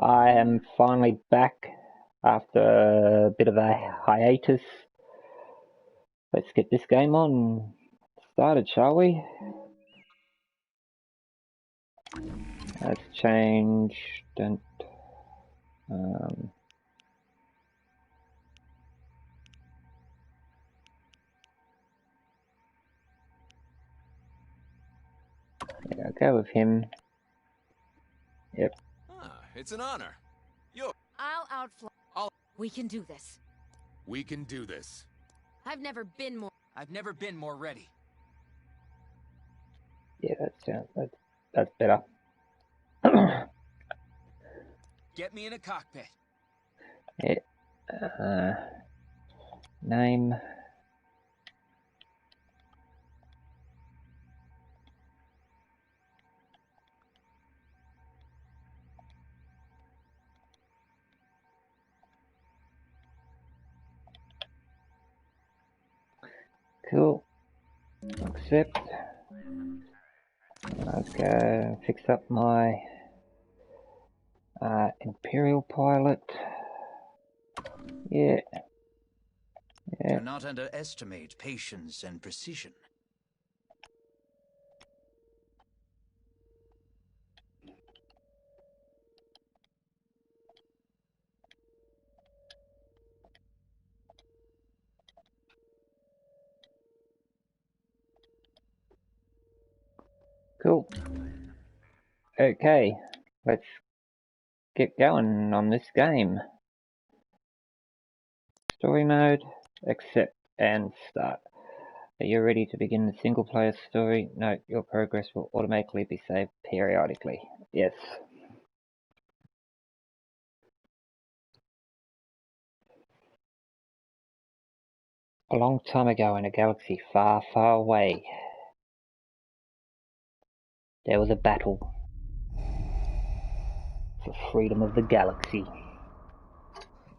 I am finally back after a bit of a hiatus. Let's get this game on started, shall we? Let's change. Don't. Um, yeah, I'll go with him. Yep. Ah, it's an honor. I'll outfly. We can do this. We can do this. I've never been more ready. Yeah, that's better. Get me in a cockpit. Yeah. Name. Cool. Accept. Let's go fix up my Imperial pilot. Yeah. Do not underestimate patience and precision. Cool. Okay, let's get going on this game. Story mode, accept, and start. Are you ready to begin the single player story? Note your progress will automatically be saved periodically. Yes. A long time ago in a galaxy far, far away, there was a battle for freedom of the galaxy.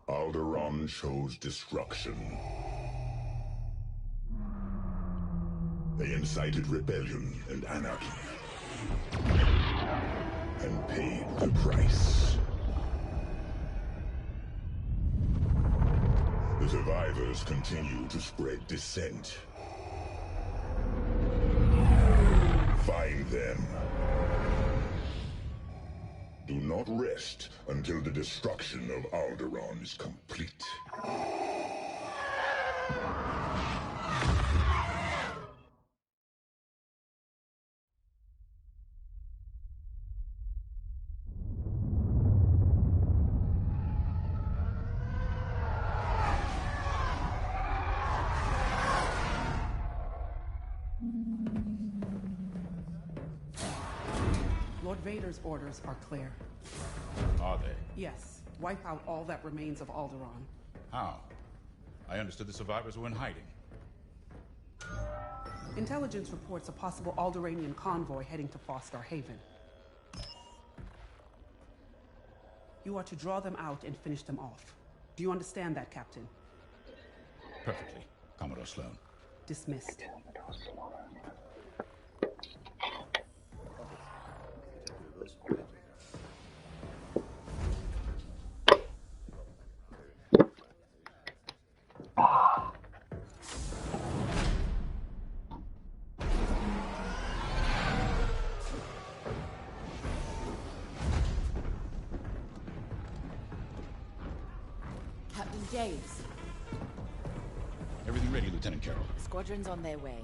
Alderaan chose destruction. They incited rebellion and anarchy, and paid the price. The survivors continue to spread dissent. Find them. Do not rest until the destruction of Alderaan is complete. Lord Vader's orders are clear. Are they? Yes. Wipe out all that remains of Alderaan. How? I understood the survivors were in hiding. Intelligence reports a possible Alderaanian convoy heading to Foster Haven. You are to draw them out and finish them off. Do you understand that, Captain? Perfectly. Commodore Sloan. Dismissed. Captain James. Everything ready, Lieutenant Carroll. Squadron's on their way.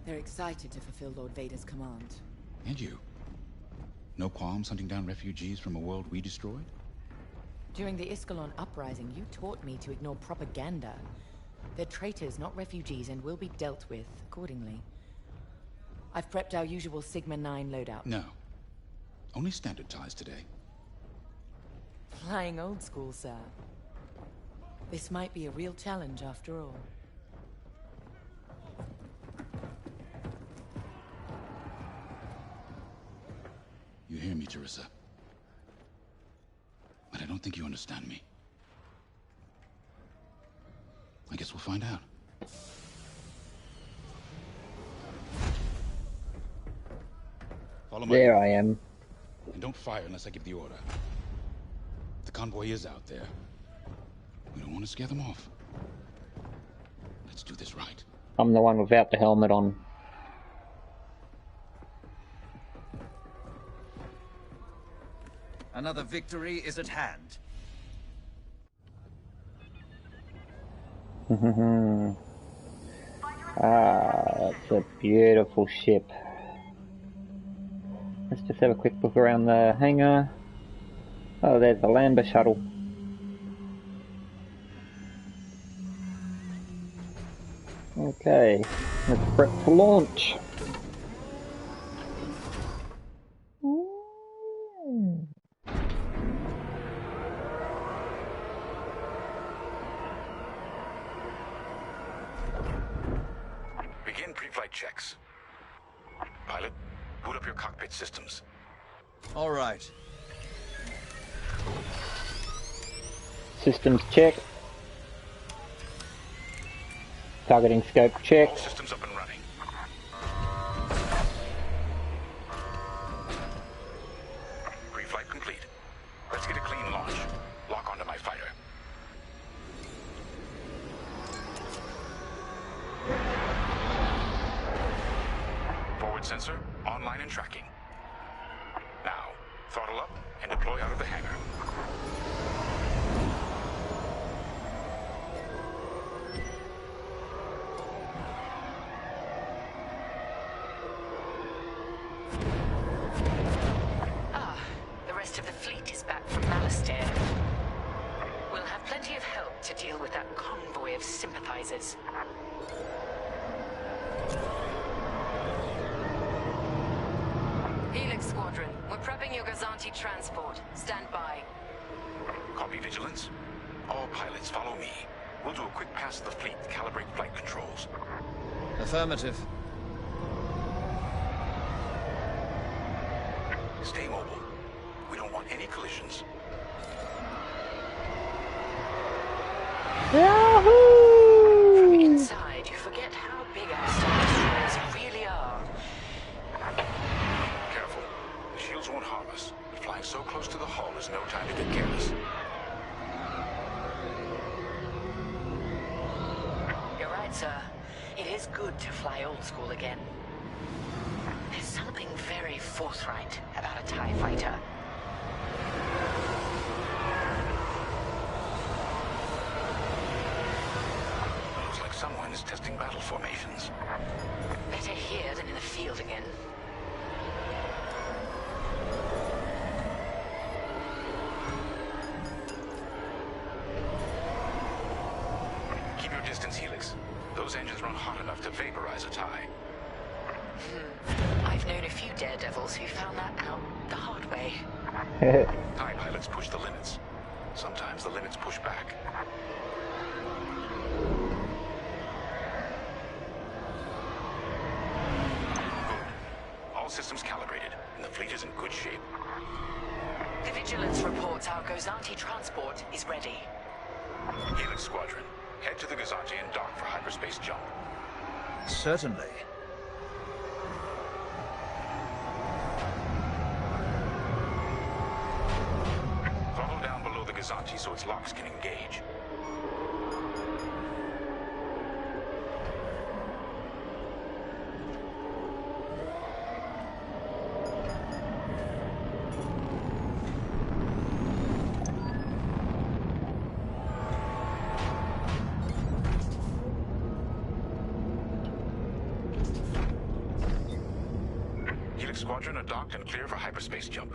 They're excited to fulfill Lord Vader's command. And you? No qualms hunting down refugees from a world we destroyed? During the Iskalon uprising, you taught me to ignore propaganda. They're traitors, not refugees, and will be dealt with accordingly. I've prepped our usual Sigma-9 loadout. No. Only standard ties today. Flying old school, sir. This might be a real challenge after all. You hear me, Teresa? But I don't think you understand me. I guess we'll find out. Follow my There I am. And don't fire unless I give the order. convoy is out there. We don't want to scare them off. Let's do this right. I'm the one without the helmet on. Another victory is at hand. It's a beautiful ship. Let's just have a quick look around the hangar. Oh, there's the Lambda shuttle. Okay, let's prep for launch. Begin pre-flight checks. Pilot, boot up your cockpit systems. All right. Systems check. Targeting scope check. All systems up and running. Pre-flight complete. Let's get a clean launch. Lock onto my fighter. Forward sensor, online and tracking. Now, throttle up and deploy out of the hangar. The rest of the fleet is back from Malastair. We'll have plenty of help to deal with that convoy of sympathizers. Helix Squadron, we're prepping your Gazanti transport. Stand by. Copy, Vigilance. All pilots, follow me. We'll do a quick pass of the fleet to calibrate flight controls. Affirmative. Stay mobile. We don't want any collisions. From inside, you forget how big our Star Destroyers really are. Careful. The shields won't harm us. But flying so close to the hull is no time to get careless. You're right, sir. It is good to fly old school again. There's something very forthright about a TIE fighter. Looks like someone is testing battle formations. Better here than in the field again. Keep your distance, Helix. Those engines run hot enough to vaporize a TIE. I've known a few daredevils who found that out the hard way. TIE pilots push the limits. Sometimes the limits push back. Good. All systems calibrated, and the fleet is in good shape. The Vigilance reports our Gozanti transport is ready. Helix Squadron, head to the Gazanti and dock for hyperspace jump. Certainly. Throttle down below the Gazanti so its locks can engage. Helix Squadron are docked and clear for hyperspace jump.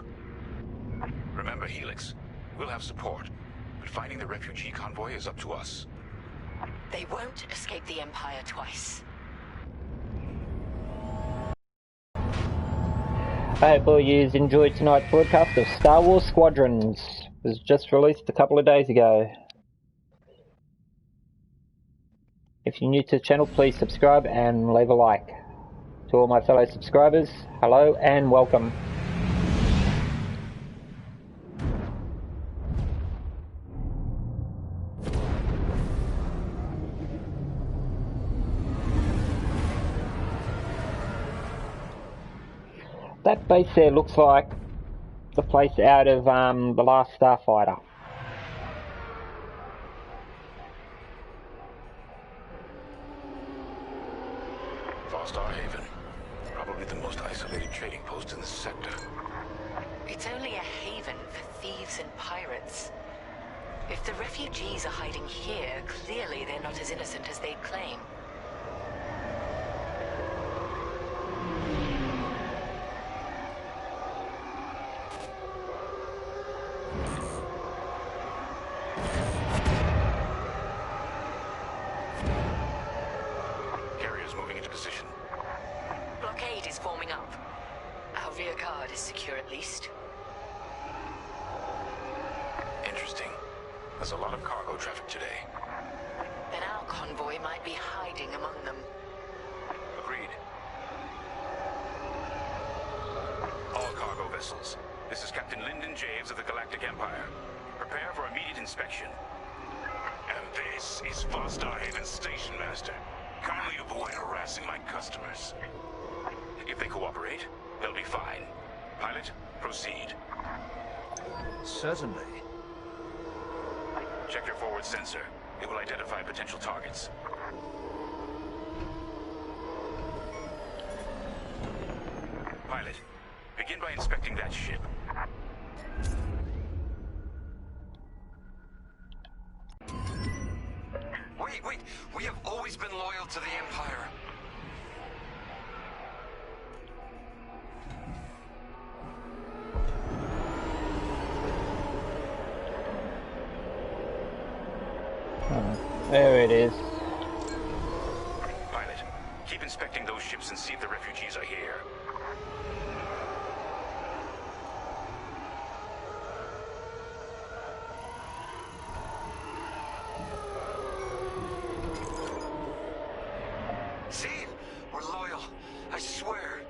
Remember, Helix, we'll have support, but finding the refugee convoy is up to us. They won't escape the Empire twice. I hope all you enjoyed tonight's broadcast of Star Wars Squadrons. It was just released a couple of days ago. If you're new to the channel, please subscribe and leave a like. To all my fellow subscribers, hello and welcome. That base there looks like the place out of the last Starfighter. Fallstar Haven. Probably the most isolated trading post in the sector. It's only a haven for thieves and pirates. If the refugees are hiding here, clearly they're not as innocent as they claim. Carriers moving into position. Blockade is forming up. Our rear guard is secure at least. Interesting. There's a lot of cargo traffic today. Then our convoy might be hiding among them. Agreed. All cargo vessels. This is Captain Lyndon Javes of the Galactic Empire. Prepare for immediate inspection. And this is Fallstar Haven Station Master. Kindly avoid harassing my customers. If they cooperate, they'll be fine. Pilot, proceed. Certainly. Check your forward sensor. It will identify potential targets. Pilot, begin by inspecting that ship. Wait! We have always been loyal to the Empire. There it is. Pilot, keep inspecting those ships and see if the refugees are here. See? We're loyal. I swear.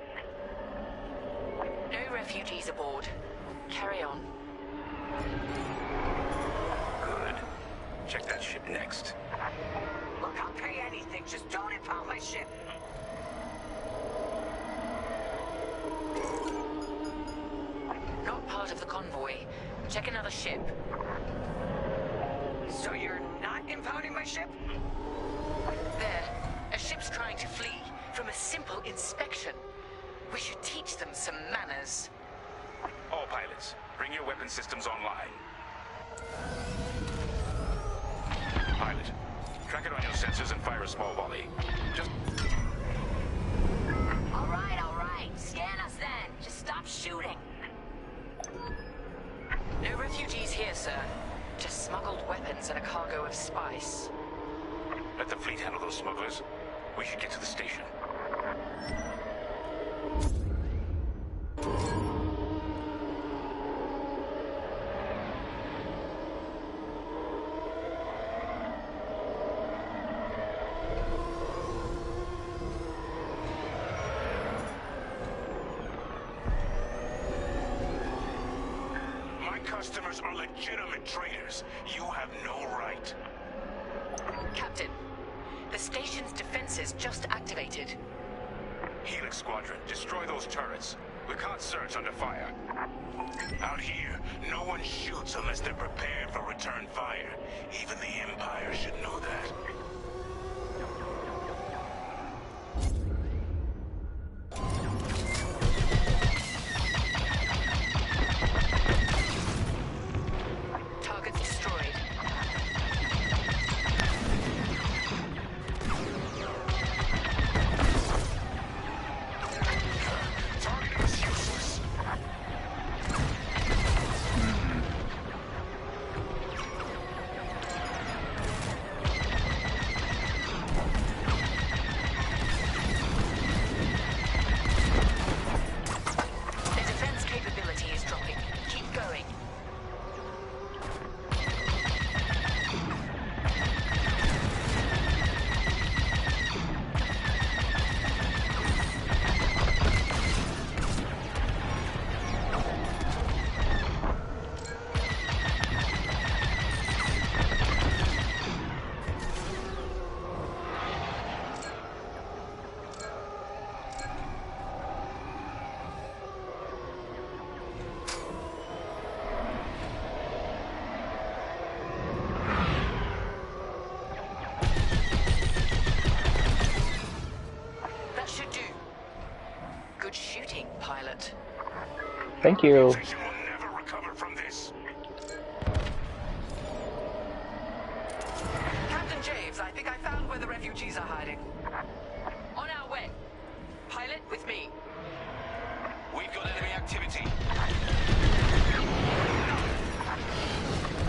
No refugees aboard. Carry on. Good. Check that ship next. Look, I'll pay anything. Just don't impound my ship. Not part of the convoy. Check another ship. So you're not impounding my ship? There. A ship's trying to flee from a simple inspection. We should teach them some manners. All pilots, bring your weapon systems online. Pilot, track it on your sensors and fire a small volley. Just... All right. Scan us then. Just stop shooting. No refugees here, sir. Just smuggled weapons and a cargo of spice. Let the fleet handle those smugglers. We should get to the station. My customers are legitimate traders. You have no right. Captain, the station's defenses just activated. Helix Squadron, destroy those turrets. We can't search under fire. Out here, no one shoots unless they're prepared for return fire. Even the Empire should know that. Targets destroyed. Targeting is useless. Thank you. Reputation will never recover from this. Captain James, I think I found where the refugees are hiding. On our way. Pilot with me. We've got enemy activity.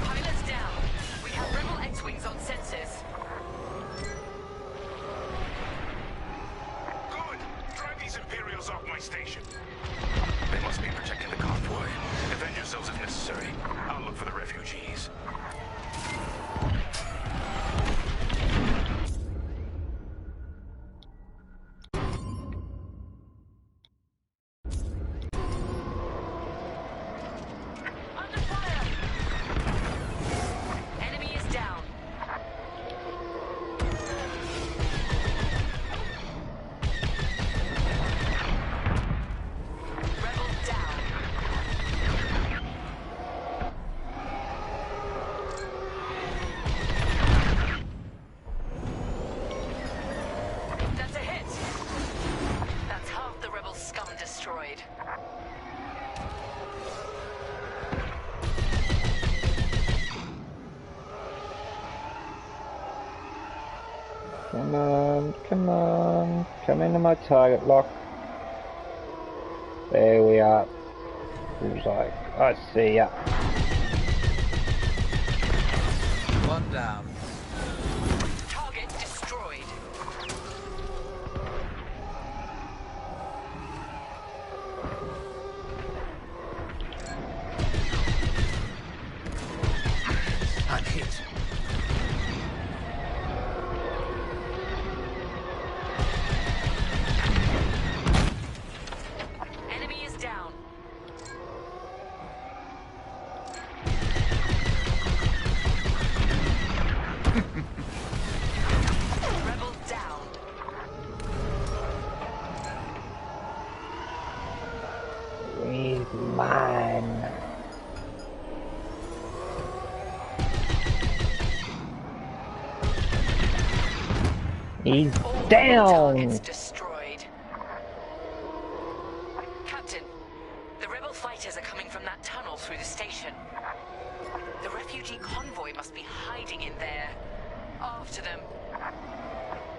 Pilot's down. We have rebel X-Wings on sensors. Good. Drive these Imperials off my station. They must be protecting the convoy. Defend yourselves if necessary. I'll look for the refugees. Under fire! Enemy is down. Rebel down. That's a hit. That's half the rebel scum destroyed. Come on, come on. Come into my target lock. There we are. It was like, I see ya. One down. Target destroyed. I'm hit. Enemy is down. Rebel down. He's mine. He's All down. targets destroyed. Captain, the rebel fighters are coming from that tunnel through the station. The refugee convoy must be hiding in there. After them.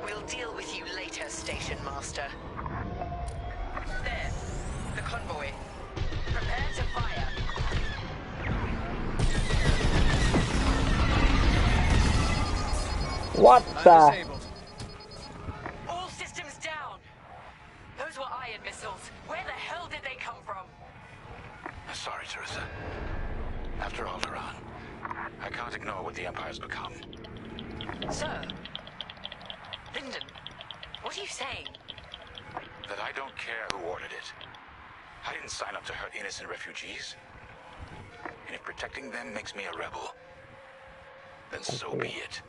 We'll deal with you later, Station Master. There. The convoy. Prepare to fire. What I'm the? disabled. All systems down. Those were iron missiles. Where the hell did they come from? Sorry, Teresa. After Alderaan, I can't ignore what the Empire's become. Sir. Lyndon, what are you saying? That I don't care who ordered it. I didn't sign up to hurt innocent refugees. And if protecting them makes me a rebel, then so be it.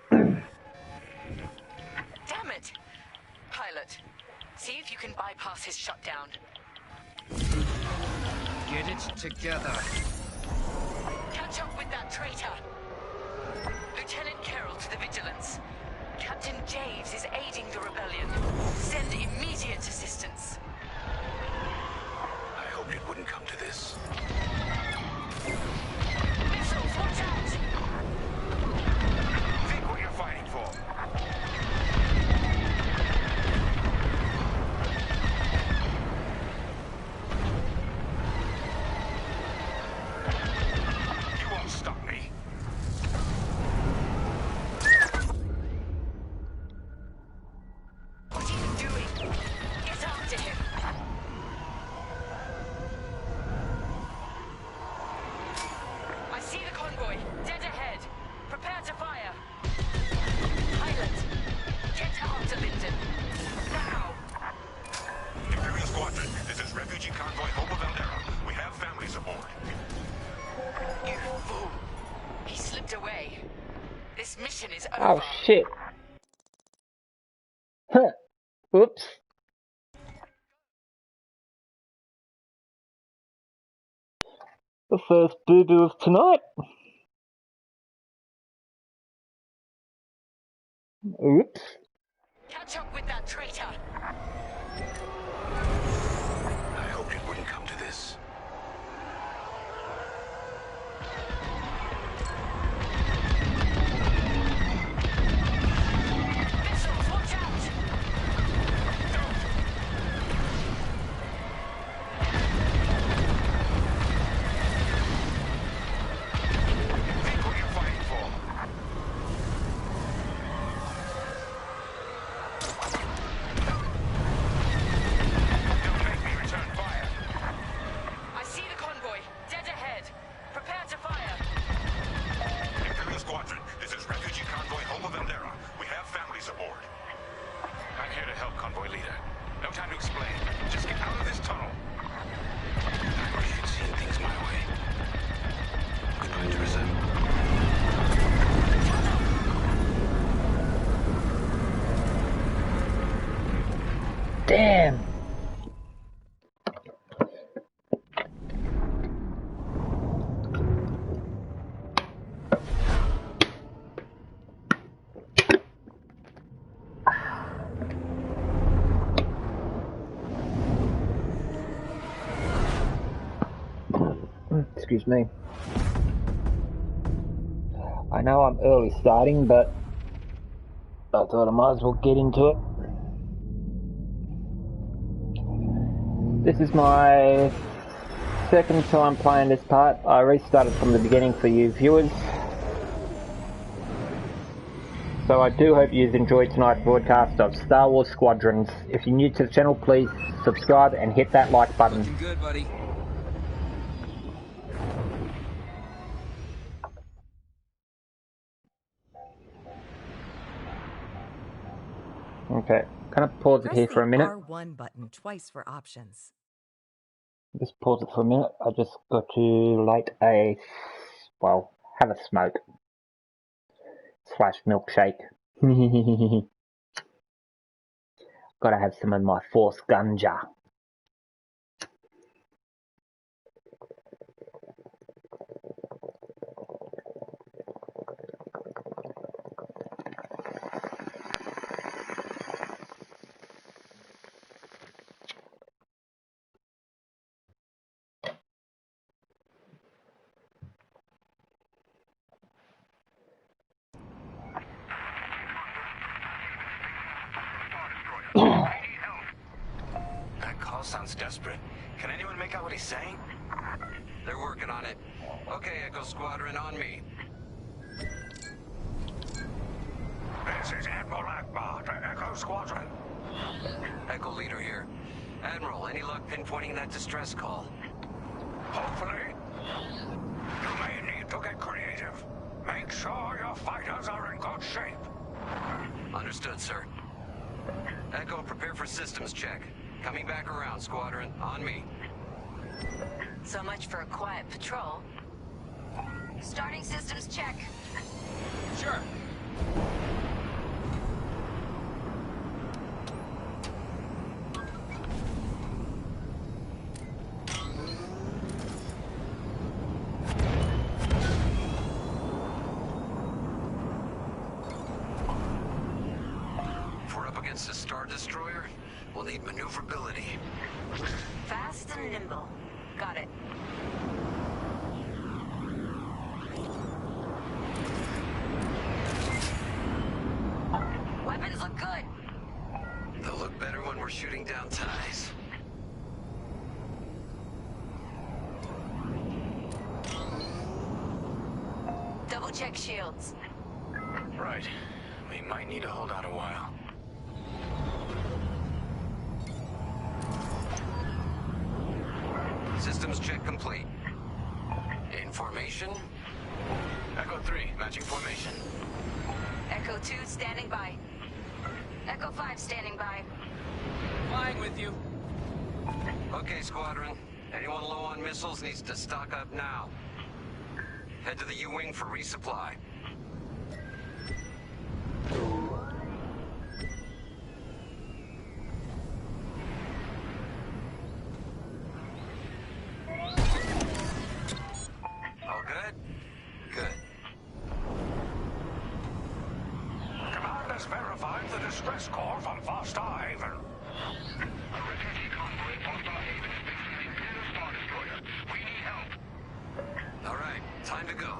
Damn it! Pilot, see if you can bypass his shutdown. Get it together. Catch up with that traitor! Lieutenant Carroll to the Vigilance. Captain Javes is aiding the rebellion. Send immediate assistance. I hoped it wouldn't come to this. Missiles, watch out! Think what you're fighting for. You won't stop me. What are you doing? Get after him! I see the convoy, dead ahead. Prepare to fire. Pilot, get after Lyndon. Now! Imperial Squadron, this is refugee convoy Hope of Aldera. We have families aboard. You fool. He slipped away. This mission is Oh over. shit. Huh. Oops. The first boo-boo of tonight. Oops. Catch up with that traitor. I hoped it wouldn't come to this. Damn! Excuse me. I know I'm early starting, but I thought I might as well get into it. This is my second time playing this part. I restarted from the beginning for you viewers. So I do hope you've enjoyed tonight's broadcast of Star Wars Squadrons. If you're new to the channel, please subscribe and hit that like button. Looking good, buddy. Okay, can I pause it here for a minute? Press the R1 button twice for options. Just pause it for a minute. I just got to light have a smoke. / milkshake. Gotta have some of my Force ganja. That call sounds desperate. Can anyone make out what he's saying? They're working on it. Okay, Echo Squadron, on me. This is Admiral Akbar to Echo Squadron. Echo Leader here. Admiral, any luck pinpointing that distress call? Hopefully. You may need to get creative. Make sure your fighters are in good shape. Understood, sir. Echo, prepare for systems check. Coming back around, Squadron. On me. So much for a quiet patrol. Starting systems check. Sure. If we're up against a Star Destroyer, we'll need maneuverability. Fast and nimble. Got it. Weapons look good. They'll look better when we're shooting down ties. Double check shields. Right. We might need to hold out a while. Systems check complete. In formation. Echo 3, matching formation. Echo 2 standing by. Echo 5 standing by. Flying with you. Okay, Squadron. Anyone low on missiles needs to stock up now. Head to the U-Wing for resupply. All good? Good. Command has verified the distress call from Foster Haven. A refugee convoy at Foster Haven is facing an Imperial Star Destroyer. We need help. All right, time to go.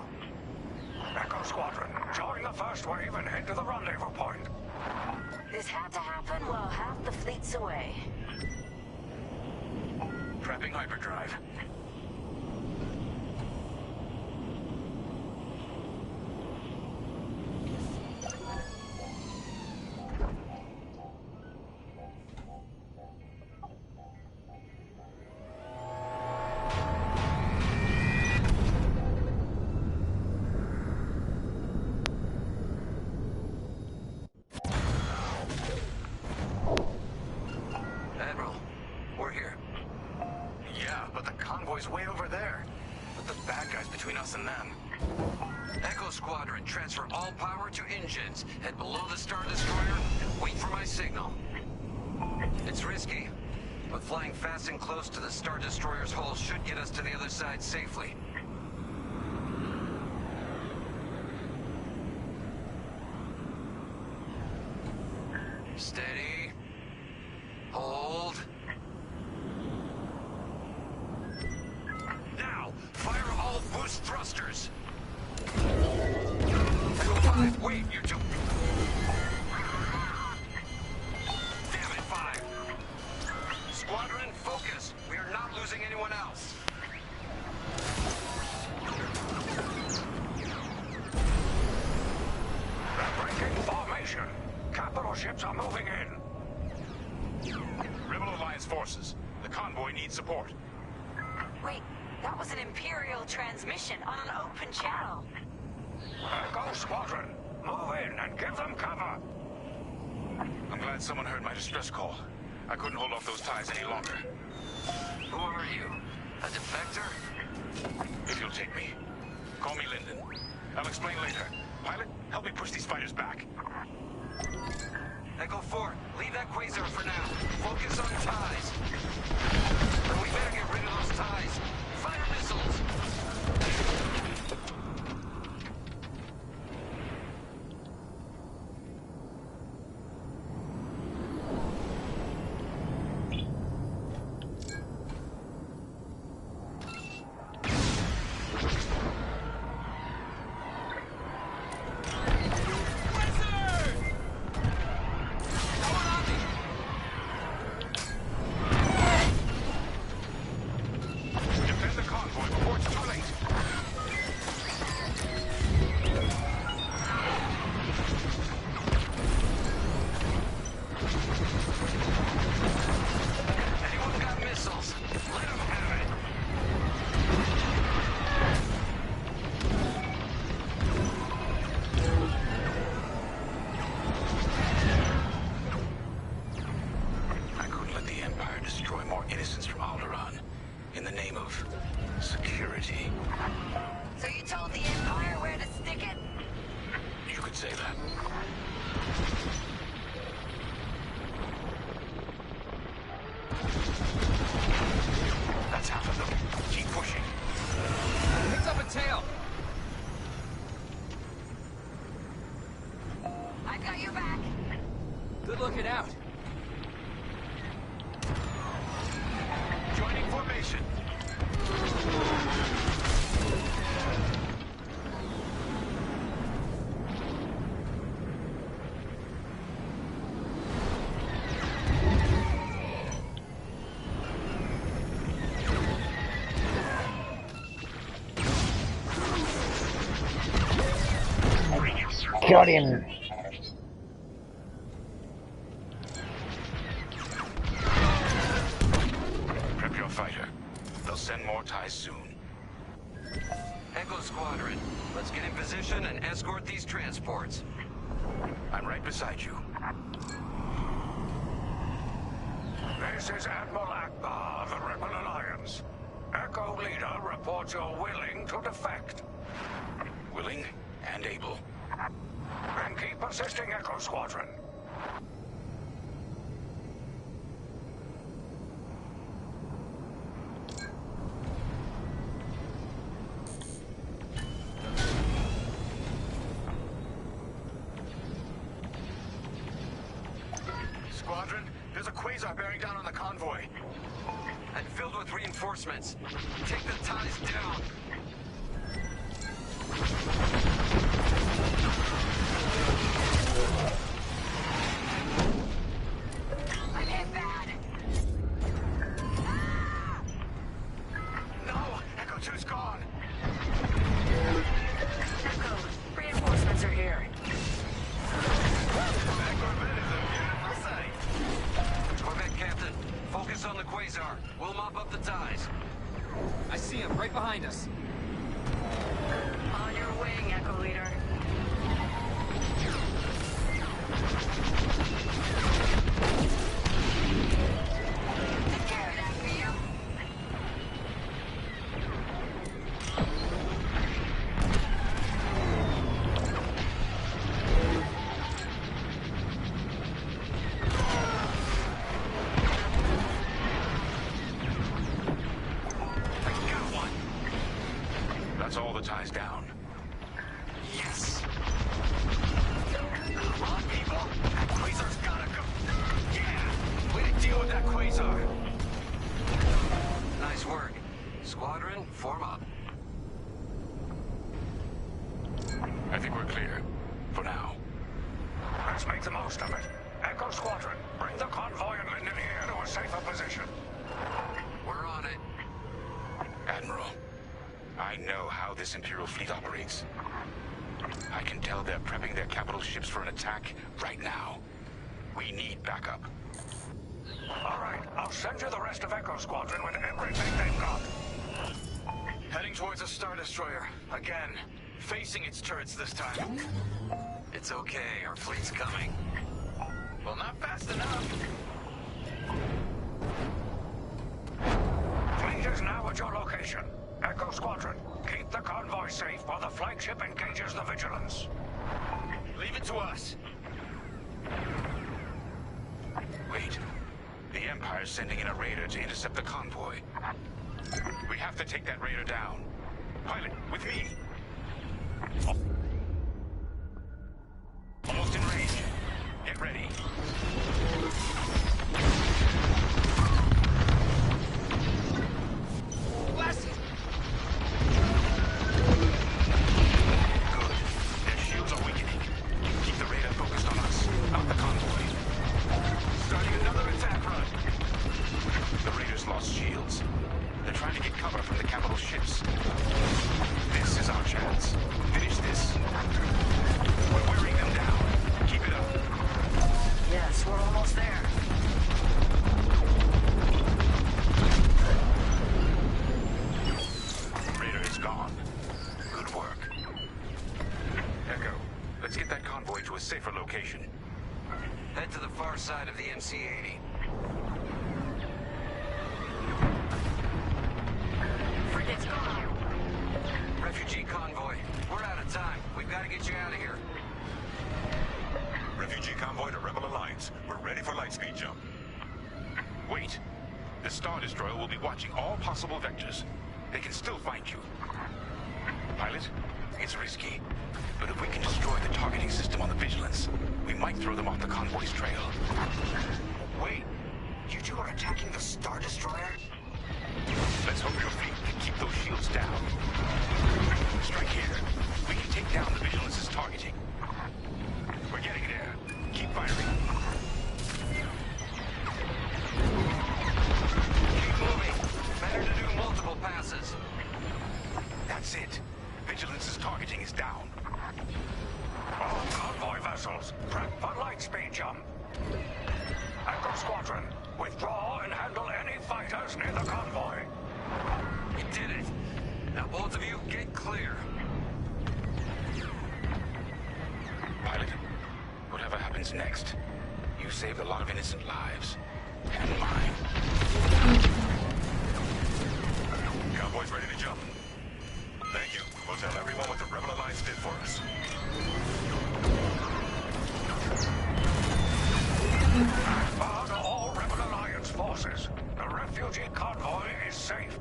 Echo Squadron, join the first wave and head to the rendezvous point. This had to happen while half the fleet's away. Prepping hyperdrive. Admiral, we're here. Yeah, but the convoy's way over there. Put the bad guys between us and them. Echo Squadron, transfer all power to engines. Head below the Star Destroyer and wait for my signal. It's risky, but flying fast and close to the Star Destroyer's hull should get us to the other side safely. Steady. Hold. Now, fire all boost thrusters. Echo 5, wait, you two. Damn it, 5. Squadron, focus. We are not losing anyone else. They're breaking formation. Capital ships are moving in. Rebel Alliance forces. The convoy needs support. Wait, that was an Imperial transmission on an open channel. Echo Squadron, move in and give them cover. I'm glad someone heard my distress call. I couldn't hold off those ties any longer. Who are you? A defector? If you'll take me. Call me Lyndon. I'll explain later. Pilot, help me push these fighters back. Echo 4, leave that quasar for now. Focus on ties. And we better get rid of those ties. Fire missiles! Security. So you told the Empire where to stick it? You could say that. That's half of them. Keep pushing. Picked up a tail. I've got your back. Good looking out. Joining formation. Got him! Prep your fighter. They'll send more ties soon. Echo Squadron, let's get in position and escort these transports. I'm right beside you. This is Admiral Akbar of the Rebel Alliance. Echo Leader reports you're willing to defect. Willing and able. And keep assisting Echo Squadron. Squadron, there's a quasar bearing down on the convoy. And filled with reinforcements. Take the ties down. I'm hit bad. No! Echo 2's gone! Echo, reinforcements are here. Corvette Captain, focus on the quasar. We'll mop up the ties. I see him right behind us. On your wing, Echo Leader. Take care of that for you. the most of it. Echo Squadron, bring the convoy and Linden here to a safer position. We're on it. Admiral, I know how this Imperial fleet operates. I can tell they're prepping their capital ships for an attack right now. We need backup. All right, I'll send you the rest of Echo Squadron with everything they've got. Heading towards a Star Destroyer. Again. Facing its turrets this time. It's okay, our fleet's coming. Well, not fast enough. Fleet is now at your location. Echo Squadron, keep the convoy safe while the flagship engages the Vigilance. Leave it to us. Wait. The Empire's sending in a raider to intercept the convoy. We have to take that raider down. Pilot, with me. Almost in range. Get ready. Blast it! Good. Their shields are weakening. Keep the radar focused on us, not the convoy. Starting another attack run. The raiders lost shields. They're trying to get cover from the capital ships. This is our chance. Finish this. We're wearing them down. Keep it up. Yes, we're almost there. Raider is gone. Good work. Echo, let's get that convoy to a safer location. Head to the far side of the MC-80. Frigate's gone. Refugee convoy. We're out of time. We've got to get you out of here. Refugee convoy to Rebel Alliance. We're ready for lightspeed jump. Wait. The Star Destroyer will be watching all possible vectors. They can still find you. Pilot, it's risky. But if we can destroy the targeting system on the Vigilance, we might throw them off the convoy's trail. Wait. You two are attacking the Star Destroyer? Let's hope your fleet can keep those shields down. Strike here. We can take down the Vigilance's targeting. We're getting there. Keep firing. Keep moving. Better to do multiple passes. That's it. Vigilance's targeting is down. All convoy vessels, prep for lightspeed jump. Echo Squadron, withdraw and handle any fighters near the convoy. You did it. Now both of you get clear. Pilot, whatever happens next, you saved a lot of innocent lives. And mine. Convoy's ready to jump. Thank you. We'll tell everyone what the Rebel Alliance did for us. On all Rebel Alliance forces, the refugee convoy is safe.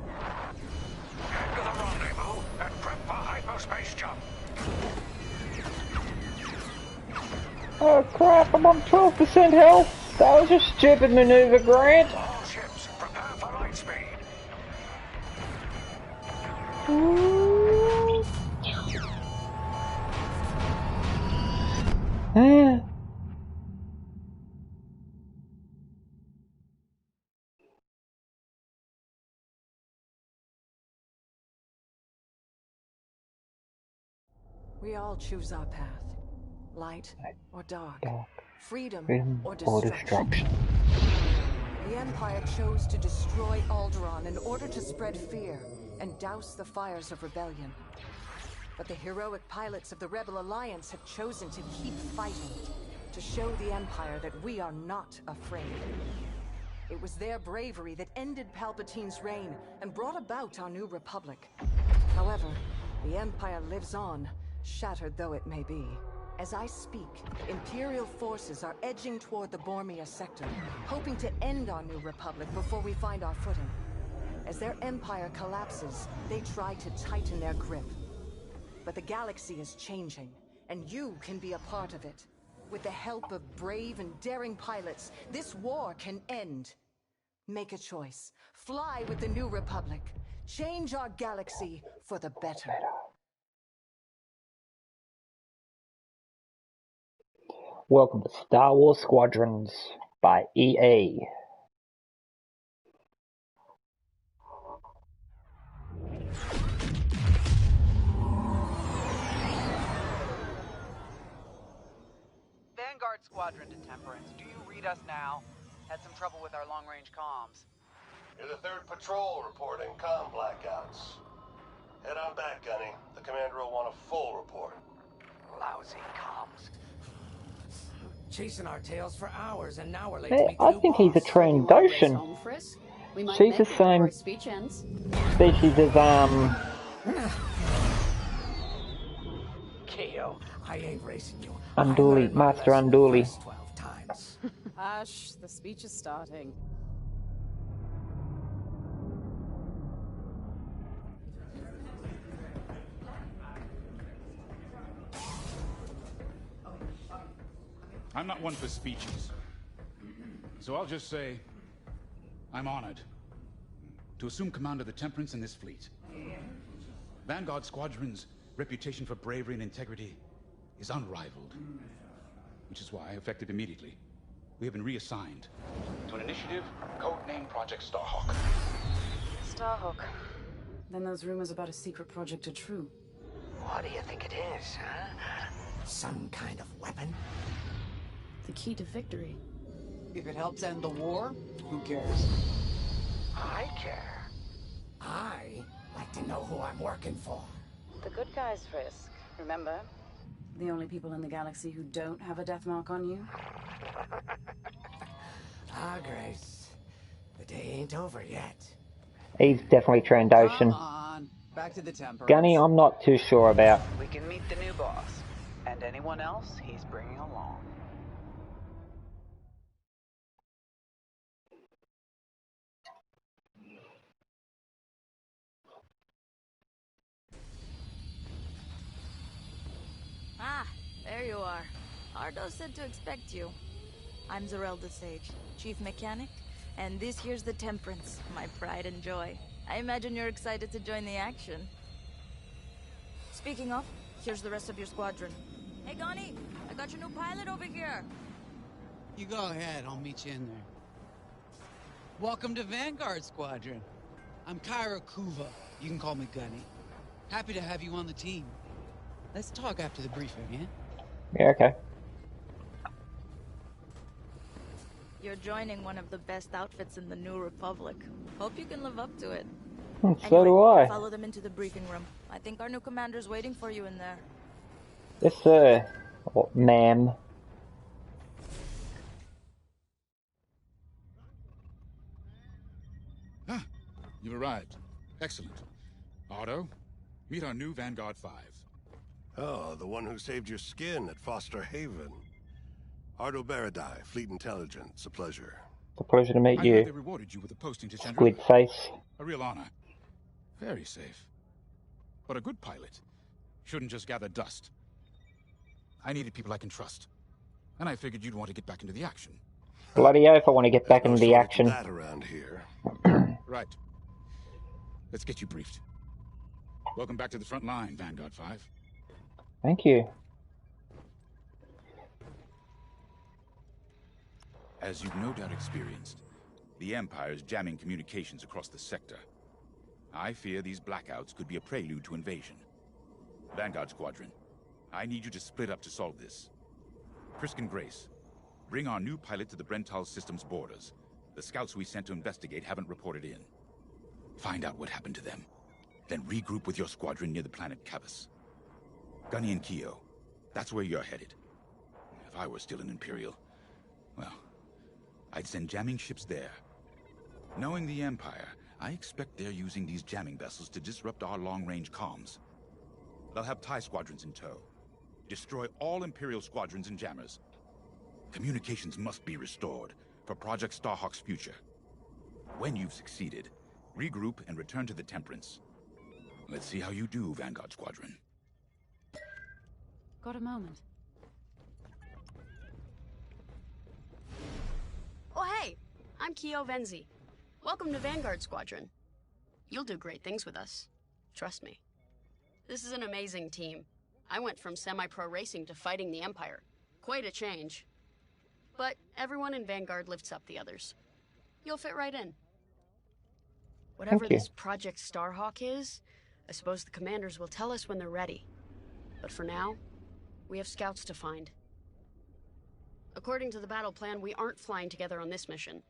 Head to the rendezvous and prep for hyperspace jump. Oh crap, I'm on 12% health! That was a stupid maneuver, Grant! All ships, prepare for lightspeed. We all choose our path. Light or dark. Freedom or or destruction. The Empire chose to destroy Alderaan in order to spread fear and douse the fires of rebellion. But the heroic pilots of the Rebel Alliance have chosen to keep fighting, to show the Empire that we are not afraid. It was their bravery that ended Palpatine's reign and brought about our new Republic. However, the Empire lives on, shattered though it may be. As I speak, Imperial forces are edging toward the Bormia sector, hoping to end our new Republic before we find our footing. As their empire collapses, they try to tighten their grip. But the galaxy is changing, and you can be a part of it. With the help of brave and daring pilots, this war can end. Make a choice. Fly with the new Republic. Change our galaxy for the better. Welcome to Star Wars Squadrons by EA. Vanguard Squadron to Temperance, do you read us now? Had some trouble with our long-range comms. You're the 3rd patrol reporting comm blackouts. Head on back, Gunny. The commander will want a full report. Lousy comms. Chasing our tails for hours, and now we're late Hey, to meet the I new think he's a boss. Trandoshan. She's the same species as Keo, I ain't racing you. Unduli, Master Unduli. 12 times. Hush, the speech is starting. I'm not one for speeches. So I'll just say, I'm honored to assume command of the Temperance in this fleet. Vanguard Squadron's reputation for bravery and integrity is unrivaled, which is why, effective immediately, we have been reassigned to an initiative codenamed Project Starhawk. Starhawk. Then those rumors about a secret project are true. What do you think it is, huh? Some kind of weapon? The key to victory. If it helps end the war, who cares? I care. I like to know who I'm working for. The good guys, Frisk. Remember? The only people in the galaxy who don't have a death mark on you? Ah, Grace. The day ain't over yet. He's definitely Trandoshan. Come on, back to the Temperance. Gunny, I'm not too sure about. We can meet the new boss, and anyone else he's bringing along. Ah, there you are. Ardo said to expect you. I'm Zarelda Sage, Chief Mechanic, and this here's the Temperance, my pride and joy. I imagine you're excited to join the action. Speaking of, here's the rest of your squadron. Hey, Gonnie, I got your new pilot over here. You go ahead, I'll meet you in there. Welcome to Vanguard Squadron. I'm Kyra Kuva. You can call me Gunny. Happy to have you on the team. Let's talk after the briefing, yeah? Yeah, okay. You're joining one of the best outfits in the New Republic. Hope you can live up to it. So do I. Follow them into the briefing room. I think our new commander's waiting for you in there. Yes, sir. Or ma'am. Ah, you've arrived. Excellent. Ardo, meet our new Vanguard 5. Oh, the one who saved your skin at Foster Haven. Ardo Baradai, Fleet Intelligence. A pleasure. It's a pleasure to meet I you. heard they rewarded you with a posting to Chandra. Squid face. A real honor. Very safe. But a good pilot shouldn't just gather dust. I needed people I can trust. And I figured you'd want to get back into the action. Bloody oath, I want to get back into the action. That around here. Right. Let's get you briefed. Welcome back to the front line, Vanguard 5. Thank you. As you've no doubt experienced, the Empire is jamming communications across the sector. I fear these blackouts could be a prelude to invasion. Vanguard Squadron, I need you to split up to solve this. Frisk and Grace, bring our new pilot to the Brental system's borders. The scouts we sent to investigate haven't reported in. Find out what happened to them. Then regroup with your squadron near the planet Cavus. Gunny and Keo, that's where you're headed. If I were still an Imperial, well, I'd send jamming ships there. Knowing the Empire, I expect they're using these jamming vessels to disrupt our long-range comms. They'll have TIE squadrons in tow. Destroy all Imperial squadrons and jammers. Communications must be restored for Project Starhawk's future. When you've succeeded, regroup and return to the Temperance. Let's see how you do, Vanguard Squadron. Got a moment. Oh, hey! I'm Keo Venzi. Welcome to Vanguard Squadron. You'll do great things with us. Trust me. This is an amazing team. I went from semi-pro racing to fighting the Empire. Quite a change. But everyone in Vanguard lifts up the others. You'll fit right in. Whatever this Project Starhawk is, I suppose the commanders will tell us when they're ready. But for now, we have scouts to find. According to the battle plan, we aren't flying together on this mission,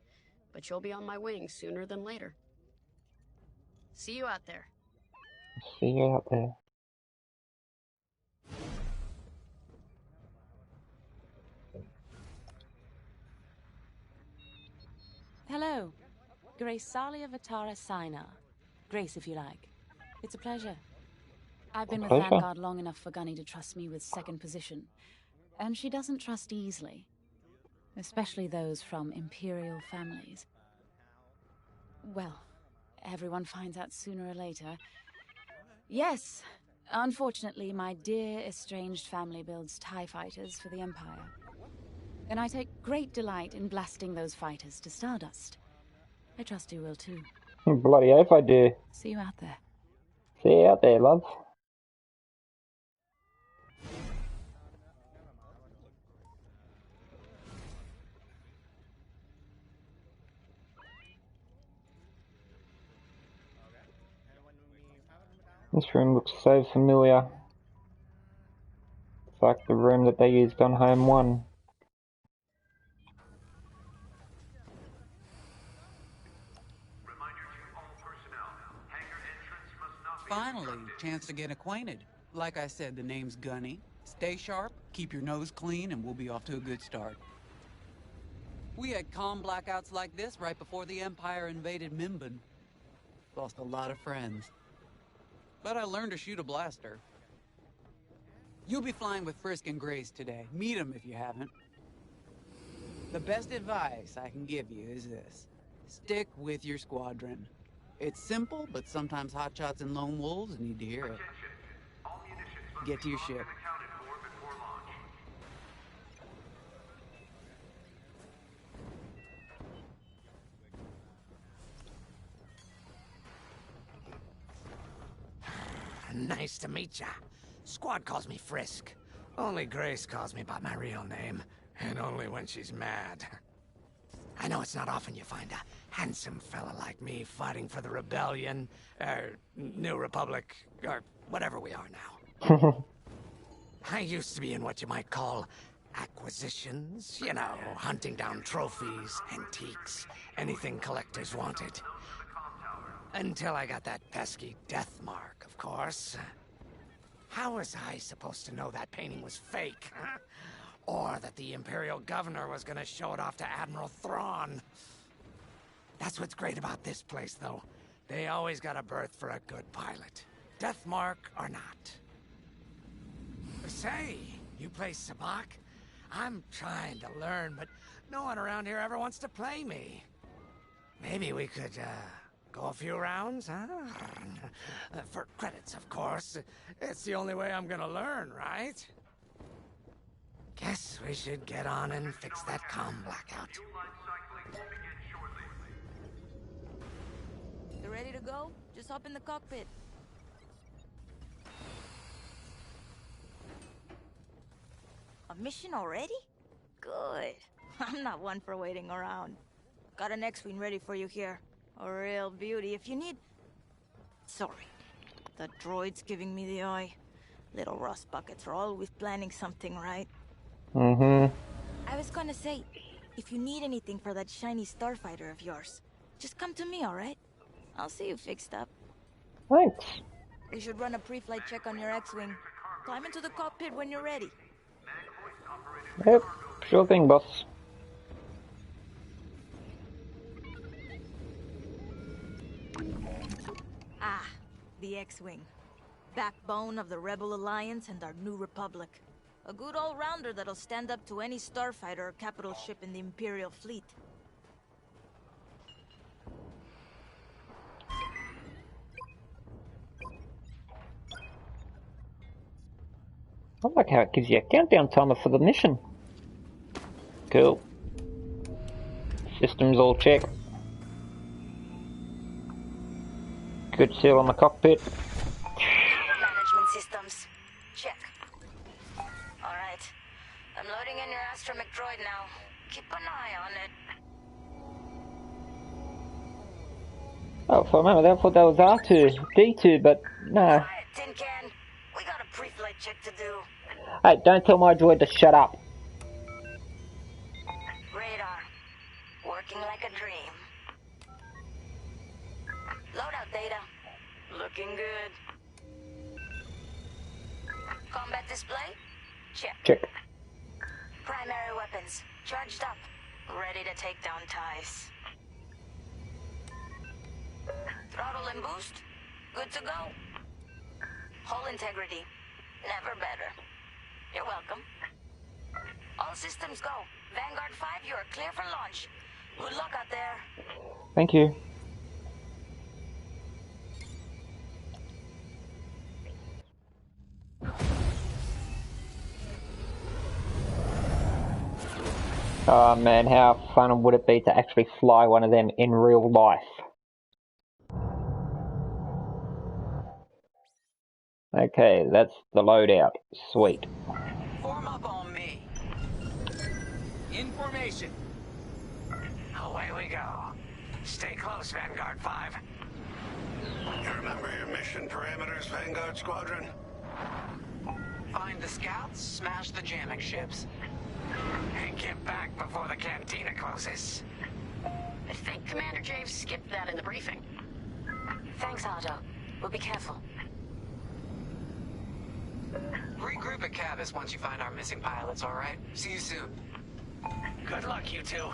but you'll be on my wing sooner than later. See you out there. See you out there. Hello. Grace Sali of Atara Sinar. Grace, if you like. It's a pleasure. I've been with Vanguard long enough for Gunny to trust me with second position. And she doesn't trust easily. Especially those from Imperial families. Well, everyone finds out sooner or later. Yes, unfortunately, my dear estranged family builds TIE fighters for the Empire. And I take great delight in blasting those fighters to stardust. I trust you will too. Bloody oath I do. See you out there. See you out there, love. This room looks so familiar. It's like the room that they used on Home 1. Finally, chance to get acquainted. Like I said, the name's Gunny. Stay sharp, keep your nose clean, and we'll be off to a good start. We had calm blackouts like this right before the Empire invaded Mimban. Lost a lot of friends. But I learned to shoot a blaster. You'll be flying with Frisk and Grace today. Meet them if you haven't. The best advice I can give you is this. Stick with your squadron. It's simple, but sometimes hotshots and lone wolves need to hear it. Get to your ship. Nice to meet ya. Squad calls me Frisk. Only Grace calls me by my real name, and only when she's mad. I know it's not often you find a handsome fella like me fighting for the Rebellion, or New Republic, or whatever we are now. I used to be in what you might call acquisitions, you know, hunting down trophies, antiques, anything collectors wanted. Until I got that pesky death mark, of course. How was I supposed to know that painting was fake? Huh? Or that the Imperial Governor was gonna show it off to Admiral Thrawn? That's what's great about this place, though. They always got a berth for a good pilot. Death mark or not. Say, you play Sabak? I'm trying to learn, but no one around here ever wants to play me. Maybe we could, go a few rounds, huh? For credits, of course. It's the only way I'm gonna learn, right? Guess we should get on and fix that comm blackout. You ready to go? Just hop in the cockpit. A mission already? Good. I'm not one for waiting around. Got an X-Wing ready for you here. A real beauty if you need... Sorry. The droid's giving me the eye. Little rust buckets are always planning something, right? Mm-hmm. I was gonna say, if you need anything for that shiny starfighter of yours, just come to me, alright? I'll see you fixed up. Thanks. We should run a pre-flight check on your X-Wing. Climb into the cockpit when you're ready. Yep, sure thing, boss. Ah, the X-Wing. Backbone of the Rebel Alliance and our New Republic. A good all-rounder that'll stand up to any starfighter or capital ship in the Imperial fleet. I like how it gives you a countdown timer for the mission. Cool. Systems all check. Good seal on the cockpit. Management systems. Check. Alright. I'm loading in your astromech droid now. Keep an eye on it. Oh, for a moment I thought that was R2, D2, but no. Quiet, Tin Can. We got a pre-flight check to do. Hey, don't tell my droid to shut up. Radar. Working like a dream. Loadout data. Looking good. Combat display? Check. Check. Primary weapons. Charged up. Ready to take down ties. Throttle and boost. Good to go. Hull integrity. Never better. You're welcome. All systems go. Vanguard 5, you are clear for launch. Good luck out there. Thank you. Oh man, how fun would it be to actually fly one of them in real life? Okay, that's the loadout. Sweet. Form up on me. In formation. Away we go. Stay close, Vanguard 5. You remember your mission parameters, Vanguard Squadron? Find the scouts, smash the jamming ships. And get back before the cantina closes. I think Commander Javes skipped that in the briefing. Thanks, Otto. We'll be careful. Regroup at Cabus once you find our missing pilots, alright? See you soon. Good luck, you two.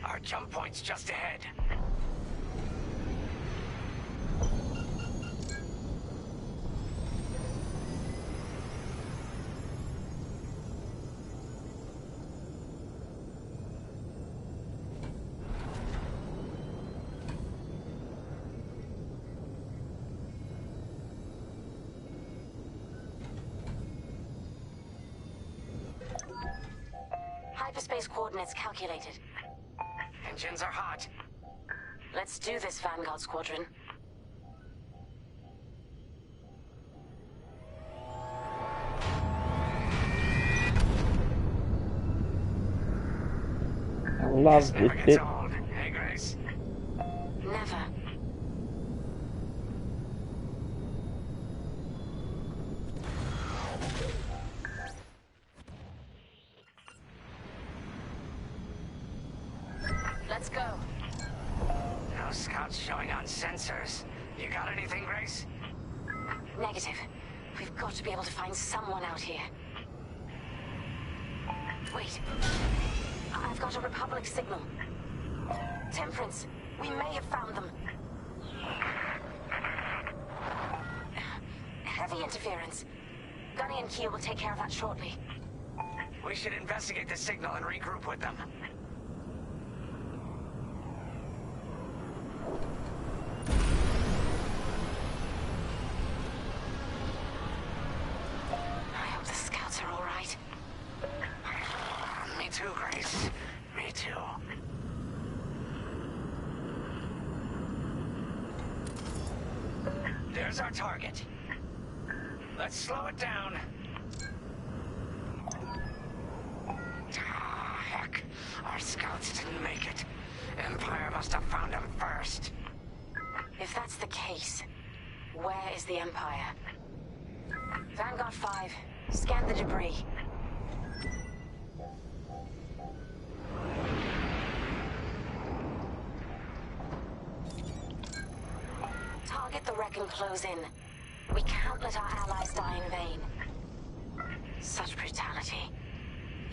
Our jump point's just ahead. Hyperspace coordinates calculated. Engines are hot. Let's do this, Vanguard Squadron. I love this bit. Old, hey, Grace? Never. Let's go. No scouts showing on sensors. You got anything, Grace? Negative. We've got to be able to find someone out here. Wait. I've got a Republic signal. Temperance. We may have found them. Heavy interference. Gunny and Keel will take care of that shortly. We should investigate the signal and regroup with them. I hope the scouts are all right. Me too, Grace. Me too. There's our target. Let's slow it down. Ah, heck. Our scouts didn't make it. Empire must have found him first. If that's the case, where is the Empire? Vanguard 5, scan the debris. Target the wreck and close in. We can't let our allies die in vain. Such brutality.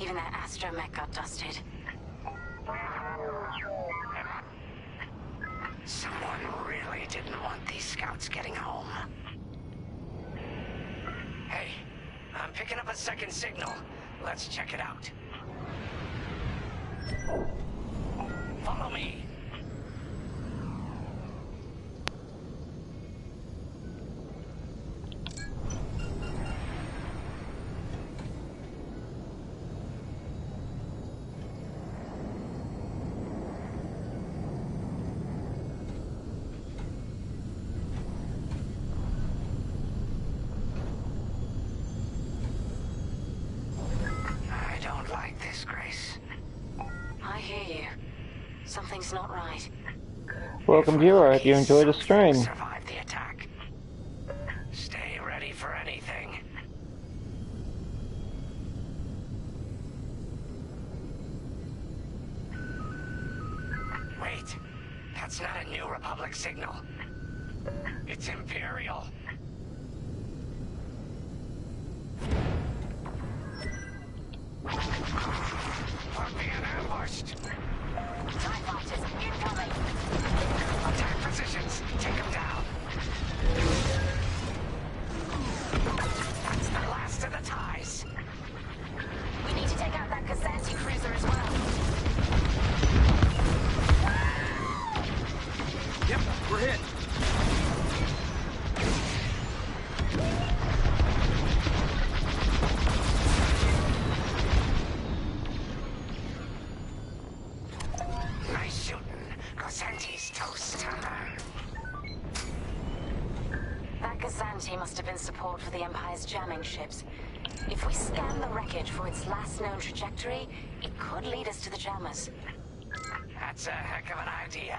Even their astromech got dusted. Someone really didn't want these scouts getting home. Hey, I'm picking up a second signal. Let's check it out. Follow me. Something's not right. Welcome, viewer. I hope you enjoyed the stream. Survive the attack. Stay ready for anything. Wait, that's not a New Republic signal. It's Imperial. We're being ambushed. TIE fighters incoming. Attack positions. Take them down. That's the last of the ties. We need to take out that Kazanti cruiser as well. Yep, we're hit. Nice shooting. Kazanti's toast. That Kazanti must have been support for the Empire's jamming ships. If we scan the wreckage for its last known trajectory, it could lead us to the jammers. That's a heck of an idea.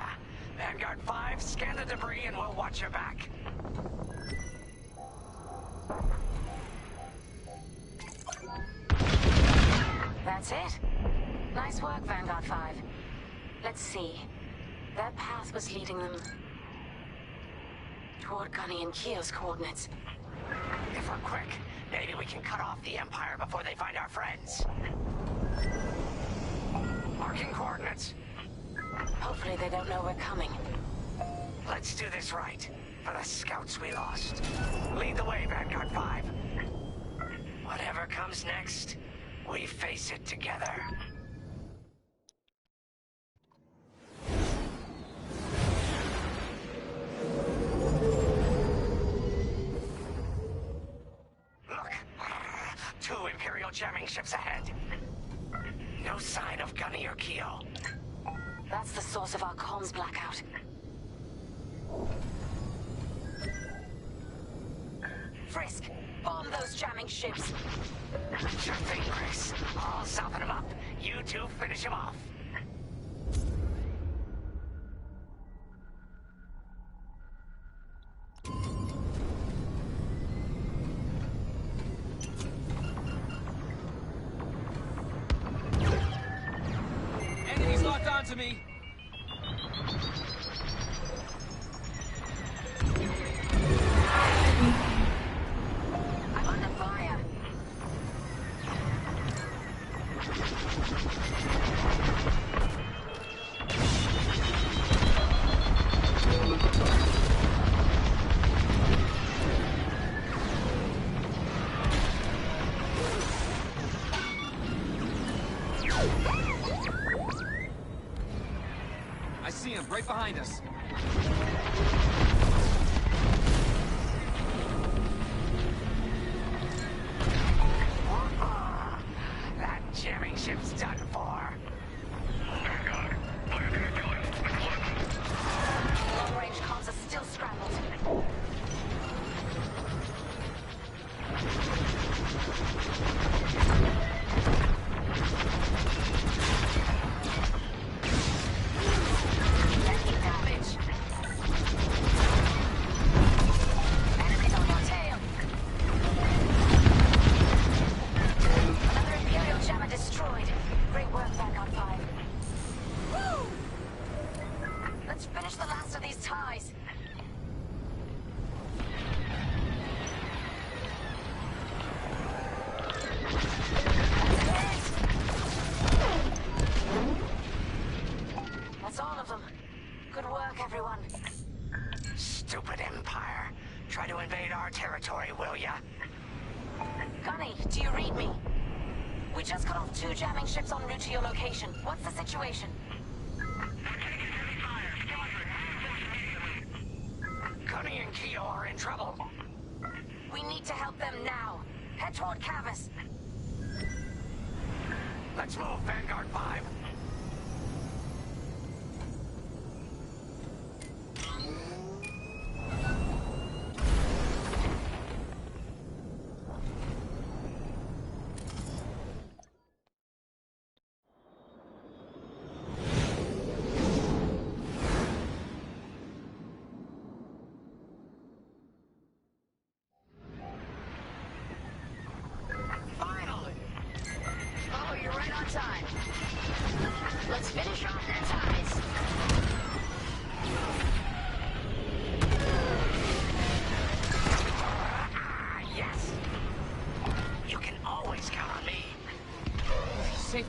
Vanguard 5, scan the debris and we'll watch your back. That's it. Nice work, Vanguard 5. Let's see. Their path was leading them toward Gunny and Keo's coordinates. If we're quick, maybe we can cut off the Empire before they find our friends. Marking coordinates. Hopefully they don't know we're coming. Let's do this right. For the scouts we lost. Lead the way, Vanguard 5. Whatever comes next, we face it together. Look. 2 Imperial jamming ships ahead. No sign of Gunny or Keo. That's the source of our comms blackout. Frisk, bomb those jamming ships. Sure thing, Grace. I'll soften them up. You two finish them off. Enemies locked onto me. I'm under fire. I see him right behind us. That jamming ship's done for. Long-range comms are still scrambled. Taking damage. Enemies on your tail. Another Imperial jammer destroyed. Great work, Vanguard 5. Woo! Let's finish the last of these ties. That's all of them. Good work, everyone. Stupid Empire. Try to invade our territory, will ya? Gunny, do you read me? We just cut off 2 jamming ships en route to your location. What's the situation? Gunny and Keo are in trouble. We need to help them now. Head toward Cavus. Let's move, Vanguard 5.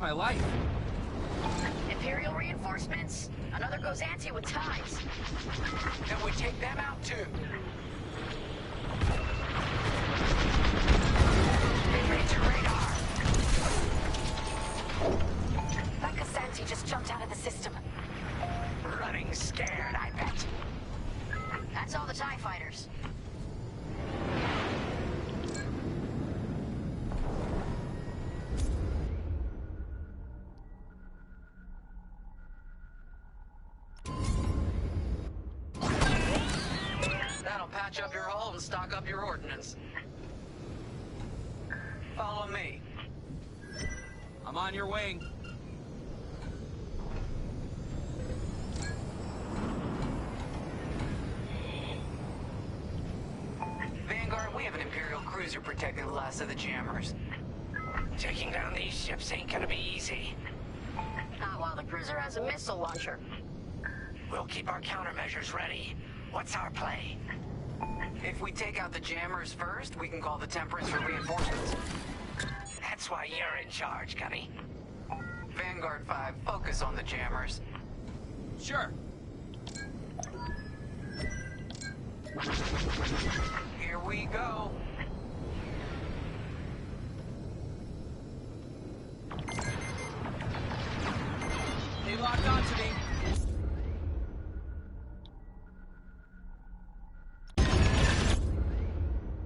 my life. Imperial reinforcements. Another goes anti with ties. Then we take them out too. They reach your radar. That Cassanti just jumped out of the system. Running scared, I bet. That's all the TIE fighters. That'll patch up your hull and stock up your ordnance. Follow me. I'm on your wing. Vanguard, we have an Imperial cruiser protecting the last of the jammers. Taking down these ships ain't gonna be easy. Not while the cruiser has a missile launcher. We'll keep our countermeasures ready. What's our play? If we take out the jammers first, we can call the Temperance for reinforcements. That's why you're in charge, Gunny. Vanguard 5, focus on the jammers. Sure. Here we go. They locked onto me.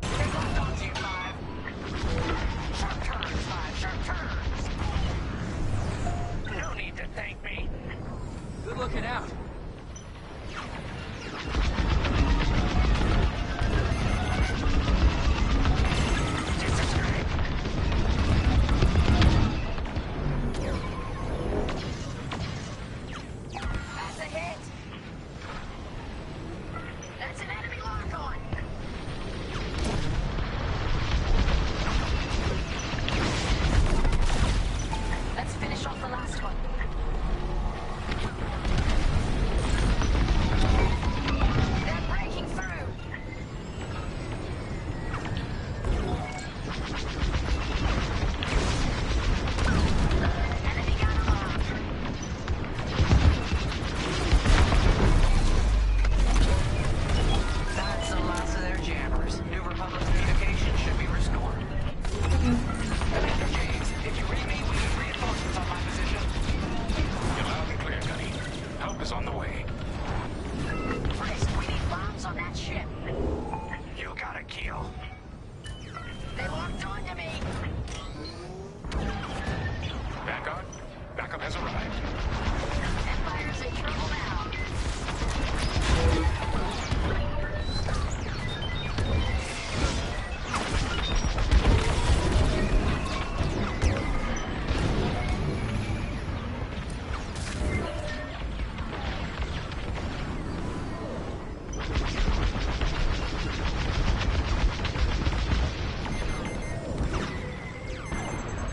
They locked onto you, 5. Sharp turns, 5. Sharp turns. No need to thank me. Good looking out. That's a hit. That's an enemy lock-on. Let's finish off the last one. They're breaking through. Enemy gun alarm. That's the last of their jammers. New Republic communication should be restored. Commander James, if you read me, we need reinforcements on my position. You're loud and clear, Gunny. Help is on the way. Frisk, we need bombs on that ship. You got a kill. They locked onto me. Vanguard, backup has arrived. Empire's in trouble now.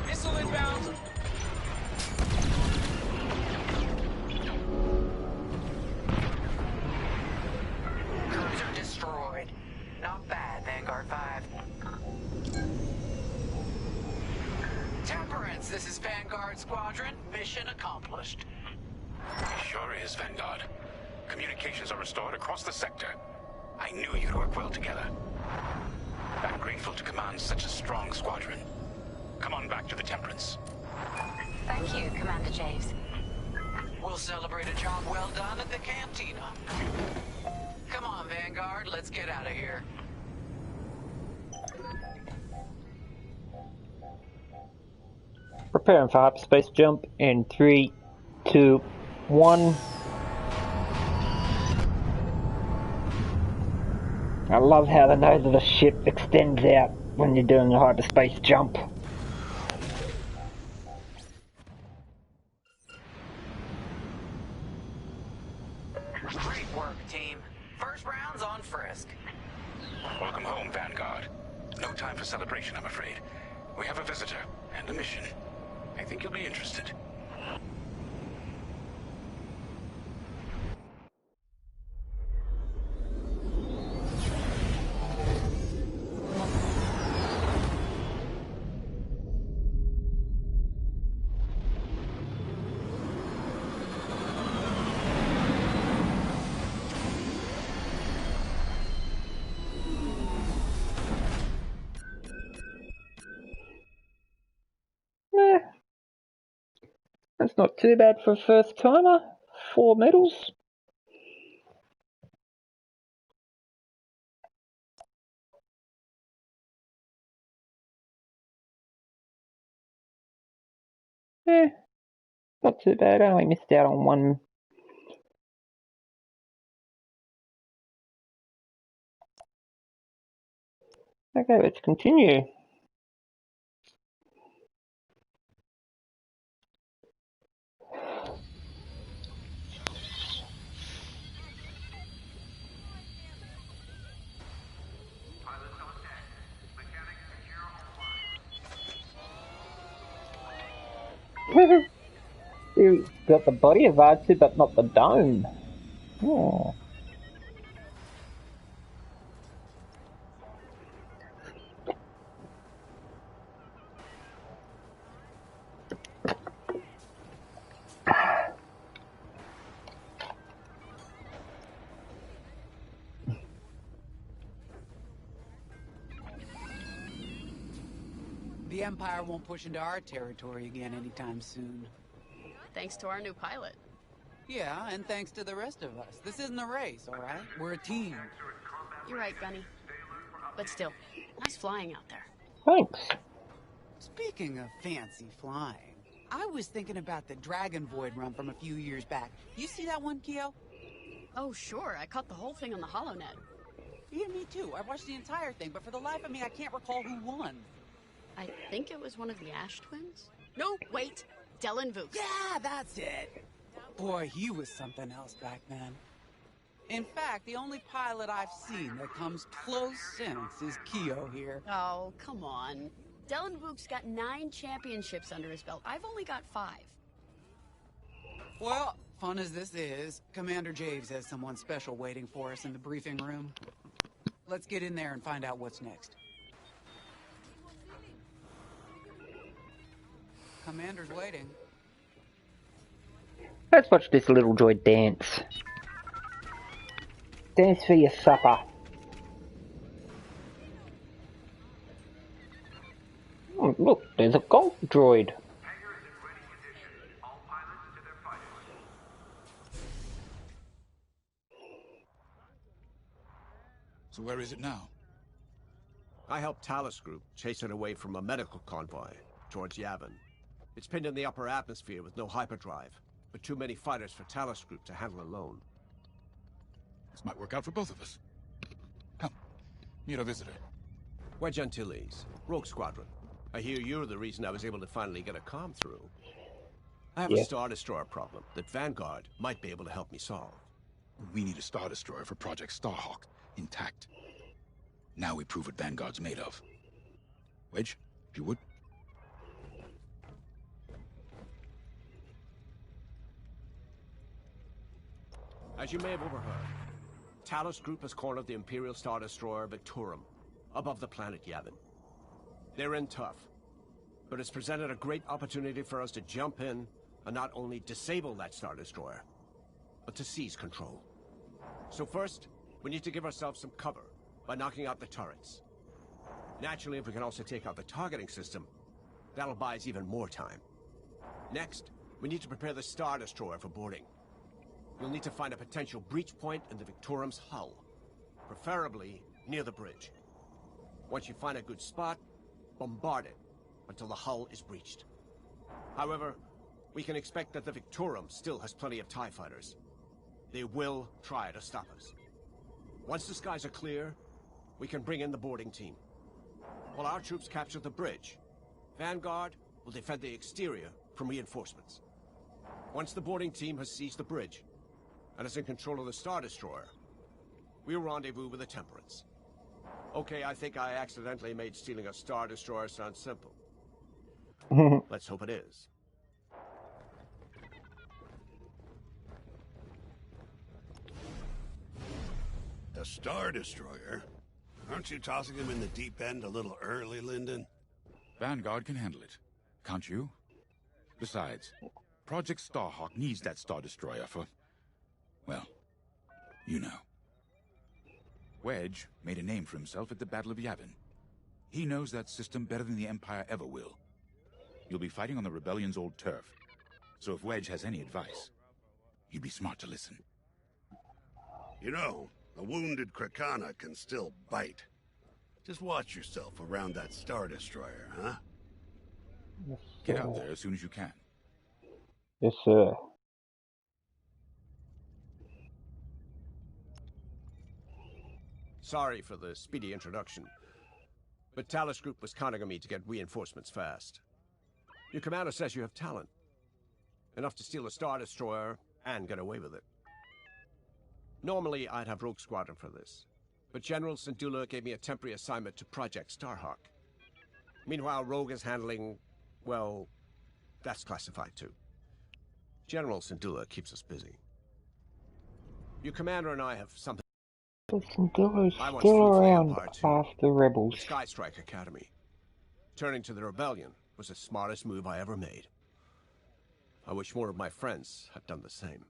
Missile inbound. Cruiser destroyed. Not bad, Vanguard 5. Temperance, this is Vanguard Squadron. Mission accomplished. Sure is, Vanguard. Communications are restored across the sector. I knew you'd work well together. I'm grateful to command such a strong squadron. Come on back to the Temperance. Thank you, Commander Javes. We'll celebrate a job well done at the cantina. Come on, Vanguard, let's get out of here. Preparing for hyperspace jump in 3, 2, 1. I love how the nose of the ship extends out when you're doing a hyperspace jump. Great work, team. First round's on Frisk. Welcome home, Vanguard. No time for celebration, I'm afraid. We have a visitor and a mission. I think you'll be interested. That's not too bad for a first timer. 4 medals. Eh, not too bad. I only missed out on one. Okay, let's continue. You got the body of R2, but not the dome. Oh. The Empire won't push into our territory again anytime soon. Thanks to our new pilot. Yeah, and thanks to the rest of us. This isn't a race, all right? We're a team. You're right, Gunny. But still, nice flying out there. Thanks. Speaking of fancy flying, I was thinking about the Dragon Void run from a few years back. You see that one, Keo? Oh, sure. I caught the whole thing on the HoloNet. Yeah, me too. I watched the entire thing, but for the life of me, I can't recall who won. I think it was one of the Ash twins? No, wait. Dylan Vooks. Yeah, that's it. Boy, he was something else back then. In fact, the only pilot I've seen that comes close since is Keo here. Oh, come on. Dylan Vooks got 9 championships under his belt. I've only got 5. Well, fun as this is, Commander Javes has someone special waiting for us in the briefing room. Let's get in there and find out what's next. Commander's waiting. Let's watch this little droid dance. Dance for your supper. Oh, look, there's a golf droid. So where is it now? I helped Talus Group chase it away from a medical convoy towards Yavin. It's pinned in the upper atmosphere with no hyperdrive, but too many fighters for Talus Group to handle alone. This might work out for both of us. Come, meet our visitor. Wedge Antilles, Rogue Squadron. I hear you're the reason I was able to finally get a comm through. I have a Star Destroyer problem that Vanguard might be able to help me solve. We need a Star Destroyer for Project Starhawk, intact. Now we prove what Vanguard's made of. Wedge, if you would. As you may have overheard, Talus Group has cornered the Imperial Star Destroyer Victorum, above the planet Yavin. They're in tough, but it's presented a great opportunity for us to jump in and not only disable that Star Destroyer, but to seize control. So first, we need to give ourselves some cover by knocking out the turrets. Naturally, if we can also take out the targeting system, that'll buy us even more time. Next, we need to prepare the Star Destroyer for boarding. You'll need to find a potential breach point in the Victorum's hull, preferably near the bridge. Once you find a good spot, bombard it until the hull is breached. However, we can expect that the Victorum still has plenty of TIE fighters. They will try to stop us. Once the skies are clear, we can bring in the boarding team. While our troops capture the bridge, Vanguard will defend the exterior from reinforcements. Once the boarding team has seized the bridge and is in control of the Star Destroyer, we'll rendezvous with the Temperance. Okay, I think I accidentally made stealing a Star Destroyer sound simple. Let's hope it is. A Star Destroyer? Aren't you tossing him in the deep end a little early, Lyndon? Vanguard can handle it. Can't you? Besides, Project Starhawk needs that Star Destroyer for... well, you know. Wedge made a name for himself at the Battle of Yavin. He knows that system better than the Empire ever will. You'll be fighting on the Rebellion's old turf. So if Wedge has any advice, you'd be smart to listen. You know, a wounded Krakana can still bite. Just watch yourself around that Star Destroyer, huh? Yes, Get out there as soon as you can. Yes, sir. Sorry for the speedy introduction, but Talus Group was counting on me to get reinforcements fast. Your commander says you have talent. Enough to steal a Star Destroyer and get away with it. Normally, I'd have Rogue Squadron for this, but General Syndulla gave me a temporary assignment to Project Starhawk. Meanwhile, Rogue is handling, well, that's classified too. General Syndulla keeps us busy. Your commander and I have something. Syndulla's I once still flew for the around Empire too. after the Rebels. The Skystrike Academy. Turning to the rebellion was the smartest move I ever made. I wish more of my friends had done the same.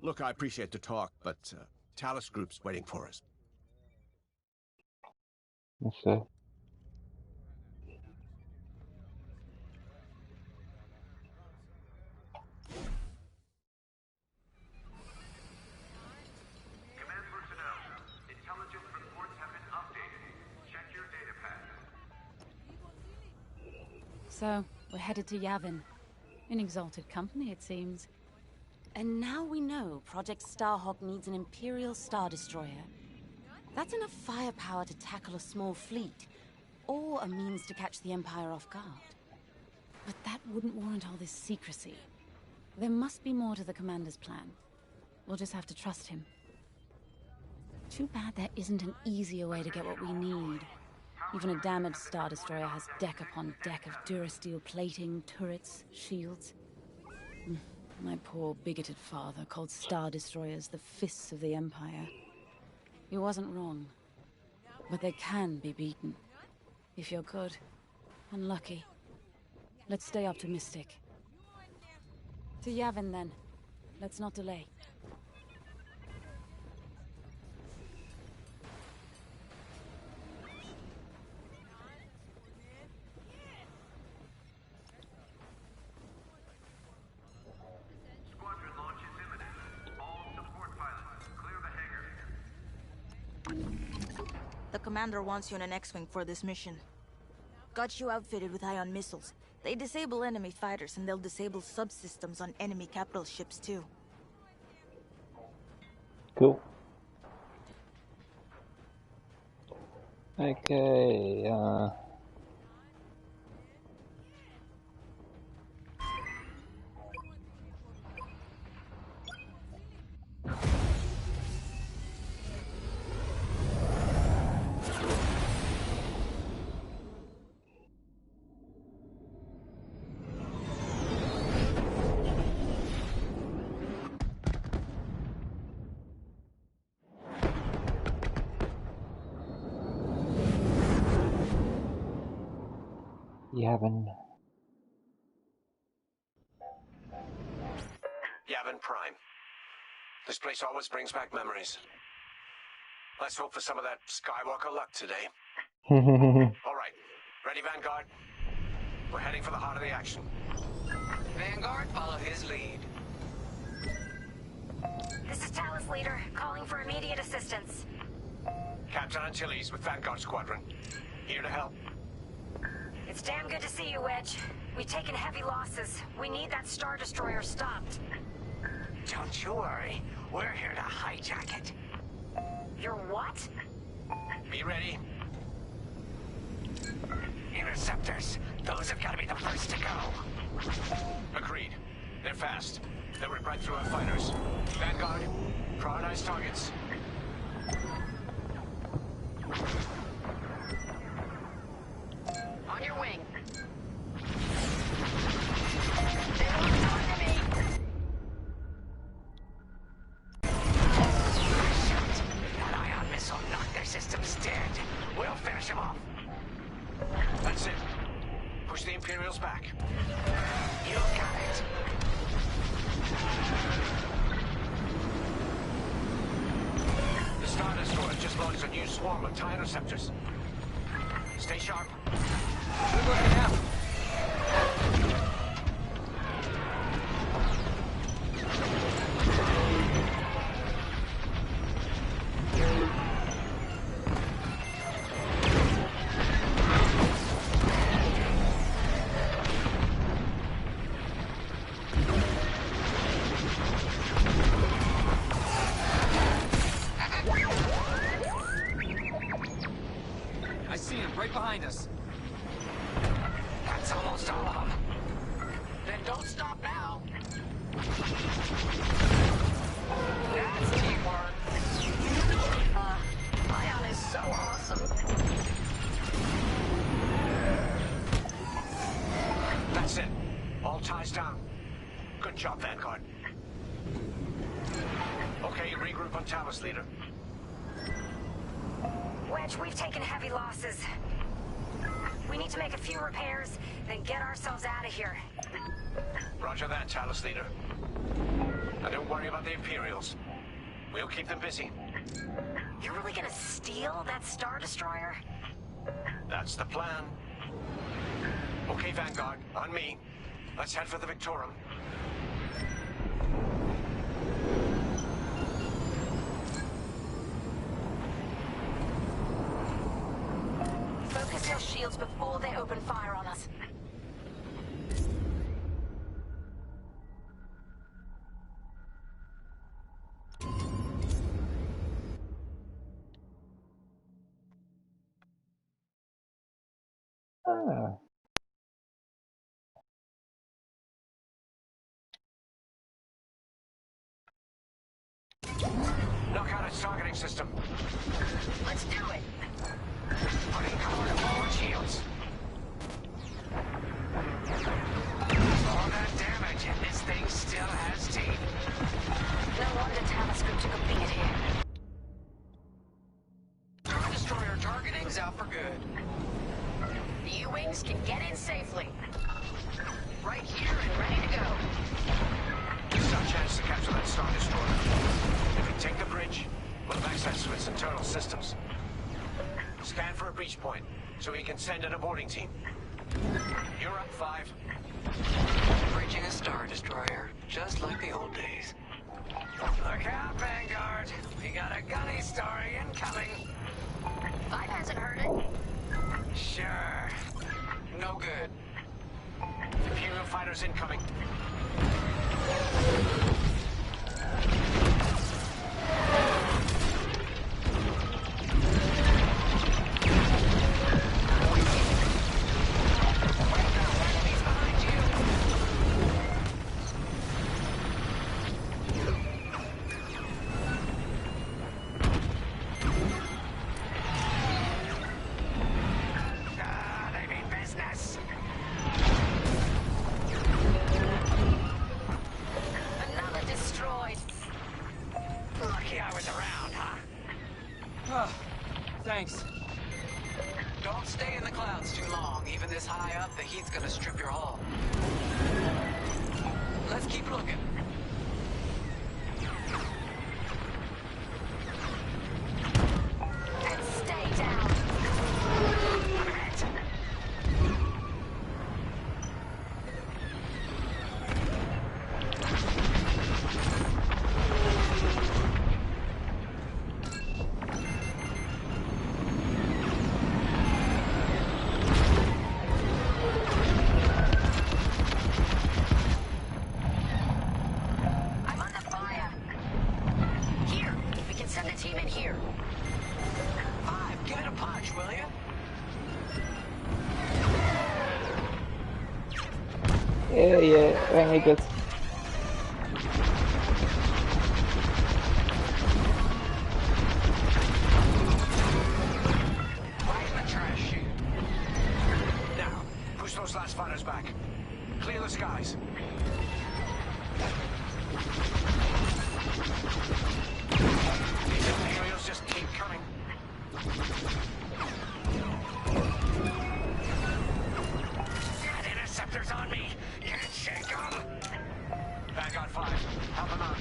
Look, I appreciate the talk, but Talus Group's waiting for us. Yes, sir. Command personnel, intelligence reports have been updated. Check your data pad. So, we're headed to Yavin. In exalted company, it seems. And now we know Project Starhawk needs an Imperial Star Destroyer. That's enough firepower to tackle a small fleet, or a means to catch the Empire off guard. But that wouldn't warrant all this secrecy. There must be more to the Commander's plan. We'll just have to trust him. Too bad there isn't an easier way to get what we need. Even a damaged Star Destroyer has deck upon deck of Durasteel plating, turrets, shields. My poor, bigoted father called Star Destroyers the fists of the Empire. He wasn't wrong. But they can be beaten. If you're good and lucky. Let's stay optimistic. To Yavin, then. Let's not delay. Squadron launch is imminent. All support pilots, clear the hangar. The commander wants you in an X-Wing for this mission. Got you outfitted with ion missiles. They disable enemy fighters, and they'll disable subsystems on enemy capital ships, too. Cool. Okay, Yavin. Yavin Prime. This place always brings back memories. Let's hope for some of that Skywalker luck today. All right. Ready, Vanguard? We're heading for the heart of the action. Vanguard, follow his lead. This is Talus Leader, calling for immediate assistance. Captain Antilles with Vanguard Squadron. Here to help. It's damn good to see you, Wedge. We've taken heavy losses. We need that Star Destroyer stopped. Don't you worry. We're here to hijack it. You're what? Be ready. Interceptors. Those have got to be the first to go. Agreed. They're fast. They'll rip right through our fighters. Vanguard, prioritize targets. On your wing. That ion missile knocked their systems dead. We'll finish them off. That's it. Push the Imperials back. You got it. The Star Destroyer just launched a new swarm of TIE interceptors. Stay sharp. Good looking out. see him right behind us. That's almost all of them. Then don't stop now. That's teamwork. Ion is so awesome. That's it. All ties down. Good job, Vanguard. Okay, regroup on Talos, leader. Wedge, we've taken heavy losses. We need to make a few repairs, then get ourselves out of here. Roger that, Talos, leader. Now don't worry about the Imperials. We'll keep them busy. You're really gonna steal that Star Destroyer? That's the plan. Okay, Vanguard, on me. Let's head for the Victorum. Focus your shields before they open fire on us. Ah. Knock out its targeting system. Let's do it. Putting power to forward shields. All that damage, and this thing still has teeth. No wonder Talos Group took a beat here. Star Destroyer targeting's out for good. The U-Wings can get in safely. Right here and ready to go. It's our chance to capture that Star Destroyer. If we take the bridge, we'll have access to its internal systems. Scan for a breach point, so we can send in a boarding team. You're up, 5. Bridging a Star Destroyer, just like the old days. Look out, Vanguard. We got a gunny story incoming. 5 hasn't heard it. Sure. No good. Imperial fighters incoming. Thanks. Don't stay in the clouds too long. Even this high up, the heat's gonna strip your hull. Let's keep looking. And stay down. Yeah, only good. Right in the trash chute. Now, push those last fighters back. Clear the skies. These Imperials just keep coming. Got interceptors on me. You can shake them. Vanguard 5, help them out.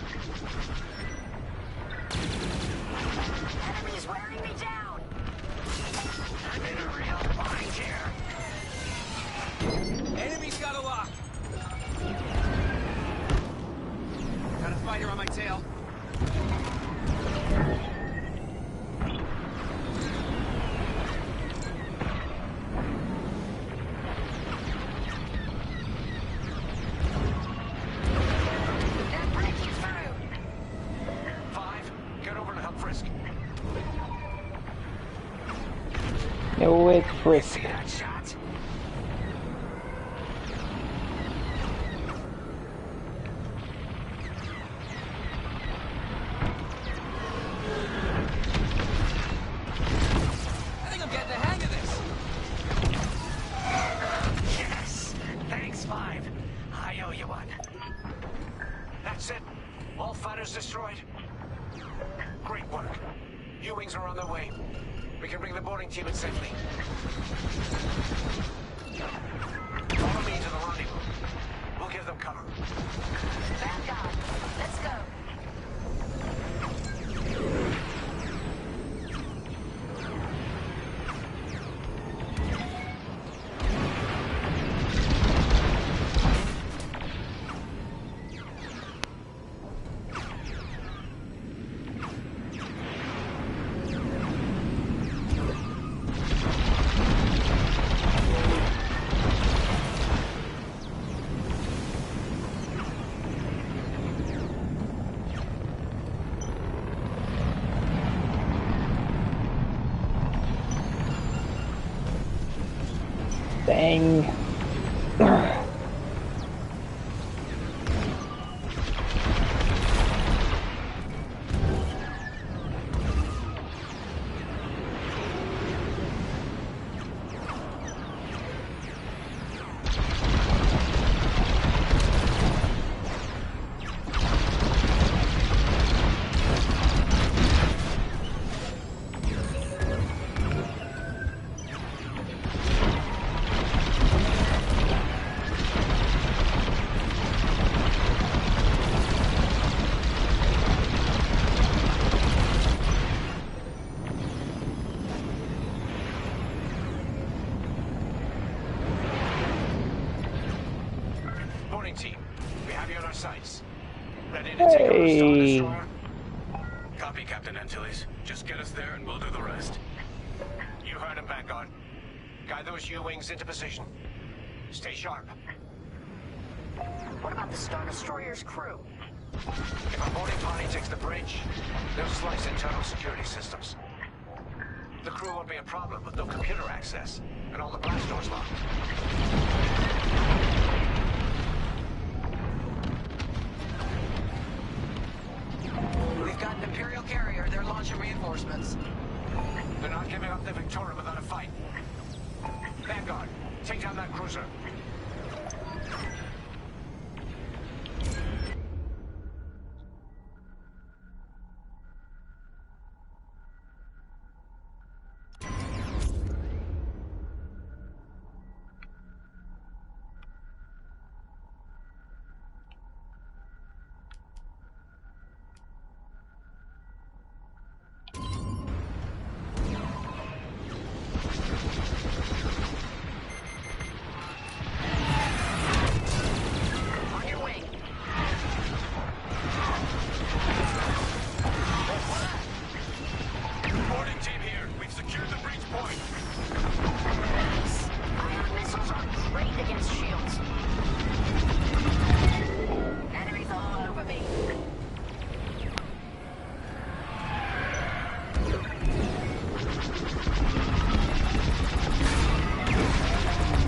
Enemy's wearing me down. I'm in a real bind here. Enemy's got a lock. Got a fighter on my tail. No, it's Frisk. See that shot? I think I'm getting the hang of this. Yes! Thanks, Five. I owe you one. That's it. All fighters destroyed. Great work. U-wings are on their way. We can bring the boarding team in safely. Follow me to the rendezvous. We'll give them cover. Vanguard, let's go. Dang. Boarding team, we have you on our sights. Ready to take on the Star Destroyer? Copy, Captain Antilles. Just get us there and we'll do the rest. You heard him, Vanguard. Guide those U-wings into position. Stay sharp. What about the Star Destroyer's crew? If a boarding party takes the bridge, they'll slice internal security systems. The crew won't be a problem with no computer access, and all the blast doors locked. We've got an Imperial carrier. They're launching reinforcements. They're not giving up the Victoria without a fight. Vanguard, take down that cruiser. On your way. Boarding team here. We've secured the breach point. Ion missiles are great against shields. Enemies all over me.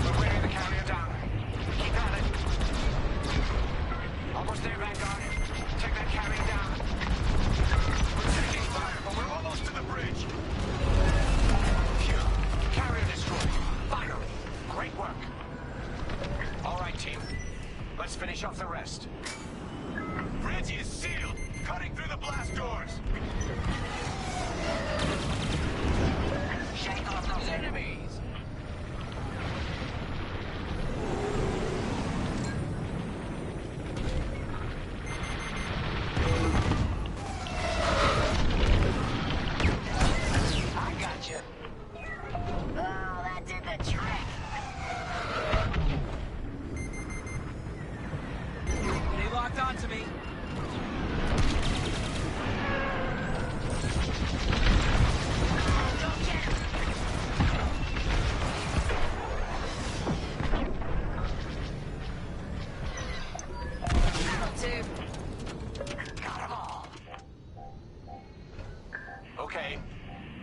We're wearing the carrier down. Keep at it. Almost there, Vanguard. Take that carrier down. We're taking fire, but we're almost to the bridge. Phew. Carrier destroyed. Finally. Great work. All right, team. Let's finish off the rest. Bridge is sealed. Cutting through the blast doors. Shake off those enemies. I got you. Oh, that did the trick. They locked onto me. Don't get him. Level 2. Got them all. Okay.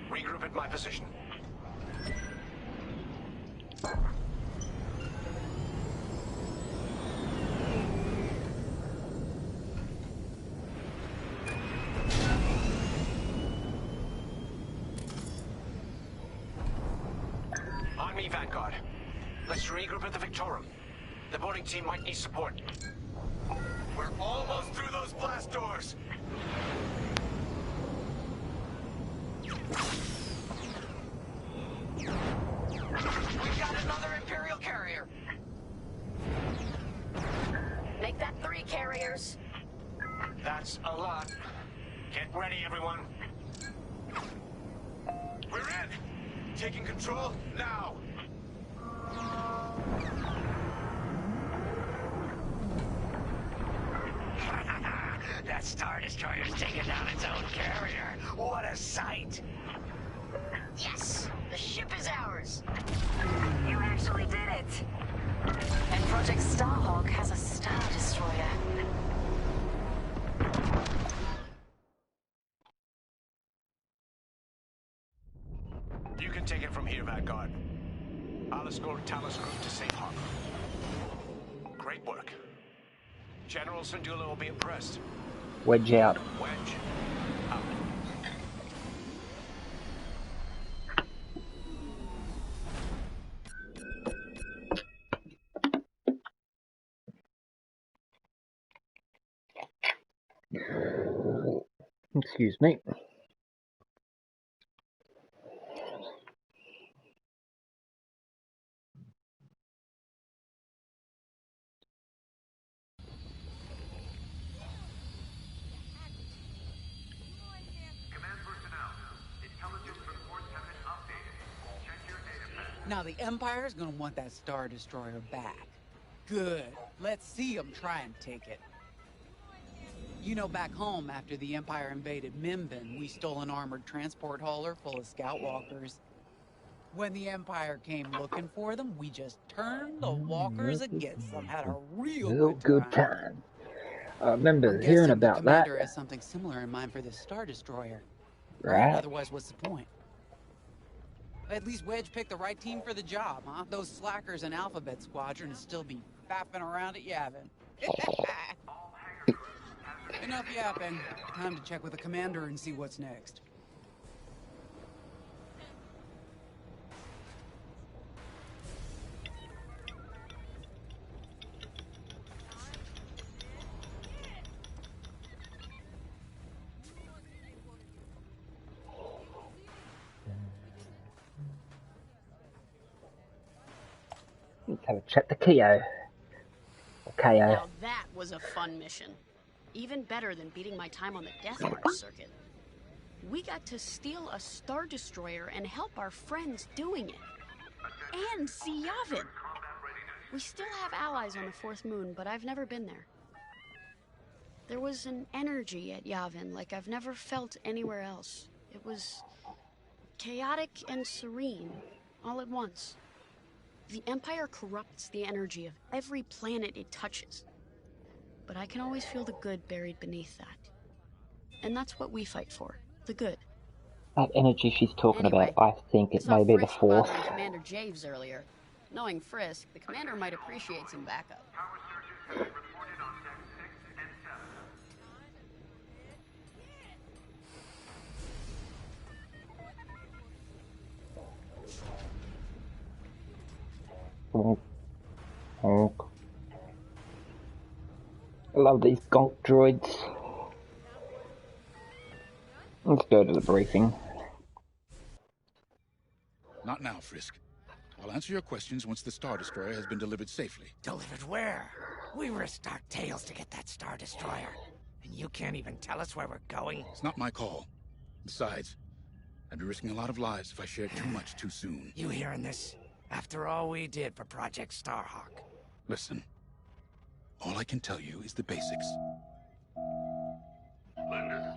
Regroup at my position. On me, Vanguard. Let's regroup at the Victorum. The boarding team might need support. We're almost through those blast doors. We've got another Imperial carrier. Make that 3 carriers. That's a lot. Get ready, everyone. We're in. Taking control now. That Star Destroyer's taking down its own carrier. What a sight! Yes, the ship is ours. You actually did it. And Project Starhawk has a Star Destroyer. You can take it from here, Vanguard. I'll escort Talos Group to safe harbor. Great work. General Syndulla will be impressed. Wedge out. Wedge out. Excuse me. Now the Empire's gonna want that Star Destroyer back. Good. Let's see them try and take it. You know, back home, after the Empire invaded Mimbin, we stole an armored transport hauler full of scout walkers. When the Empire came looking for them, we just turned the walkers against them. Had a real good time. I remember I'm hearing guessing about the commander that. has something similar in mind for this Star Destroyer. Right. Otherwise, what's the point? At least Wedge picked the right team for the job, huh? Those slackers in Alphabet Squadron would still be fapping around at Yavin. Enough yapping. Time to check with the commander and see what's next. Let's have a chat to Keo. Or KO. Now that was a fun mission. Even better than beating my time on the Death March circuit. We got to steal a Star Destroyer and help our friends doing it. And see Yavin. We still have allies on the Fourth Moon, but I've never been there. There was an energy at Yavin like I've never felt anywhere else. It was chaotic and serene, all at once. The Empire corrupts the energy of every planet it touches. But I can always feel the good buried beneath that. And that's what we fight for, the good. That energy she's talking Anyway, about, I think it may be the Frisk Force. bothering Commander Javes earlier. Knowing Frisk, the commander might appreciate some backup. Honk. Honk. I love these gonk droids. Let's go to the briefing. Not now, Frisk. I'll answer your questions once the Star Destroyer has been delivered safely. Delivered where? We risked our tails to get that Star Destroyer. And you can't even tell us where we're going? It's not my call. Besides, I'd be risking a lot of lives if I shared too much too soon. You hearing this? After all we did for Project Starhawk. Listen. All I can tell you is the basics. Linden,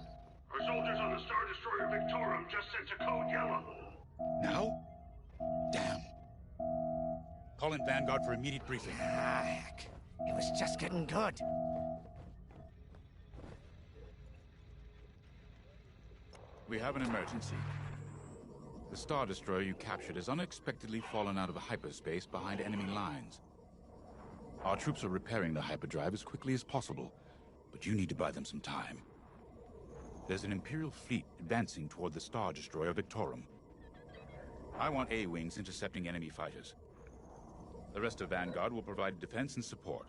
our soldiers on the Star Destroyer Victorum just sent a code yellow. Now? Damn. Call in Vanguard for immediate briefing. Ah, heck. It was just getting good. We have an emergency. The Star Destroyer you captured has unexpectedly fallen out of hyperspace behind enemy lines. Our troops are repairing the hyperdrive as quickly as possible, but you need to buy them some time. There's an Imperial fleet advancing toward the Star Destroyer Victorum. I want A-wings intercepting enemy fighters. The rest of Vanguard will provide defense and support.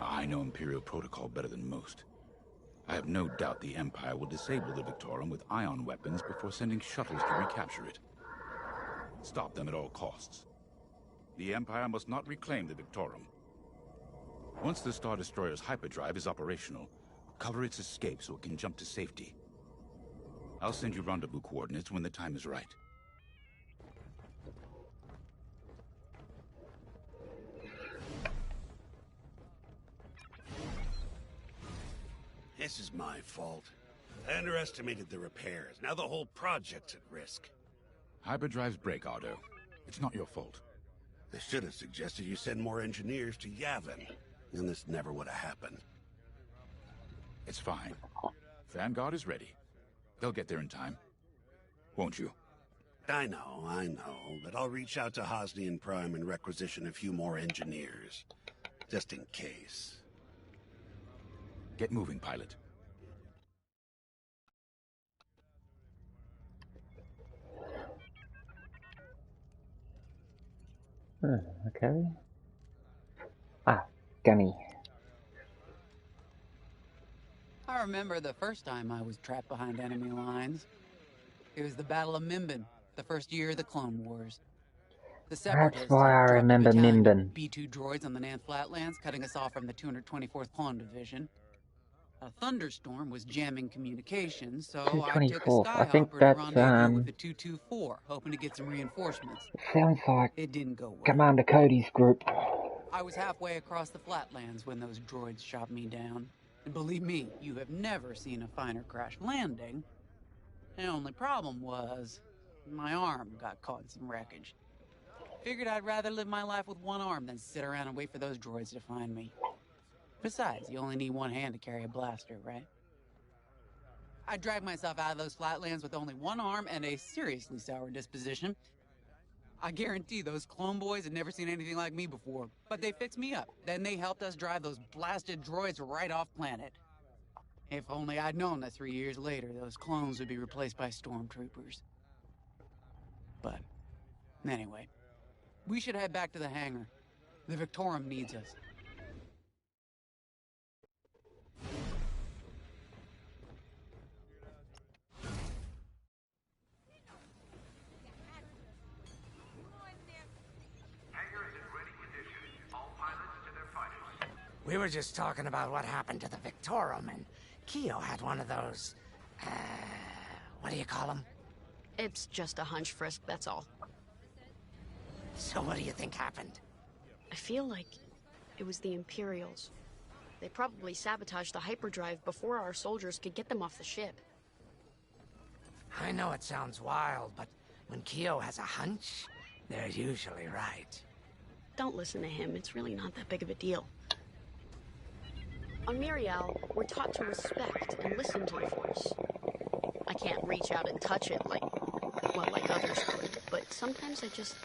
I know Imperial protocol better than most. I have no doubt the Empire will disable the Victorum with ion weapons before sending shuttles to recapture it. Stop them at all costs. The Empire must not reclaim the Victorum. Once the Star Destroyer's hyperdrive is operational, cover its escape so it can jump to safety. I'll send you rendezvous coordinates when the time is right. This is my fault. I underestimated the repairs. Now the whole project's at risk. Hyperdrives break, Otto. It's not your fault. I should have suggested you send more engineers to Yavin. And this never would have happened. It's fine. Vanguard is ready. They'll get there in time. Won't you? I know. But I'll reach out to Hosnian Prime and requisition a few more engineers. Just in case. Get moving, pilot. Okay. Gunny. I remember the first time I was trapped behind enemy lines. It was the Battle of Mimbin, the first year of the Clone Wars. The Separatists That's why I dropped a remember battalion of Mimbin. B-2 droids on the Nan Flatlands, cutting us off from the 224th Clone Division. A thunderstorm was jamming communications, so I took a 224th. I think Skyhopper to that's rendezvous with the 224, hoping to get some reinforcements. sounds like It didn't go well. Commander Cody's group. I was halfway across the Flatlands when those droids shot me down. And believe me, you have never seen a finer crash landing. The only problem was, my arm got caught in some wreckage. Figured I'd rather live my life with one arm than sit around and wait for those droids to find me. Besides, you only need one hand to carry a blaster, right? I dragged myself out of those Flatlands with only one arm and a seriously sour disposition. I guarantee those clone boys had never seen anything like me before, but they fixed me up. Then they helped us drive those blasted droids right off planet. If only I'd known that 3 years later, those clones would be replaced by stormtroopers. But, anyway, we should head back to the hangar. The Victorum needs us. We were just talking about what happened to the Victorum, and Keo had one of those, what do you call them? It's just a hunch, Frisk, that's all. So what do you think happened? I feel like it was the Imperials. They probably sabotaged the hyperdrive before our soldiers could get them off the ship. I know it sounds wild, but when Keo has a hunch, they're usually right. Don't listen to him, it's really not that big of a deal. On Miriel, we're taught to respect and listen to the Force. I can't reach out and touch it like others could, but sometimes I just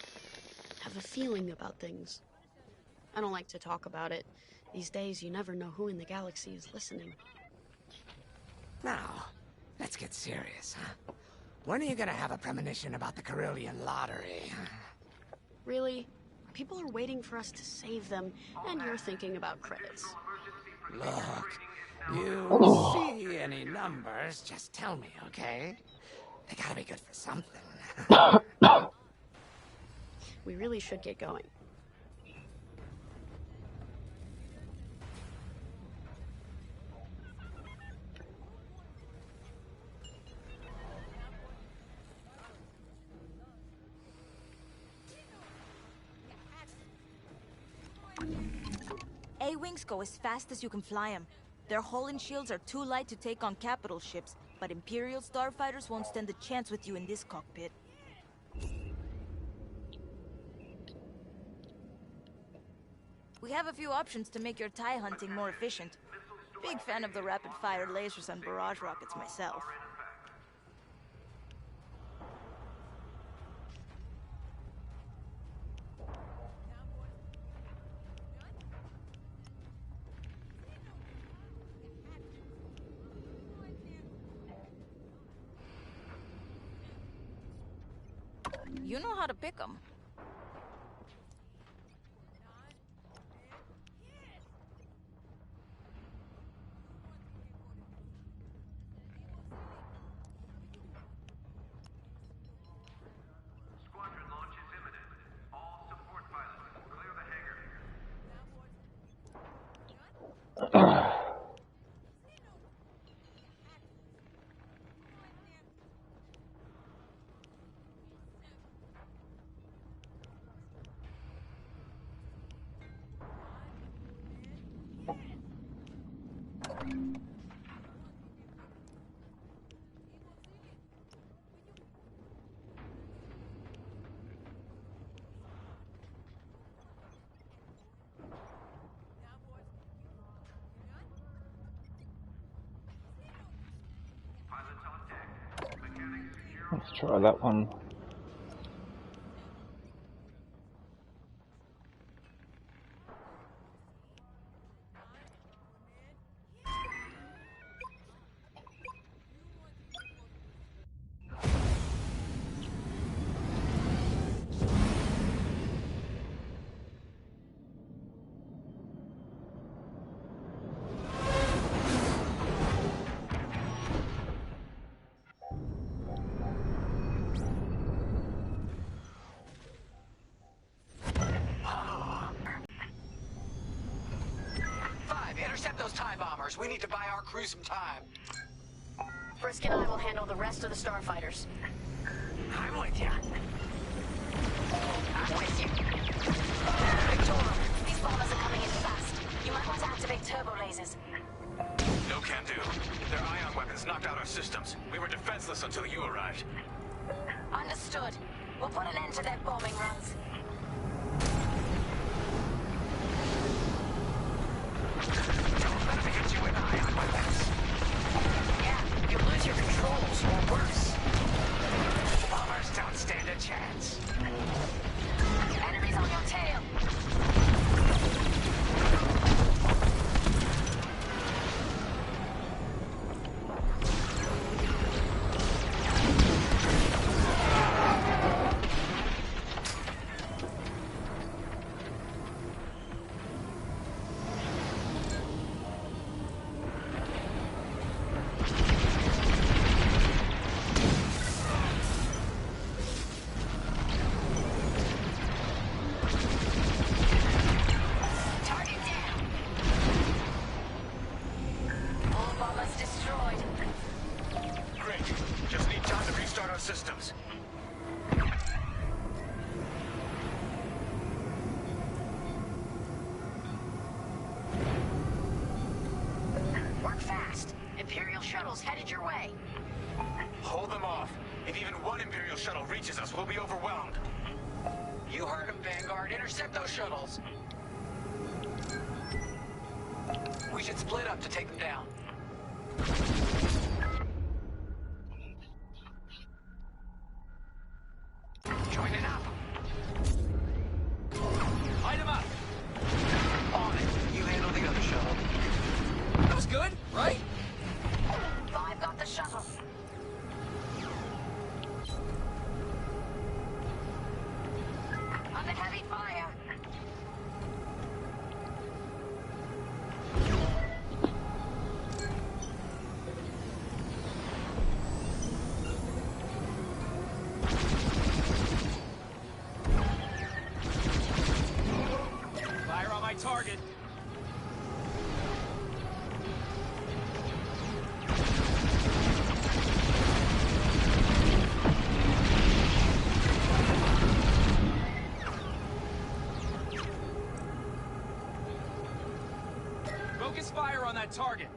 have a feeling about things. I don't like to talk about it. These days, you never know who in the galaxy is listening. Now, let's get serious, huh? When are you gonna have a premonition about the Carillion lottery? Really? People are waiting for us to save them, and you're thinking about credits. Look, you see any numbers, just tell me, okay? They gotta be good for something. We really should get going. A-wings go as fast as you can fly them. Their hull and shields are too light to take on capital ships, but Imperial starfighters won't stand a chance with you in this cockpit. We have a few options to make your TIE hunting more efficient. Big fan of the rapid-fire lasers and barrage rockets myself. You know how to pick them. Squadron launch is imminent. All support pilots, clear the hangar. Let's try that one. Intercept those TIE bombers. We need to buy our crew some time. Frisk and I will handle the rest of the starfighters. I'm with you. I'm with you. Victoria, these bombers are coming in fast. You might want to activate turbo lasers. No can do. Their ion weapons knocked out our systems. We were defenseless until you arrived. Understood. We'll put an end to their bombing runs. Don't let them hit you with ion weapons. Yeah, you lose your controls, or worse. Bombers don't stand a chance. Enemies on your tail. Systems. Work fast. Imperial shuttles headed your way. Hold them off. If even one Imperial shuttle reaches us, we'll be overwhelmed. You heard him, Vanguard. Intercept those shuttles. We should split up to take them down. Joining up. Light him up. On it. You handle the other shuttle. That was good, right? 5 got the shuttle. Under heavy fire. Fire on my target. Focus fire on that target.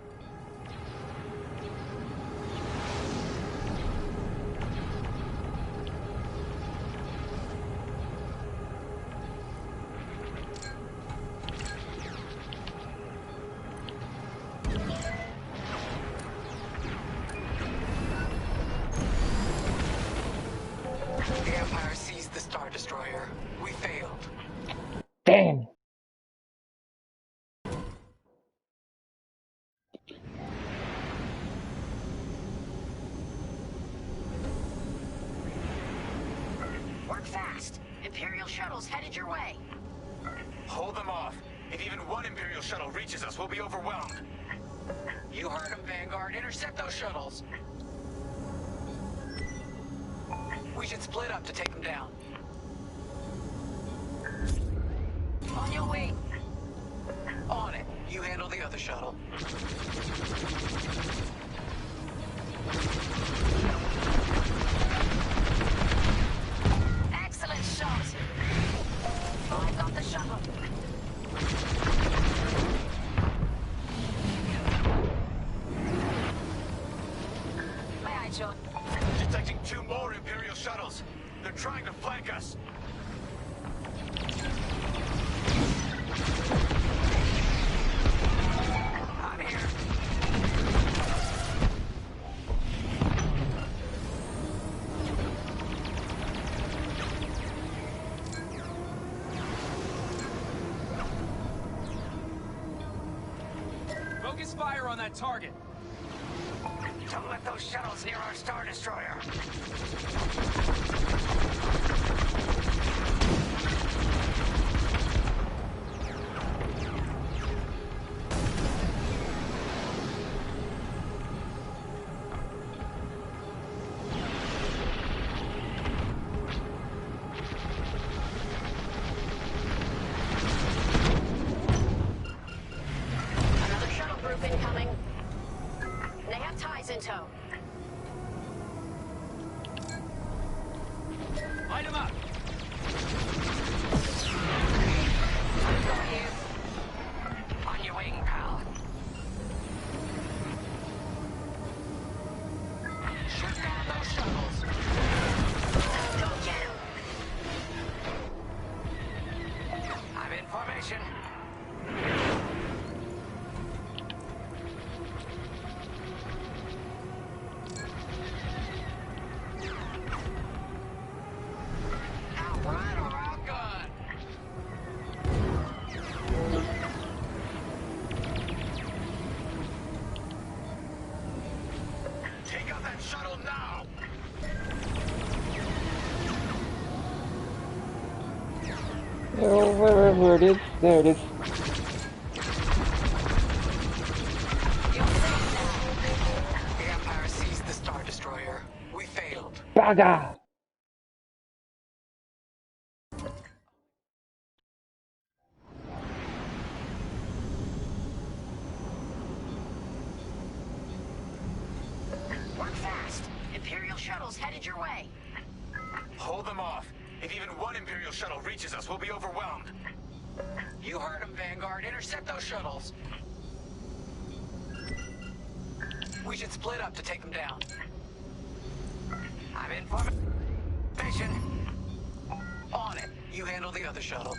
The Empire seized the Star Destroyer. We failed. Damn! Work fast. Imperial shuttles headed your way. Hold them off. If even one Imperial shuttle reaches us, we'll be overwhelmed. You heard him, Vanguard. Intercept those shuttles. We should split up to take them down. On your way. On it. You handle the other shuttle. Excellent shot. I got the shuttle. May I join? Detecting 2 more Imperial shuttles. They're trying to flank us. I'm here. Focus fire on that target. Don't let those shuttles near our Star Destroyer. Another shuttle group incoming. They have ties in tow. Light him up. On your wing, pal. Shoot down those shuttles. Go get him. I'm in formation. Outrun or outgun? Take out that shuttle now! Oh, wherever it is, there it is. The Empire seized the Star Destroyer. We failed. Bugger! Work fast. Imperial shuttles headed your way. Hold them off. If even one Imperial shuttle reaches us, we'll be overwhelmed. You heard him, Vanguard. Intercept those shuttles. We should split up to take them down. I'm in formation. On it. You handle the other shuttle.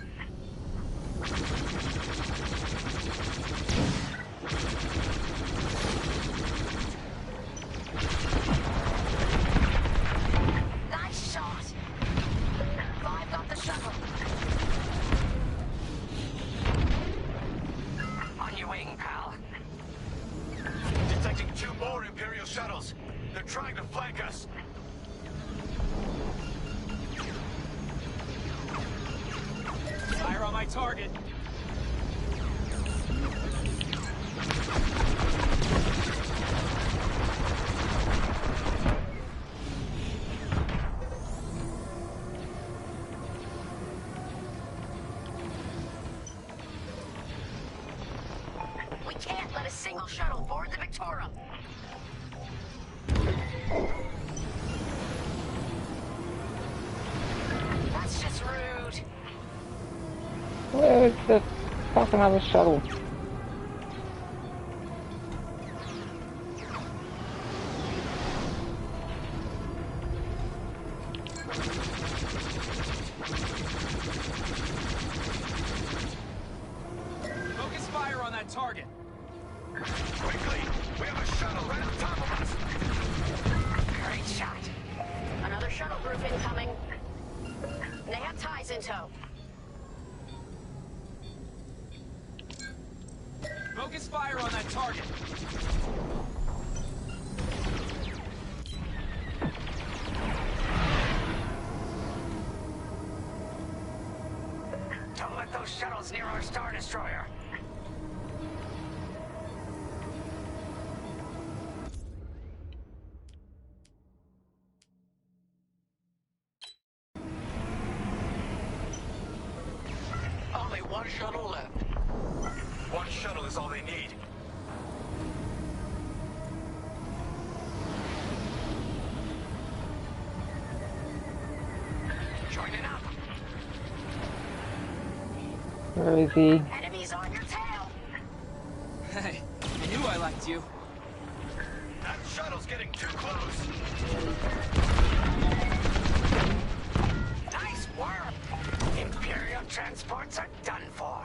Nice shot. I've got the shuttle. On your wing, pal. Detecting 2 more Imperial shuttles. They're trying to flank us. Fire on my target. We can't let a single shuttle board the Victorum. That's just rude. Where's the fucking other shuttle? Focus fire on that target. Quickly! We have a shuttle right on top of us! Great shot. Another shuttle group incoming. They have ties in tow. Focus fire on that target. those shuttles near our Star Destroyer. Only one shuttle left. One shuttle is all they need. Joining up. Where is he? Enemies on your tail. Hey, I knew I liked you. That shuttle's getting too close. Nice work. Imperial transports are done for.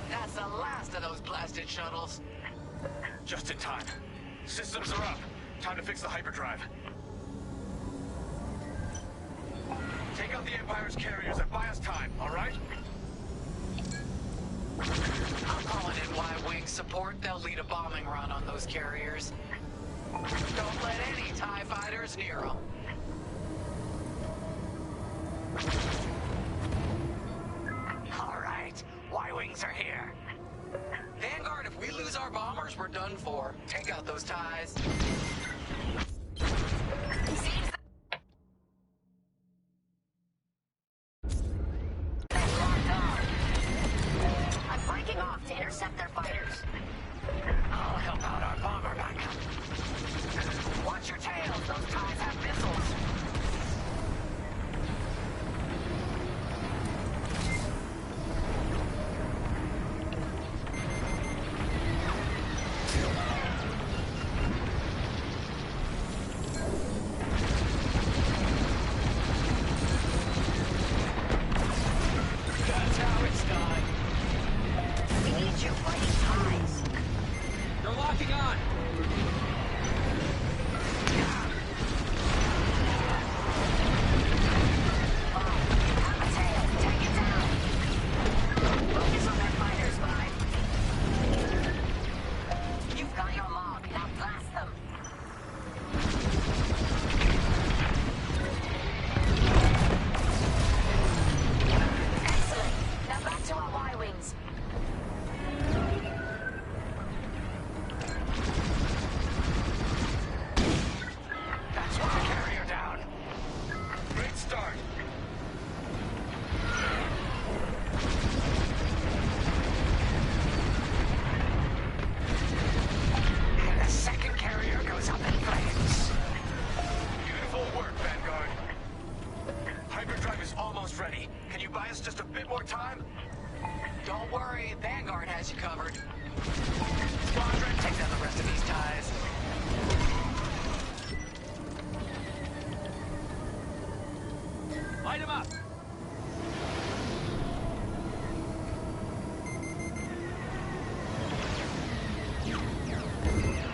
That's the last of those blasted shuttles. Just in time. Systems are up. Time to fix the hyperdrive. Take out the Empire's carriers and buy us time, alright? I'm calling in Y-Wing support. They'll lead a bombing run on those carriers. Don't let any TIE fighters near them. Alright, Y-Wings are here. Vanguard, if we lose our bombers, we're done for. Take out those TIEs. I'm breaking off to intercept their fighters. I'll help out our bomber backup. Watch your tails, those TIEs have missiles. That's how it's done. We need you fighting TIEs. They're locking on. Have a tail, take it down. Focus on their fighters, Vi. You've got your mark, now blast them. Excellent. Now back to our Y-Wings. That's one carrier down. Great start. And the second carrier goes up in flames. Beautiful work, Vanguard. Hyperdrive is almost ready. Can you buy us just a bit more time? Don't worry, Vanguard has you covered. Squadron, take down the rest of these TIEs. Light him up.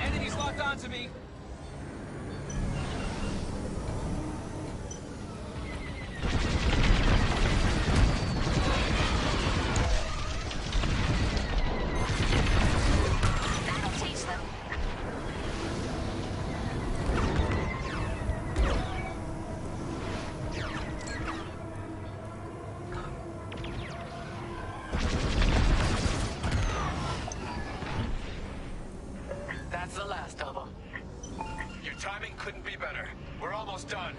Enemies locked onto me. That'll teach them. That's the last of them. Your timing couldn't be better. We're almost done.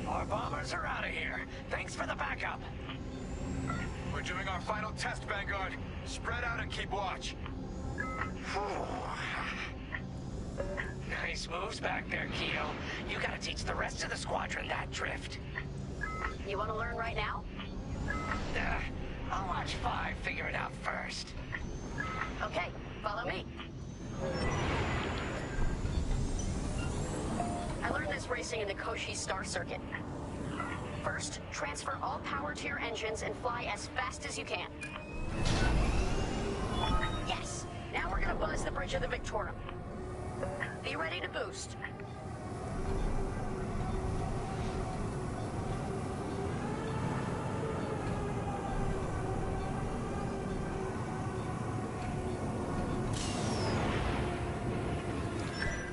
Our bombers are out of here. Thanks for the backup. We're doing our final test, Vanguard. Spread out and keep watch. Nice moves back there, Keto. You gotta teach the rest of the squadron that drift. You want to learn right now? I'll watch 5 figure it out first. Okay, follow me. I learned this racing in the Koshi Star Circuit. First, transfer all power to your engines and fly as fast as you can. Yes! Now we're gonna buzz the bridge of the Victorum. Be ready to boost.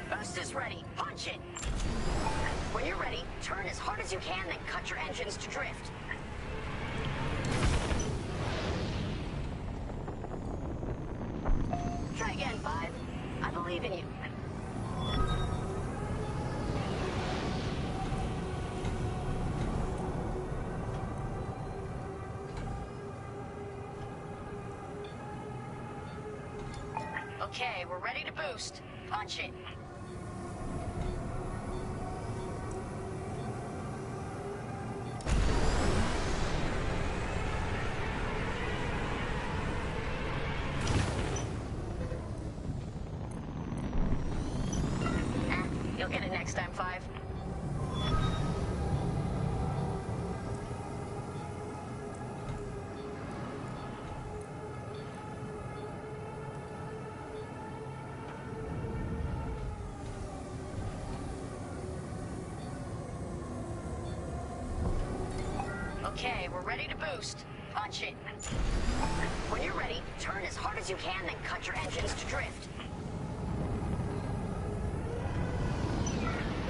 Boost is ready. Punch it! When you're ready, turn as hard as you can, then cut your engines to drift. Okay, we're ready to boost. Punch it. You'll get it next time, 5. Okay, we're ready to boost. Punch it. When you're ready, turn as hard as you can, then cut your engines to drift.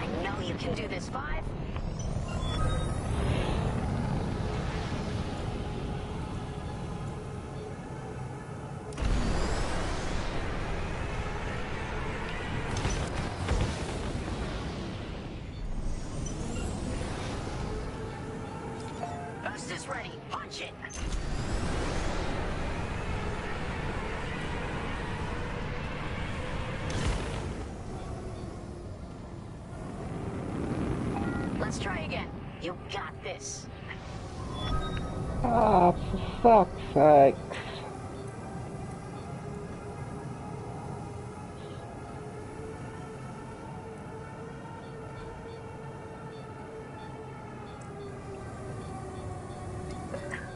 I know you can do this, 5. Boost is ready. Punch it. Let's try again. You got this. Ah, for fuck's sake.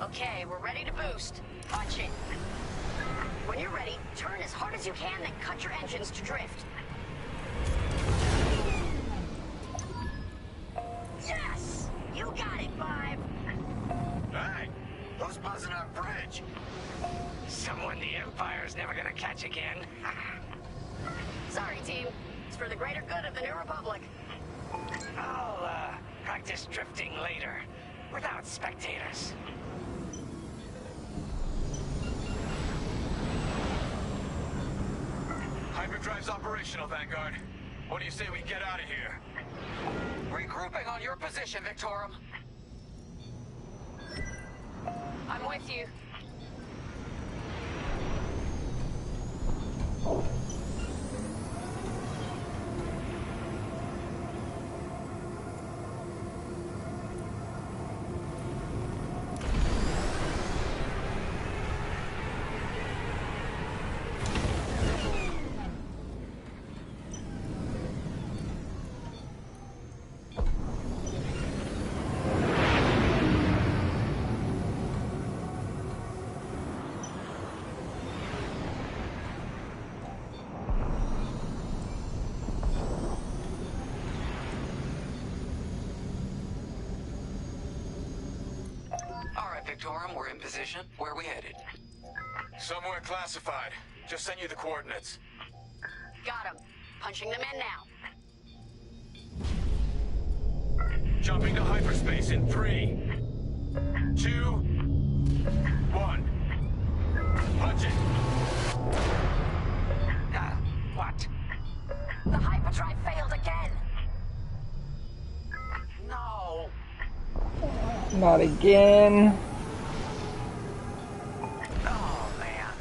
Okay, we're ready to boost. Punch it. When you're ready, turn as hard as you can, then cut your engines to drift. Yes! You got it, 5. Hey! Who's buzzing our bridge? Someone the Empire's never gonna catch again. Sorry, team. It's for the greater good of the New Republic. I'll, practice drifting later, without spectators. Hyperdrive's operational, Vanguard. What do you say we get out of here? Regrouping on your position, Victorum. I'm with you. Victorum, we're in position. Where are we headed? Somewhere classified. Just send you the coordinates. Got him. Punching them in now. Jumping to hyperspace in 3, 2, 1. Punch it. What? The hyperdrive failed again. No. Not again. Oh, man.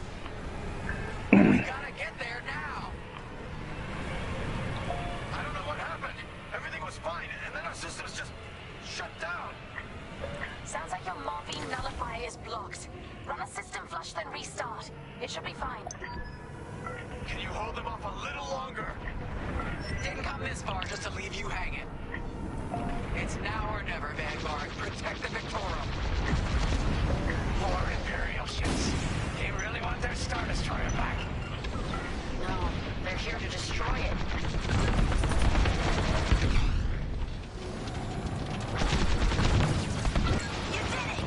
We gotta get there now. I don't know what happened. Everything was fine, and then our systems just shut down. Sounds like your morphine nullifier is blocked. Run a system flush, then restart. It should be fine. Can you hold them off a little longer? Didn't come this far just to leave you hanging. It's now or never, Vanguard. Protect the Victorum. More Imperial ships. They really want their Star Destroyer back. No, they're here to destroy it. You did it!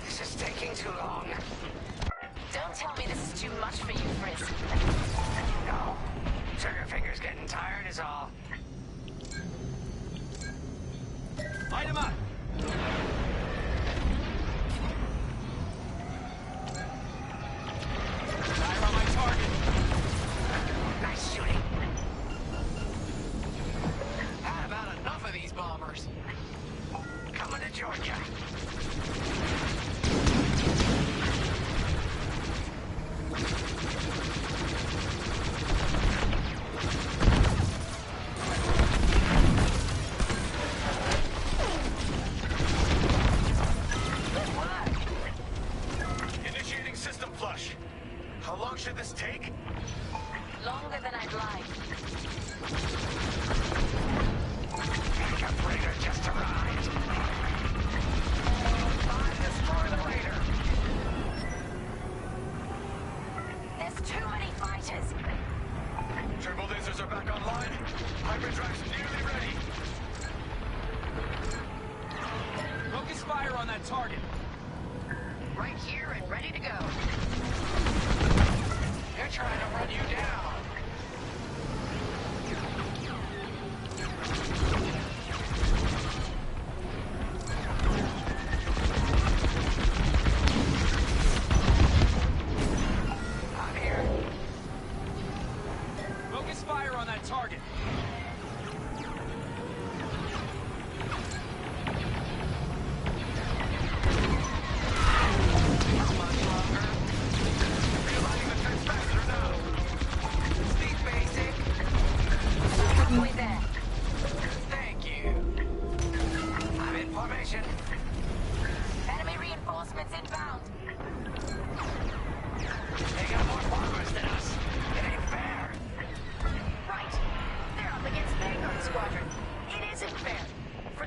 This is taking too long. Don't tell me this is too much for you, Frisk. No. Trigger finger's getting tired is all. Light him up! Fire on my target! Nice shooting. Had about enough of these bombers. Coming to Georgia.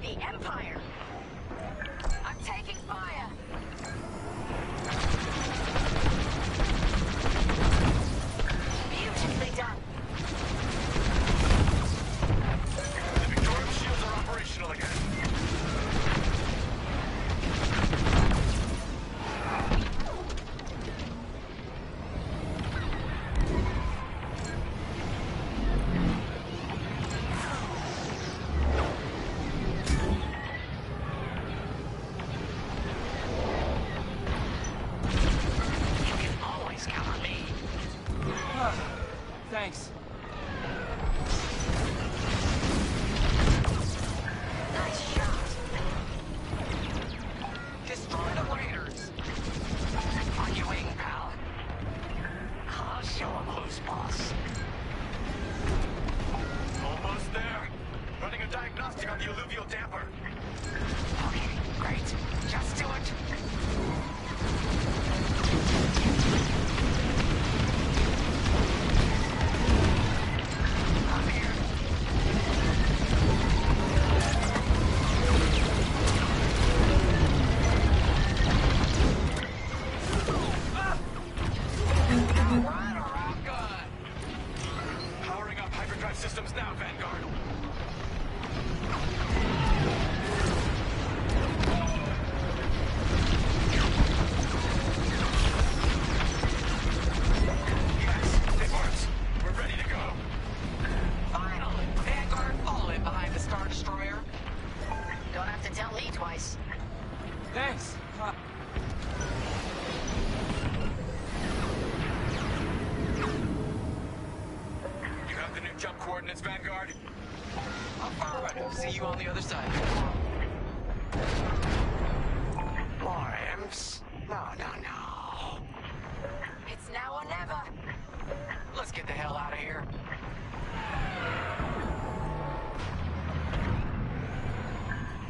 The Empire! I'm taking fire! Beautifully done. The Victorian shields are operational again. Thanks. Nice shot. Destroy the raiders. On your wing, pal. I'll show them who's boss. Almost there. Running a diagnostic on the alluvial damper. Okay, great. Just do it. Powering up hyperdrive systems now, Vanguard. Yes, it works. We're ready to go. Finally, Vanguard, follow in behind the Star Destroyer. Don't have to tell Lee twice. Thanks. You have the new jump coordinates, Vanguard? Affirmative. See you on the other side. More imps? No. It's now or never. Let's get the hell out of here.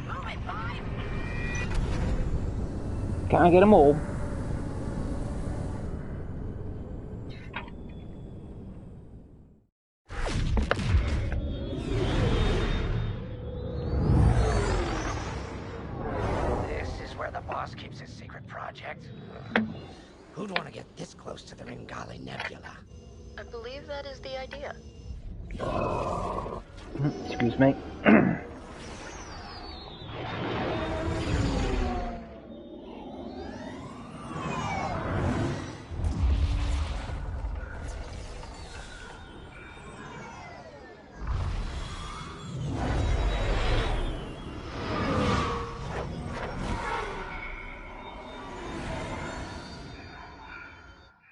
Move it, fine. Can I get them all? This is where the boss keeps his secret project. Who'd want to get this close to the Ringali Nebula? I believe that is the idea. Excuse me.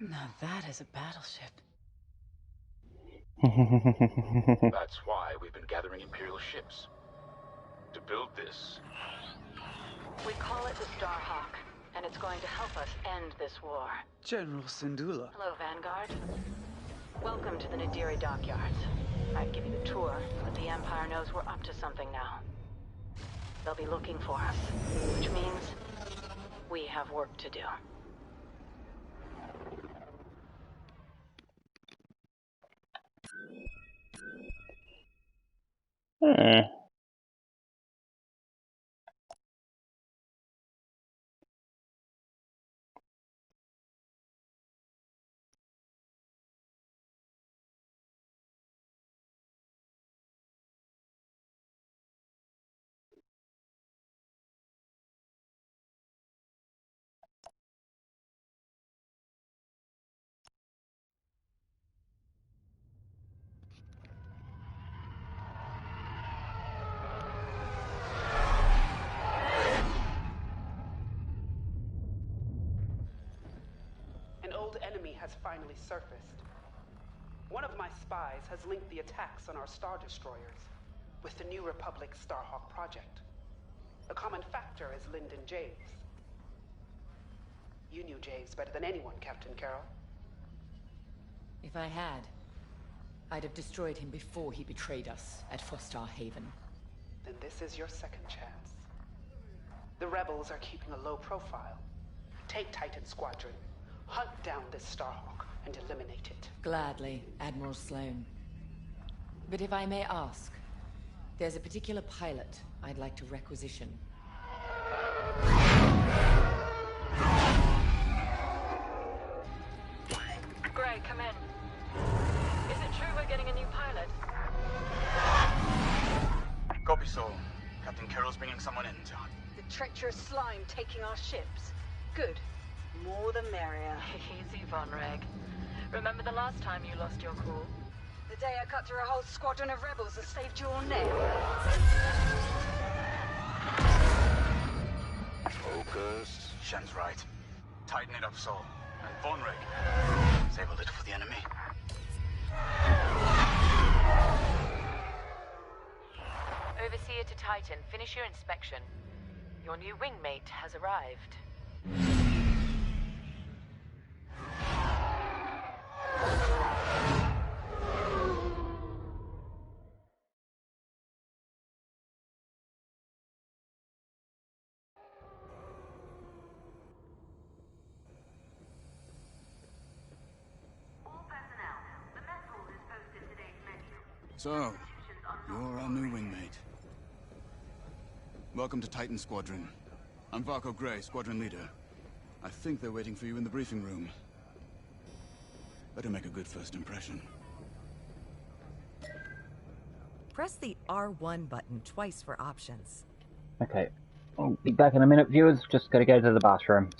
Now that is a battleship. That's why we've been gathering Imperial ships. To build this. We call it the Starhawk, and it's going to help us end this war. General Syndulla. Hello, Vanguard. Welcome to the Nadiri dockyards. I'd give you the tour, but the Empire knows we're up to something now. They'll be looking for us, which means we have work to do. An old enemy has finally surfaced. One of my spies has linked the attacks on our Star Destroyers with the New Republic Starhawk project. The common factor is Lyndon Javes. You knew Javes better than anyone, Captain Carroll. If I had, I'd have destroyed him before he betrayed us at Fostar Haven. Then this is your second chance. The rebels are keeping a low profile. Take Titan Squadron, hunt down this Starhawk, and eliminate it. Gladly, Admiral Sloane. But if I may ask, There's a particular pilot I'd like to requisition. Gray, come in. Is it true we're getting a new pilot? Copy, Sol. Captain Carroll's bringing someone in, John. The treacherous slime taking our ships. Good. More the merrier. Easy, Von Reg. Remember the last time you lost your cool? The day I cut through a whole squadron of rebels and saved your neck. Focus. Shen's right. Tighten it up, Sol. And Von Reg, save a little for the enemy. Overseer to Titan, finish your inspection. Your new wingmate has arrived. So, you're our new wingmate. Welcome to Titan Squadron. I'm Varco Gray, Squadron Leader. I think they're waiting for you in the briefing room. Better make a good first impression. Press the R1 button twice for options. Okay. I'll be back in a minute, viewers. Just gotta go to the bathroom.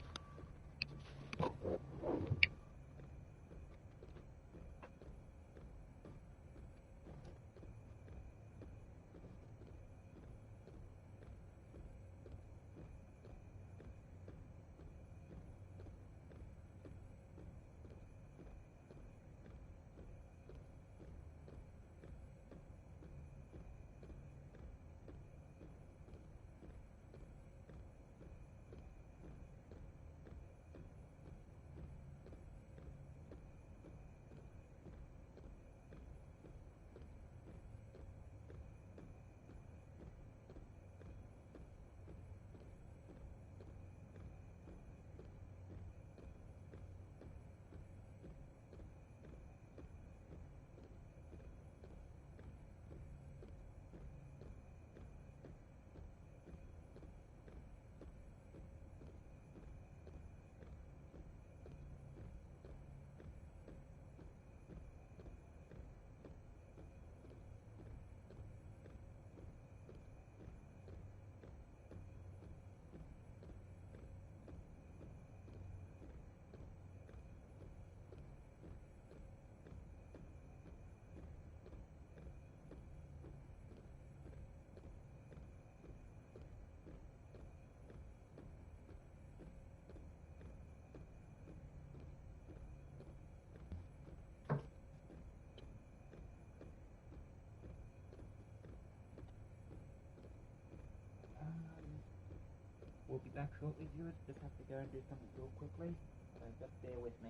We'll be back shortly, viewers. Just have to go and do something real quickly, so just bear with me.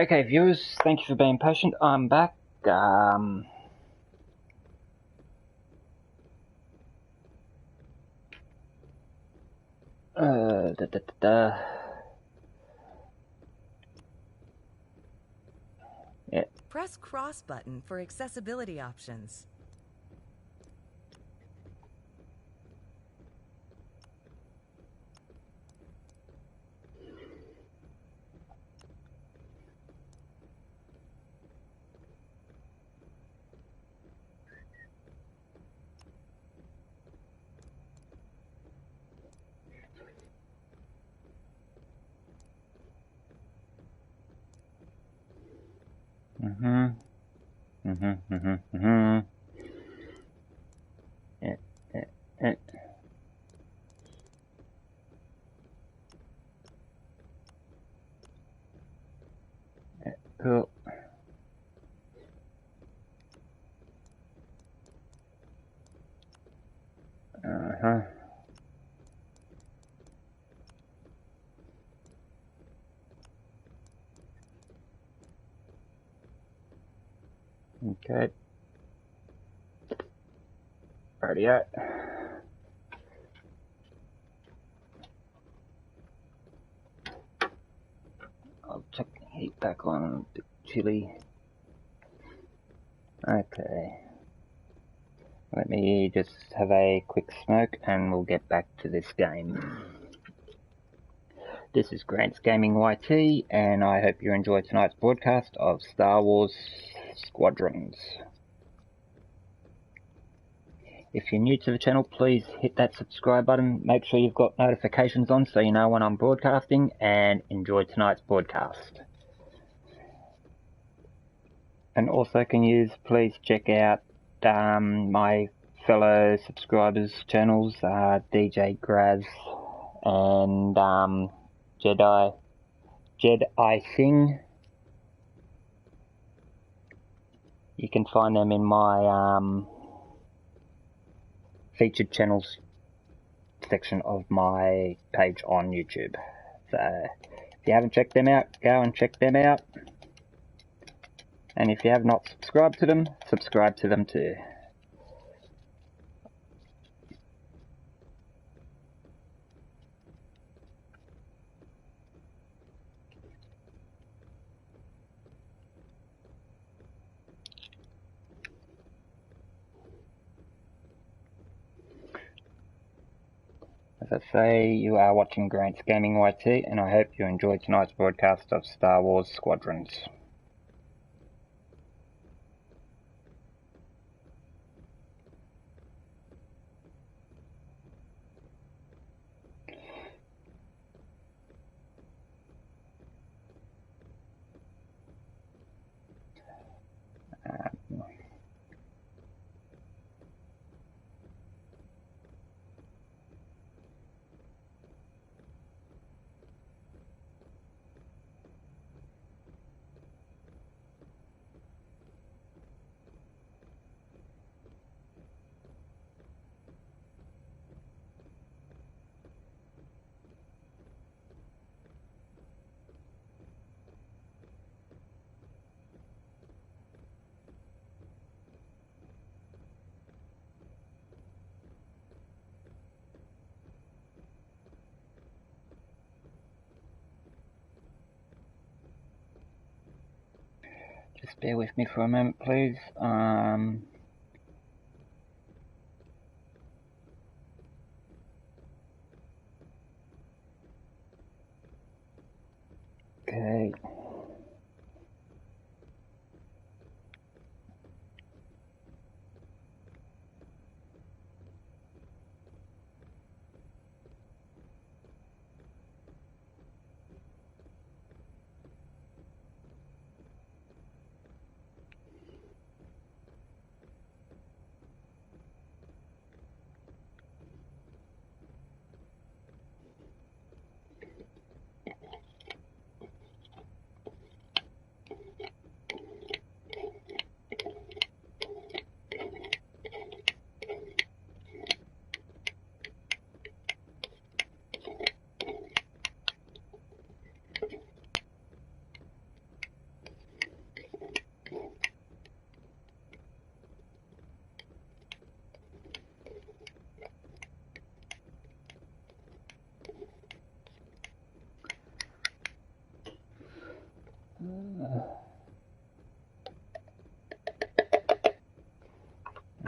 Okay, viewers, thank you for being patient. I'm back. Da, da, da, da. Yeah. Press cross button for accessibility options. Yeah, yeah, yeah. Yeah, cool. Okay. Radio. I'll check the heat back on. A bit chilly. Okay. Let me just have a quick smoke and we'll get back to this game. This is Grant's Gaming YT and I hope you enjoyed tonight's broadcast of Star Wars Squadrons. If you're new to the channel, please hit that subscribe button. Make sure you've got notifications on so you know when I'm broadcasting, and enjoy tonight's broadcast. And also please check out my fellow subscribers' channels, DJ Graz and Jedi Sing. You can find them in my featured channels section of my page on YouTube. So if you haven't checked them out, go and check them out. And if you have not subscribed to them, subscribe to them too. As I say, you are watching Grant's Gaming YT, and I hope you enjoyed tonight's broadcast of Star Wars Squadrons. Just bear with me for a moment, please. Okay.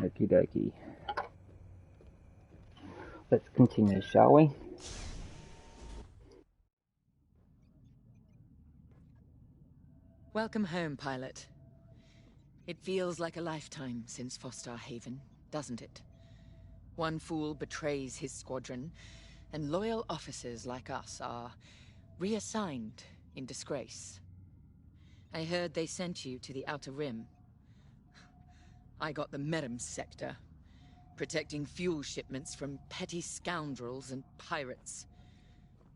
Okie dokie. Let's continue, shall we? Welcome home, pilot. It feels like a lifetime since Fostar Haven, doesn't it? One fool betrays his squadron, and loyal officers like us are reassigned in disgrace. I heard they sent you to the Outer Rim. I got the Merim sector, protecting fuel shipments from petty scoundrels and pirates.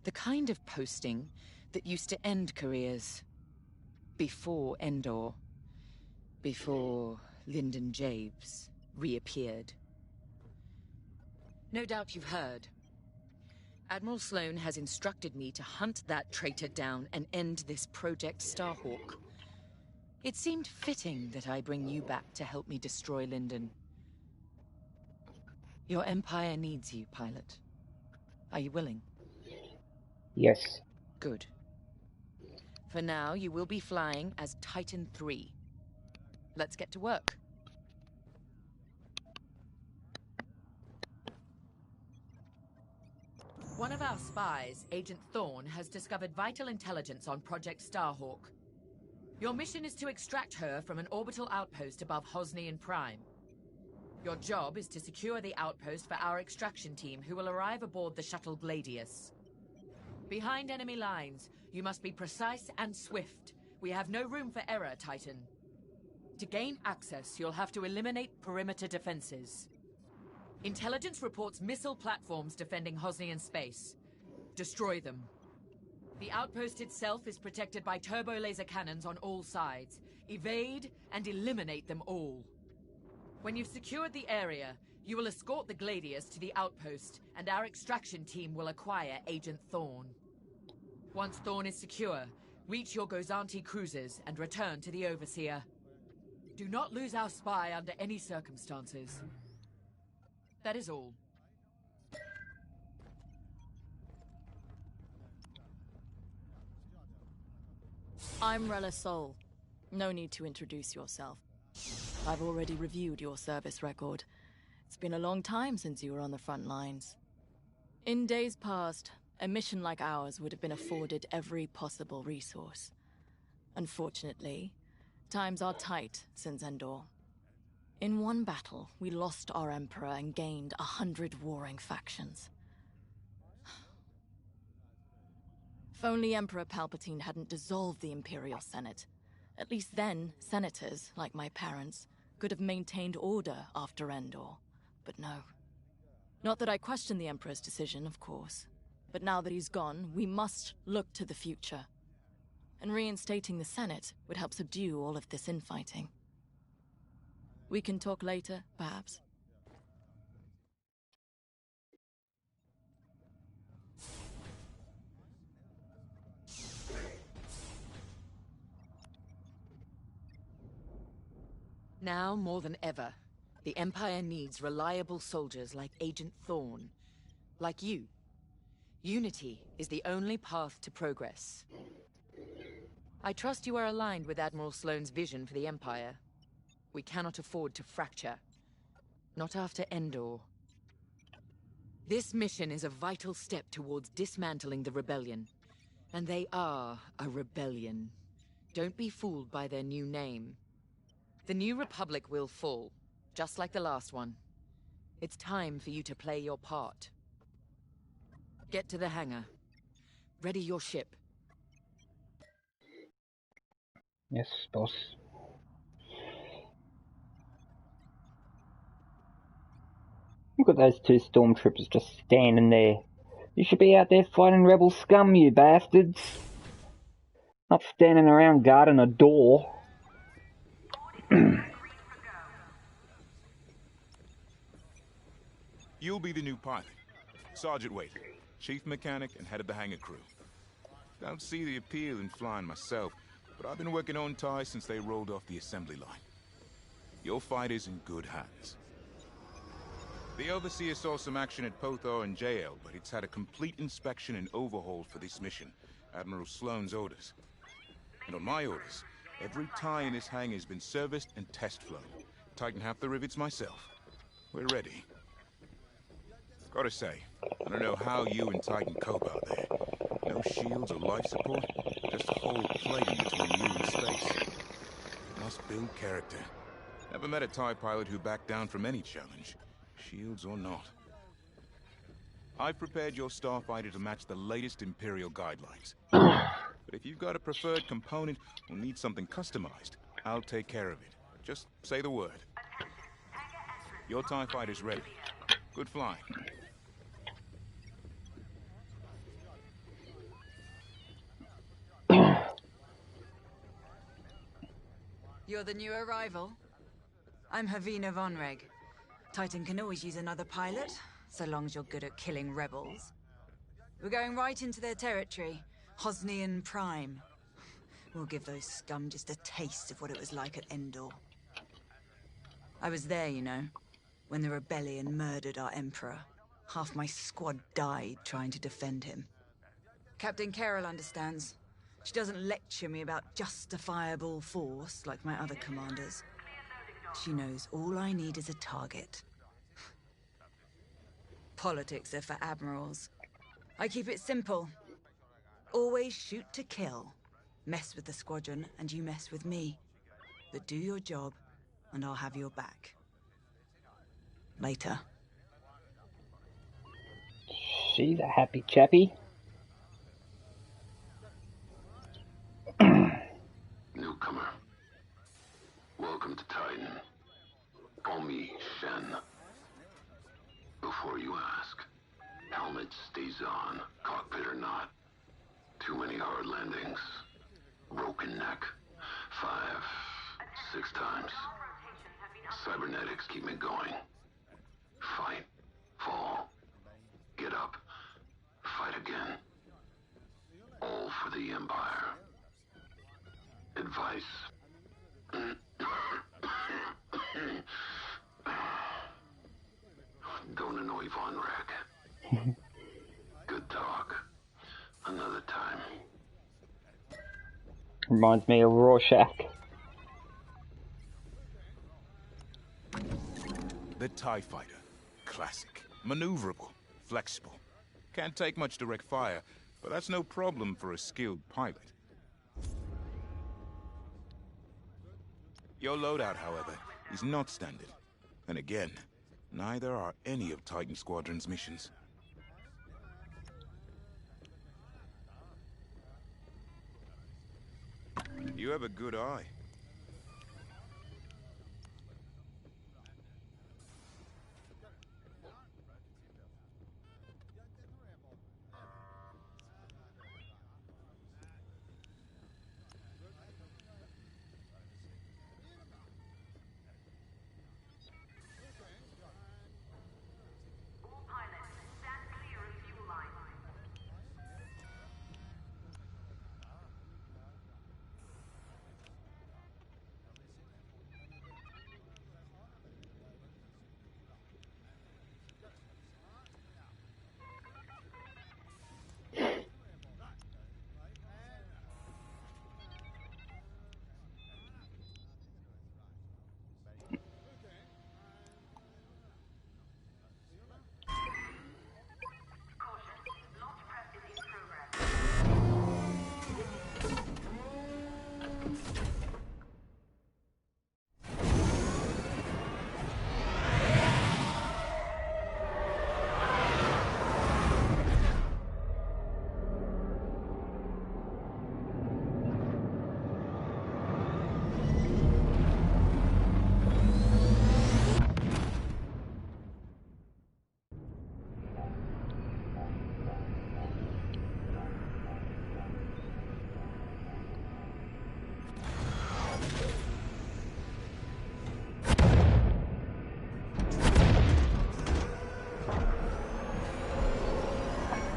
The kind of posting that used to end careers. Before Endor. Before Lyndon Javes reappeared. No doubt you've heard. Admiral Sloane has instructed me to hunt that traitor down and end this Project Starhawk. It seemed fitting that I bring you back to help me destroy Lyndon. Your Empire needs you, pilot. Are you willing? Yes. Good. For now, you will be flying as Titan 3. Let's get to work. One of our spies, Agent Thorne, has discovered vital intelligence on Project Starhawk. Your mission is to extract her from an orbital outpost above Hosnian Prime. Your job is to secure the outpost for our extraction team, who will arrive aboard the shuttle Gladius. Behind enemy lines, you must be precise and swift. We have no room for error, Titan. To gain access, you'll have to eliminate perimeter defenses. Intelligence reports missile platforms defending Hosnian space. Destroy them. The outpost itself is protected by turbo laser cannons on all sides. Evade and eliminate them all. When you've secured the area, you will escort the Gladius to the outpost, and our extraction team will acquire Agent Thorne. Once Thorne is secure, reach your Gozanti cruisers and return to the Overseer. Do not lose our spy under any circumstances. That is all. I'm Rella Sol. No need to introduce yourself. I've already reviewed your service record. It's been a long time since you were on the front lines. In days past, a mission like ours would have been afforded every possible resource. Unfortunately, times are tight since Endor. In one battle, we lost our Emperor and gained 100 warring factions. If only Emperor Palpatine hadn't dissolved the Imperial Senate. At least then, senators, like my parents, could have maintained order after Endor. But no. Not that I question the Emperor's decision, of course. But now that he's gone, we must look to the future. And reinstating the Senate would help subdue all of this infighting. We can talk later, perhaps? Now more than ever, the Empire needs reliable soldiers like Agent Thorne. Like you. Unity is the only path to progress. I trust you are aligned with Admiral Sloane's vision for the Empire. We cannot afford to fracture. Not after Endor. This mission is a vital step towards dismantling the rebellion. And they are a rebellion. Don't be fooled by their new name. The New Republic will fall, just like the last one. It's time for you to play your part. Get to the hangar. Ready your ship. Yes, boss. Look at those two stormtroopers just standing there. You should be out there fighting rebel scum, you bastards. Not standing around guarding a door. You'll be the new pilot. Sergeant Wade, chief mechanic and head of the hangar crew. Don't see the appeal in flying myself, but I've been working on TIE since they rolled off the assembly line. Your fight is in good hands. The Overseer saw some action at Pothar and JL, but it's had a complete inspection and overhaul for this mission, Admiral Sloane's orders. And on my orders, every TIE in this hangar has been serviced and test flown. Tighten half the rivets myself. We're ready. Gotta say, I don't know how you and Titan cope out there. No shields or life support, just a whole plating between you and space. Must build character. Never met a TIE pilot who backed down from any challenge, shields or not. I've prepared your starfighter to match the latest Imperial guidelines. But if you've got a preferred component or need something customized, I'll take care of it. Just say the word. Your TIE fighter's ready. Good flying. You're the new arrival? I'm Havina Vonreg. Titan can always use another pilot, so long as you're good at killing rebels. We're going right into their territory, Hosnian Prime. We'll give those scum just a taste of what it was like at Endor. I was there, you know, when the rebellion murdered our Emperor. Half my squad died trying to defend him. Captain Carroll understands. She doesn't lecture me about justifiable force like my other commanders. She knows all I need is a target. Politics are for admirals. I keep it simple. Always shoot to kill. Mess with the squadron and you mess with me. But do your job and I'll have your back. Later. She's a happy chappy. Newcomer. Welcome to Titan. Call me Shen. Before you ask, helmet stays on, cockpit or not. Too many hard landings. Broken neck. 5, 6 times. Cybernetics keep me going. Fight. Fall. Get up. Fight again. All for the Empire. Advice. Don't annoy Vonreg. Good talk. Another time. Reminds me of Rorschach. The TIE fighter. Classic. Maneuverable. Flexible. Can't take much direct fire, but that's no problem for a skilled pilot. Your loadout, however, is not standard. And again, neither are any of Titan Squadron's missions. You have a good eye.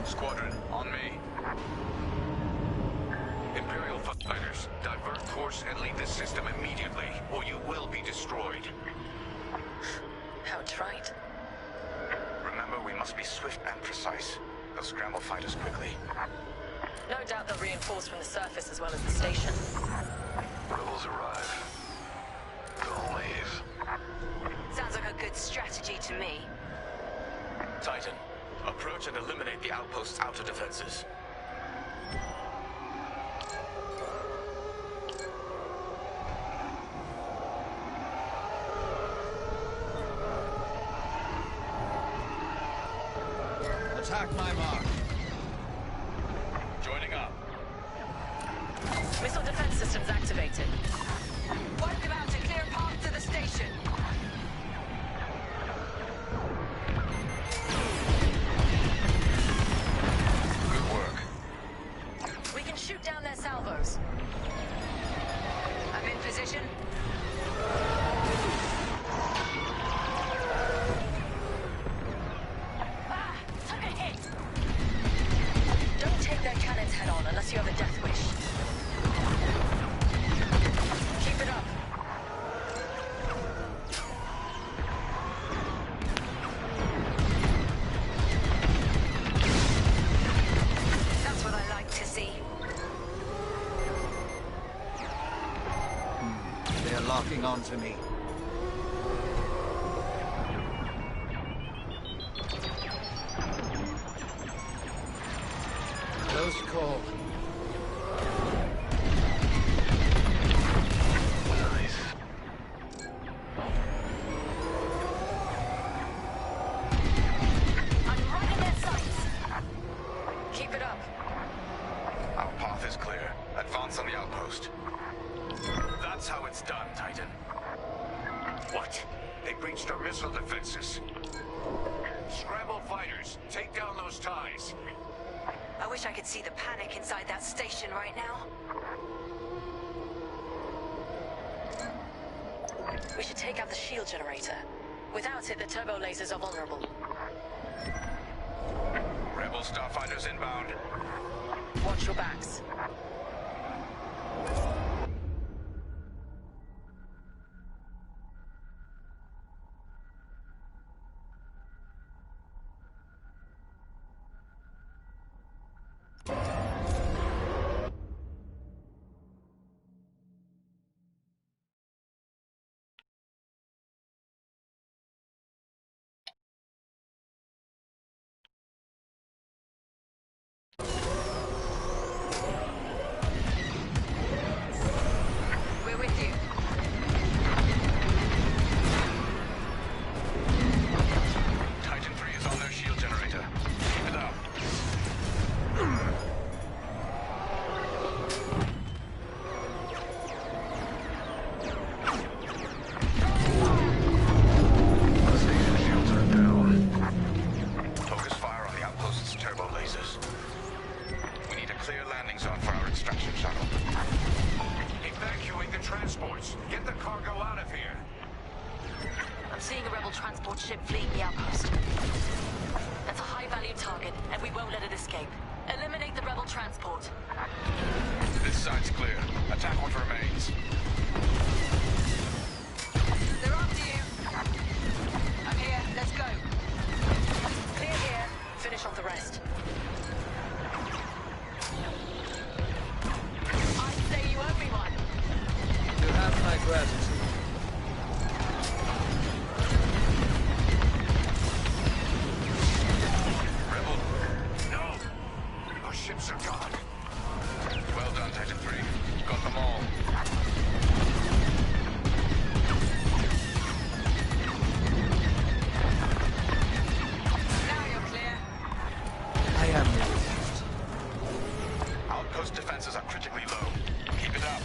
Squadron, on me. Imperial fighters, divert course and leave this system immediately, or you will be destroyed. How trite. Remember, we must be swift and precise. They'll scramble fighters quickly. No doubt they'll reinforce from the surface as well as the station. Rebels arrive. Don't leave. Sounds like a good strategy to to me. Titan, approach and eliminate the outpost's outer defenses. Attack my mark. Joining up. Missile defense systems activated. Wipe them out to clear path to the station. Good work. We can shoot down their salvos. I'm in position. Took a hit. Don't take their cannons head on unless you have a death wish. Keep it up. That's what I like to see. They're locking onto me. Close call. Nice. I'm right in their sights. Keep it up. Our path is clear. Advance on the outpost. That's how it's done, Titan. What? They breached our missile defenses. Scramble fighters, take down those ties. I wish I could see the panic inside that station right now. We should take out the shield generator. Without it, the turbo lasers are vulnerable. Rebel starfighters inbound. Watch your backs. We're with you. Titan 3 is on their shield generator. Keep it up. Station shields are down. Focus fire on the outpost's turbo lasers. We need a clear landing zone for our extraction shuttle. Evacuate the transports. Get the cargo out of here. I'm seeing a rebel transport ship fleeing the outpost. That's a high-value target, and we won't let it escape. Eliminate the rebel transport. This side's clear. Attack what remains. They're after you. I'm here. Let's go. Clear here. Finish off the rest. I say you owe me one. You have my gratitude. Rebel. No! Our ships are gone. Well done, Titan 3. Got them all. Now you're clear. I am relieved. Outpost defenses are critically low. Keep it up.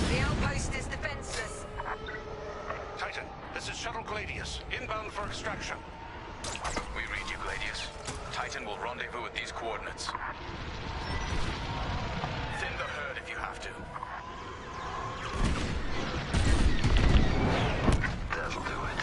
The outpost is defenseless. Titan, this is Shuttle Gladius, inbound for extraction. We read you, Gladius. Titan will rendezvous with these coordinates. Thin the herd if you have to. That'll do it.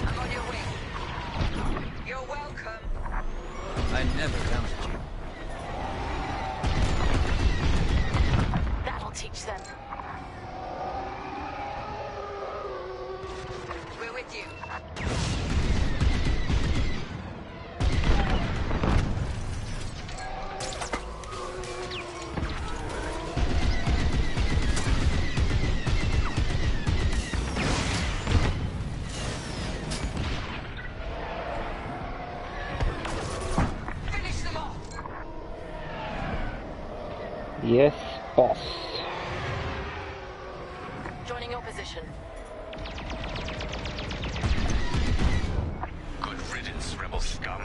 I'm with you. Finish them off. Yes, boss. Joining your position. Good riddance, rebel scum.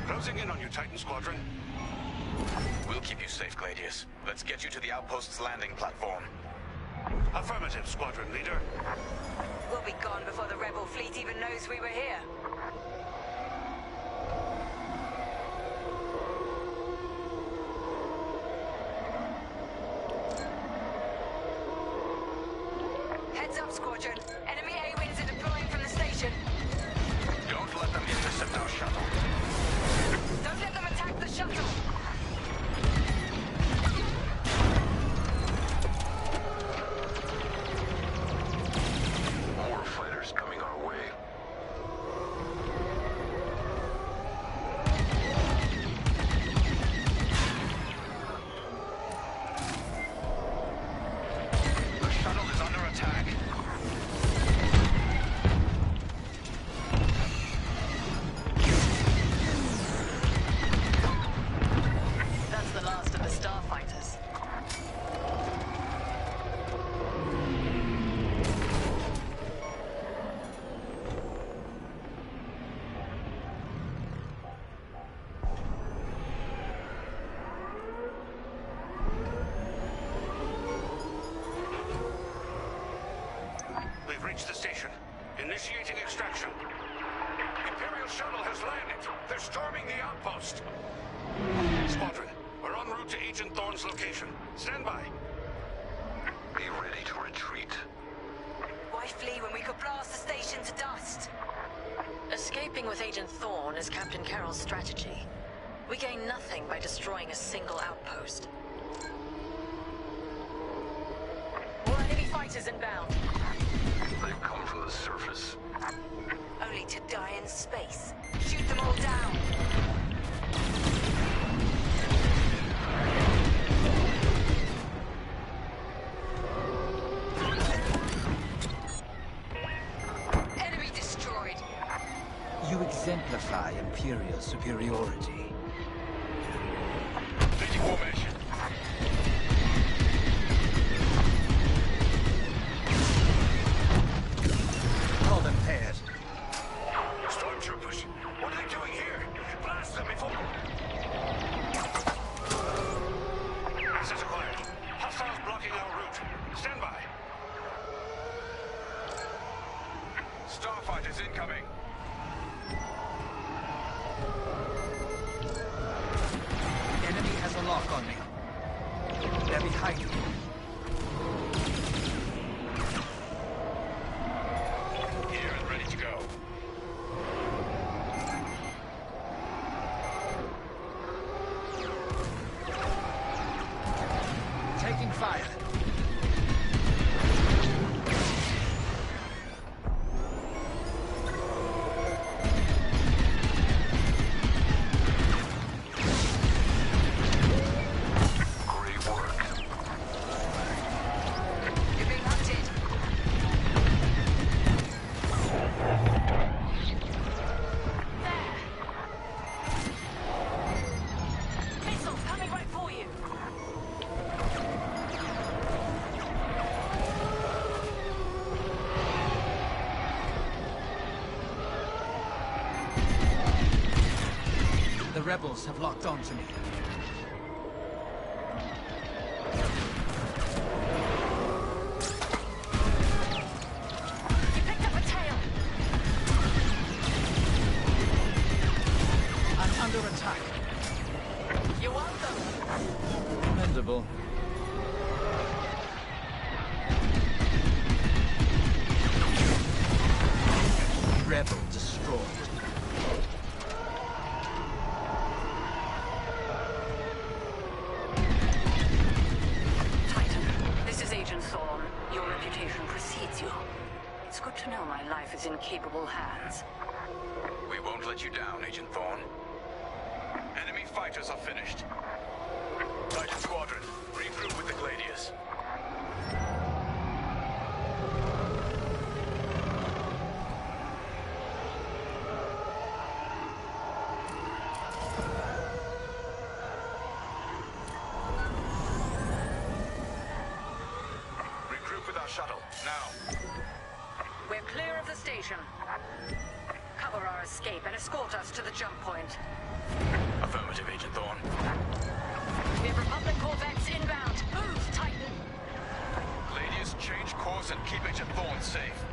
Closing in on you, Titan Squadron. We'll keep you safe, Gladius. Let's get you to the outpost's landing platform. Affirmative, Squadron Leader. We'll be gone before the rebel fleet even knows we were here. Heads up, Squadron. Enemy A-wings are deploying from the station. Don't let them intercept our shuttle. Don't let them attack the shuttle. More fighters coming our way. The shuttle is under attack. That's the last of the starfighters. We've reached the station. Initiating extraction. Imperial shuttle has landed. They're storming the outpost. Squadron, we're en route to Agent Thorne's location. Stand by. Be ready to retreat. Why flee when we could blast the station to dust? Escaping with Agent Thorne is Captain Carroll's strategy. We gain nothing by destroying a single outpost. More enemy fighters inbound. They've come from the surface. Only to die in space. Shoot them all down. Enemy destroyed. You exemplify Imperial superiority. Leading formation. Call them pairs. Stormtroopers, what are they doing here? Blast them before... Access acquired. Hostiles blocking our route. Stand by. Starfighters incoming. Enemy has a lock on me. They're behind me. Here and ready to go. Taking fire. Great work. You're being hunted. Missiles coming right for you. The rebels have locked onto me. You picked up a tail. I'm attack. You want them? Commendable. Rebel destroyed. Titan, this is Agent Thorn. Your reputation precedes you. It's good to know my life is in capable hands. We won't let you down, Agent Thorn. Enemy fighters are finished. Titan Squadron, regroup with the Gladius. Regroup with our shuttle, now. We're clear of the station. Cover our escape and escort us to the jump point. Affirmative, Agent Thorn. We have Republic corvettes inbound. Move, Titan! Gladius, change course and keep Agent Thorn safe.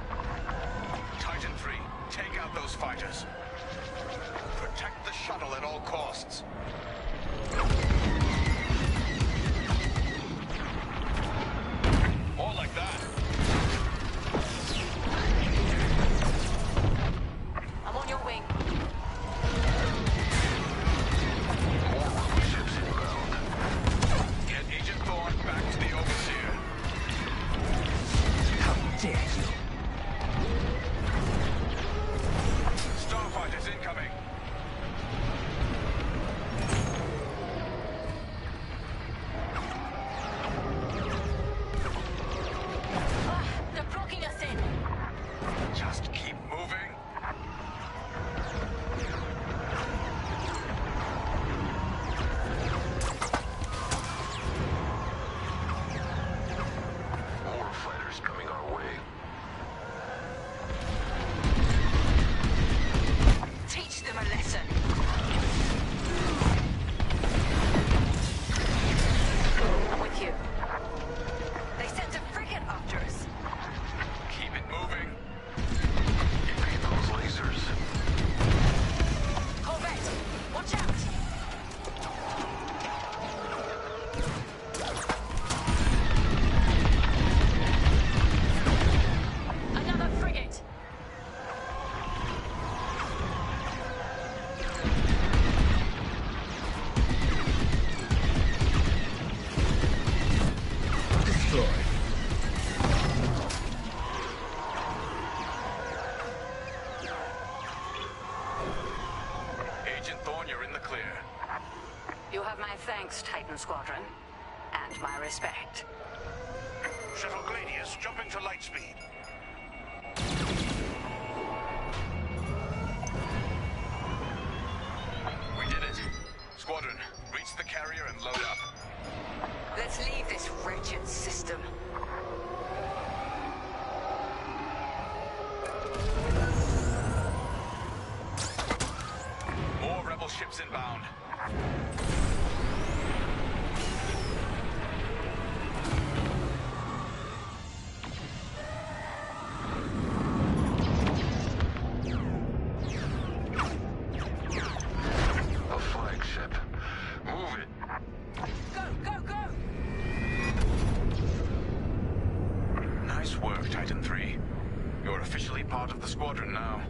Titan 3, take out those fighters. Protect the shuttle at all costs. More like that. I'm on your wing. Get Agent Thorn back to the Overseer. How dare you? Starfighters incoming. They're blocking us in. Just keep moving. More fighters coming our way. Teach them a lesson. I'm with you. They sent a frigate after us. Keep it moving. Evade those lasers. Corvette, watch out! Another frigate! Destroyed. Agent Thorn, you're in the clear. You have my thanks, Titan Squadron. And my respect. Shuttle Gladius jumping to light speed. We did it. Squadron, reach the carrier and load up. Let's leave this wretched system. More rebel ships inbound. A flagship. Move it. Go, go, go! Nice work, Titan 3. You're officially part of the squadron now.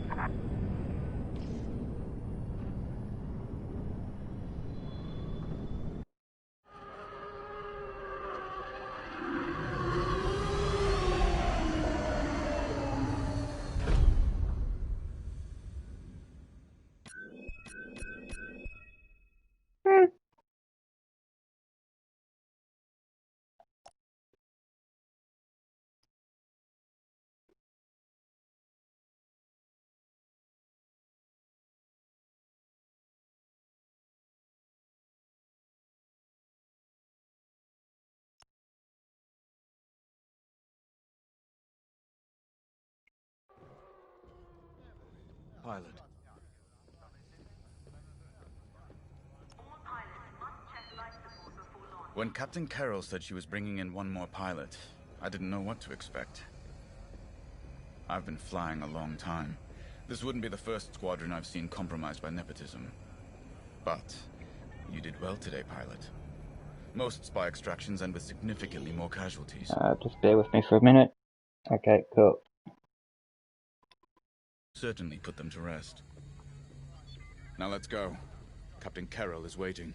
Pilot. When Captain Carroll said she was bringing in one more pilot, I didn't know what to expect. I've been flying a long time. This wouldn't be the first squadron I've seen compromised by nepotism. But you did well today, pilot. Most spy extractions end with significantly more casualties. Just bear with me for a minute. Okay, cool. Certainly put them to rest. Now let's go. Captain Carroll is waiting.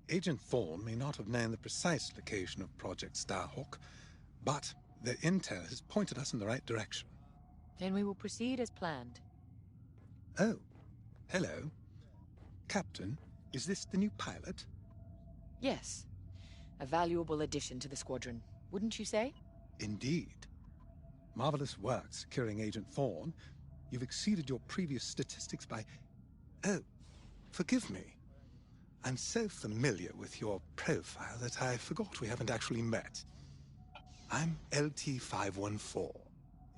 Agent Thorne may not have known the precise location of Project Starhawk, but their intel has pointed us in the right direction. Then we will proceed as planned. Oh, hello. Captain, is this the new pilot? Yes. A valuable addition to the squadron, wouldn't you say? Indeed. Marvelous work securing Agent Thorne. You've exceeded your previous statistics by... Oh, forgive me. I'm so familiar with your profile that I forgot we haven't actually met. I'm LT-514,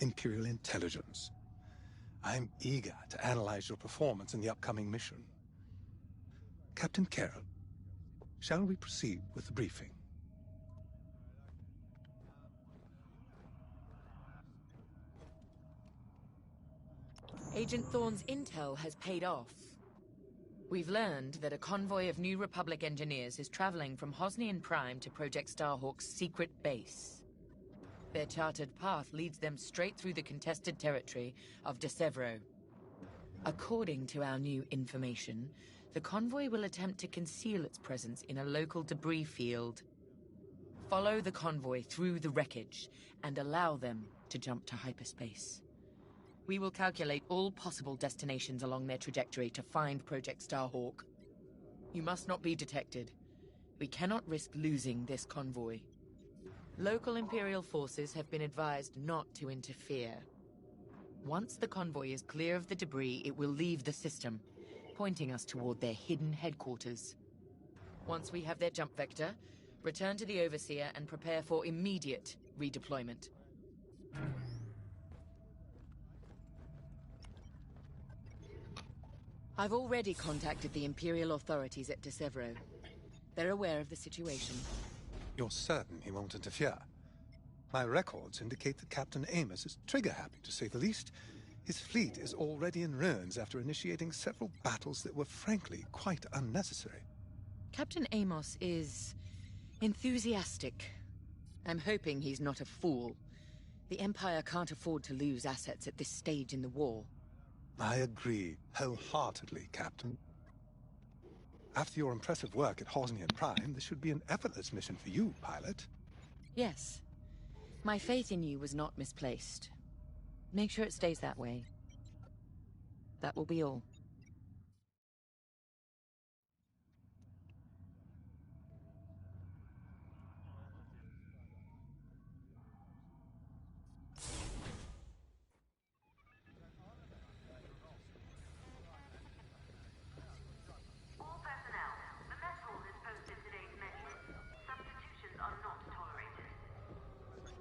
Imperial Intelligence. I'm eager to analyze your performance in the upcoming mission. Captain Carroll, shall we proceed with the briefing? Agent Thorne's intel has paid off. We've learned that a convoy of New Republic engineers is traveling from Hosnian Prime to Project Starhawk's secret base. Their charted path leads them straight through the contested territory of De Severo. According to our new information, the convoy will attempt to conceal its presence in a local debris field. Follow the convoy through the wreckage and allow them to jump to hyperspace. We will calculate all possible destinations along their trajectory to find Project Starhawk. You must not be detected. We cannot risk losing this convoy. Local Imperial forces have been advised not to interfere. Once the convoy is clear of the debris, it will leave the system, pointing us toward their hidden headquarters. Once we have their jump vector, return to the Overseer and prepare for immediate redeployment. I've already contacted the Imperial authorities at De Severo. They're aware of the situation. You're certain he won't interfere? My records indicate that Captain Amos is trigger-happy, to say the least. His fleet is already in ruins after initiating several battles that were frankly quite unnecessary. Captain Amos is enthusiastic. I'm hoping he's not a fool. The Empire can't afford to lose assets at this stage in the war. I agree wholeheartedly, Captain. After your impressive work at Hosnian Prime, this should be an effortless mission for you, pilot. Yes. My faith in you was not misplaced. Make sure it stays that way. That will be all.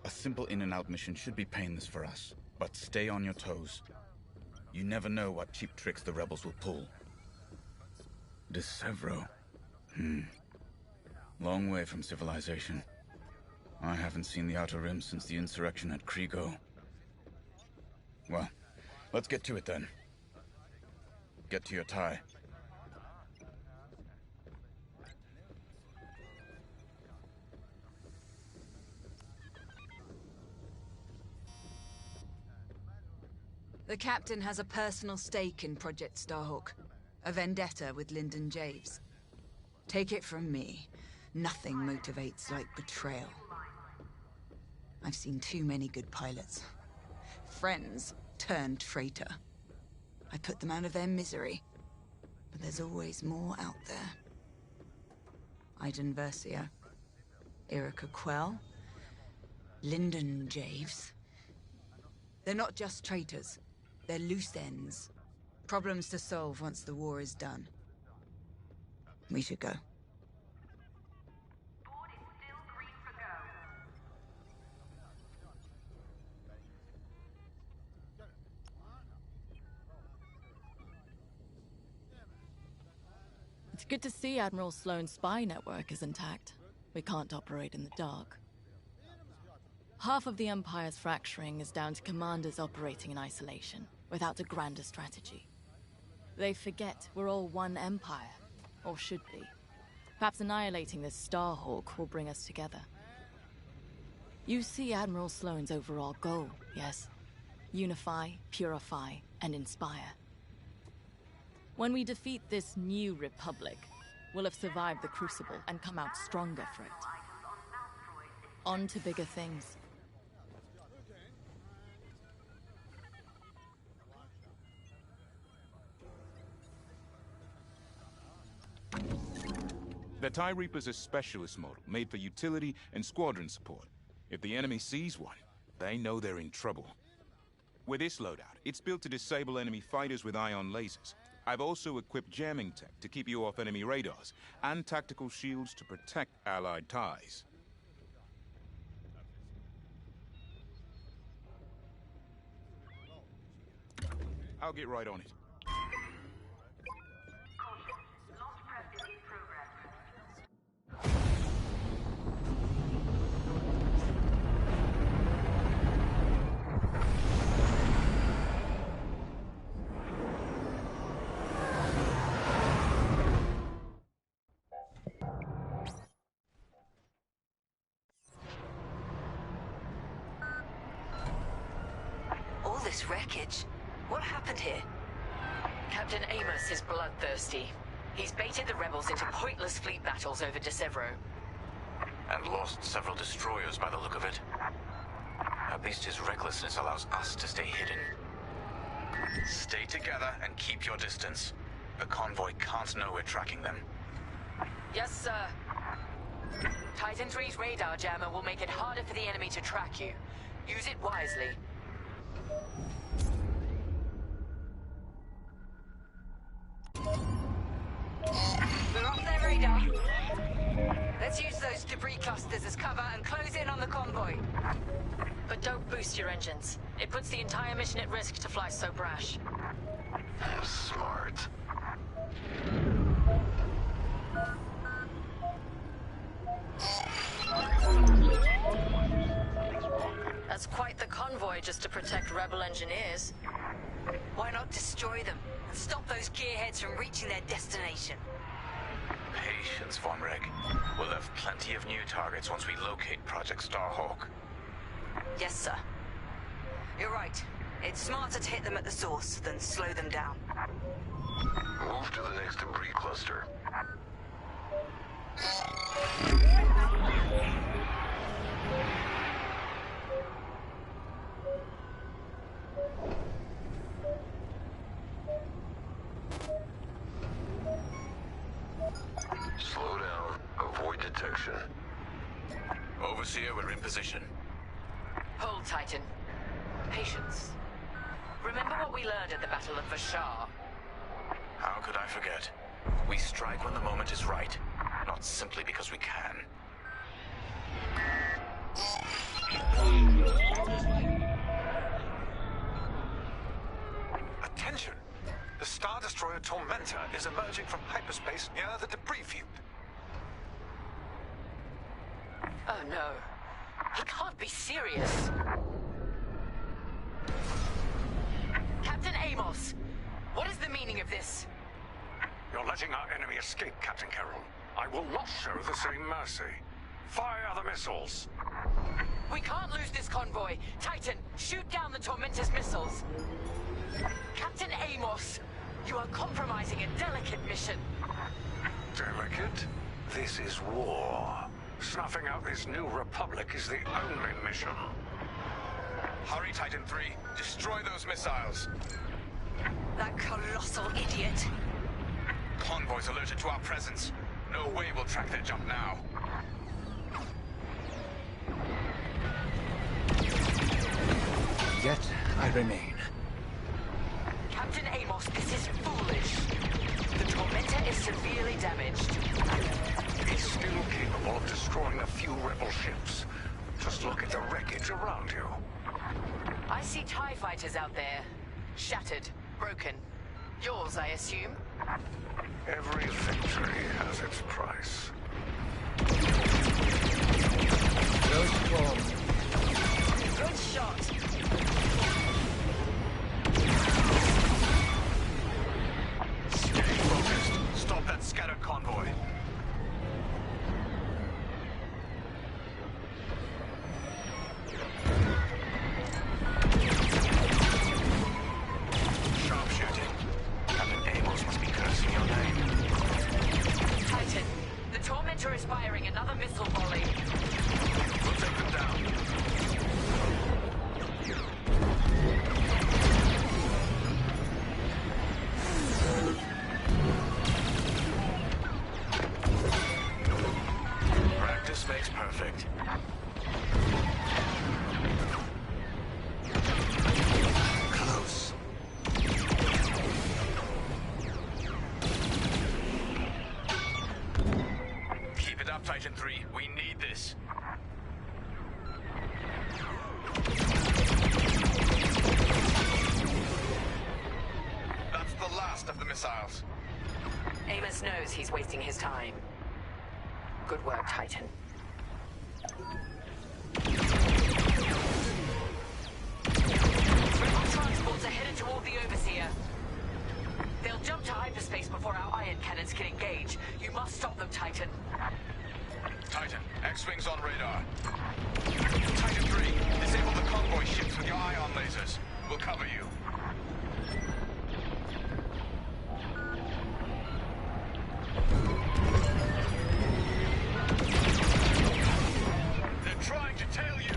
A simple in and out mission should be painless for us, but stay on your toes. You never know what cheap tricks the rebels will pull. De Severo. Long way from civilization. I haven't seen the Outer Rim since the insurrection at Kriego. Well, let's get to it then. Get to your tie. The captain has a personal stake in Project Starhawk. A vendetta with Lyndon Javes. Take it from me, nothing motivates like betrayal. I've seen too many good pilots. Friends turned traitor. I put them out of their misery. But there's always more out there. Iden Versio, Erica Quell, Lyndon Javes. They're not just traitors. They're loose ends. Problems to solve once the war is done. We should go. It's good to see Admiral Sloane's spy network is intact. We can't operate in the dark. Half of the Empire's fracturing is down to commanders operating in isolation, without a grander strategy. They forget we're all one Empire, or should be. Perhaps annihilating this Starhawk will bring us together. You see Admiral Sloane's overall goal, yes? Unify, purify, and inspire. When we defeat this new Republic, we'll have survived the Crucible and come out stronger for it. On to bigger things. The TIE Reaper's a specialist model, made for utility and squadron support. If the enemy sees one, they know they're in trouble. With this loadout, it's built to disable enemy fighters with ion lasers. I've also equipped jamming tech to keep you off enemy radars, and tactical shields to protect Allied TIEs. I'll get right on it. All this wreckage. What happened here? Captain Amos is bloodthirsty. He's baited the rebels into pointless fleet battles over De Severo. And lost several destroyers by the look of it. At least his recklessness allows us to stay hidden. Stay together and keep your distance. The convoy can't know we're tracking them. Yes, sir. Titan 3's radar jammer will make it harder for the enemy to track you. Use it wisely. We're off their radar. Let's use those debris clusters as cover and close in on the convoy. But don't boost your engines. It puts the entire mission at risk to fly so brash. Smart. That's quite the convoy just to protect rebel engineers. Why not destroy them and stop those gearheads from reaching their destination? Patience, Von Reg. We'll have plenty of new targets once we locate Project Starhawk. Yes, sir. You're right. It's smarter to hit them at the source than slow them down. Move to the next debris cluster. Slow down. Avoid detection. Overseer, we're in position. Hold, Titan. Patience. Remember what we learned at the Battle of Vashar? How could I forget? We strike when the moment is right, not simply because we can. Attention! The Star Destroyer Tormentor is emerging from hyperspace near the debris field. Oh no. He can't be serious. Captain Amos! What is the meaning of this? You're letting our enemy escape, Captain Carroll. I will not show the same mercy. Fire the missiles! We can't lose this convoy! Titan, shoot down the Tormentor's missiles! Captain Amos! You are compromising a delicate mission! Delicate? This is war. Snuffing out this new republic is the only mission. Hurry, Titan 3. Destroy those missiles. That colossal idiot. Convoys alerted to our presence. No way we'll track their jump now. Yet I remain. Captain Amos, this is foolish. The Tormentor is severely damaged. He's still capable of destroying a few rebel ships. Just look at the wreckage around you. I see TIE fighters out there. Shattered, broken. Yours, I assume? Every victory has its price. Raptor is firing another missile volley. We'll take them down. Practice makes perfect. Close. Keep it up, Titan 3. We need this. That's the last of the missiles. Amos knows he's wasting his time. Good work, Titan. Rebel transports are headed toward the Overseer. They'll jump to hyperspace before our ion cannons can engage. You must stop them, Titan. Titan, X-Wings on radar. Titan 3, disable the convoy ships with your ion lasers. We'll cover you. They're trying to tail you.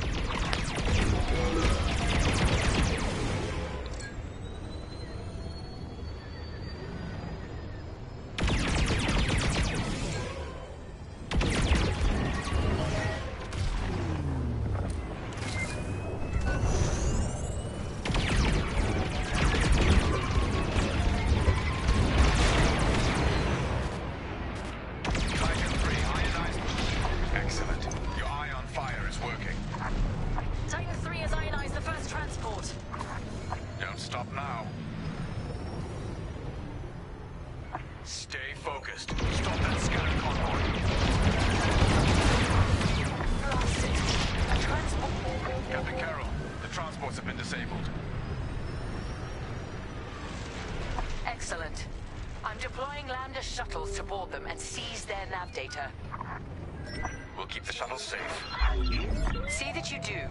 Stay focused. Stop that scanner convoy. Captain Carroll, the transports have been disabled. Excellent. I'm deploying lander shuttles to board them and seize their nav data. We'll keep the shuttles safe. See that you do.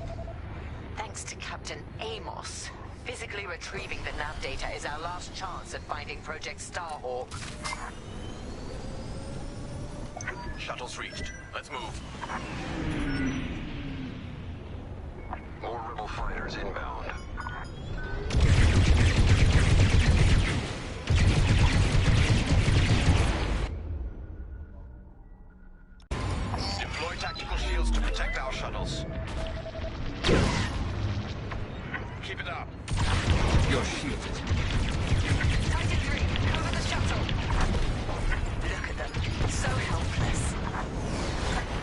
Thanks to Captain Amos, physically retrieving the nav data is our last chance at finding Project Starhawk. Shuttles reached. Let's move. More rebel fighters inbound. Deploy tactical shields to protect our shuttles. Keep it up. You're shielded. Titan 3, cover the shuttle. Look at them, so helpless.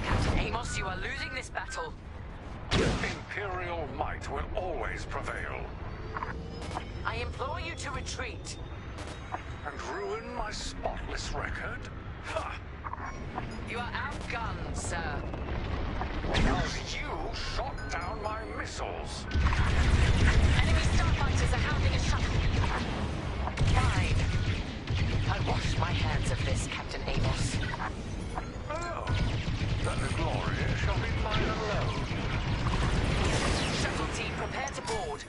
Captain Amos, you are losing this battle. Imperial might will always prevail. I implore you to retreat. And ruin my spotless record? Ha! You are outgunned, sir. Because you shot down my missiles. Enemy starfighters are hounding a shuttle. Fine. I wash my hands of this, Captain Amos. Oh, then the glory shall be mine alone. Shuttle team, prepare to board.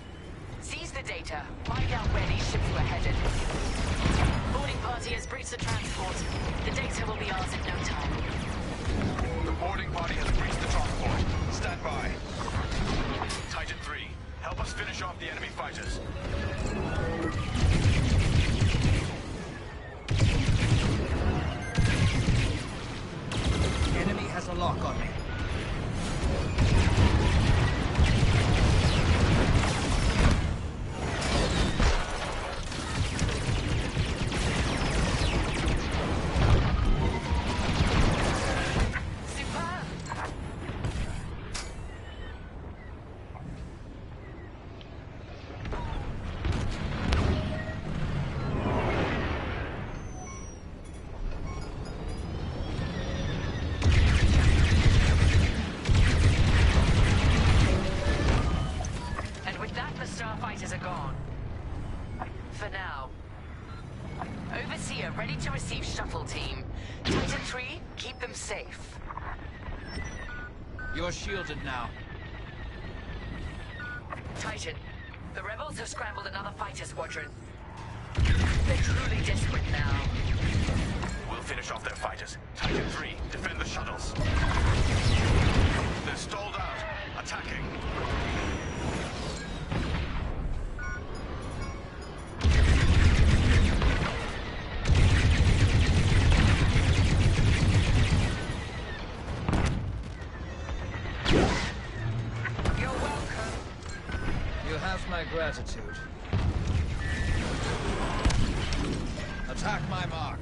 Seize the data. Find out where these ships were headed. Boarding party has breached the transport. The data will be ours in no time. The boarding party has breached the transport. Stand by. Titan 3, help us finish off the enemy fighters. Enemy has a lock on me. Starfighters are gone. For now. Overseer, ready to receive shuttle team. Titan 3, keep them safe. You're shielded now. Titan, the rebels have scrambled another fighter squadron. They're truly desperate now. We'll finish off their fighters. Titan 3, defend the shuttle. gratitude. Attack my mark.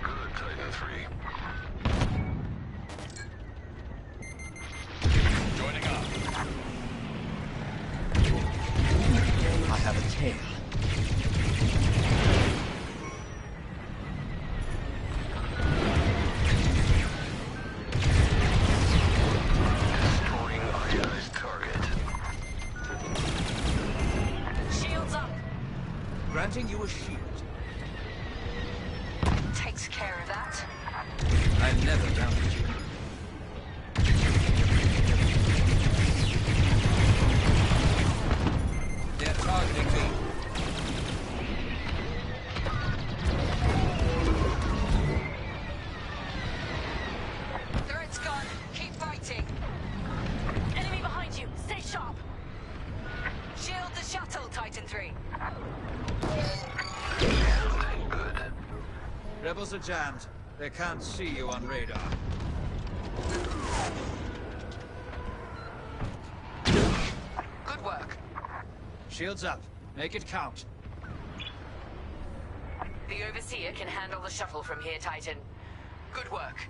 Good, Titan 3. Joining up. I have a tail. Destroying ionized target. Shields up. Granting you a shield. Takes care of that. I never doubted you. They're targeting me. Threat's gone. Keep fighting. Enemy behind you. Stay sharp. Shield the shuttle, Titan 3. Good. Rebels are jammed. They can't see you on radar. Good work. Shields up. Make it count. The Overseer can handle the shuttle from here, Titan. Good work.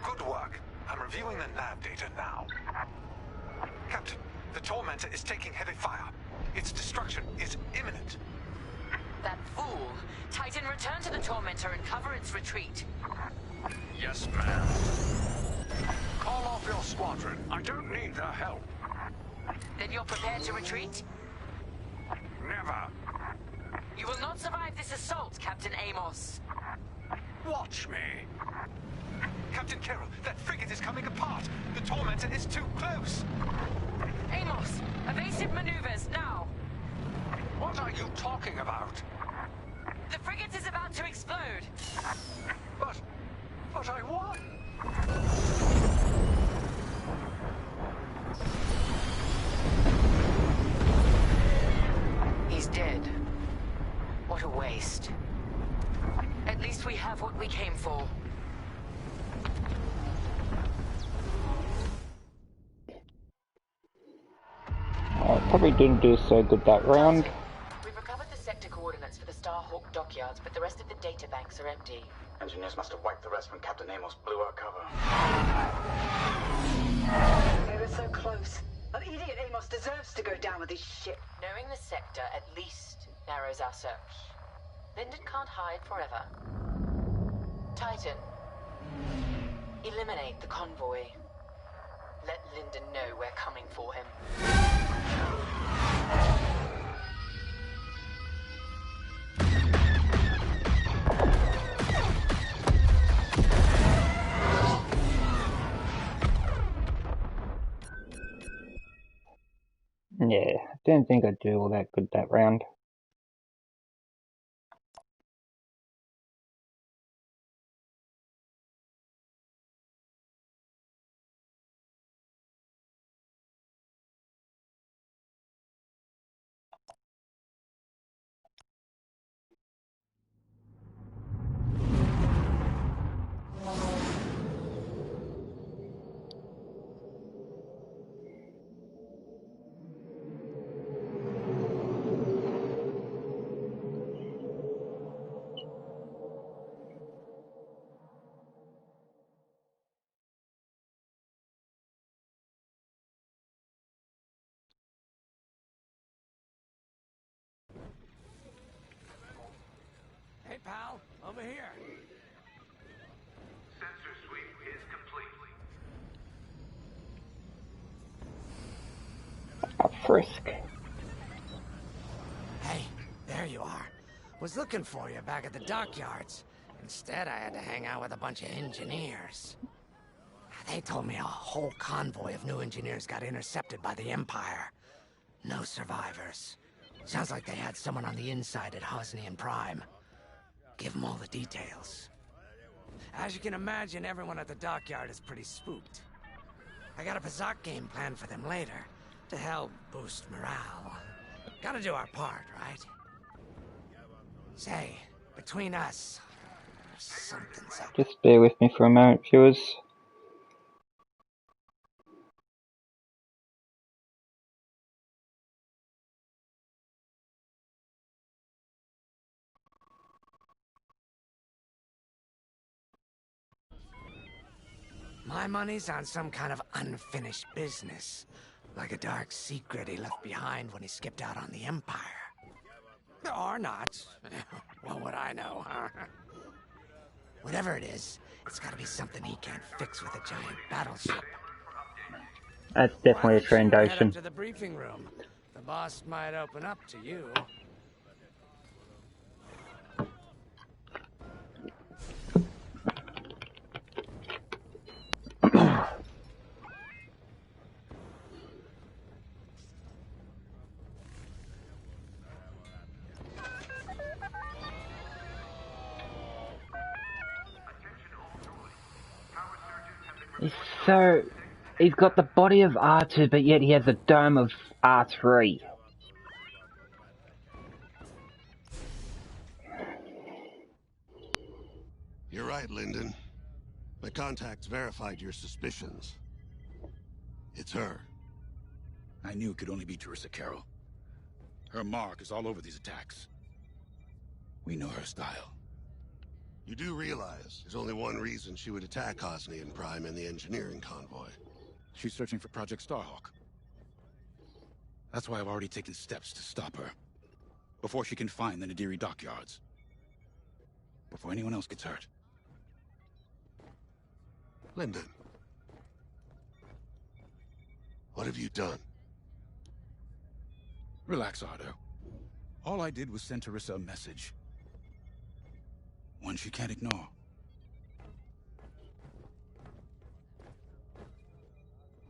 Good work. I'm reviewing the nav data now. Captain, the Tormentor is taking heavy fire. Its destruction is imminent. That fool. Titan, return to the Tormentor and cover its retreat. Yes, ma'am. Call off your squadron. I don't need their help. Then you're prepared to retreat? Never. You will not survive this assault, Captain Amos. Watch me. Captain Carroll, that frigate is coming apart. The Tormentor is too close. Amos, evasive maneuvers, now. What are you talking about? The frigate is about to explode. But I won. He's dead. What a waste. At least we have what we came for. Probably didn't do so good that round. We've recovered the sector coordinates for the Starhawk dockyards, but the rest of the data banks are empty. Engineers must have wiped the rest when Captain Amos blew our cover. We were so close. That idiot Amos deserves to go down with his ship. Knowing the sector at least narrows our search. Linden can't hide forever. Titan, eliminate the convoy. Let Linden know we're coming for him. Yeah, didn't think I'd do all that good that round. Hey, pal, over here. Sensor sweep is complete. A frisk. Hey, there you are. Was looking for you back at the dockyards. Instead, I had to hang out with a bunch of engineers. They told me a whole convoy of new engineers got intercepted by the Empire. No survivors. Sounds like they had someone on the inside at Hosnian Prime. Give them all the details. As you can imagine, everyone at the dockyard is pretty spooked. I got a bizarre game plan for them later, to help boost morale. Gotta do our part, right? Say, between us, something's up. Just bear with me for a moment, viewers. My money's on some kind of unfinished business. Like a dark secret he left behind when he skipped out on the Empire. Or not. What would I know, huh? Whatever it is, it's gotta be something he can't fix with a giant battleship. That's definitely a Why don't you head trendation. up to the briefing room? The boss might open up to you. So, he's got the body of R2, but yet he has the dome of R3. You're right, Lyndon. My contacts verified your suspicions. It's her. I knew it could only be Teresa Carroll. Her mark is all over these attacks. We know her style. You do realize there's only one reason she would attack Osnian Prime and the engineering convoy. She's searching for Project Starhawk. That's why I've already taken steps to stop her. Before she can find the Nadiri dockyards. Before anyone else gets hurt. Lyndon. What have you done? Relax, Ardo. All I did was send Teresa a message. One she can't ignore.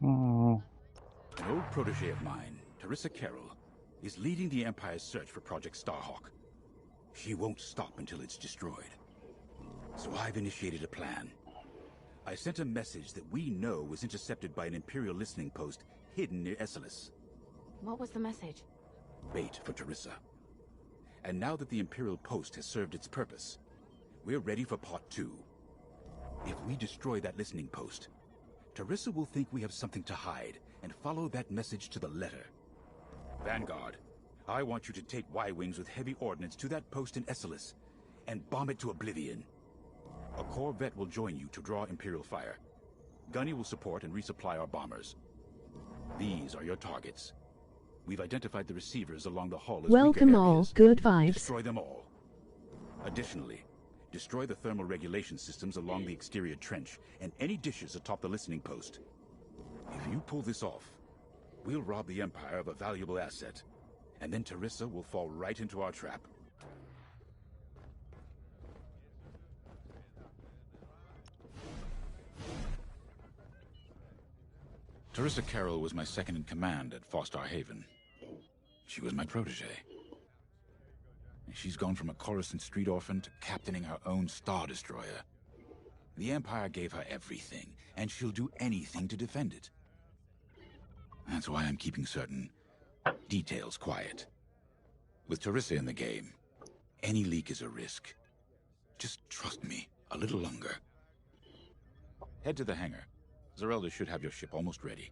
An old protege of mine, Teresa Carroll, is leading the Empire's search for Project Starhawk. She won't stop until it's destroyed. So I've initiated a plan. I sent a message that we know was intercepted by an Imperial listening post hidden near Esselis. What was the message? Bait for Teresa. And now that the Imperial post has served its purpose, we're ready for part 2. If we destroy that listening post, Teresa will think we have something to hide and follow that message to the letter. Vanguard, I want you to take Y-Wings with heavy ordnance to that post in Esselis and bomb it to oblivion. A Corvette will join you to draw Imperial fire. Gunny will support and resupply our bombers. These are your targets. We've identified the receivers along the hull as Welcome weaker all, areas. good vibes. Destroy them all. Additionally, destroy the thermal regulation systems along the exterior trench and any dishes atop the listening post. If you pull this off, we'll rob the Empire of a valuable asset, and then Teresa will fall right into our trap. Teresa Carroll was my second in command at Fostar Haven. She was my protege. She's gone from a Coruscant street orphan to captaining her own Star Destroyer. The Empire gave her everything, and she'll do anything to defend it. That's why I'm keeping certain details quiet. With Teresa in the game, any leak is a risk. Just trust me a little longer. Head to the hangar. Zerelda should have your ship almost ready.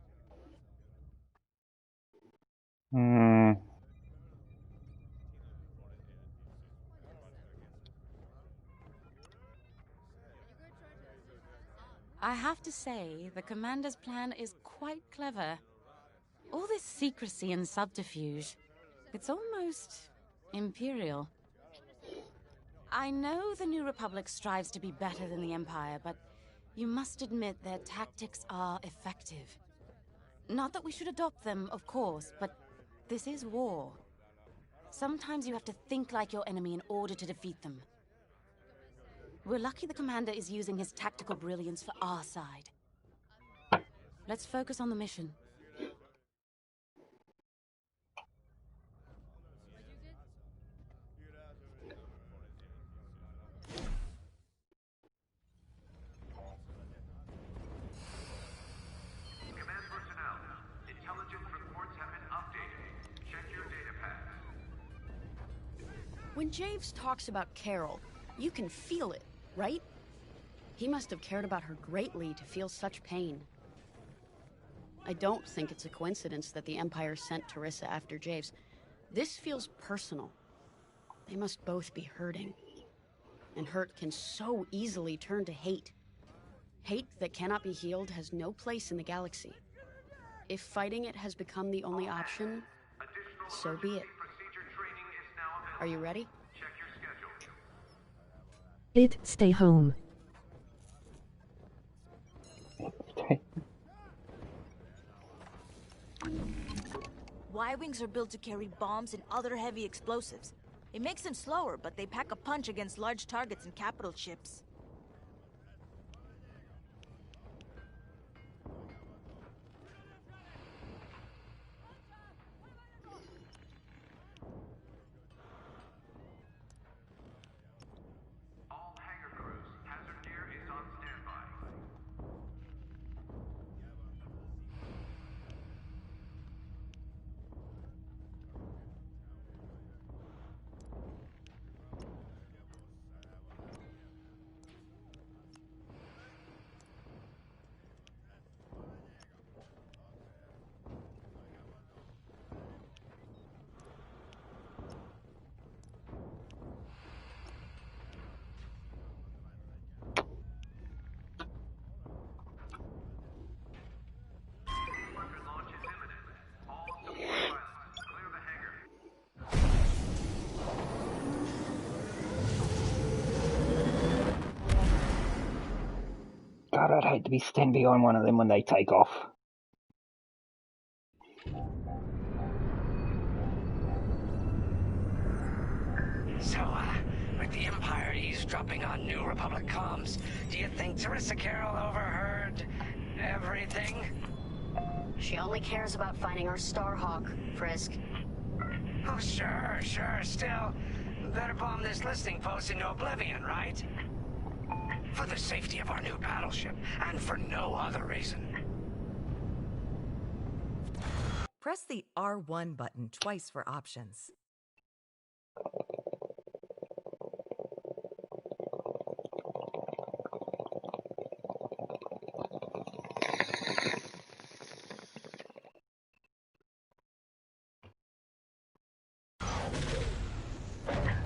I have to say, the Commander's plan is quite clever. All this secrecy and subterfuge, it's almost Imperial. I know the New Republic strives to be better than the Empire, but you must admit their tactics are effective. Not that we should adopt them, of course, but this is war. Sometimes you have to think like your enemy in order to defeat them. We're lucky the Commander is using his tactical brilliance for our side. Let's focus on the mission. When Javes talks about Carol, you can feel it, right? He must have cared about her greatly to feel such pain. I don't think it's a coincidence that the Empire sent Teresa after Javes. This feels personal. They must both be hurting. And hurt can so easily turn to hate. Hate that cannot be healed has no place in the galaxy. If fighting it has become the only option, so be it. Are you ready? Stay home. Y-Wings are built to carry bombs and other heavy explosives. It makes them slower, but they pack a punch against large targets and capital ships. God, I'd hate to be standing behind one of them when they take off. So, with the Empire eavesdropping on New Republic comms, do you think Teresa Carol overheard everything? She only cares about finding our Starhawk, Frisk. Oh, sure. Still, better bomb this listening post into oblivion, right? For the safety of our new battleship, and for no other reason. Press the R1 button twice for options.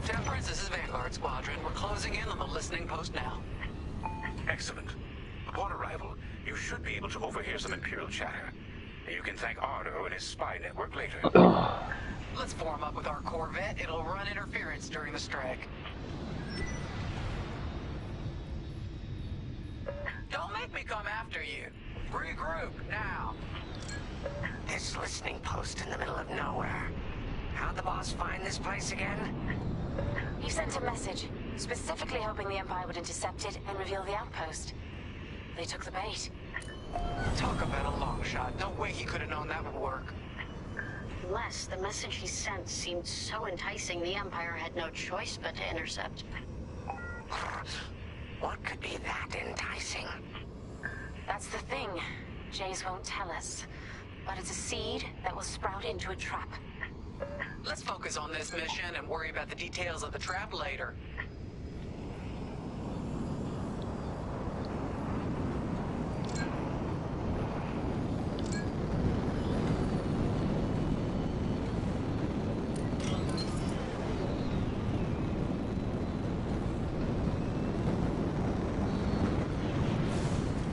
Temperance, this is Vanguard Squadron. We're closing in on the listening post now. Excellent. Upon arrival, you should be able to overhear some Imperial chatter. You can thank Ardo and his spy network later. Let's form up with our Corvette. It'll run interference during the strike. Don't make me come after you. Regroup, now. This listening post in the middle of nowhere. How'd the boss find this place again? He sent a message, specifically hoping the Empire would intercept it and reveal the outpost. They took the bait. Talk about a long shot. No way he could have known that would work. Unless the message he sent seemed so enticing, the Empire had no choice but to intercept. What could be that enticing? That's the thing. Jays won't tell us. But it's a seed that will sprout into a trap. Let's focus on this mission and worry about the details of the trap later.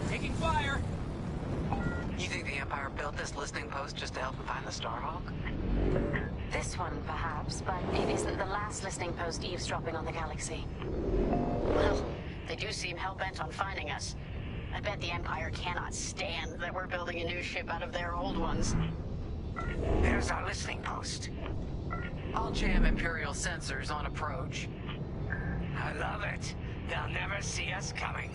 Taking fire! You think the Empire built this listening post just to help them find the Starhawk? This one, perhaps, but it isn't the last listening post eavesdropping on the galaxy. Well, they do seem hell-bent on finding us. I bet the Empire cannot stand that we're building a new ship out of their old ones. There's our listening post. I'll jam Imperial sensors on approach. I love it. They'll never see us coming.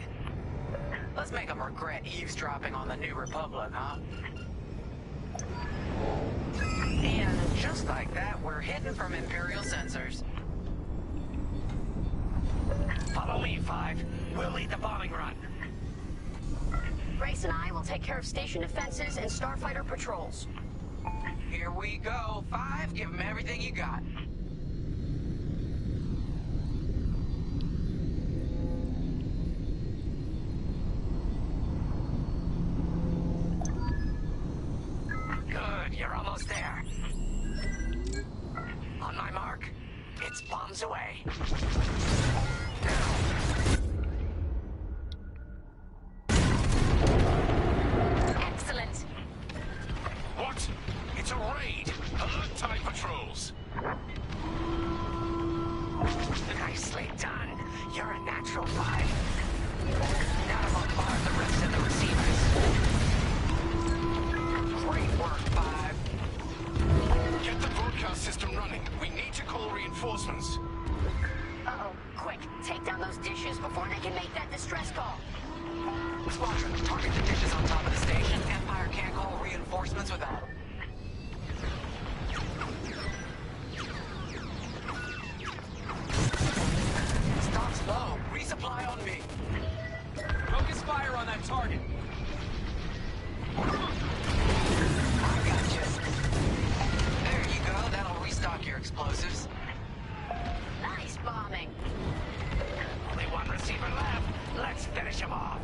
Let's make them regret eavesdropping on the New Republic, huh? And just like that, we're hidden from Imperial sensors. Follow me, Five. We'll lead the bombing run. Grace and I will take care of station defenses and starfighter patrols. Here we go. Five, give them everything you got. It's bombs away. Excellent. What? It's a raid. Alert TIE patrols. Nicely done. You're a natural, 5. Now to bombard the rest of the receivers. Great work, 5. Get the broadcast system running. We need to call reinforcements. Uh-oh. Quick, take down those dishes before they can make that distress call. Squadron, target the dishes on top of the station. Empire can't call reinforcements without them. Stock slow. Resupply on me. Focus fire on that target. I got you. There you go. That'll restock your explosives. Nice bombing. Only one receiver left. Let's finish him off.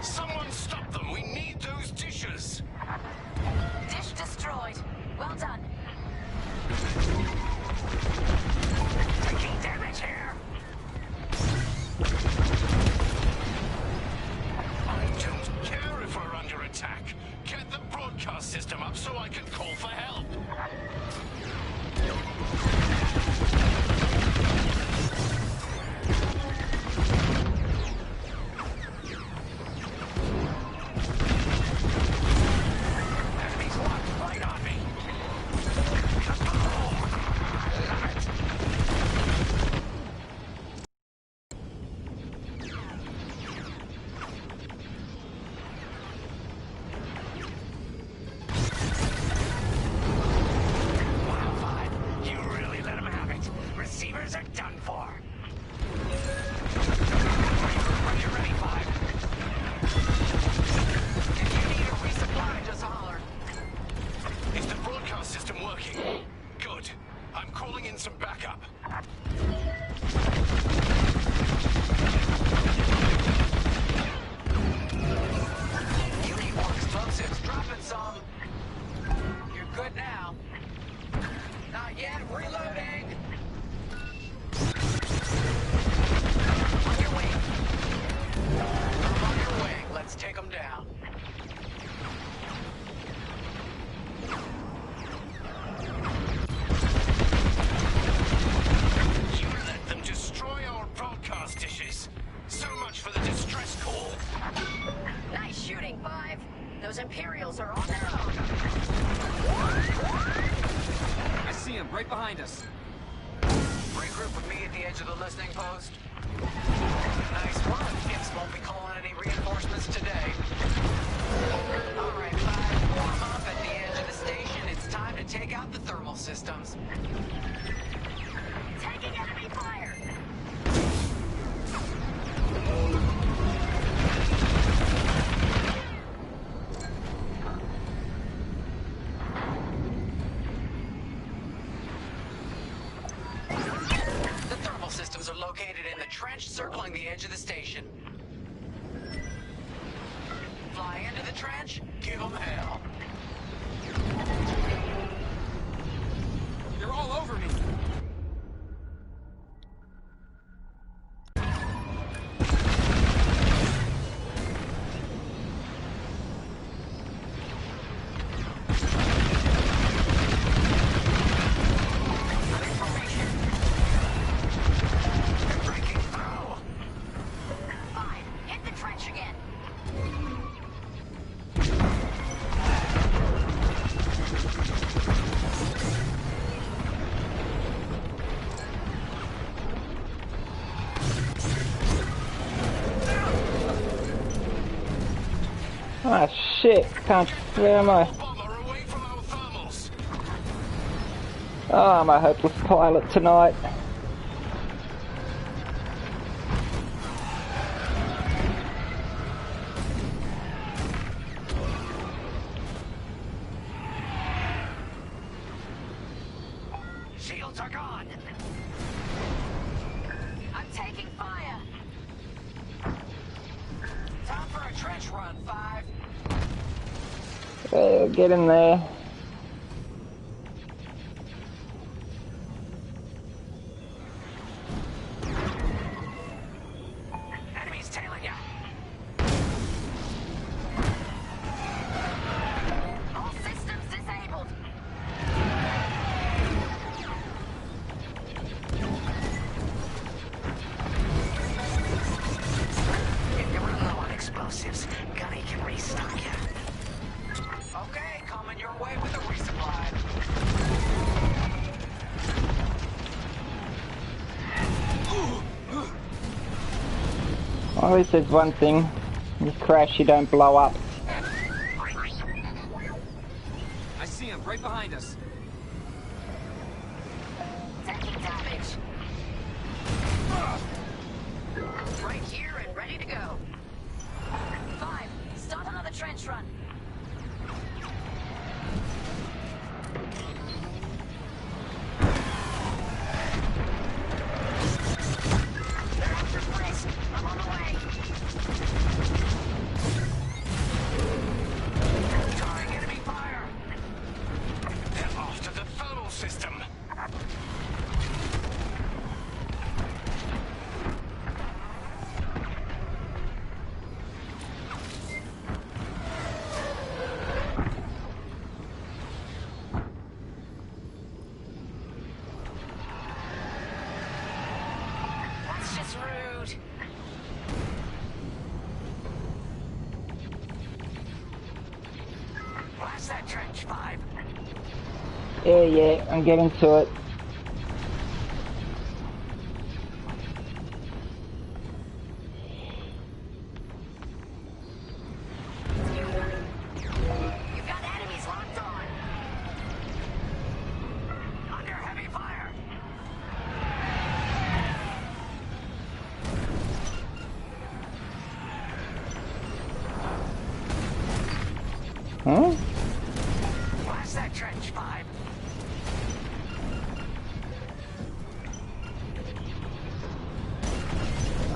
Someone stop them. We need those dishes. Dish destroyed. Well done. Taking damage here. I don't care if we're under attack. Get the broadcast system up so I can call for help. Enemies locked right on me. Wow, 5. You really let them have it. Receivers are done for. Are you ready, 5? If you need a resupply, just holler. Is the broadcast system working? Good. I'm calling in some backup. You need more explosives. Dropping some. You're good now. Not yet. Reloading. On your way. I'm on your way. Let's take them down. You let them destroy our broadcast dishes. So much for the distress call. Nice shooting, 5. Those Imperials are on their own. I see him right behind us. Regroup with me at the edge of the listening post. Nice work. Imps won't be calling any reinforcements today. All right, 5. Warm up at the edge of the station. It's time to take out the thermal systems. Taking enemy fire. The thermal systems are located in the trench circling the edge of the station. Fly into the trench, give them hell. They're all over me. Breaking through. 5. Hit the trench again. Ah, shit. Can't. Where am I? Oh, I'm a hopeless pilot tonight. Shields are gone. I'm taking fire. Time for a trench run, 5. Get in there. Enemies tailing you. All systems disabled. If you run low on explosives, Gunny can restock you. Okay, coming your way with a resupply. Always says one thing. You crash, you don't blow up. I see him right behind us. Taking damage. Right here and ready to go. 5. Start another trench run. They're after Frisk. I'm on the way. Drawing enemy fire. They're off to the thermal system. That's just rude. Blast that trench, 5. Yeah, I'm getting to it. You've got enemies locked on. Under heavy fire. Huh? Blast that trench, 5.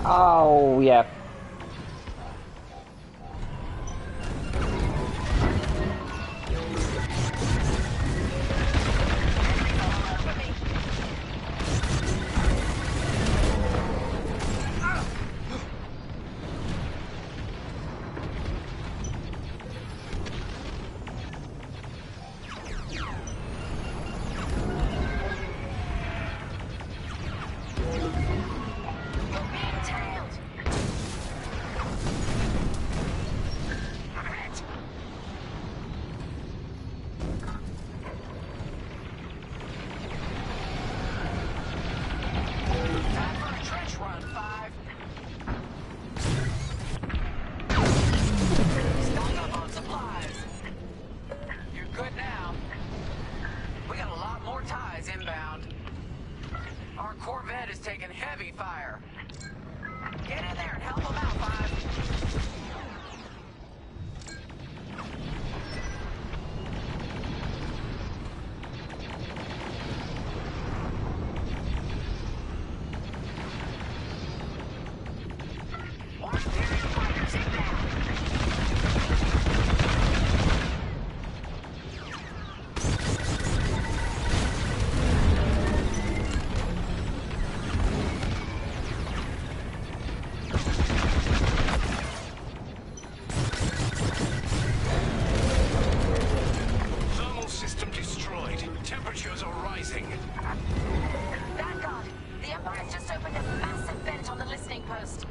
Oh, yeah. Time for a trench run, 5. Stock up on supplies. You're good now. We got a lot more ties inbound. Our Corvette is taking heavy fire. Get in there and help them out, 5. Thermal system destroyed. Temperatures are rising. Vanguard, the Empire's just opened a massive vent on the listening post.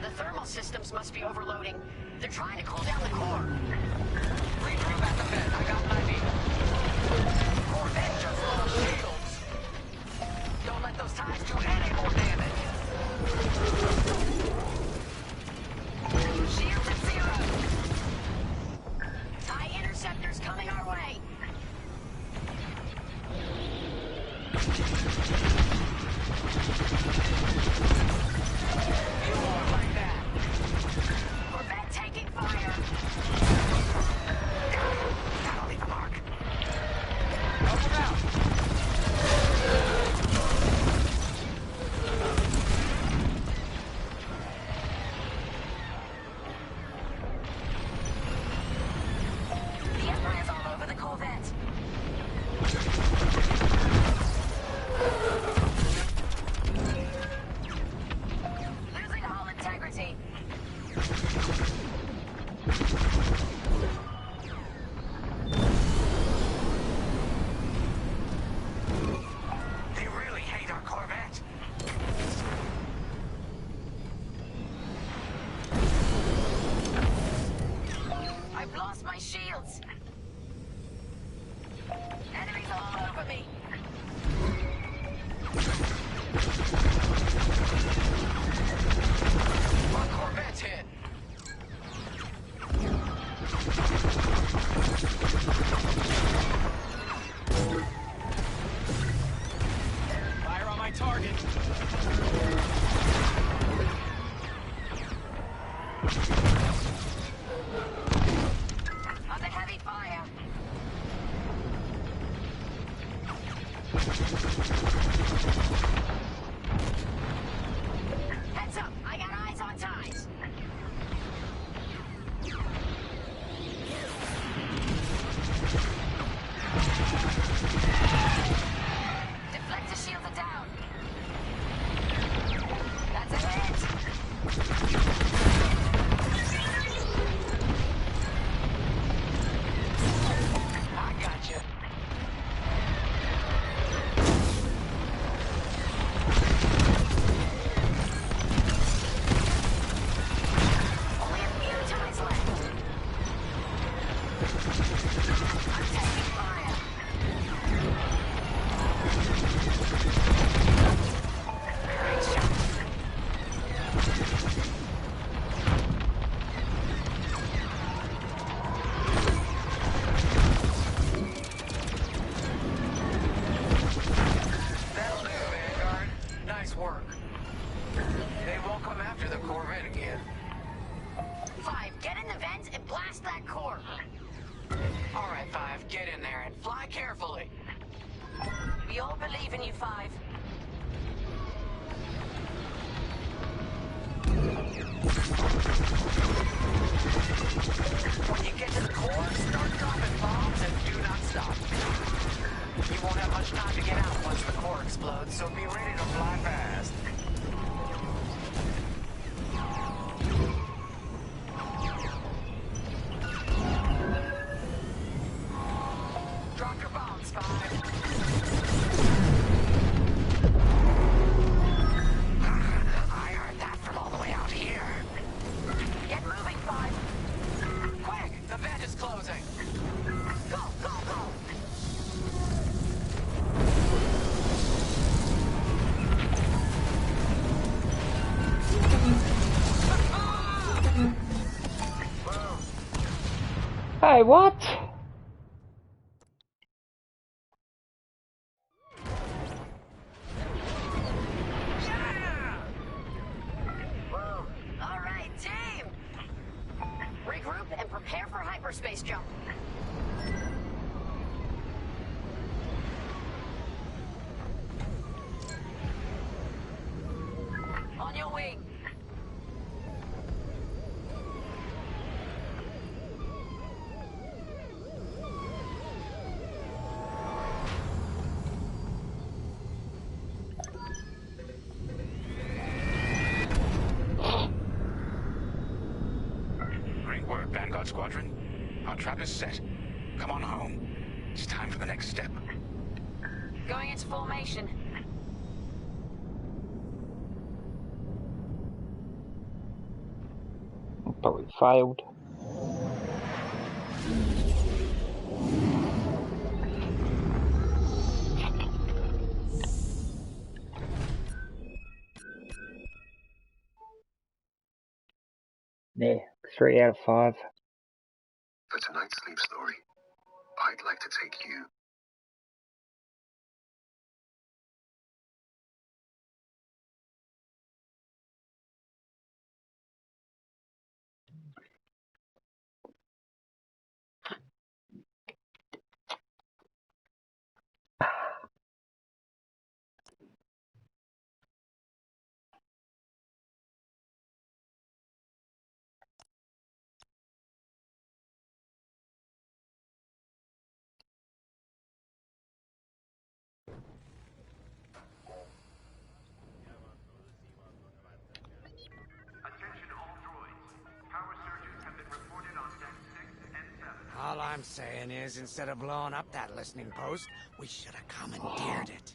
The thermal systems must be overloading. They're trying to cool down the core. Regroup at the vent. I got 90. Corvette just lost shields. Don't let those ties do any more damage. Shields at 0. TIE interceptors coming our way. You are like that. Corvette taking fire. That'll leave a mark. Help him out. my shields! Enemies all over me! Our Corvette's hit! Fire on my target! Under heavy fire! Heads up! I got eyes on ties! Deflector shields are down! That's a hit! I gotcha. Only a few ties left! I'm taking fire! Great shot! That'll do, Vanguard. Nice work. They won't come after the Corvette again. 5, get in the vents and blast that core! All right, 5, get in there and fly carefully. We all believe in you, 5. When you get to the core, start dropping bombs and do not stop. You won't have much time to get out once the core explodes, so be ready to fly fast. Drop your bombs, 5. I heard that from all the way out here. Get moving, 5! Quick! The vent is closing! Go, go, go! Hey, what? All right, team! Regroup and prepare for hyperspace jump. On your wing. Great work, Vanguard Squadron. Our trap is set. Come on home. It's time for the next step. Going into formation. But we failed. Yeah, 3 out of 5. For tonight's sleep story, I'd like to take you All I'm saying is, instead of blowing up that listening post, we should have commandeered it.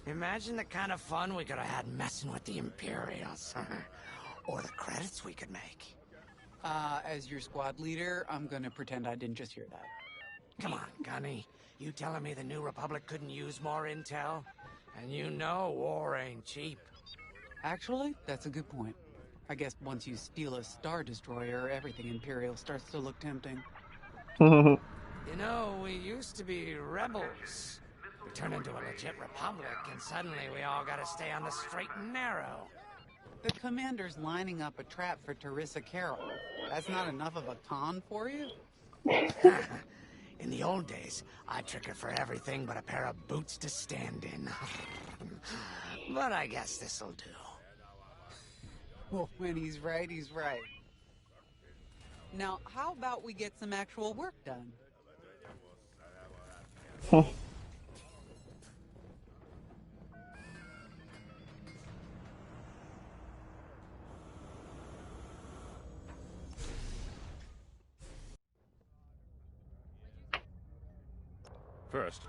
Imagine the kind of fun we could have had messing with the Imperials. Or the credits we could make. As your squad leader, I'm gonna pretend I didn't just hear that. Come on, Gunny. You telling me the New Republic couldn't use more intel? And you know war ain't cheap. Actually, that's a good point. I guess once you steal a Star Destroyer, everything Imperial starts to look tempting. You know, we used to be rebels. We turned into a legit republic, and suddenly we all gotta stay on the straight and narrow. The commander's lining up a trap for Teresa Carroll. That's not enough of a con for you? In the old days, I'd trick her for everything but a pair of boots to stand in. But I guess this'll do. Well, when he's right, he's right. Now, how about we get some actual work done? First,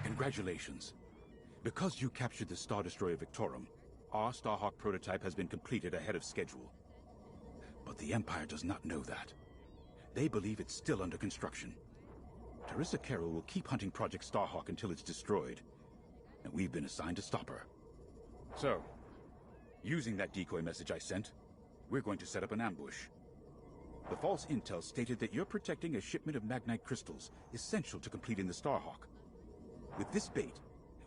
congratulations. Because you captured the Star Destroyer Victorum, our Starhawk prototype has been completed ahead of schedule. But the Empire does not know that. They believe it's still under construction. Teresa Carroll will keep hunting Project Starhawk until it's destroyed, and we've been assigned to stop her. So, using that decoy message I sent, we're going to set up an ambush. The false intel stated that you're protecting a shipment of Magnite crystals, essential to completing the Starhawk. With this bait,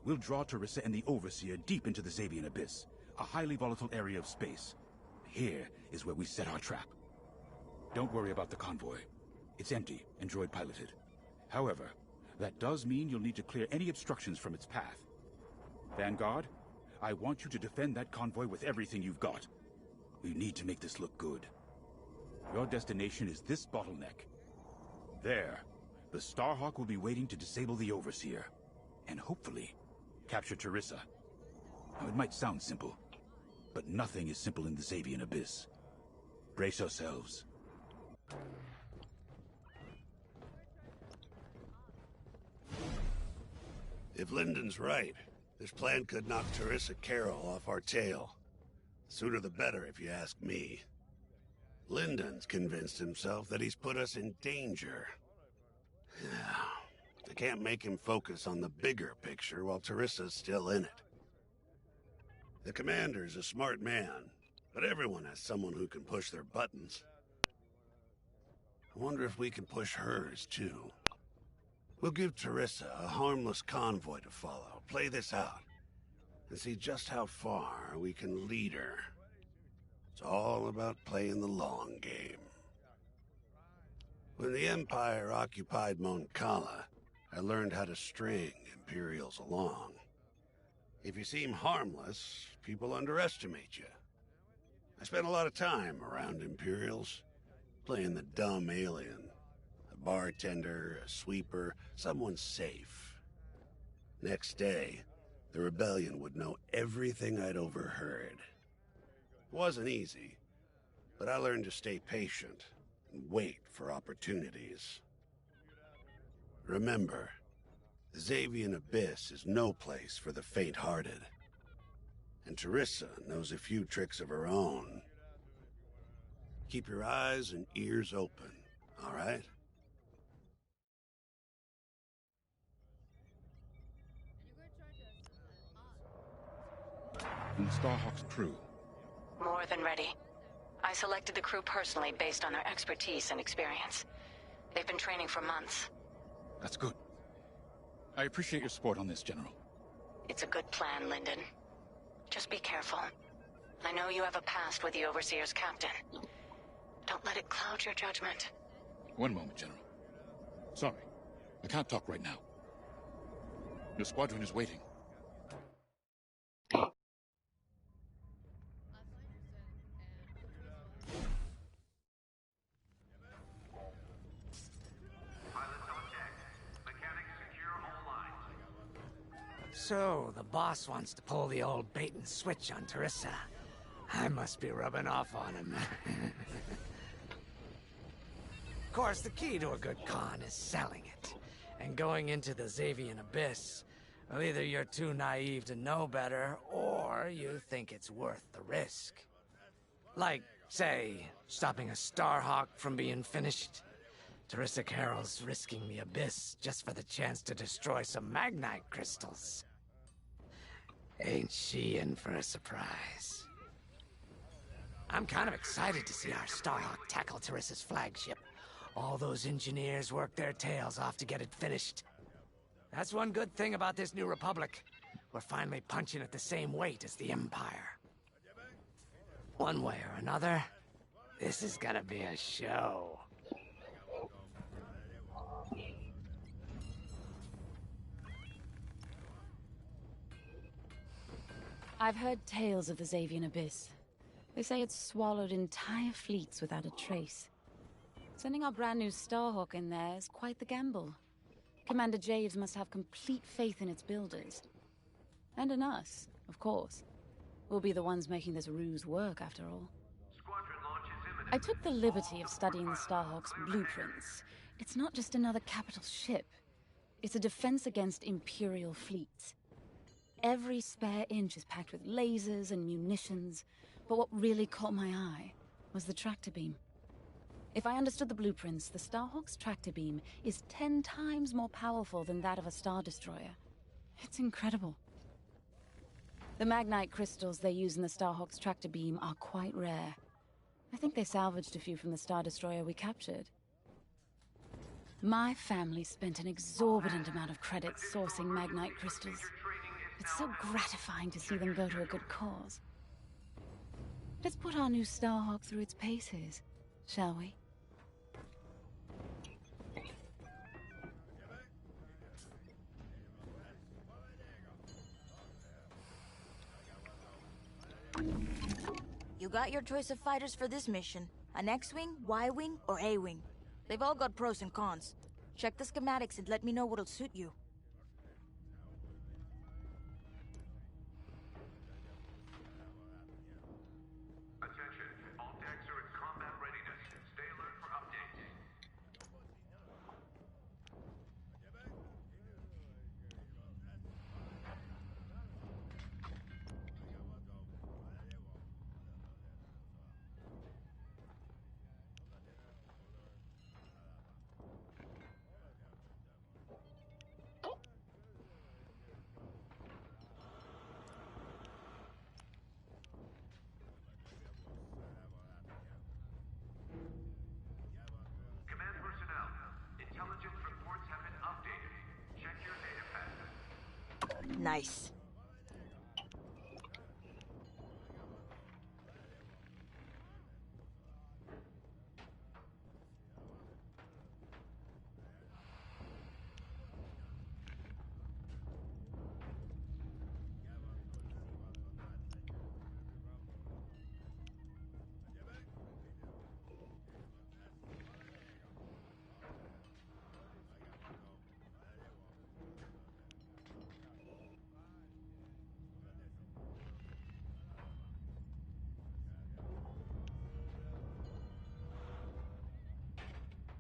we'll draw Teresa and the Overseer deep into the Xavian Abyss, a highly volatile area of space. Here is where we set our trap. Don't worry about the convoy. It's empty and droid-piloted. However, that does mean you'll need to clear any obstructions from its path. Vanguard, I want you to defend that convoy with everything you've got. We need to make this look good. Your destination is this bottleneck. There, the Starhawk will be waiting to disable the Overseer, and hopefully, capture Teresa. Now, it might sound simple, but nothing is simple in the Xavian Abyss. Brace yourselves. If Lyndon's right, this plan could knock Teresa Carroll off our tail. The sooner the better, if you ask me. Lyndon's convinced himself that he's put us in danger. I can't make him focus on the bigger picture while Teresa's still in it. The commander's a smart man, but everyone has someone who can push their buttons. I wonder if we can push hers, too. We'll give Teresa a harmless convoy to follow, play this out, and see just how far we can lead her. It's all about playing the long game. When the Empire occupied Mon Cala, I learned how to string Imperials along. If you seem harmless, people underestimate you. I spent a lot of time around Imperials, playing the dumb alien. A bartender, a sweeper, someone safe. Next day, the rebellion would know everything I'd overheard. It wasn't easy, but I learned to stay patient and wait for opportunities. Remember, the Xavian Abyss is no place for the faint-hearted. And Teresa knows a few tricks of her own. Keep your eyes and ears open, all right? And the Starhawk's crew. More than ready. I selected the crew personally based on their expertise and experience. They've been training for months. That's good. I appreciate your support on this, General. It's a good plan, Lyndon. Just be careful. I know you have a past with the Overseer's captain. Don't let it cloud your judgment. One moment, General. Sorry, I can't talk right now. Your squadron is waiting. So, the boss wants to pull the old bait and switch on Teresa. I must be rubbing off on him. Of course, the key to a good con is selling it. And going into the Xavian Abyss, well, either you're too naive to know better, or you think it's worth the risk. Like, Say, stopping a Starhawk from being finished. Teresa Carroll's risking the abyss just for the chance to destroy some Magnite crystals. Ain't she in for a surprise? I'm kind of excited to see our Starhawk tackle Teresa's flagship. All those engineers worked their tails off to get it finished. That's one good thing about this new Republic. We're finally punching at the same weight as the Empire. One way or another, this is gonna be a show. I've heard tales of the Xavian Abyss. They say it's swallowed entire fleets without a trace. Sending our brand new Starhawk in there is quite the gamble. Commander Javes must have complete faith in its builders. And in us, of course. We'll be the ones making this ruse work, after all. I took the liberty of studying the Starhawk's blueprints. It's not just another capital ship. It's a defense against Imperial fleets. Every spare inch is packed with lasers and munitions, but what really caught my eye was the tractor beam. If I understood the blueprints, the Starhawk's tractor beam is 10 times more powerful than that of a Star Destroyer. It's incredible. The Magnite crystals they use in the Starhawk's tractor beam are quite rare. I think they salvaged a few from the Star Destroyer we captured. My family spent an exorbitant amount of credits sourcing Magnite crystals. It's so gratifying to see them go to a good cause. Let's put our new Starhawk through its paces, shall we? You got your choice of fighters for this mission. An X-Wing, Y-Wing, or A-Wing. They've all got pros and cons. Check the schematics and let me know what'll suit you. Attention, all decks are in combat readiness. Stay alert for updates. Command personnel, intelligence reports have been updated. Check your data pads. Nice.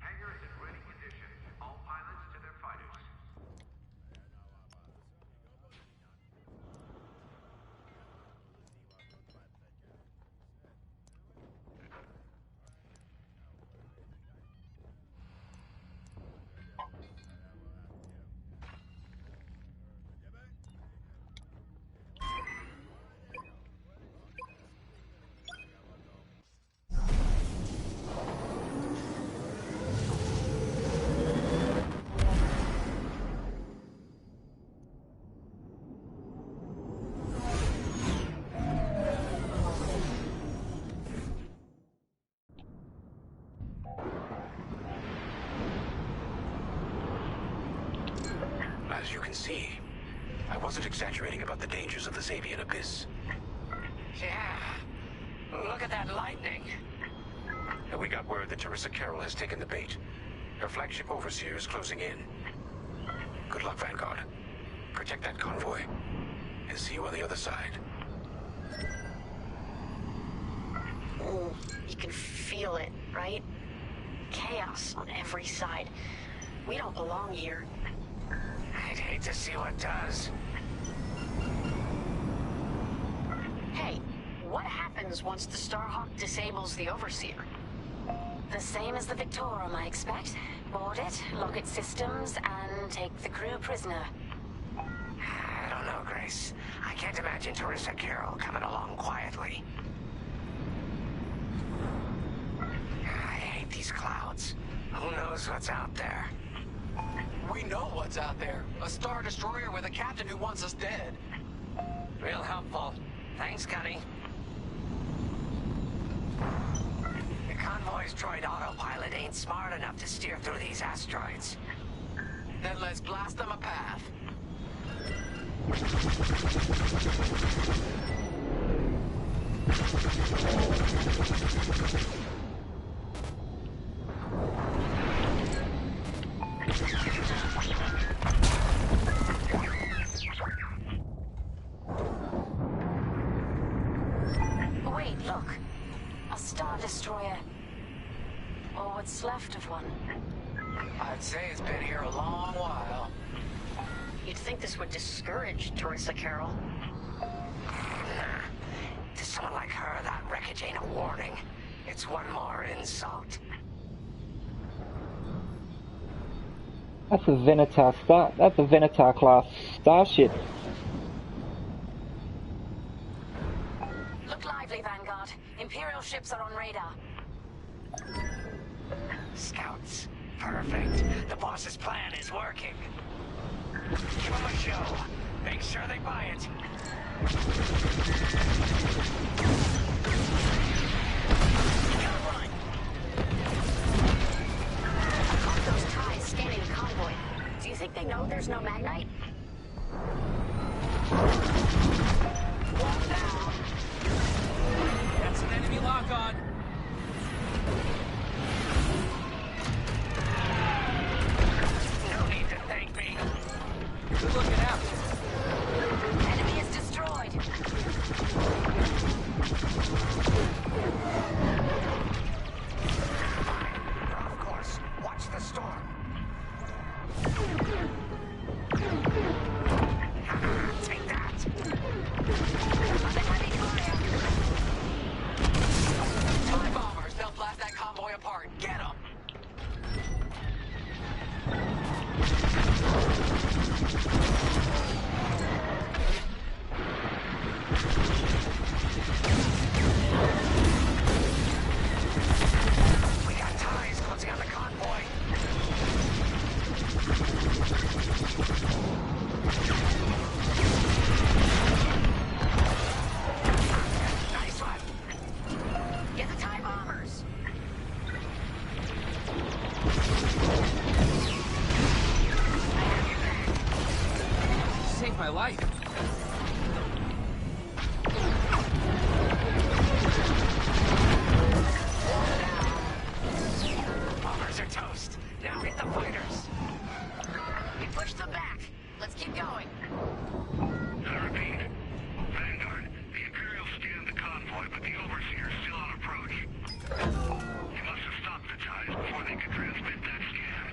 Hangar is in ready condition. All pilots to their fighters. As you can see, I wasn't exaggerating about the dangers of the Xavian Abyss. Yeah. Look at that lightning. And we got word that Teresa Carroll has taken the bait. Her flagship overseer is closing in. Good luck, Vanguard. Protect that convoy. And see you on the other side. Oh, you can feel it, right? Chaos on every side. We don't belong here. I'd hate to see what does. Hey, what happened? happens once the Starhawk disables the Overseer? The same as the Victorum, I expect. Board it, lock its systems, and take the crew prisoner. I don't know, Grace. I can't imagine Teresa Carroll coming along quietly. I hate these clouds. Who knows what's out there? We know what's out there. A Star Destroyer with a captain who wants us dead. Real helpful. Thanks, Gunny. The convoy's droid autopilot ain't smart enough to steer through these asteroids. Then let's blast them a path. Wait, look. A Star Destroyer. Or what's left of one. I'd say it's been here a long while. You'd think this would discourage Teresa Carroll. To someone like her, that wreckage ain't a warning. It's one more insult. That's a Venator class starship. Look lively, Vanguard. Imperial ships are on radar. Scouts. Perfect. The boss's plan is working. Give them a show. Make sure they buy it. I caught those ties scanning the convoy. Do you think they know there's no Magnite? One down. That's an enemy lock-on. No need to thank me. Good looking out. Enemy is destroyed. Of course. Watch the storm. Take that. TIE bombers. They'll blast that convoy apart. Get them. We got ties closing on the convoy. Nice one. Get the TIE bombers! Saved my life. Bombers are toast. Now hit the fighters. We pushed them back. Let's keep going. I repeat. Vanguard, the Imperials scanned the convoy, but the Overseer's still on approach. You must have stopped the ties before they could transmit that scan.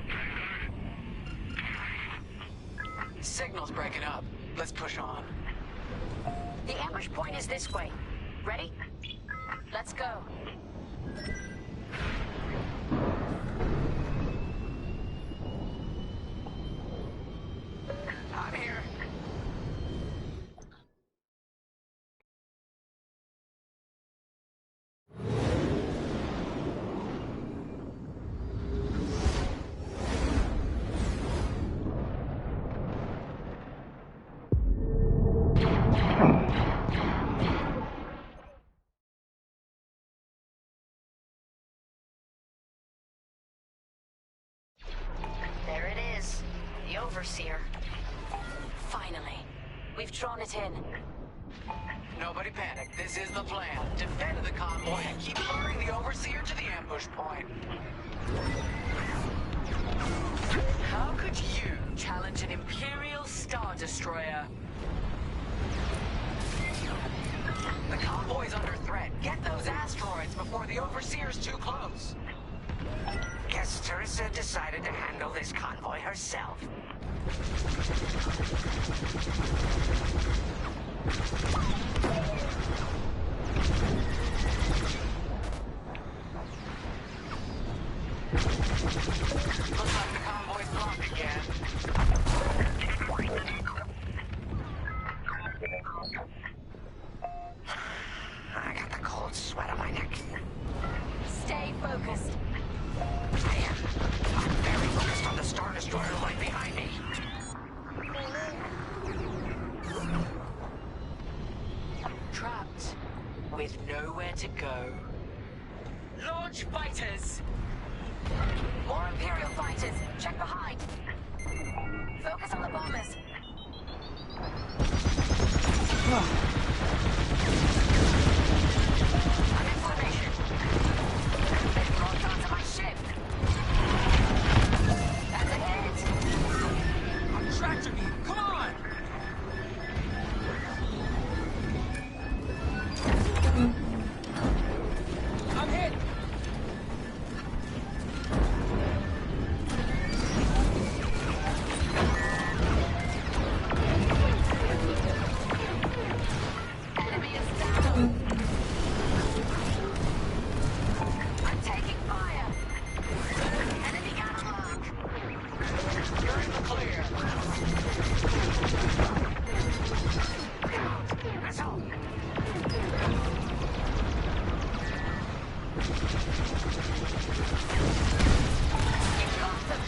Vanguard? Signal's breaking up. Let's push on. The ambush point is this way. Ready? Let's go. I'm here. There it is. The Overseer. Finally. We've drawn it in. Nobody panic. This is the plan. Defend the convoy and keep luring the Overseer to the ambush point. How could you challenge an Imperial Star Destroyer? The convoy's under threat. Get those asteroids before the Overseer's too close. Guess Teresa decided to handle this convoy herself. Looks like the convoy's blocked again. I got the cold sweat on my neck. Stay focused. I'm very focused on the Star Destroyer right behind me. Trapped with nowhere to go. Launch fighters! More Imperial fighters. Check behind. Focus on the bombers. I'm in formation. Making more shots of my ship. That's a hit. I'm tractor beam. Come on! I'm hit! Enemy is down. I'm taking fire. Enemy got a lock. You're in the clear. That's all. You got them.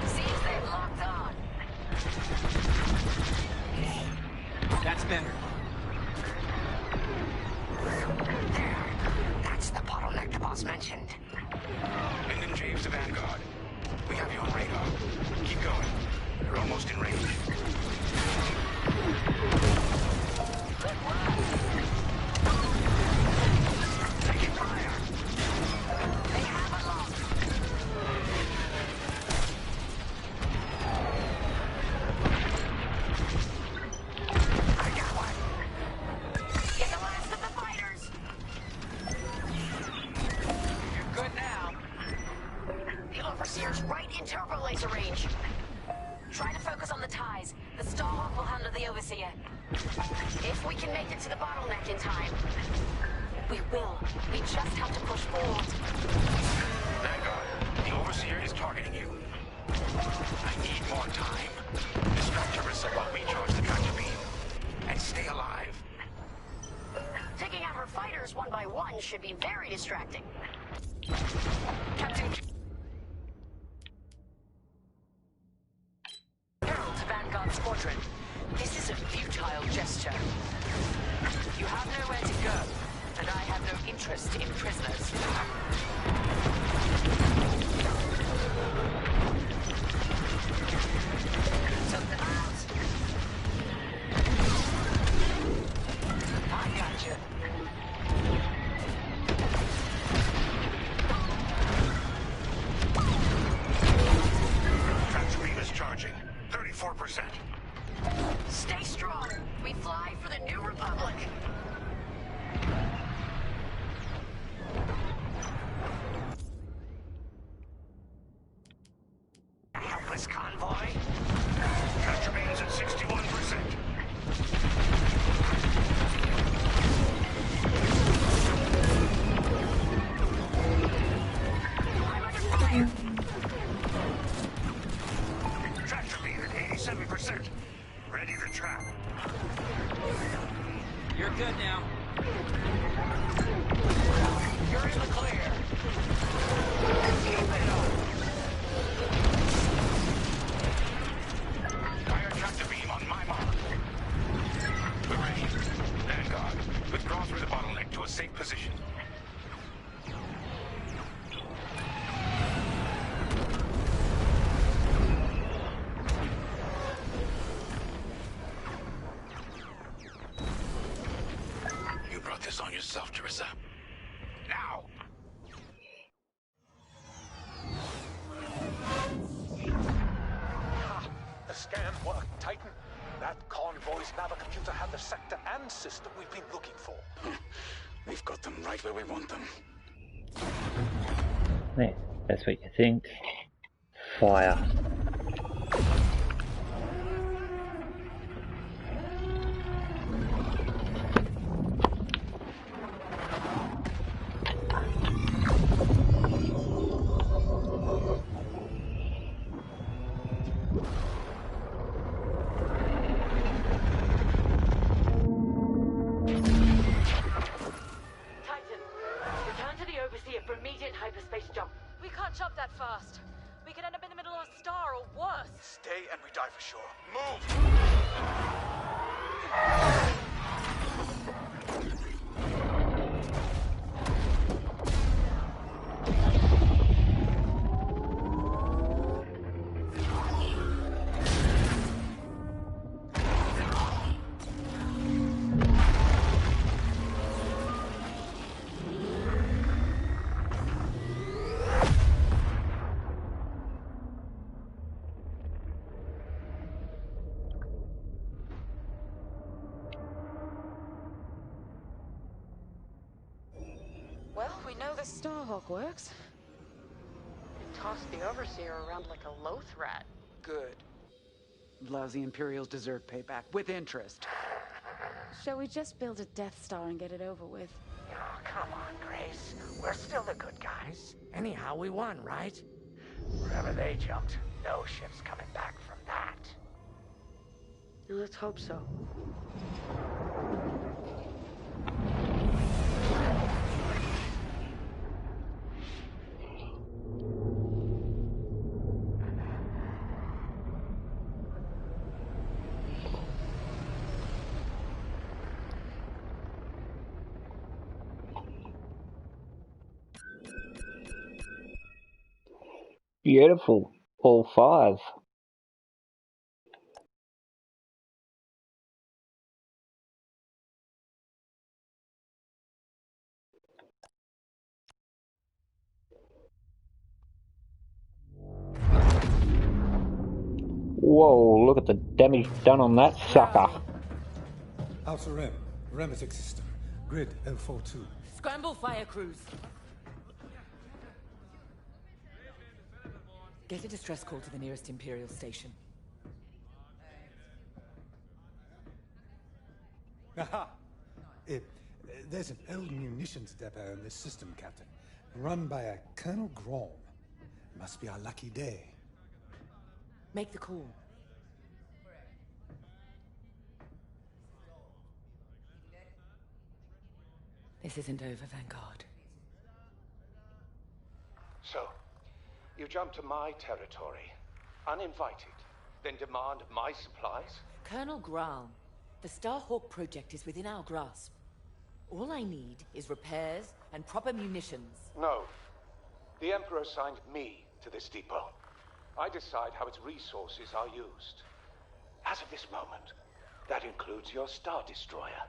Seems they've locked on. That's better. There. That's the bottleneck the boss mentioned. Lyndon James to Vanguard. We have you on radar. Keep going. You're almost in range. Taking fire. They have a lock. I got one. Get the last of the fighters. You're good now. The overseer's right in turbo laser range. Try to focus on the ties. The Starhawk will handle the overseer. If we can make it to the bottleneck in time. We will. We just have to push forward. Vanguard, the Overseer is targeting you. I need more time. Distract Teresa while we charge the tractor beam. And stay alive. Taking out her fighters one by one should be very distracting. Captain... Herald to Vanguard Squadron. This is a futile gesture. You have nowhere to go, and I have no interest in prisoners. Took them out. I got you. Tractor beam is charging. 34%. Stay strong. We fly for the New Republic. A helpless convoy. Tractor beam's at 61%. I'm under fire. Tractor beam at 87%. Ready to trap. You're good now. You're in the clear. Keep it up. Fire tractor beam on my mark. We're ready. Vanguard, withdraw through the bottleneck to a safe position. You brought this on yourself, Teresa. Now! The scan worked, Titan. That convoy's navicomputer had the sector and system we've been looking for. got them right where we want them. Yeah, that's what you think. Fire. Return to the Overseer for immediate hyperspace jump. We can't jump that fast. We could end up in the middle of a star or worse. Stay and we die for sure. Move! Well, we know the Starhawk works. It tossed the Overseer around like a loath rat. Good. Lousy Imperials deserve payback, with interest. Shall we just build a Death Star and get it over with? Oh, come on, Grace. We're still the good guys. Anyhow, we won, right? Wherever they jumped, no ship's coming back from that. Let's hope so. Beautiful. All 5. Whoa, look at the damage done on that sucker. Outer Rim, Remetic System, Grid L42. Scramble fire crews. Get a distress call to the nearest Imperial station. Aha! There's an old munitions depot in this system, Captain. Run by a Colonel Grom. Must be our lucky day. Make the call. This isn't over, Vanguard. So, you jump to my territory, uninvited, then demand my supplies? Colonel Graal, the Starhawk project is within our grasp. All I need is repairs and proper munitions. No. The Emperor assigned me to this depot. I decide how its resources are used. As of this moment, that includes your Star Destroyer.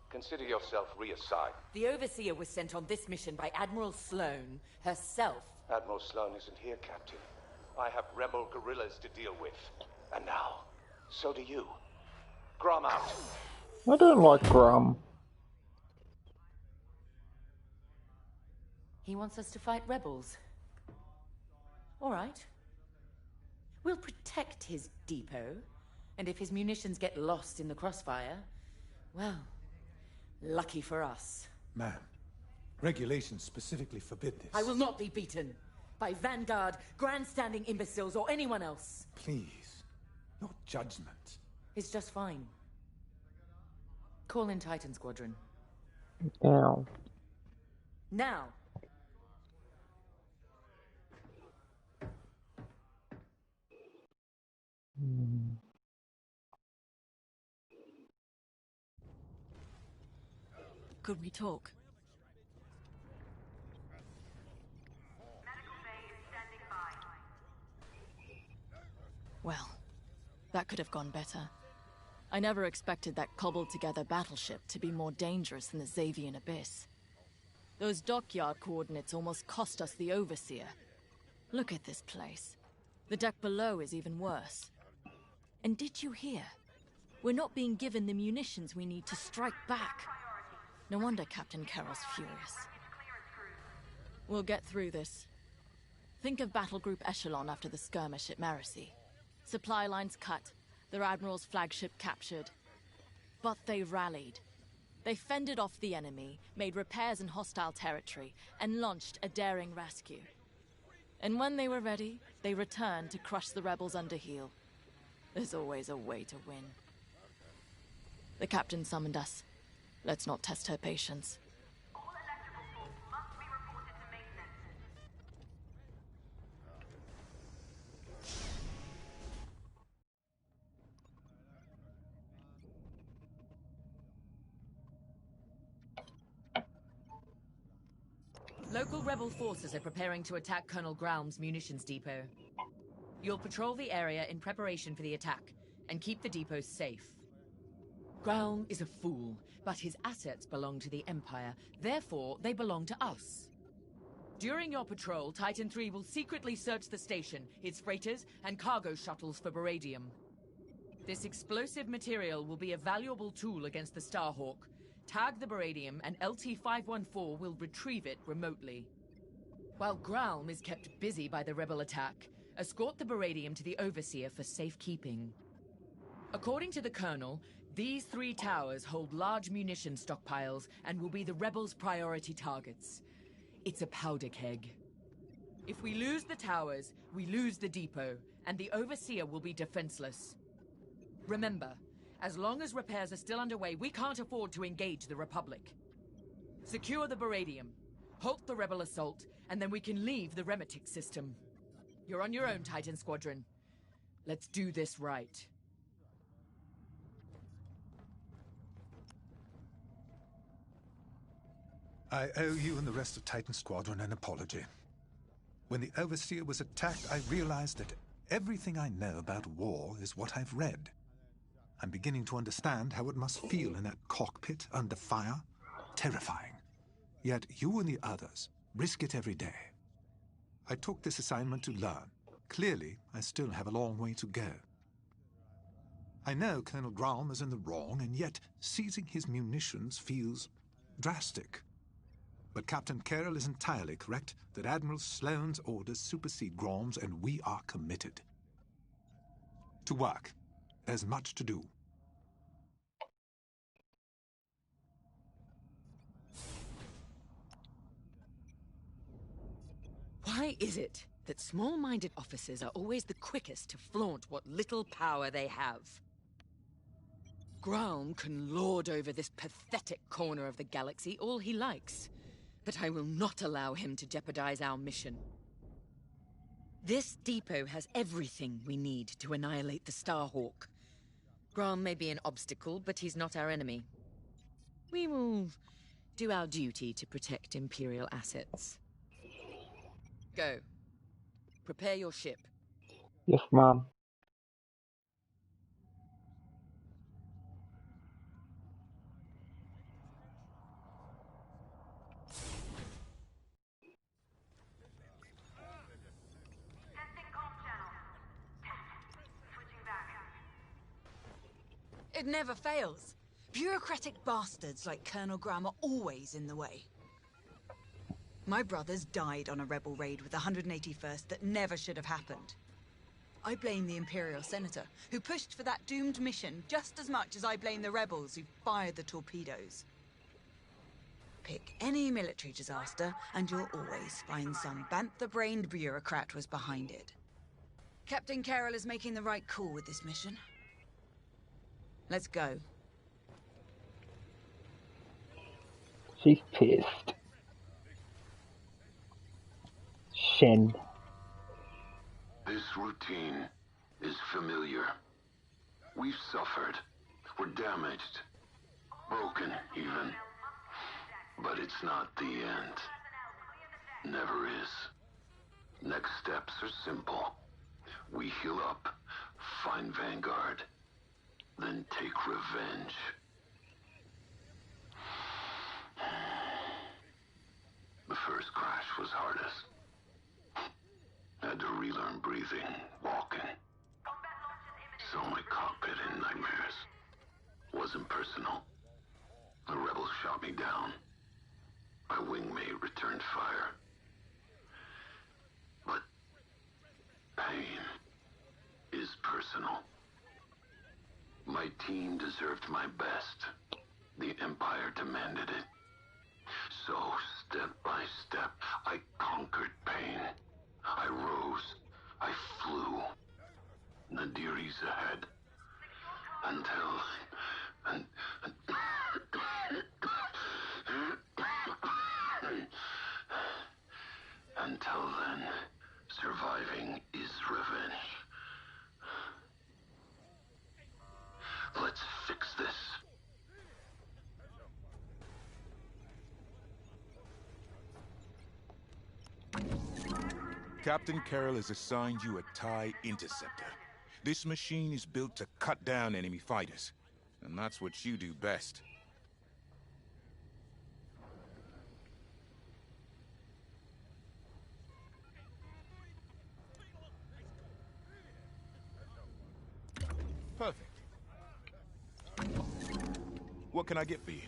Consider yourself reassigned. The Overseer was sent on this mission by Admiral Sloane herself. Admiral Sloane isn't here, Captain. I have rebel guerrillas to deal with. And now, so do you. Grom out. I don't like Grom. He wants us to fight rebels. All right. We'll protect his depot, and if his munitions get lost in the crossfire, well, lucky for us. Ma'am, regulations specifically forbid this. I will not be beaten by Vanguard, grandstanding imbeciles, or anyone else. Please, your judgment. It's just fine. Call in Titan Squadron. Now. Now! Could we talk? Well, that could have gone better. I never expected that cobbled-together battleship to be more dangerous than the Xavian Abyss. Those dockyard coordinates almost cost us the Overseer. Look at this place. The deck below is even worse. And did you hear? We're not being given the munitions we need to strike back. No wonder Captain Carroll's furious. We'll get through this. Think of Battle Group Echelon after the skirmish at Marasy. Supply lines cut, their Admiral's flagship captured. But they rallied. They fended off the enemy, made repairs in hostile territory, and launched a daring rescue. And when they were ready, they returned to crush the rebels under heel. There's always a way to win. The captain summoned us. Let's not test her patience. Local rebel forces are preparing to attack Colonel Graum's munitions depot. You'll patrol the area in preparation for the attack, and keep the depot safe. Graum is a fool, but his assets belong to the Empire, therefore they belong to us. During your patrol, Titan III will secretly search the station, its freighters, and cargo shuttles for beradium. This explosive material will be a valuable tool against the Starhawk. Tag the beradium, and LT-514 will retrieve it remotely. While Graum is kept busy by the rebel attack, escort the beradium to the Overseer for safekeeping. According to the Colonel, these 3 towers hold large munition stockpiles and will be the rebels' priority targets. It's a powder keg. If we lose the towers, we lose the depot, and the Overseer will be defenseless. Remember, as long as repairs are still underway, we can't afford to engage the Republic. Secure the beradium, halt the rebel assault, and then we can leave the Remetic system. You're on your own, Titan Squadron. Let's do this right. I owe you and the rest of Titan Squadron an apology. When the Overseer was attacked, I realized that everything I know about war is what I've read. I'm beginning to understand how it must feel in that cockpit under fire. Terrifying. Yet you and the others risk it every day. I took this assignment to learn. Clearly, I still have a long way to go. I know Colonel Graum is in the wrong, and yet seizing his munitions feels drastic. But Captain Carroll is entirely correct that Admiral Sloane's orders supersede Graum's, and we are committed. To work. There's much to do. Why is it that small-minded officers are always the quickest to flaunt what little power they have? Graum can lord over this pathetic corner of the galaxy all he likes, but I will not allow him to jeopardize our mission. This depot has everything we need to annihilate the Starhawk. Graum may be an obstacle, but he's not our enemy. We will do our duty to protect Imperial assets. Go. Prepare your ship. Yes, Mom. It never fails. Bureaucratic bastards like Colonel Graum are always in the way. My brothers died on a rebel raid with the 181st that never should have happened. I blame the Imperial Senator, who pushed for that doomed mission just as much as I blame the rebels who fired the torpedoes. Pick any military disaster, and you'll always find some bantha-brained bureaucrat was behind it. Captain Carroll is making the right call with this mission. Let's go. She's pissed. Shen. This routine is familiar. We've suffered. We're damaged. Broken, even. But it's not the end. Never is. Next steps are simple. We heal up, find Vanguard, then take revenge. The first crash was hardest. Had to relearn breathing, walking. Saw my cockpit in nightmares. Wasn't personal. The rebels shot brought me down. My wingmate returned fire. But pain is personal. My team deserved my best. The Empire demanded it. So, step by step, I conquered pain. I rose. I flew. Nadiri's ahead. Until then, surviving is revenge. Let's fix this. Captain Carroll has assigned you a TIE Interceptor. This machine is built to cut down enemy fighters, and that's what you do best. Perfect. What can I get for you?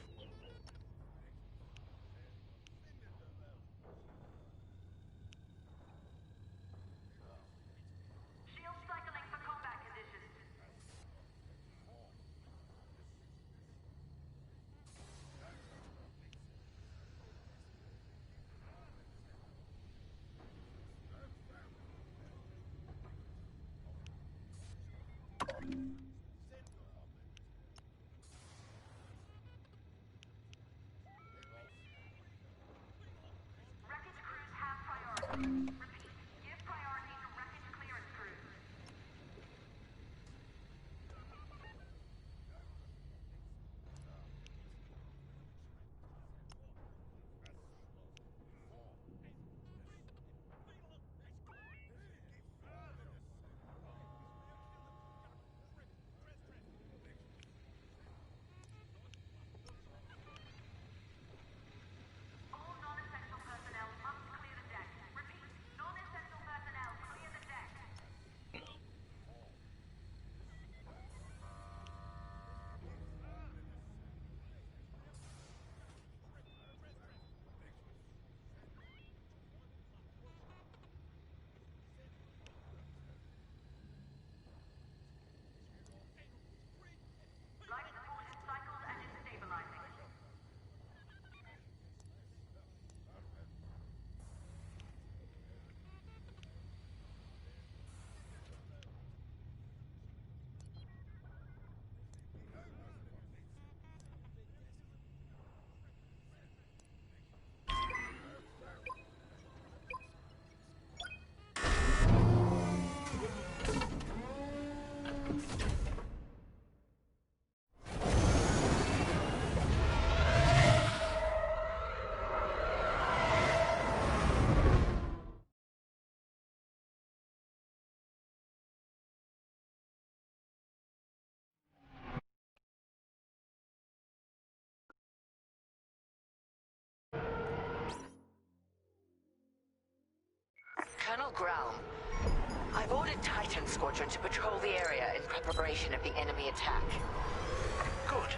Colonel Ground, I've ordered Titan Squadron to patrol the area in preparation of the enemy attack. Good.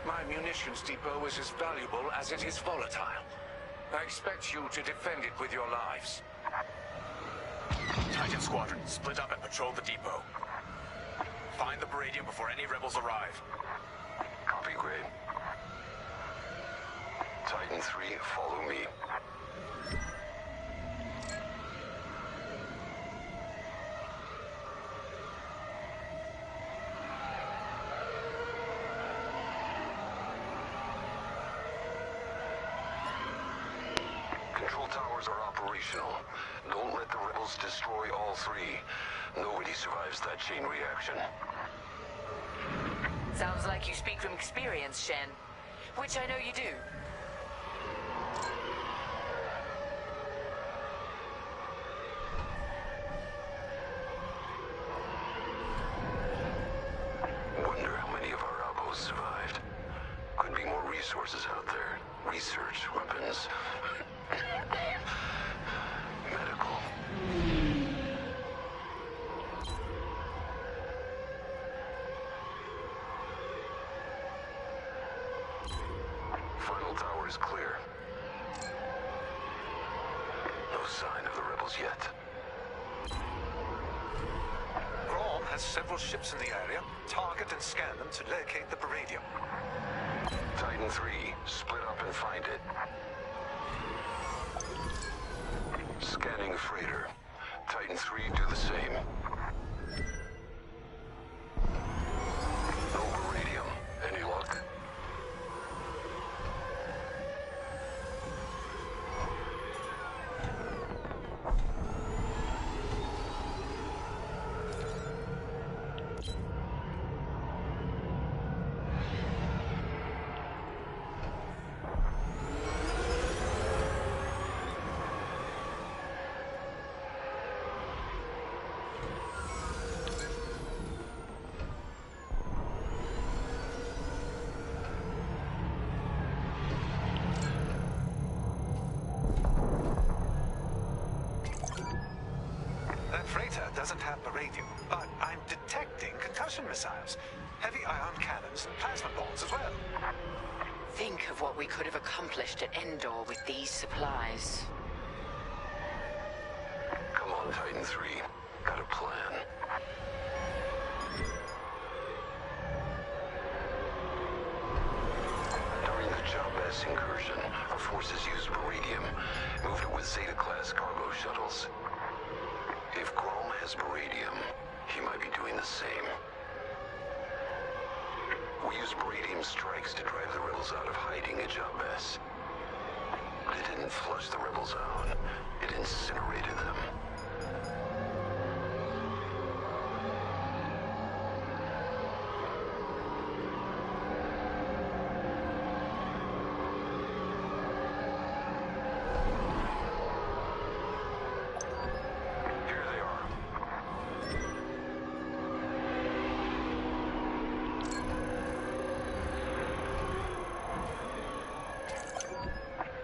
My munitions depot is as valuable as it is volatile. I expect you to defend it with your lives. Titan Squadron, split up and patrol the depot. Find the Baradian before any rebels arrive. Copy, Gray. Titan 3, follow me. Control towers are operational. Don't let the rebels destroy all three. Nobody survives that chain reaction. Sounds like you speak from experience, Shen. Which I know you do. Wonder how many of our outposts survived. Could be more resources out there. Research, weapons, medical. Final tower is clear. No sign of the rebels yet. Grom has several ships in the area. Target and scan them to locate the Baradium. Titan 3, split up and find it. Scanning freighter. Titan 3, do the same. No Baradium. Any luck? Freighter doesn't have Baradium, but I'm detecting concussion missiles, heavy ion cannons, and plasma bombs as well. Think of what we could have accomplished at Endor with these supplies. Come on, Titan 3. Got a plan. During the Jabez incursion, our forces used Baradium, moved it with Zeta-class cargo shuttles. If Grom has Baradium, he might be doing the same. We used Baradium strikes to drive the rebels out of hiding at Jabez. But it didn't flush the rebels out. It incinerated them.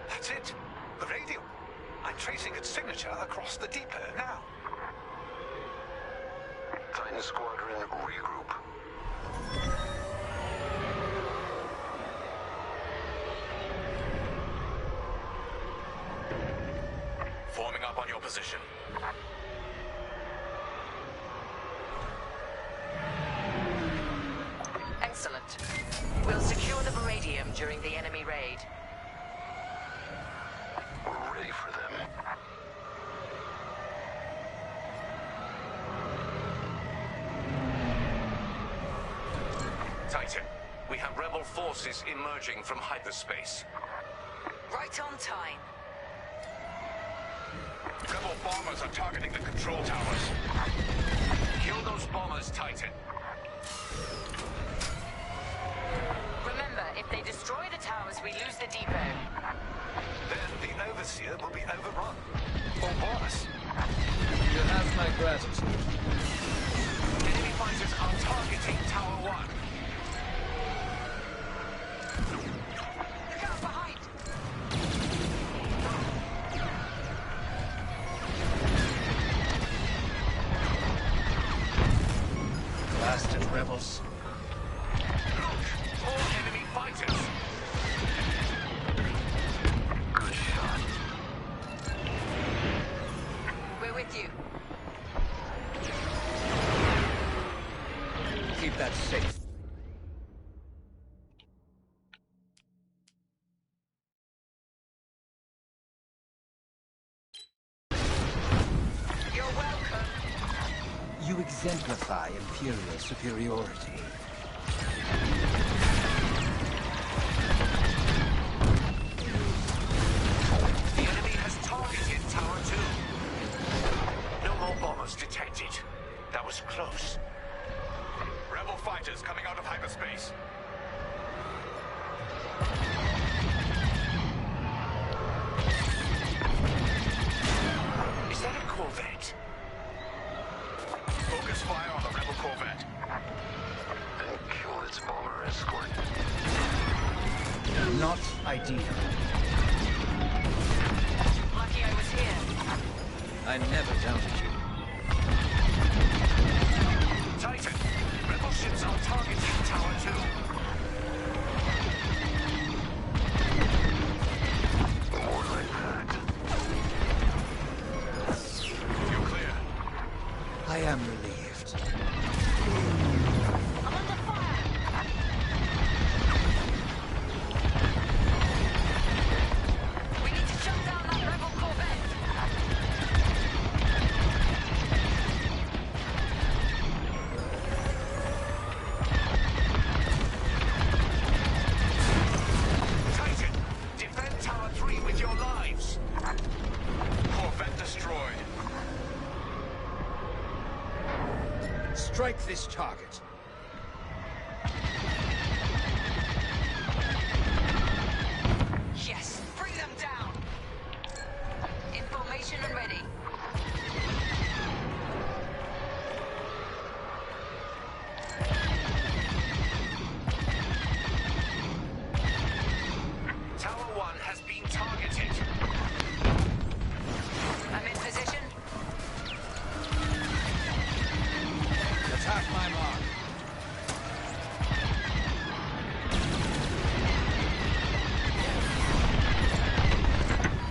That's it. Baradium. I'm tracing its signature across the depot now. Titan Squadron, regroup. Forming up on your position. Excellent. We'll secure the Baradium during the enemy raid. We're ready for them. Titan, we have rebel forces emerging from hyperspace. Right on time. Rebel bombers are targeting the control towers. Kill those bombers, Titan. Remember, if they destroy the towers, we lose the depot. Then the Overseer will be overrun. Or worse. You have my gratitude. Enemy fighters are targeting Tower 1. Look out behind! Blasted rebels. Look! All enemy fighters! Good shot. We're with you. Keep that safe. You're welcome. You exemplify Imperial superiority. The enemy has targeted Tower 2. No more bombers detected. That was close. Rebel fighters coming out of hyperspace. Is that a Corvette? Focus fire on the rebel Corvette. And kill its bomber escort. Not ideal. Lucky I was here. I never doubted you. Titan, rebel ships are targeting Tower 2. this target. Yes, bring them down. In formation and ready. Tower 1 has been targeted. I'm in position. Attack my mark.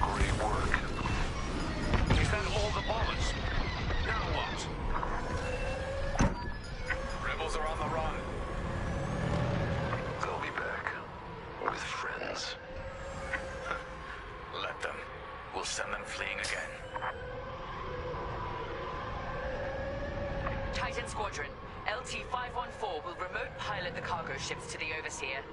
Great work. Is that all the bombers? Now what? Rebels are on the run. They'll be back. With friends. Let them. We'll send them fleeing again. Titan Squadron, LT-514 will remote pilot the cargo ships to the Overseer.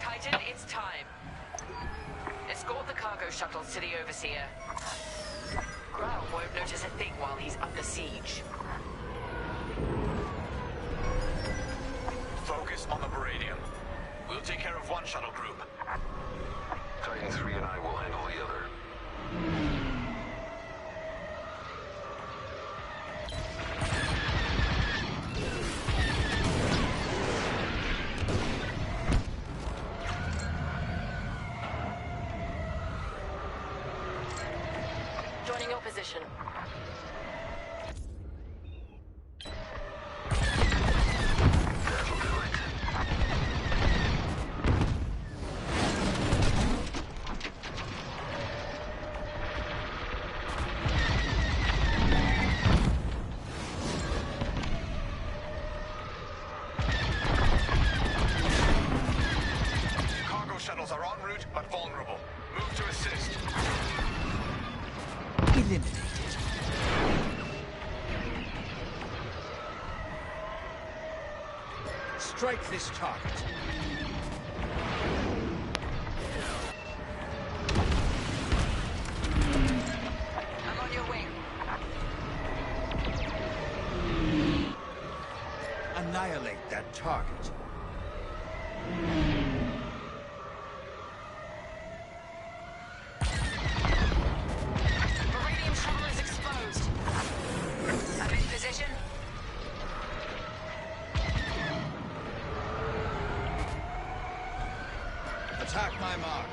Titan, it's time. Escort the cargo shuttles to the Overseer. Grau won't notice a thing while he's under siege. Focus on the Baradium. We'll take care of one shuttle group. Titan 3 and I will handle the other. Joining your position. That'll do it. Cargo shuttles are en route, but vulnerable. Move to assist. Eliminated. Strike this target. I'm on your wing. Annihilate that target. Baradium shuttle is exposed. I'm in position. Attack my mark.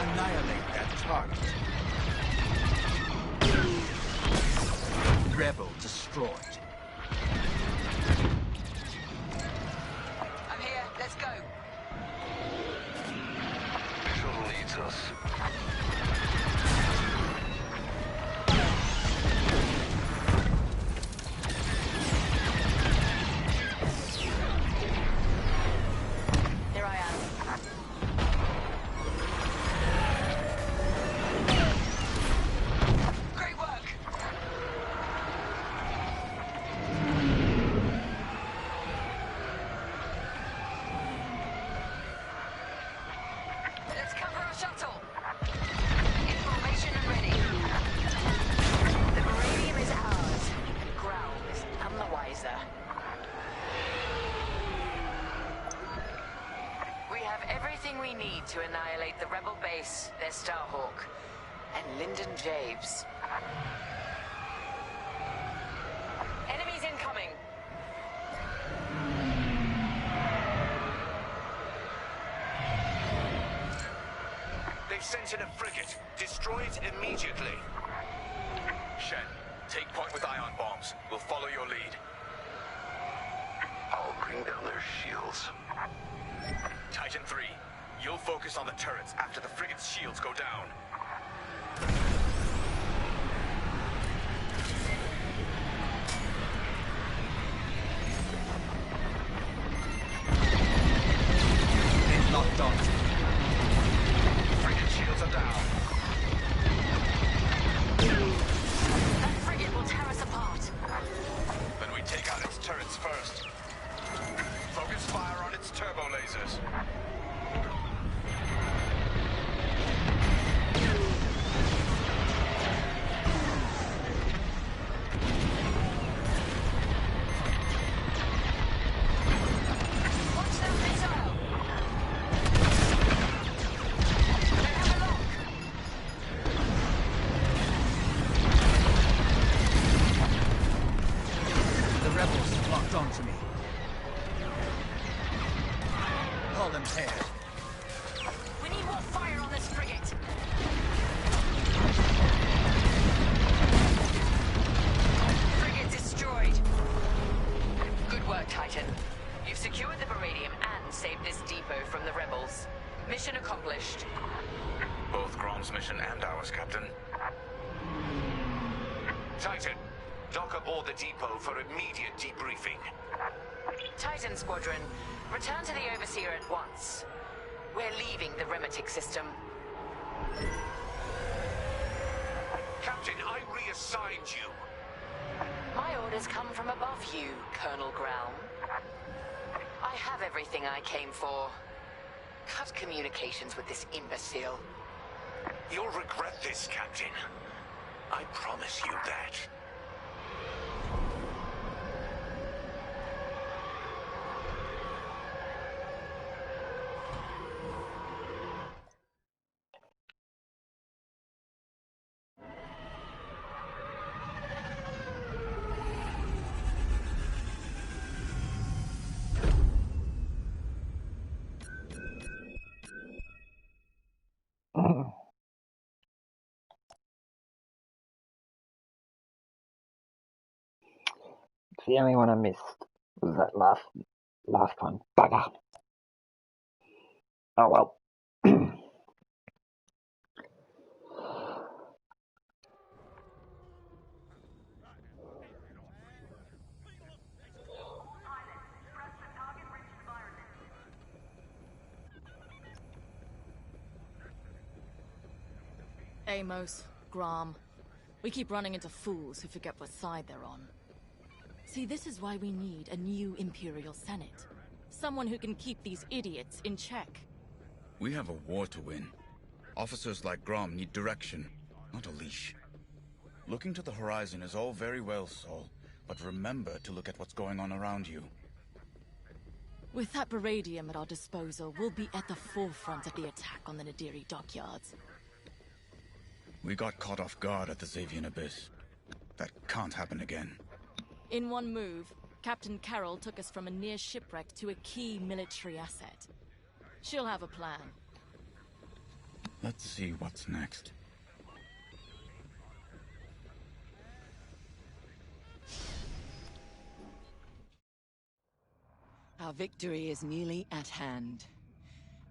Annihilate that target. Rebel destroyed. I'm here. Let's go. Shuttle needs us. Here I am. Great work. Let's cover our shuttle. In formation and ready. The Baradium is ours, and Grau is none the wiser. We have everything we need to annihilate the rebel base, their Starhawk, and Lyndon Javes. Enemies incoming! They've sent in a frigate. Destroy it immediately. Shen, take point with ion bombs. We'll follow your lead. I'll bring down their shields. Titan 3, you'll focus on the turrets after the frigate's shields go down. They've locked on. Frigate shields are down. That frigate will tear us apart. Then we take out its turrets first. Focus fire on its turbo lasers. Watch that missile! They have a lock! The rebels have locked onto me. Hull impaired. We need more fire on this frigate! Frigate destroyed! Good work, Titan. You've secured the Beradium and saved this depot from the rebels. Mission accomplished. Both Grom's mission and ours, Captain. Titan, dock aboard the depot for immediate debriefing. Titan Squadron, return to the Overseer at once. We're leaving the Remetic system. Captain, I reassigned you. My orders come from above you, Colonel Ground. I have everything I came for. Cut communications with this imbecile. You'll regret this, Captain. I promise you that. The only one I missed was that last one. Bugger. Oh well. Amos, Grom. We keep running into fools who forget what side they're on. See, this is why we need a new Imperial Senate. Someone who can keep these idiots in check. We have a war to win. Officers like Grom need direction, not a leash. Looking to the horizon is all very well, Saul, but remember to look at what's going on around you. With that Beradium at our disposal, we'll be at the forefront of the attack on the Nadiri dockyards. We got caught off guard at the Xavian Abyss. That can't happen again. In one move, Captain Carroll took us from a near shipwreck to a key military asset. She'll have a plan. Let's see what's next. Our victory is nearly at hand.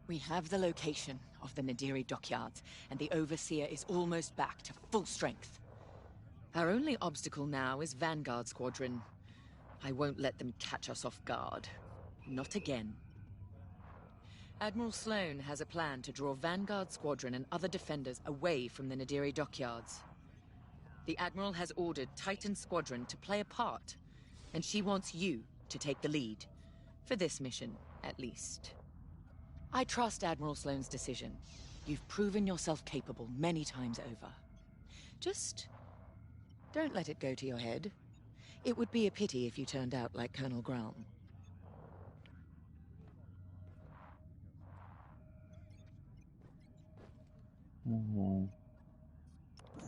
We have the location of the Nadiri dockyards, and the Overseer is almost back to full strength. Our only obstacle now is Vanguard Squadron. I won't let them catch us off guard. Not again. Admiral Sloane has a plan to draw Vanguard Squadron and other defenders away from the Nadiri dockyards. The Admiral has ordered Titan Squadron to play a part, and she wants you to take the lead. For this mission, at least. I trust Admiral Sloane's decision. You've proven yourself capable many times over. Just don't let it go to your head. It would be a pity if you turned out like Colonel Ground.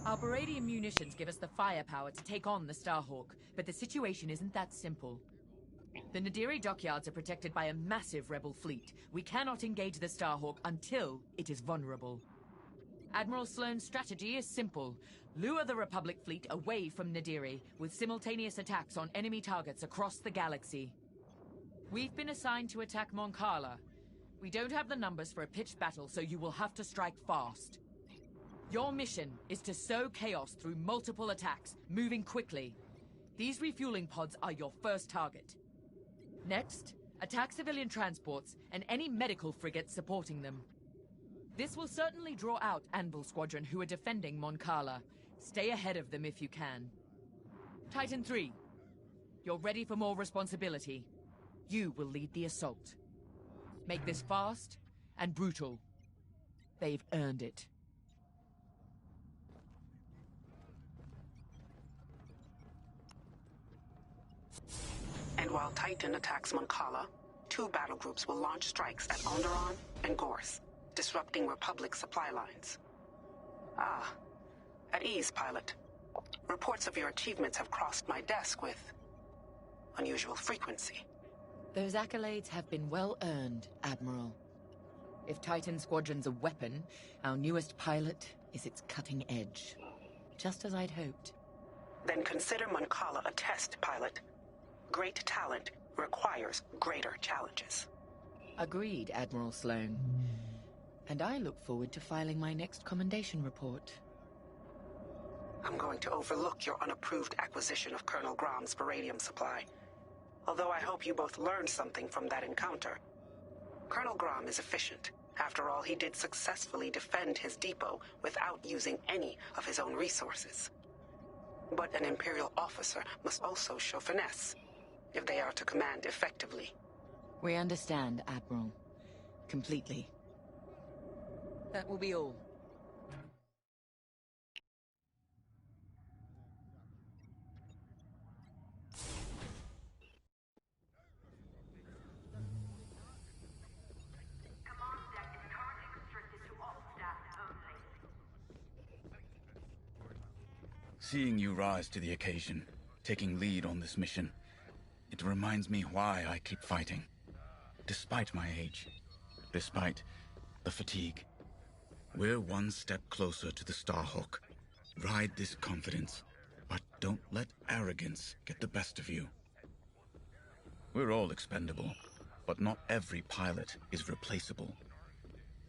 Our Beradium munitions give us the firepower to take on the Starhawk, but the situation isn't that simple. The Nadiri dockyards are protected by a massive rebel fleet. We cannot engage the Starhawk until it is vulnerable. Admiral Sloane's strategy is simple. Lure the Republic fleet away from Nadiri, with simultaneous attacks on enemy targets across the galaxy. We've been assigned to attack Moncala. We don't have the numbers for a pitched battle, so you will have to strike fast. Your mission is to sow chaos through multiple attacks, moving quickly. These refueling pods are your first target. Next, attack civilian transports and any medical frigates supporting them. This will certainly draw out Anvil Squadron who are defending Moncala. Stay ahead of them if you can. Titan 3, you're ready for more responsibility. You will lead the assault. Make this fast and brutal. They've earned it. And while Titan attacks Moncala, 2 battle groups will launch strikes at Onderon and Gorth, disrupting Republic supply lines. Ah, at ease, pilot. Reports of your achievements have crossed my desk with unusual frequency. Those accolades have been well earned, Admiral. If Titan Squadron's a weapon, our newest pilot is its cutting edge. Just as I'd hoped. Then consider Moncala a test, pilot. Great talent requires greater challenges. Agreed, Admiral Sloane. And I look forward to filing my next commendation report. I'm going to overlook your unapproved acquisition of Colonel Grom's Varadium supply. Although I hope you both learned something from that encounter. Colonel Grom is efficient. After all, he did successfully defend his depot without using any of his own resources. But an Imperial officer must also show finesse, if they are to command effectively. We understand, Admiral. Completely. That will be all. Seeing you rise to the occasion, taking lead on this mission, it reminds me why I keep fighting. Despite my age, despite the fatigue, we're one step closer to the Starhawk. Ride this confidence, but don't let arrogance get the best of you. We're all expendable, but not every pilot is replaceable.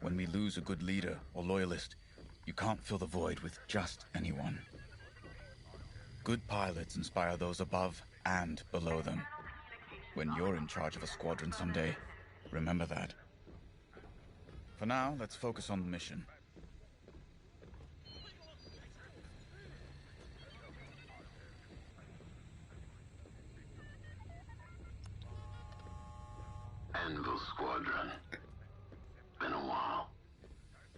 When we lose a good leader or loyalist, you can't fill the void with just anyone. Good pilots inspire those above and below them. When you're in charge of a squadron someday, remember that. For now, let's focus on the mission. Anvil Squadron. Been a while.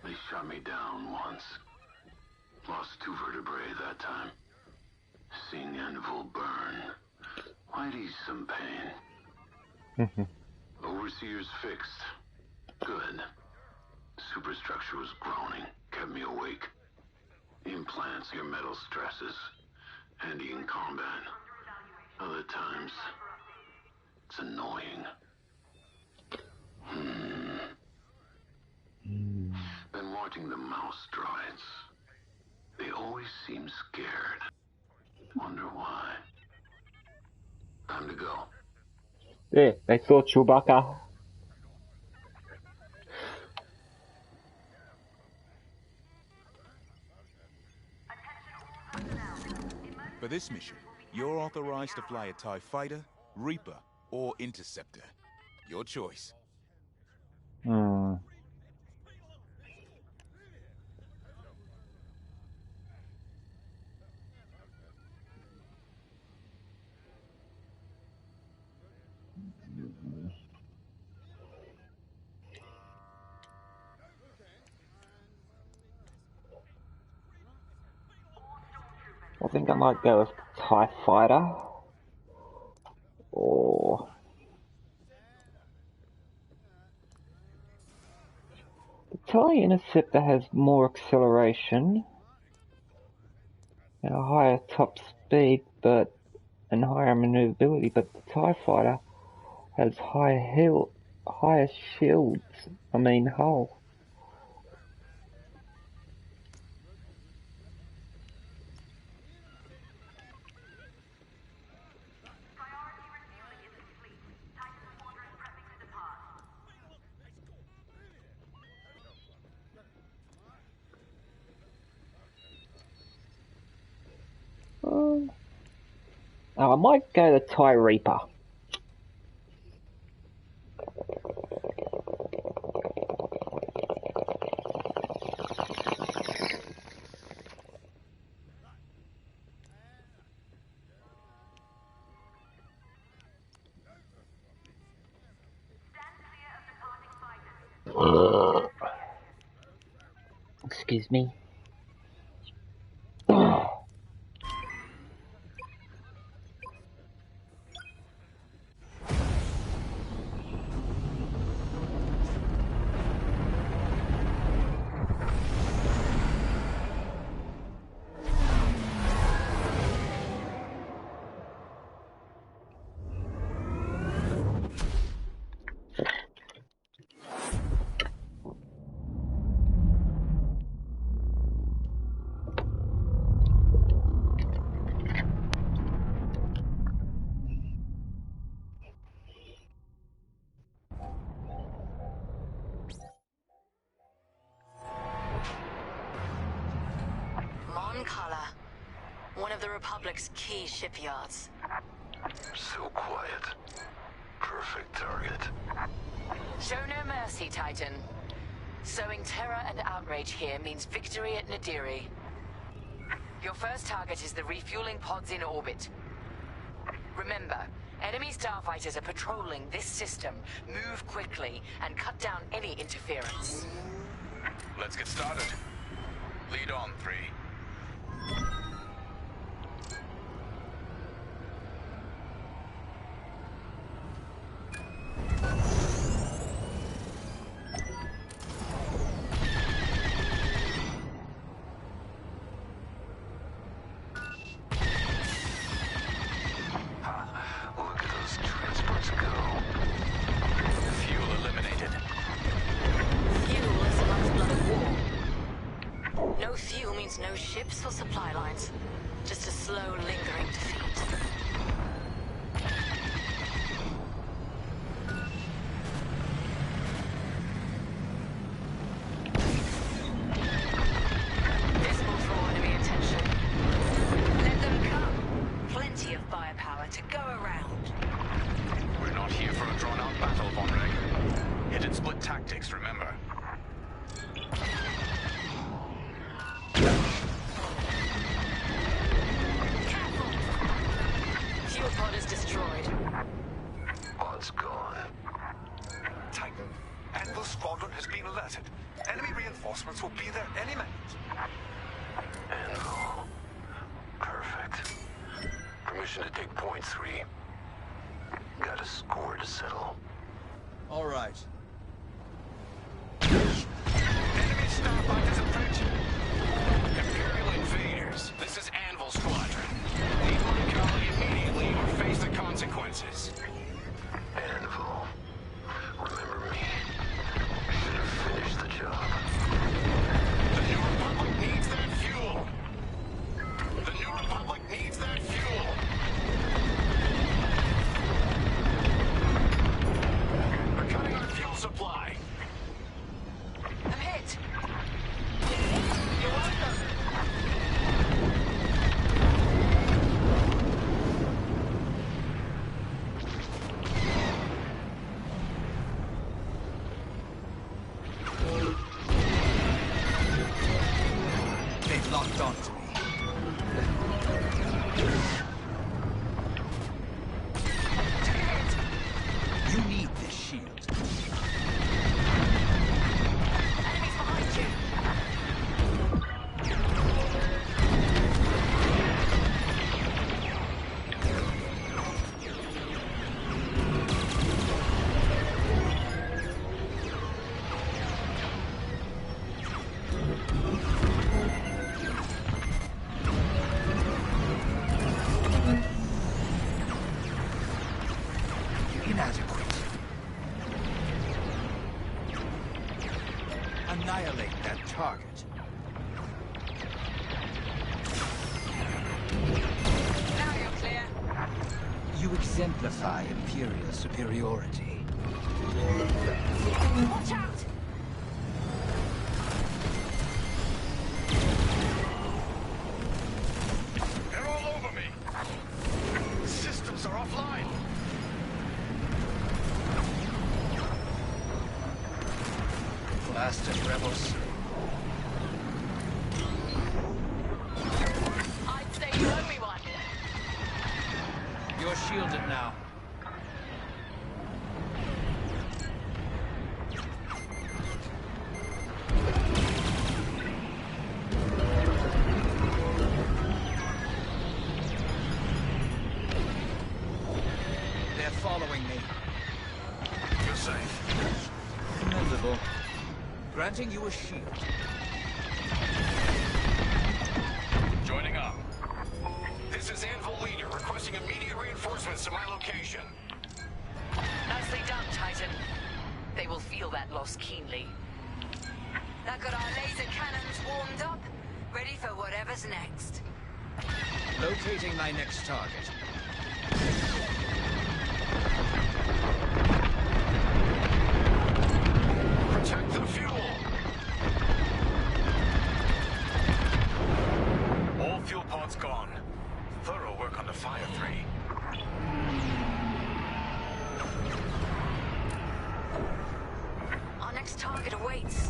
They shot me down once. Lost 2 vertebrae that time. Seeing Anvil burn might ease some pain. Overseer's fixed. Good. Superstructure was groaning, kept me awake. Implants your metal stresses. Handy in combat. Other times, it's annoying. Been watching the mouse droids. They always seem scared. Wonder why. Time to go. Yeah, they saw Chewbacca. For this mission, you're authorized to fly a TIE Fighter, Reaper, or Interceptor. Your choice. I think I might go with TIE Fighter. Or... the TIE Interceptor has more acceleration and a higher top speed, and higher maneuverability, but the TIE Fighter has higher shields. Hull. Oh, I might go the TIE Reaper. Excuse me. One of the Republic's key shipyards. So quiet. Perfect target. Show no mercy, Titan. Sowing terror and outrage here means victory at Nadiri. Your first target is the refueling pods in orbit. Remember, enemy starfighters are patrolling this system. Move quickly and cut down any interference. Let's get started. Lead on, 3. Look at those transports go. Fuel eliminated. Fuel is the lifeblood of war. No fuel means no ships or supply lines. Just a slow, lingering defeat. This will draw enemy attention. Let them come. Plenty of firepower to go around. We're not here for a drawn-out battle, Von Reg. Hit and split tactics, remember. Fuel pod is destroyed. Pod's gone. Titan, Anvil Squadron has been alerted. Enemy reinforcements will be there any minute. Anvil. Perfect. Permission to take point 3. Got a score to settle. All right. Enemy starfighters approaching. Imperial invaders. This is Anvil Squadron. Leave Montcalli immediately or face the consequences. Anvil. Remember me. Should have finished the job. The New Republic needs that fuel. The New Republic needs that fuel. We're cutting our fuel supply. I'm hit. You're welcome. They've locked onto me. You need this shield. Enemies behind you. Inadequate. Annihilate that target. Now you're clear. You exemplify Imperial superiority. Watch out! They're all over me. Bastard rebels. I'd say you owe me one. You're shielded now. They're following me. You're safe. Commendable. Granting you a shield. Joining up. This is Anvil Leader, requesting immediate reinforcements to my location. Nicely done, Titan. They will feel that loss keenly. That got our laser cannons warmed up, ready for whatever's next. Locating my next target. Protect the fuel! All fuel pods gone. Thorough work on the Fire 3. Our next target awaits.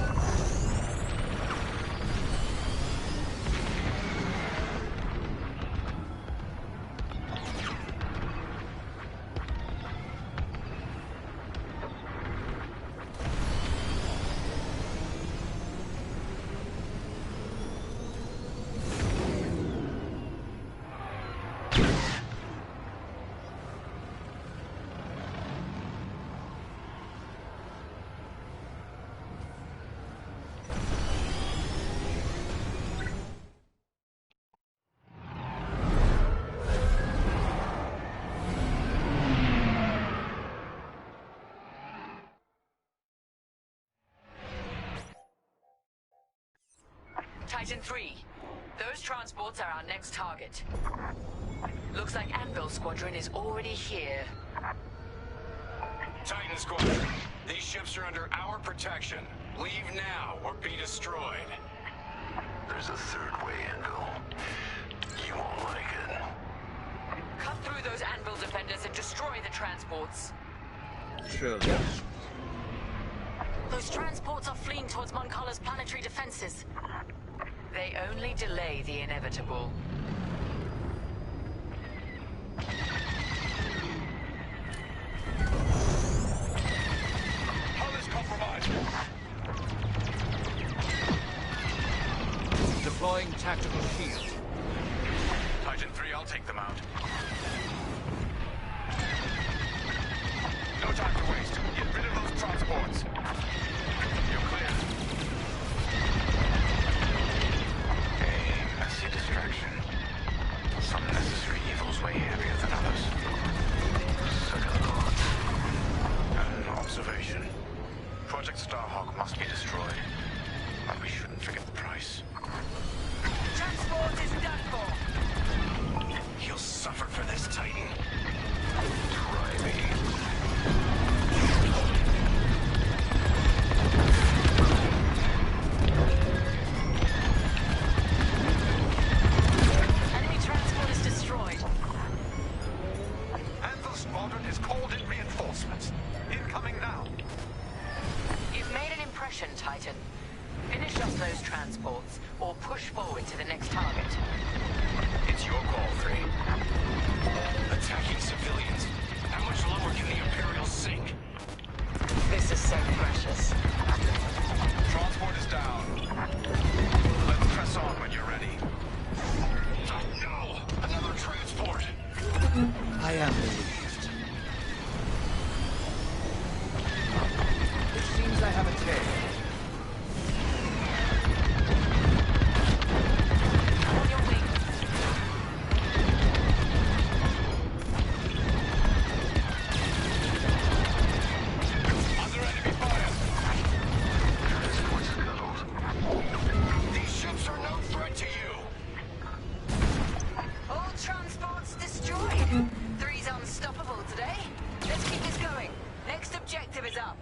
Titan 3, those transports are our next target. Looks like Anvil Squadron is already here. Titan Squadron, these ships are under our protection. Leave now or be destroyed. There's a third way, Anvil. You won't like it. Cut through those Anvil defenders and destroy the transports. Surely. Those transports are fleeing towards Moncala's planetary defenses. They only delay the inevitable. Hull is compromised. Deploying tactical shield. Titan 3, I'll take them out. No time to waste. Get rid of those transports. You're clear. A messy distraction. Some necessary evils way heavier than others. Second thought. An observation. Project Starhawk must be destroyed. But we shouldn't forget the price. Transport is done for. You'll suffer for this, Titan. Try me. Enemy transport is destroyed. Anvil Squadron has called in reinforcements. Incoming now. You've made an impression, Titan. Finish off those transports, or push forward to the next target. It's your call, 3. Attacking civilians. How much lower can the Imperials sink? This is so precious. Transport is down. Let's press on when you're ready. No! Another transport! I am relieved. It seems I have a tail. On your wing. Under enemy fire! Transport scuttled. These ships are no threat to you! All transports destroyed. 3's unstoppable today. Let's keep this going. Next objective is up.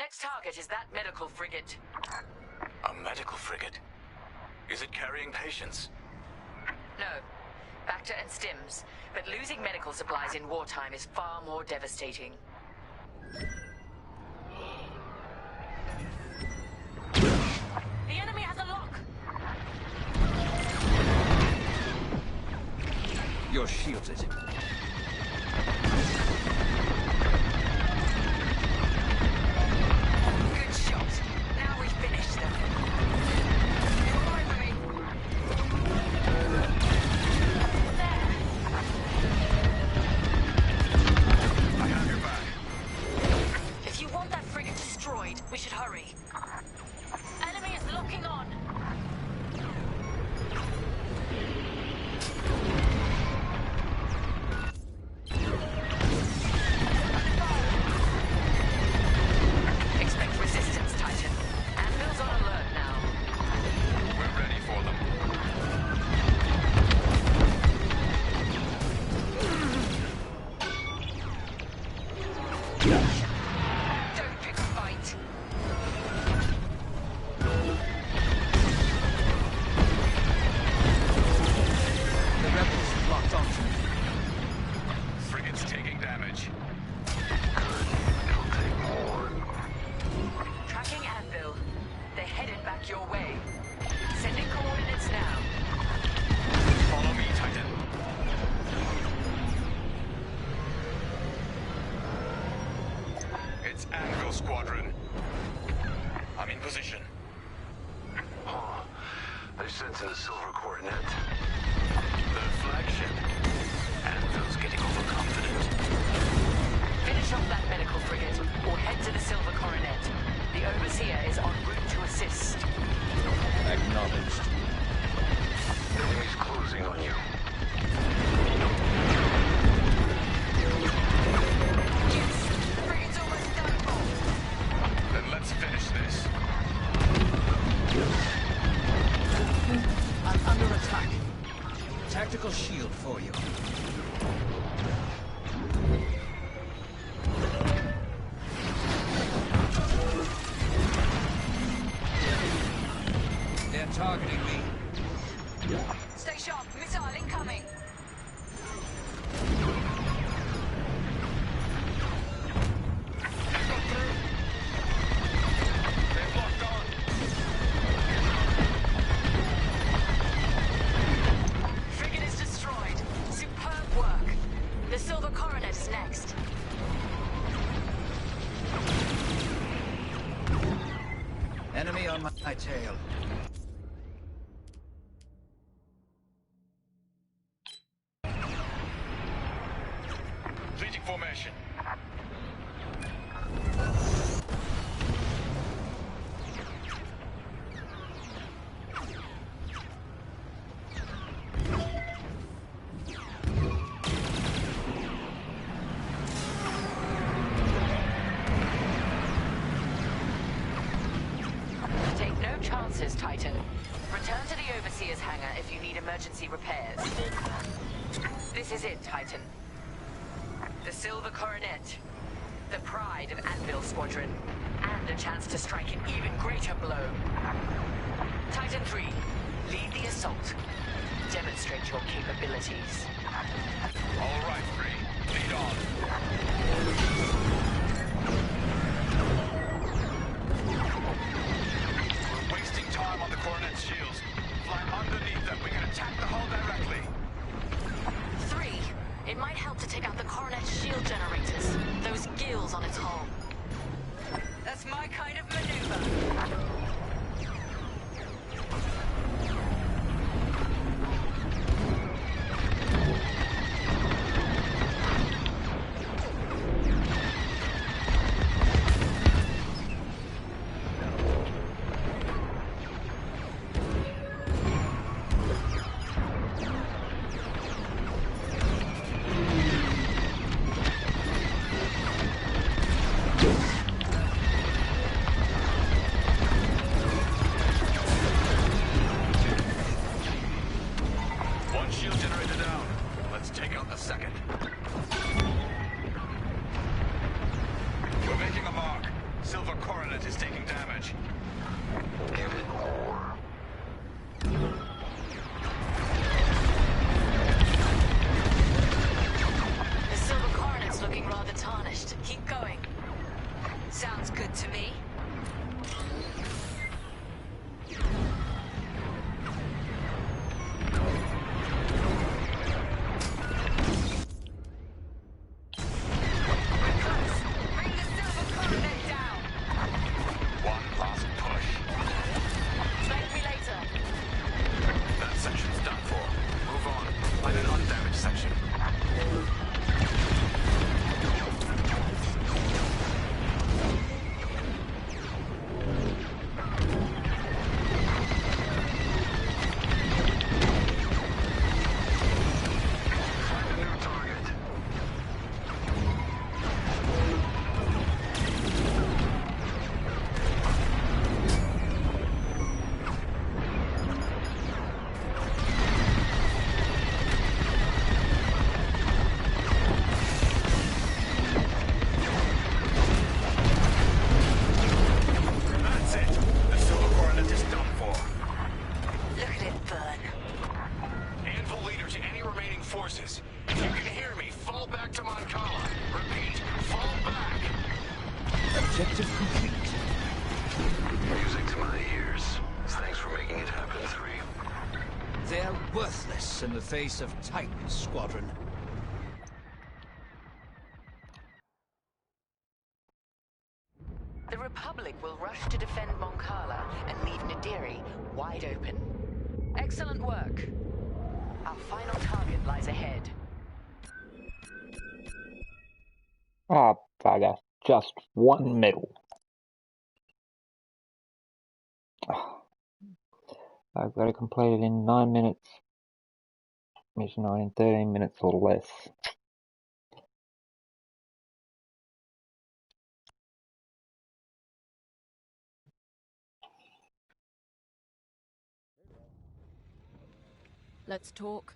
next target is that medical frigate. A medical frigate? Is it carrying patients? No. Bacta and stims. But losing medical supplies in wartime is far more devastating. The enemy has a lock! You're shielded. Good shot. Now we've finished them. Come on with me. There. I have your back. If you want that frigate destroyed, we should hurry. Enemy is locking on. Expect resistance, Titan. Anvil's on alert now. We're ready for them. Don't pick a fight. The rebels have locked onto me. Frigate's taking damage. It'll take more. Tracking Anvil. They're headed back your way. Sending coordinates now. Follow me, Titan. It's Anvil Squadron. I'm in position. Huh. They're sensing a silver coronet. The flagship. Anvil's getting overconfident. Finish off that medical frigate, or head to the Silver Coronet. The Overseer is en route to assist. Acknowledged. Enemy's closing on you. Yes! The frigate's almost done for. Then let's finish this. I'm under attack. Tactical shield for you. They're targeting me. Stay sharp. Missile incoming. They've locked on. Frigate is destroyed. Superb work. The Silver Coronet is next. Enemy on my tail. Completing formation. Take no chances, Titan. Return to the Overseer's hangar if you need emergency repairs. This is it, Titan. The Silver Coronet. The pride of Anvil Squadron. And a chance to strike an even greater blow. Titan 3, lead the assault. Demonstrate your capabilities. All right, Free. Lead on. We're wasting time on the Coronet's shields. Fly underneath them. We can attack the hull directly. 3, it might help to take out the Coronet's shield generators. Those gills on its hull. That's my kind of maneuver. pilot is taking damage. Give it more. The Silver Coronet's looking rather tarnished. Keep going. Sounds good to me. In the face of Titan, Squadron. The Republic will rush to defend Moncala and leave Nadiri wide open. Excellent work. Our final target lies ahead. Ah, bugger. Just one medal. I've got to complete it in 9 minutes. Mission 9 in 13 minutes or less. Let's talk.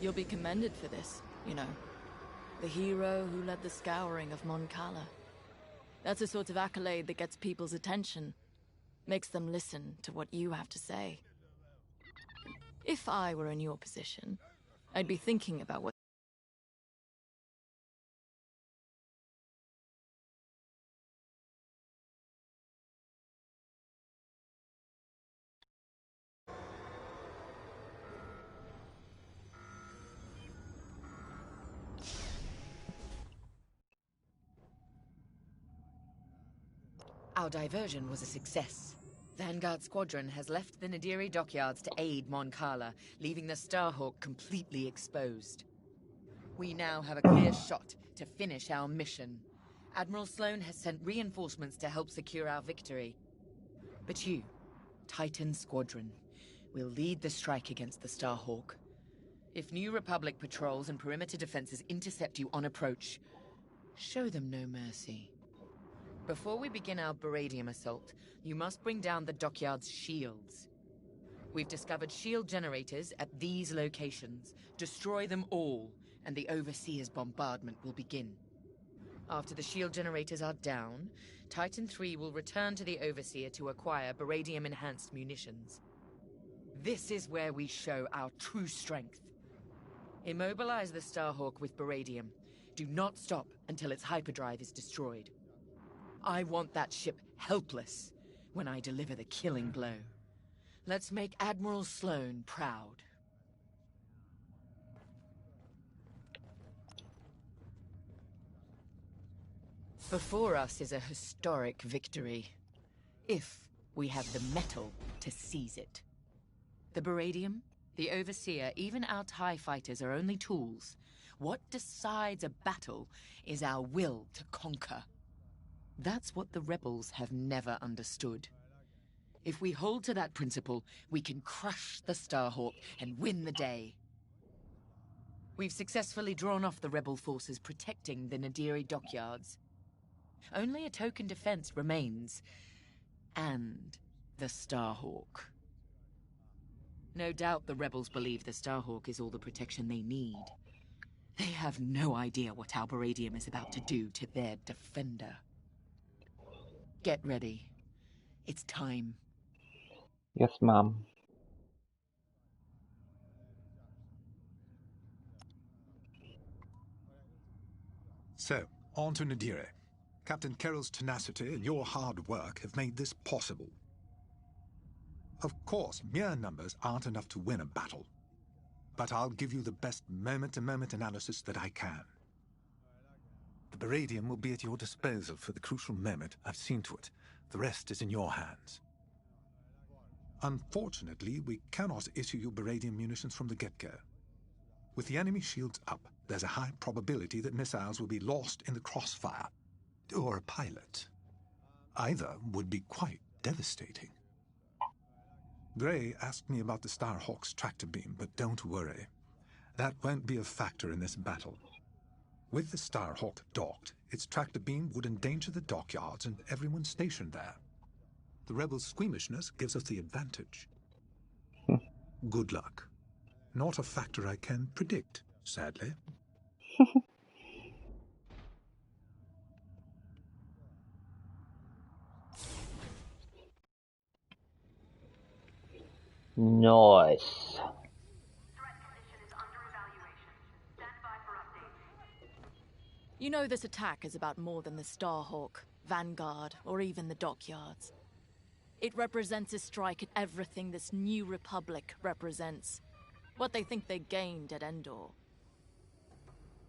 You'll be commended for this, you know. The hero who led the scouring of Moncala. That's a sort of accolade that gets people's attention. Makes them listen to what you have to say. If I were in your position, I'd be thinking about what... Our diversion was a success. Vanguard Squadron has left the Nadiri dockyards to aid Moncala, leaving the Starhawk completely exposed. We now have a clear shot to finish our mission. Admiral Sloane has sent reinforcements to help secure our victory. But you, Titan Squadron, will lead the strike against the Starhawk. If New Republic patrols and perimeter defenses intercept you on approach, show them no mercy. Before we begin our Baradium assault, you must bring down the dockyard's shields. We've discovered shield generators at these locations. Destroy them all, and the Overseer's bombardment will begin. After the shield generators are down, Titan III will return to the Overseer to acquire Baradium-enhanced munitions. This is where we show our true strength. Immobilize the Starhawk with Baradium. Do not stop until its hyperdrive is destroyed. I want that ship helpless when I deliver the killing blow. Let's make Admiral Sloane proud. Before us is a historic victory, if we have the mettle to seize it. The Baradium, the Overseer, even our TIE fighters are only tools. What decides a battle is our will to conquer. That's what the rebels have never understood. If we hold to that principle, we can crush the Starhawk and win the day. We've successfully drawn off the rebel forces protecting the Nadiri dockyards. Only a token defense remains, and the Starhawk. No doubt the rebels believe the Starhawk is all the protection they need. They have no idea what Alberadium is about to do to their defender. Get ready. It's time. Yes, ma'am. So, on to Nadire. Captain Carroll's tenacity and your hard work have made this possible. Of course, mere numbers aren't enough to win a battle. But I'll give you the best moment-to-moment analysis that I can. The Baradium will be at your disposal for the crucial moment. I've seen to it. The rest is in your hands. Unfortunately, we cannot issue you Baradium munitions from the get-go. With the enemy shields up, there's a high probability that missiles will be lost in the crossfire. Or a pilot. Either would be quite devastating. Gray asked me about the Starhawk's tractor beam, but don't worry. That won't be a factor in this battle. With the Starhawk docked, its tractor beam would endanger the dockyards and everyone stationed there. The rebels' squeamishness gives us the advantage. Good luck. Not a factor I can predict, sadly. Nice. You know this attack is about more than the Starhawk, Vanguard, or even the dockyards. It represents a strike at everything this new Republic represents. What they think they gained at Endor.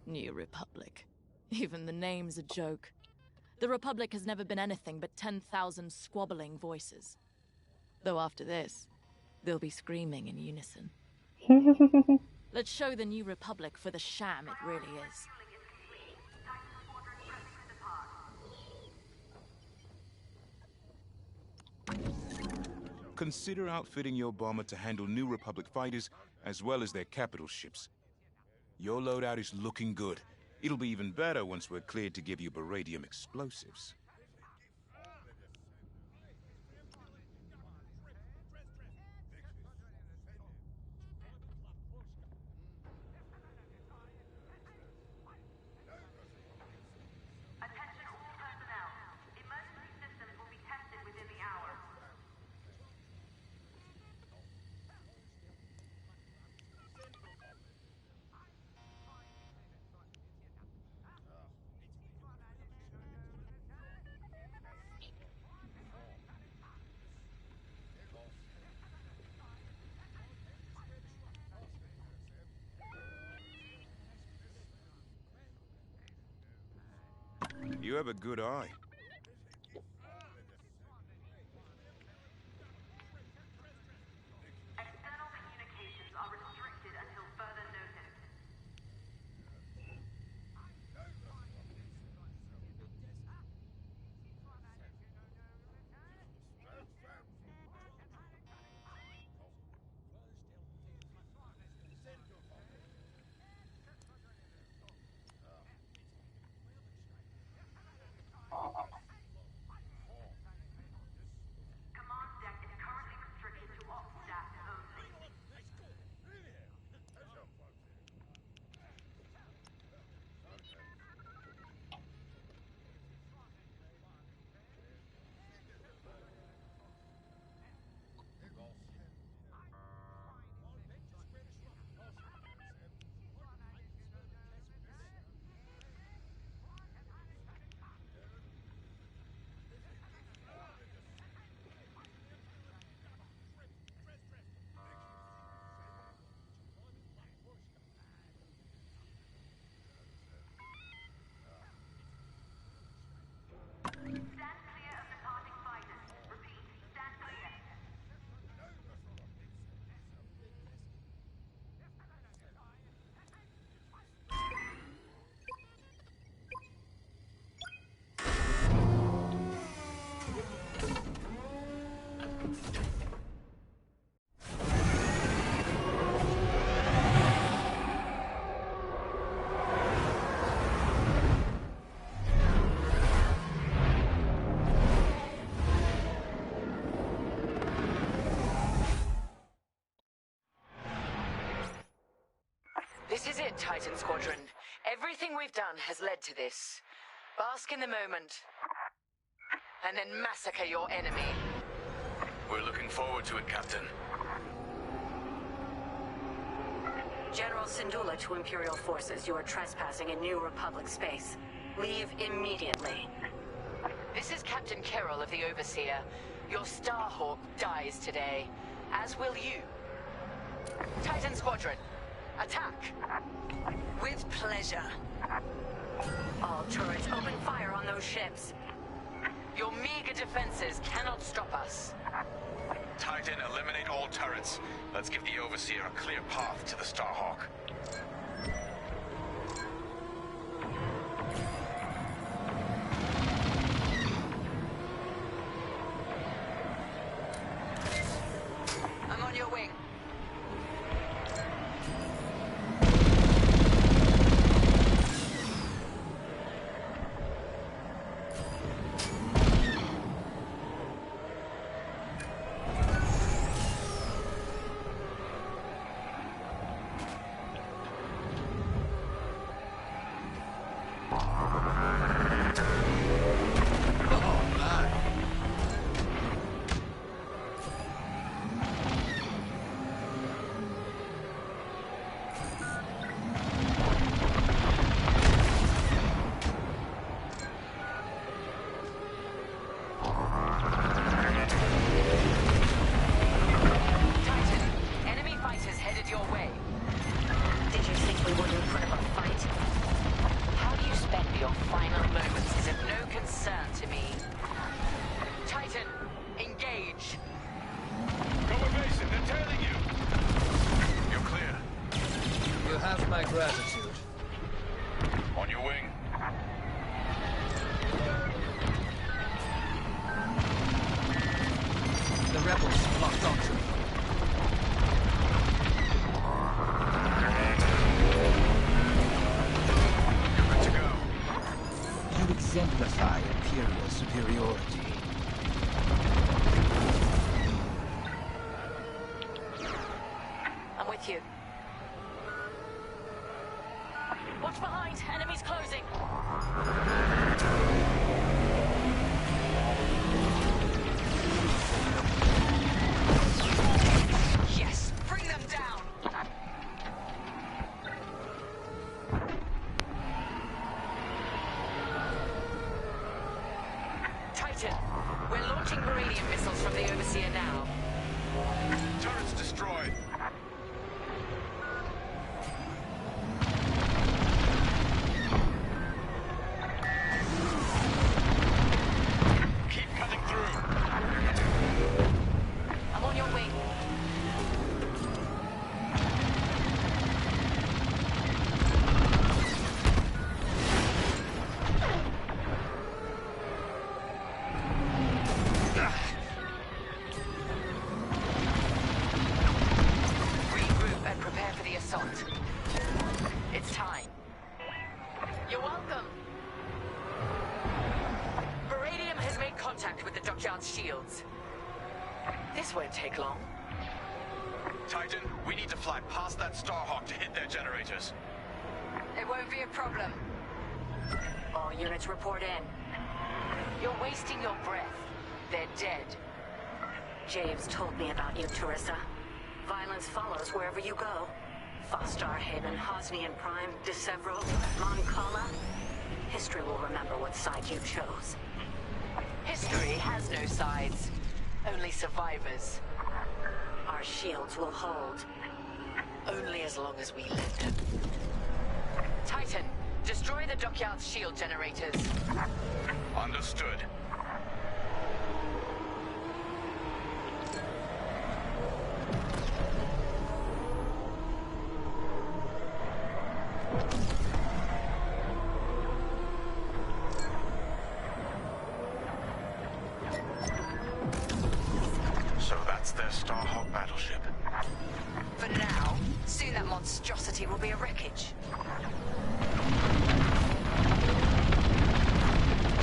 New Republic. Even the name's a joke. The Republic has never been anything but 10,000 squabbling voices. Though after this, they'll be screaming in unison. Let's show the New Republic for the sham it really is. Consider outfitting your bomber to handle New Republic fighters as well as their capital ships. Your loadout is looking good. It'll be even better once we're cleared to give you Baradium explosives. You have a good eye. External communications are restricted until further notice. is it, Titan Squadron. Everything we've done has led to this. Bask in the moment. And then massacre your enemy. We're looking forward to it, Captain. General Syndulla to Imperial forces, you are trespassing in New Republic space. Leave immediately. This is Captain Carroll of the Overseer. Your Starhawk dies today, as will you. Titan Squadron, attack! With pleasure. All turrets open fire on those ships. Your meager defenses cannot stop us. Titan, eliminate all turrets. Let's give the Overseer a clear path to the Starhawk. I'm on your wing. Gratitude. On your wing. The rebels locked onto me. You're good to go. You exemplify Imperial superiority. I'm with you. Watch behind! Enemies closing! Yes! Bring them down! Titan, we're launching beryllium missiles from the Overseer now. Turrets destroyed. It's time. You're welcome. Beradium has made contact with the dockyard's shields. This won't take long. Titan, we need to fly past that Starhawk to hit their generators. It won't be a problem. All units report in. You're wasting your breath. They're dead. James told me about you, Teresa. Violence follows wherever you go. Fostar Haven, Hosnian Prime, Decevro, Moncala. History will remember what side you chose. History has no sides, only survivors. Our shields will hold. Only as long as we let them. Titan, destroy the dockyard's shield generators. Understood. So that's their Starhawk battleship. For now, soon that monstrosity will be a wreckage.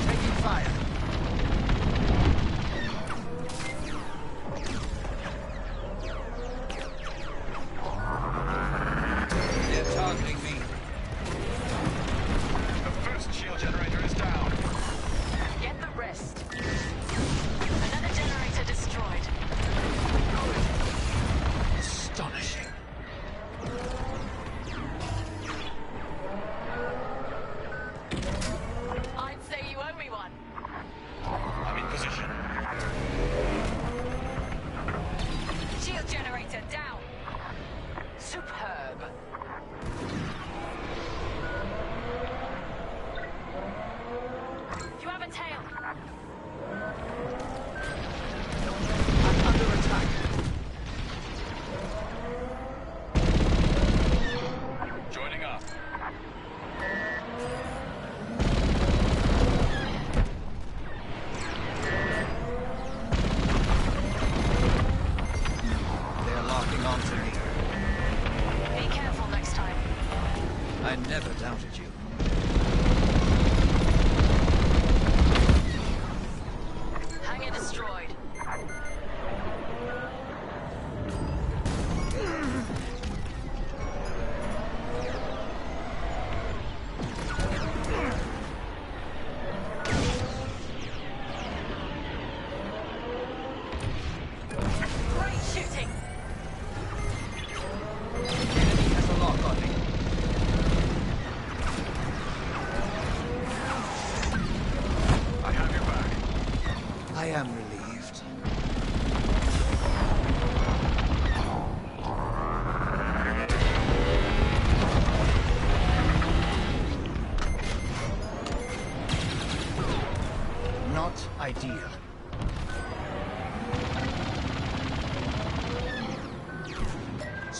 Taking fire. They're targeting me.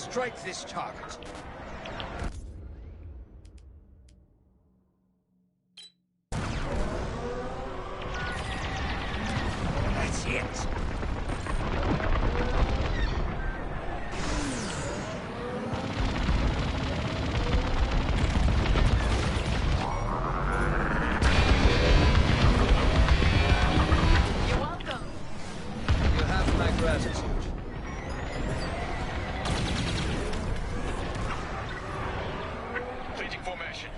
Strike this target. That's it. You're welcome. You have my gratitude. Changing formation.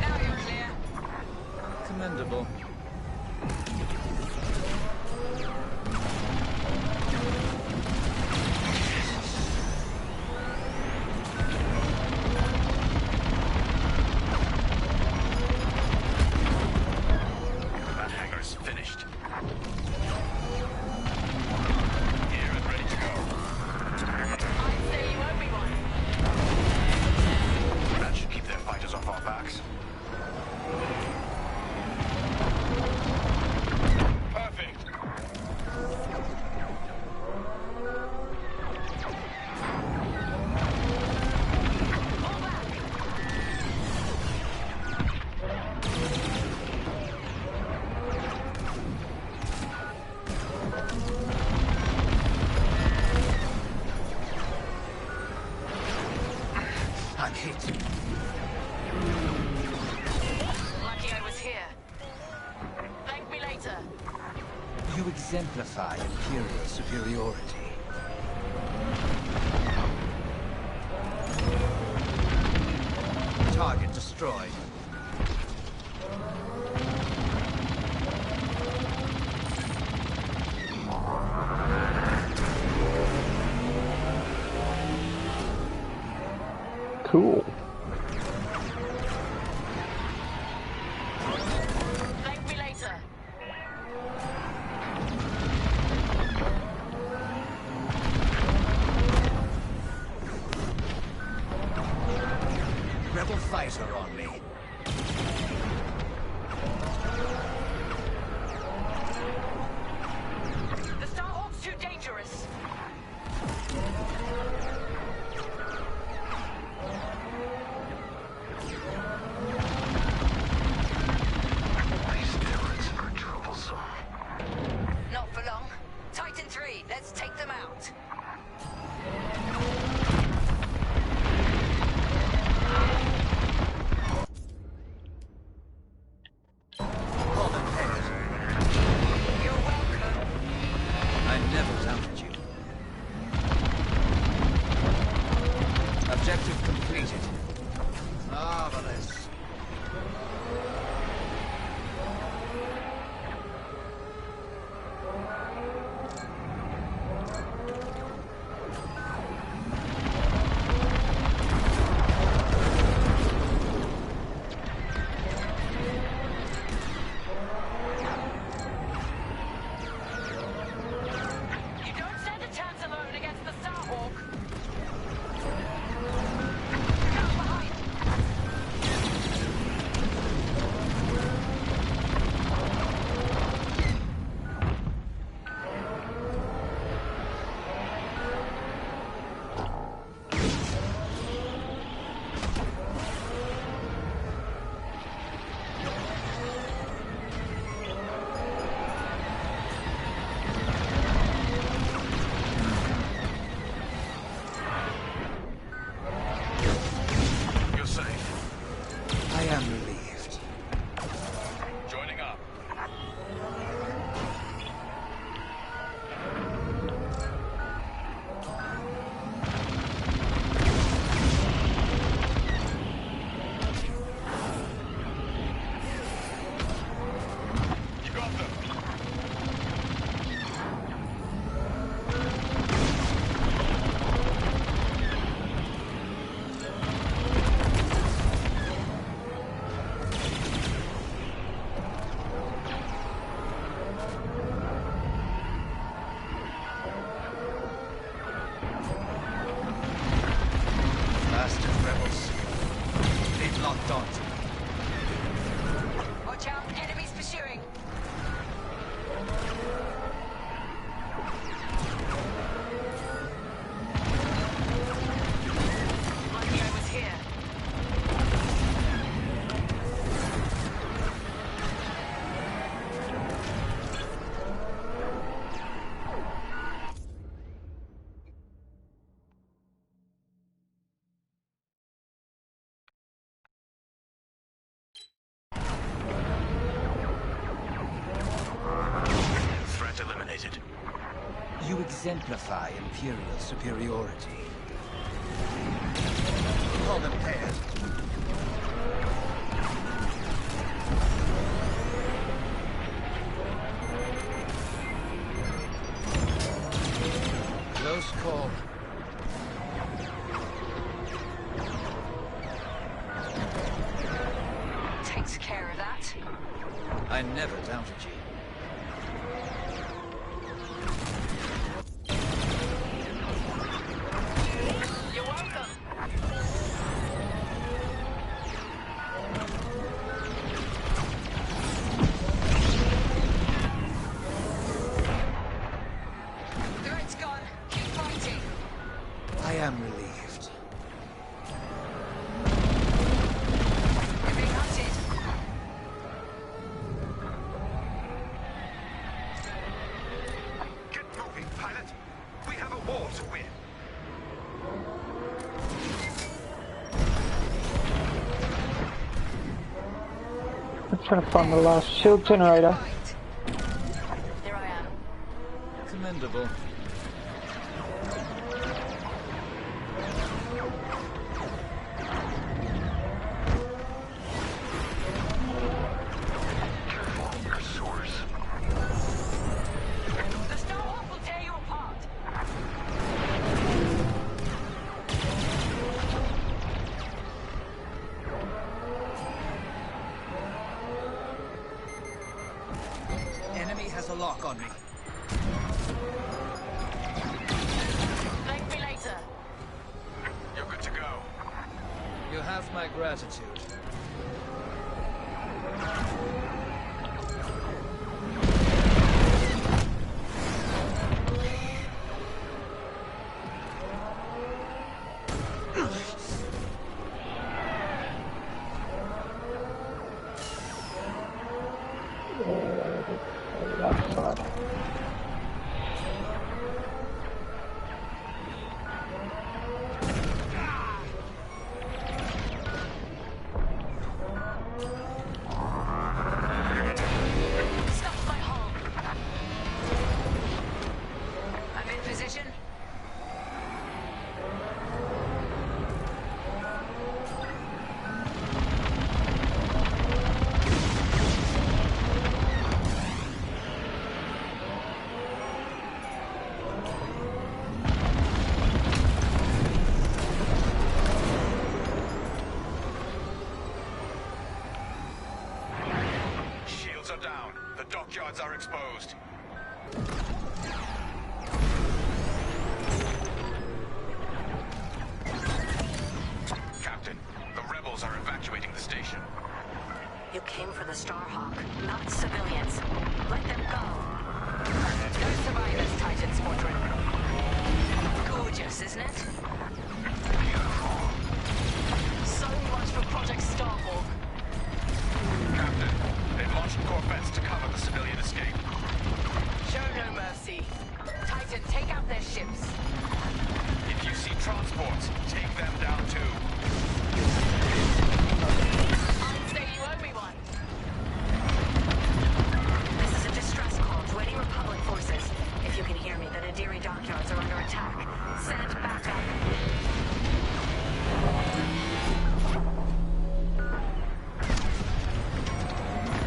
Now you're clear. Commendable. That hangar is finished. Here and ready to go. I'd say you owe me one. That should keep their fighters off our backs. Perfect. Pull back. I'm hit. Lucky I was here. Thank me later. You exemplify Imperial superiority. Target destroyed. Cool. Thank me later. Rebel fighter on me. The Starhawk's too dangerous. You exemplify Imperial superiority. Call them pairs. Close call. Takes care of that. I never doubted you. You're welcome. Threat's gone. Keep fighting. I am relieved. You're being hunted. Get moving, pilot. We have a war to win. I'm trying to find the last shield generator. Here I am. Commendable. Your source. The Starhawk will tear you apart. Enemy has a lock on me. Thank me later. You're good to go. You have my gratitude. Left side. Stop my hull. I'm in position. Shields are down. The dockyards are exposed. Captain, the rebels are evacuating the station. You came for the Starhawk, not civilians. Let them go. No survivors, Titan Squadron. Gorgeous, isn't it? Beautiful. So much for Project Starhawk. Captain, they've launched corvettes to cover the civilian escape. Show no mercy. Titan, take out their ships. If you see transports, take them down too. I'd say you owe me one. This is a distress call to any Republic forces. If you can hear me, the Nadiri dockyards are under attack. Send backup.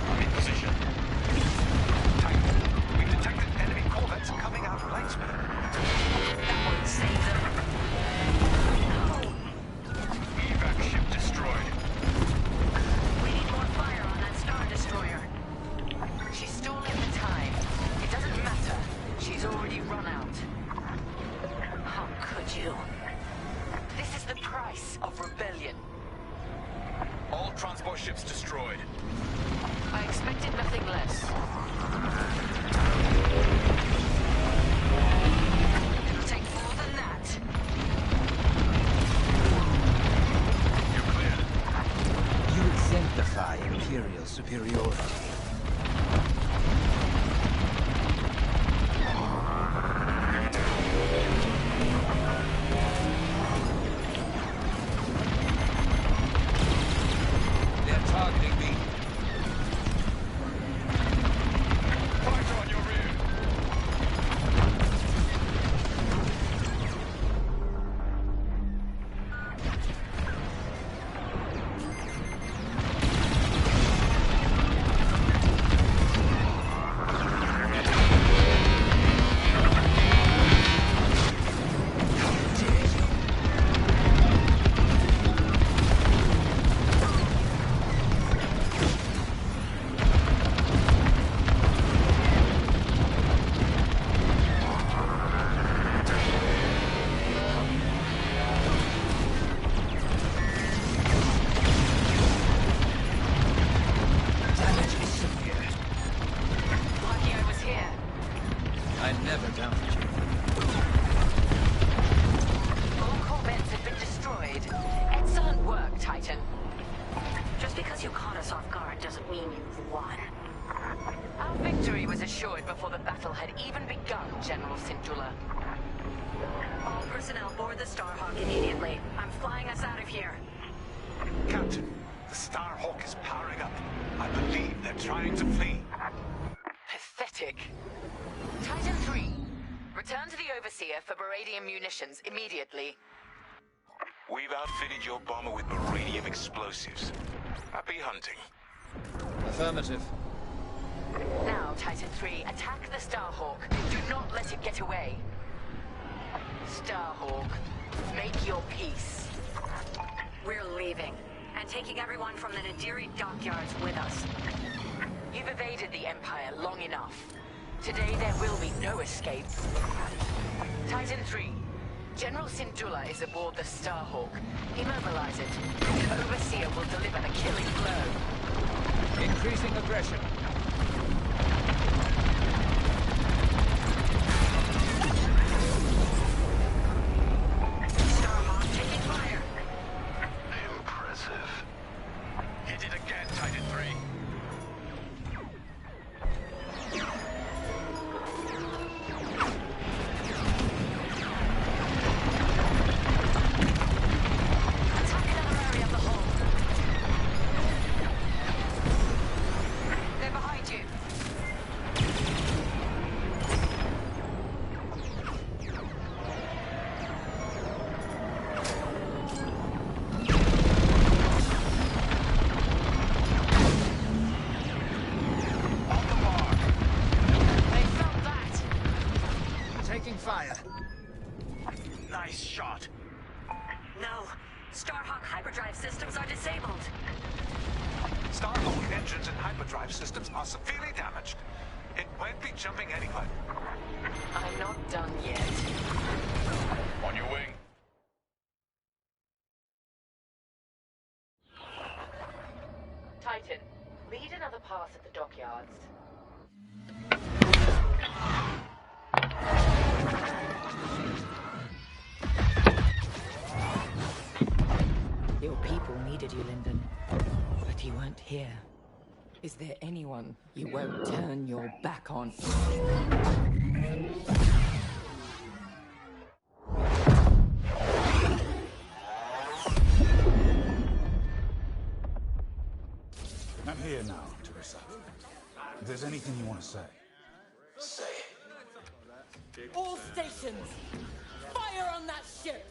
I'm in position. Titan, we've detected enemy corvettes coming out of Lightspeed. That won't save them. Evac ship destroyed. We need more fire on that Star Destroyer. She's stalling the time. It doesn't matter. She's already run out. How could you? This is the price of rebellion. All transport ships destroyed. I expected nothing less. It'll take more than that. You're cleared. You exemplify Imperial superiority. They're targeting me. I never doubted you. All corvettes have been destroyed. Excellent work, Titan. Just because you caught us off guard doesn't mean you've won. Our victory was assured before the battle had even begun, General Syndulla. All personnel board the Starhawk immediately. I'm flying us out of here. Captain, the Starhawk is powering up. I believe they're trying to flee. Pathetic. Titan 3, return to the Overseer for Baradium munitions immediately. We've outfitted your bomber with beryllium explosives. Happy hunting. Affirmative. Now, Titan 3, attack the Starhawk. Do not let it get away. Starhawk, make your peace. We're leaving, and taking everyone from the Nadiri dockyards with us. You've evaded the Empire long enough. Today there will be no escape. Titan 3, General Syndulla is aboard the Starhawk. Immobilize it. The Overseer will deliver the killing blow. Increasing aggression. Starhawk taking fire. Impressive. Hit it again, Titan 3. Attack another area of the hull. They're behind you. They felt that. Taking fire. Nice shot. No. Starhawk hyperdrive systems are disabled. Starhawk engines and hyperdrive systems are severely damaged. It won't be jumping anyway. I'm not done yet. On your wing. Titan, lead another pass at the dockyards. Your people needed you, Lyndon, but you weren't here. Is there anyone you won't turn your back on? I'm here now, Teresa. If there's anything you want to say, say it. All stations! Fire on that ship!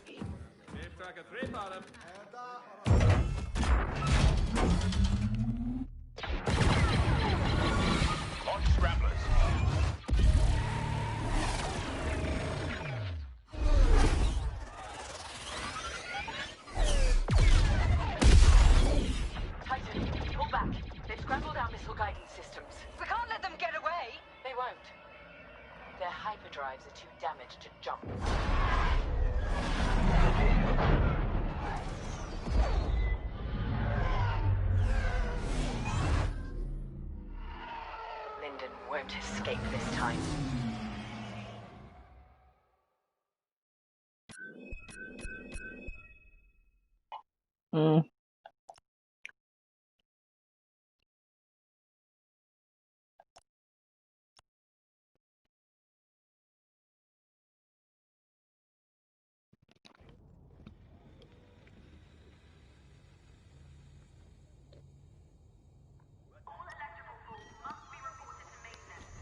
Launch scramblers. Titan, pull back. They've scrambled our missile guidance systems. We can't let them get away! They won't. Their hyperdrives are too damaged to jump. Lyndon won't escape this time.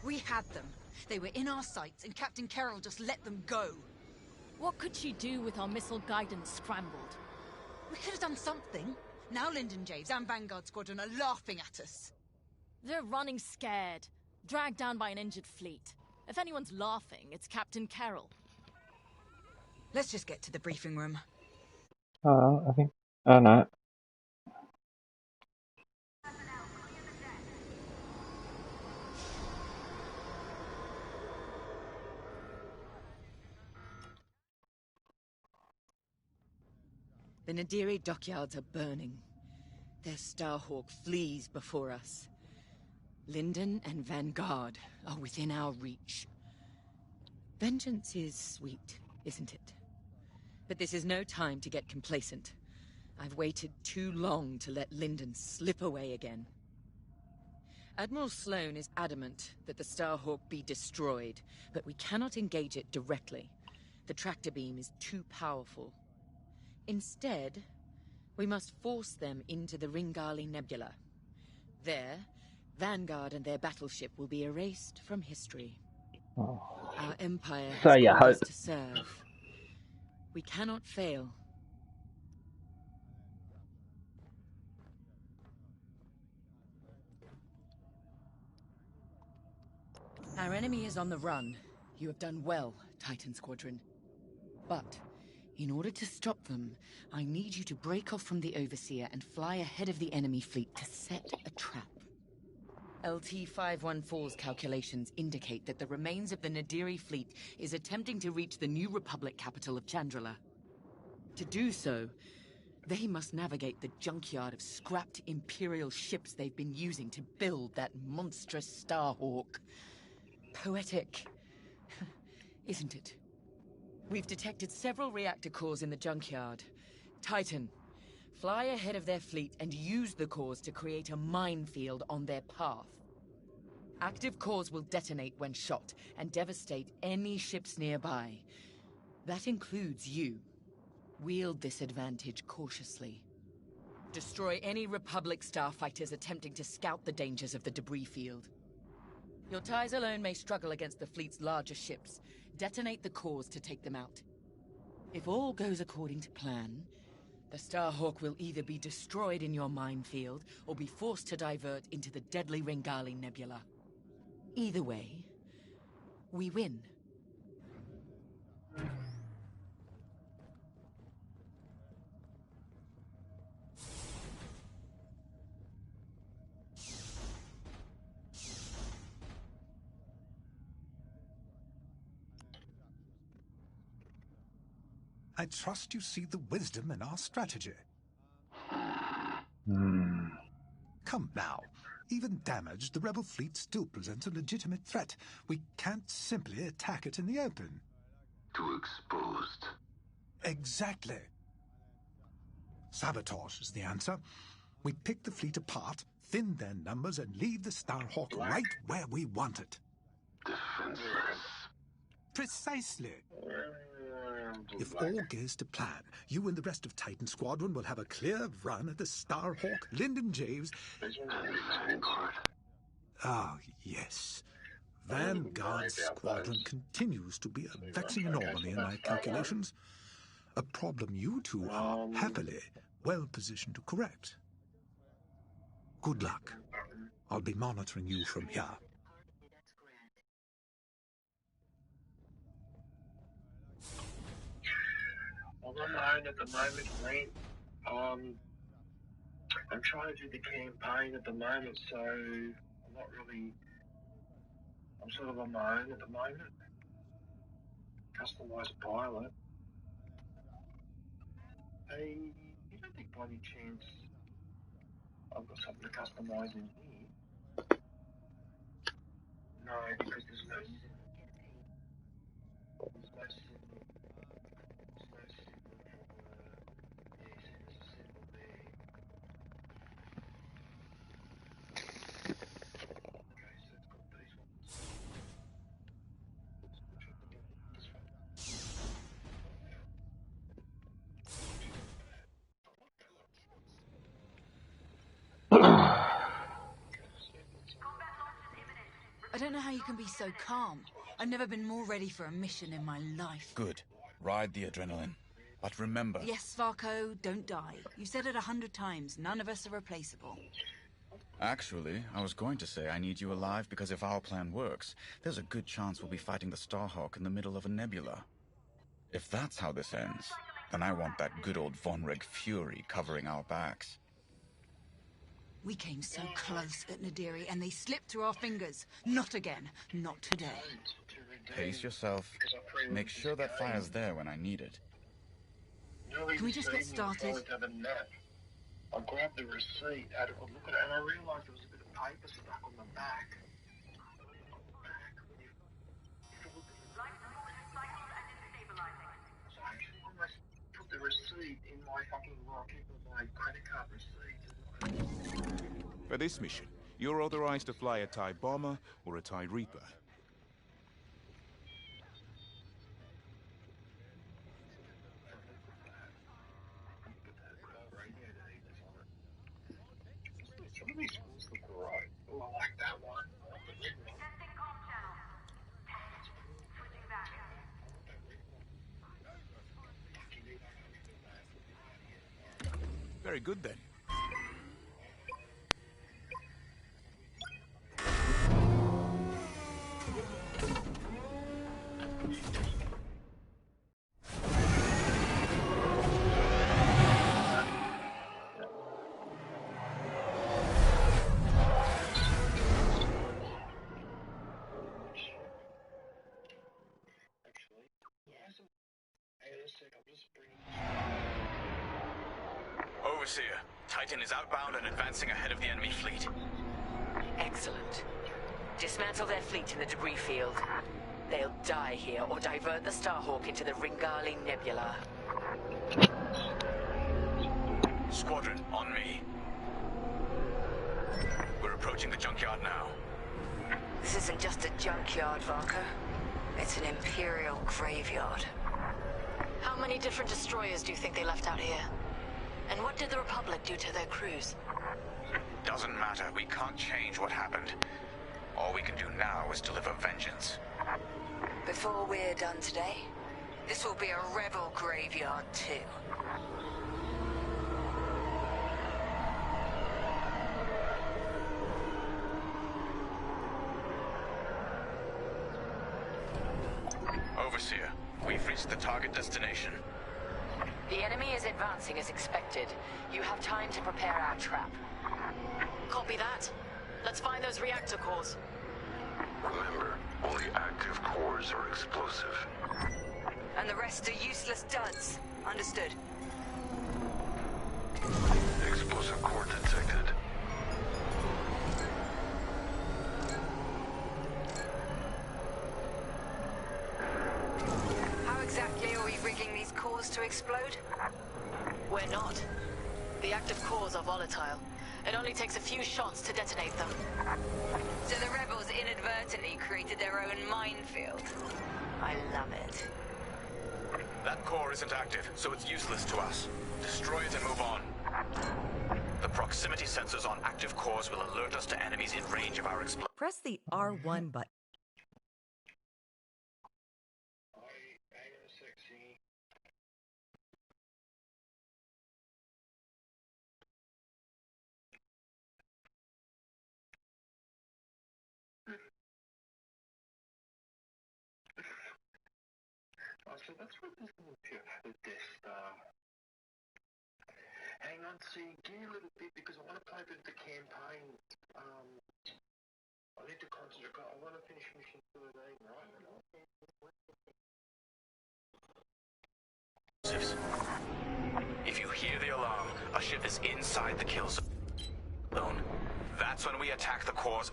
We had them. They were in our sights, and Captain Carroll just let them go. What could she do with our missile guidance scrambled? We could have done something. Now Lyndon Javes and Vanguard Squadron are laughing at us. They're running scared, dragged down by an injured fleet. If anyone's laughing, it's Captain Carroll. Let's just get to the briefing room. I think. Oh no. The Nadiri dockyards are burning. Their Starhawk flees before us. Lyndon and Vanguard are within our reach. Vengeance is sweet, isn't it? But this is no time to get complacent. I've waited too long to let Linden slip away again. Admiral Sloane is adamant that the Starhawk be destroyed, but we cannot engage it directly. The tractor beam is too powerful. Instead, we must force them into the Ringali Nebula. There, Vanguard and their battleship will be erased from history. Oh. Our Empire So has you called us hope. to serve. We cannot fail. Our enemy is on the run. You have done well, Titan Squadron. But, in order to stop them, I need you to break off from the Overseer and fly ahead of the enemy fleet to set a trap. LT-514's calculations indicate that the remains of the Nadiri fleet is attempting to reach the New Republic capital of Chandrila. To do so, they must navigate the junkyard of scrapped Imperial ships they've been using to build that monstrous Starhawk. Poetic, isn't it? We've detected several reactor cores in the junkyard. Titan, fly ahead of their fleet and use the cores to create a minefield on their path. Active cores will detonate when shot and devastate any ships nearby. That includes you. Wield this advantage cautiously. Destroy any Republic starfighters attempting to scout the dangers of the debris field. Your ties alone may struggle against the fleet's larger ships. Detonate the cores to take them out. If all goes according to plan, the Starhawk will either be destroyed in your minefield or be forced to divert into the deadly Ringali Nebula. Either way, we win. I trust you see the wisdom in our strategy. Come now. Even damaged, the rebel fleet still presents a legitimate threat. We can't simply attack it in the open. Too exposed. Exactly. Sabotage is the answer. We pick the fleet apart, thin their numbers, and leave the Starhawk right where we want it. Defenseless. Precisely. If all goes to plan, you and the rest of Titan Squadron will have a clear run at the Starhawk, Lyndon James, and Vanguard. Ah, yes. Vanguard's squadron continues to be a vexing anomaly in my calculations. A problem you two are happily well positioned to correct. Good luck. I'll be monitoring you from here. I'm on my own at the moment, mate. I'm trying to do the campaign at the moment, so I'm not really... I'm sort of on my own at the moment. Customized pilot. Hey, you don't think by any chance I've got something to customize in here? No, because there's no signal. There's no signal. There's no signal for... yeah, see, there's a signal there. Okay, so it's got these ones. Which one? This one. I don't know how you can be so calm. I've never been more ready for a mission in my life. Good. Ride the adrenaline. But remember... Yes, Svarko, don't die. You've said it 100 times. None of us are replaceable. Actually, I was going to say I need you alive because if our plan works, there's a good chance we'll be fighting the Starhawk in the middle of a nebula. If that's how this ends, then I want that good old Vonreg fury covering our backs. We came so close at Nadiri and they slipped through our fingers. Not again. Not today. Pace yourself. Make sure that fire's there when I need it. Can we just get started? I grabbed the receipt, had a good look at it, and I realised there was a bit of paper stuck on the back. For this mission, you're authorized to fly a TIE bomber or a TIE Reaper. Some of these schools look alright. Oh, I like that one. Very good then. Overseer, Titan is outbound and advancing ahead of the enemy fleet. Excellent. Dismantle their fleet in the debris field. They'll die here or divert the Starhawk into the Ringali Nebula. Squadron, on me. We're approaching the junkyard now. This isn't just a junkyard, Varka. It's an Imperial graveyard. How many different destroyers do you think they left out here? And what did the Republic do to their crews? Doesn't matter. We can't change what happened. All we can do now is deliver vengeance. Before we're done today, this will be a rebel graveyard too. Overseer, we've reached the target destination. The enemy is advancing as expected. You have time to prepare our trap. Copy that. Let's find those reactor cores. Remember, only active cores are explosive. And the rest are useless duds. Understood. Explosive core detected. How exactly are we rigging these cores to explode? We're not. The active cores are volatile. It only takes a few shots to detonate them. So the rebels inadvertently created their own minefield. I love it. That core isn't active, so it's useless to us. Destroy it and move on. The proximity sensors on active cores will alert us to enemies in range of our explosion. Press the R1 button. Oh, so that's what this this hang on, see, give me a little bit because I want to play a bit of the campaign. I need to concentrate. I want to finish mission 13, right? If you hear the alarm, a ship is inside the kill zone. That's when we attack the cores.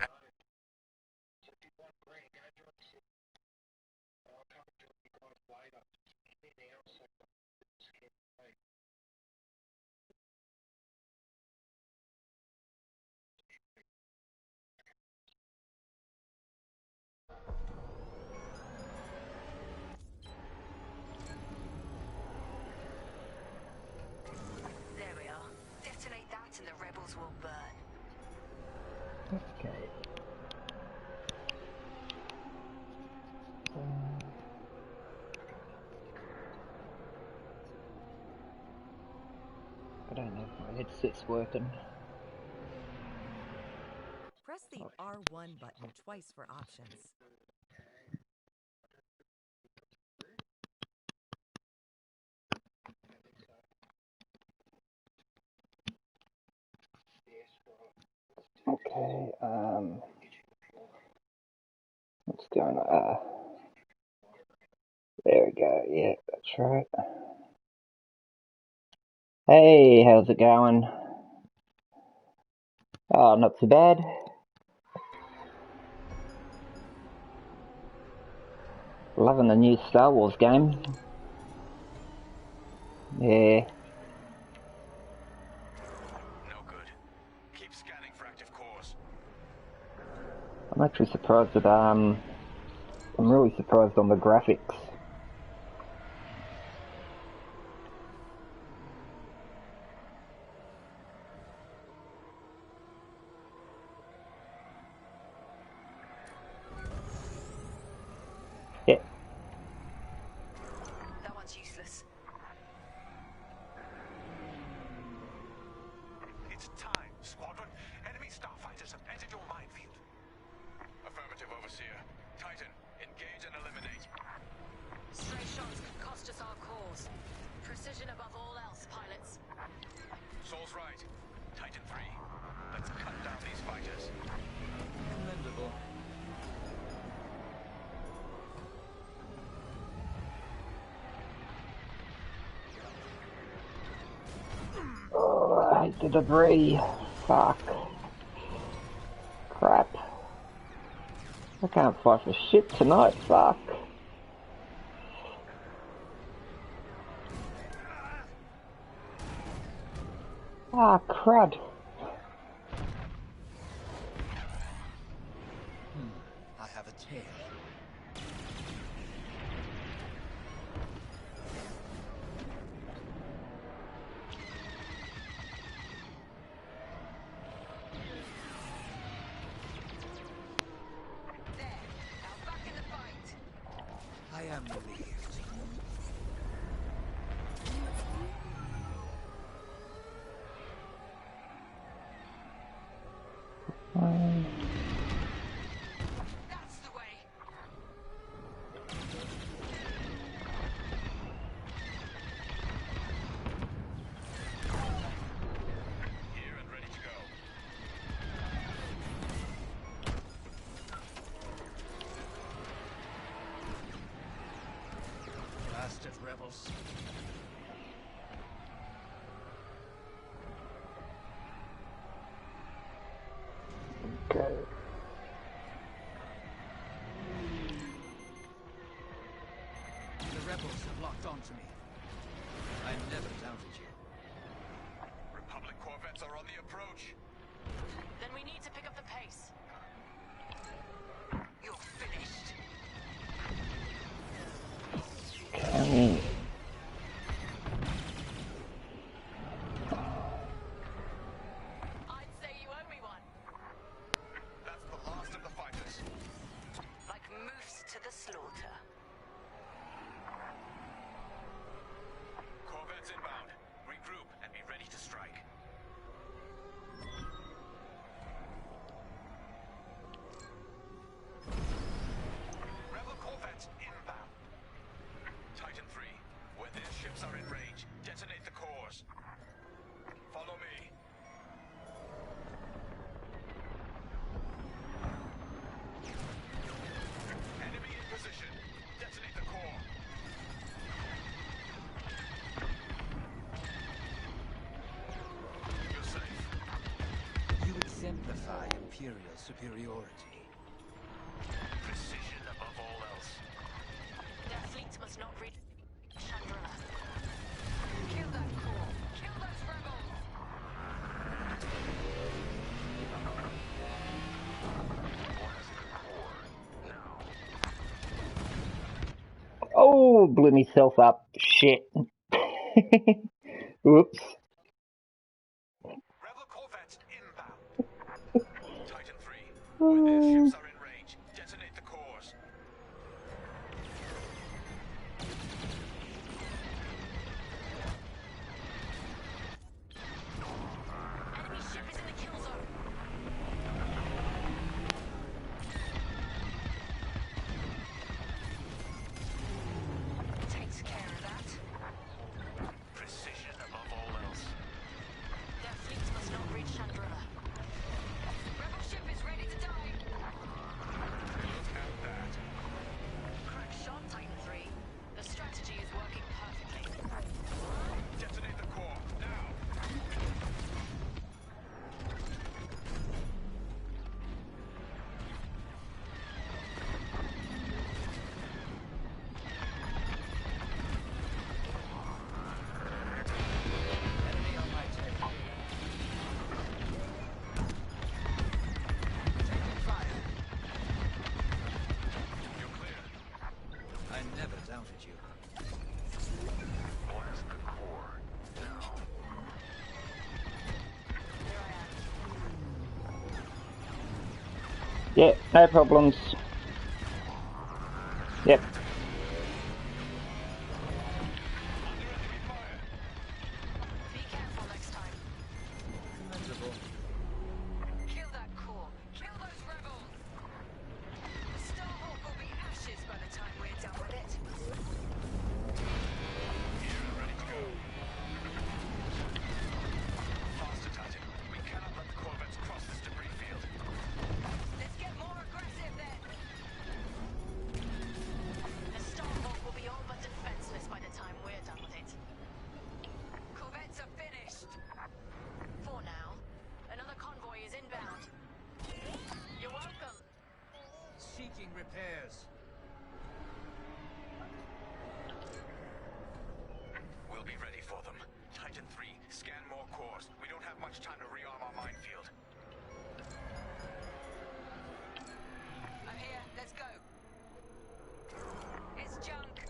There we are. Detonate that and the rebels will burn. Okay. I don't know if my headset's working. Press the R1 button twice for options. Okay, what's going on? There we go, yeah, that's right. Hey, how's it going? Oh, not too bad. Loving the new Star Wars game. Yeah. No good. Keep scanning for active I'm actually surprised at, I'm really surprised on the graphics. Yeah. That one's useless. It's time, Squadron. Enemy starfighters have entered your minefield. Affirmative, Overseer. Titan, engage and eliminate. Stray shots could cost us our cause. Precision above all else, pilots. Saul's right. Titan 3. Let's cut down these fighters. Commendable. Oh, I hate the debris. Fuck. Crap. I can't fight for shit tonight, fuck. Ah, crud. I have a tail. I am relieved. That's the way. Here and ready to go. Blasted rebels. Okay. The rebels have locked onto me. I never doubted you. Republic corvettes are on the approach. Then we need to pick up the pace. You're finished. Can I'd say you owe me one. That's the last of the fighters. Like moose to the slaughter. Corvettes inbound. Regroup and be ready to strike. Rebel corvettes inbound. Titan 3, when their ships are in range, detonate the cores. Follow me. Enemy in position. Detonate the core. You're safe. You exemplify Imperial superiority. Precision above all else. Their fleets must not reach Chandrila. Kill that core. Kill those rebels. Oh, blew myself up. Shit. Oops. Rebel corvettes inbound. Titan 3, when their ships are in range, detonate the cores. Enemy ship is in the kill zone. Takes care of that. Precision above all else. Their fleets must not reach Chandrila. Rebel ship is ready to die. I never doubted you. Blast the core now. Yeah, no problems. Yep. Be careful next time. Commendable. Kill that core. Kill those rebels. The Starhawk will be ashes by the time we're done with it. Ready to go. Faster, Titan. We cannot let the corvettes cross this debris field. Let's get more aggressive then. The Starhawk will be all but defenseless by the time we're done with it. Corvettes are finished. For now. Another convoy is inbound. You're welcome. Seeking repairs. We'll be ready for them. Titan 3, scan more cores. We don't have much time to rearm our minefield. I'm here. Let's go. It's junk.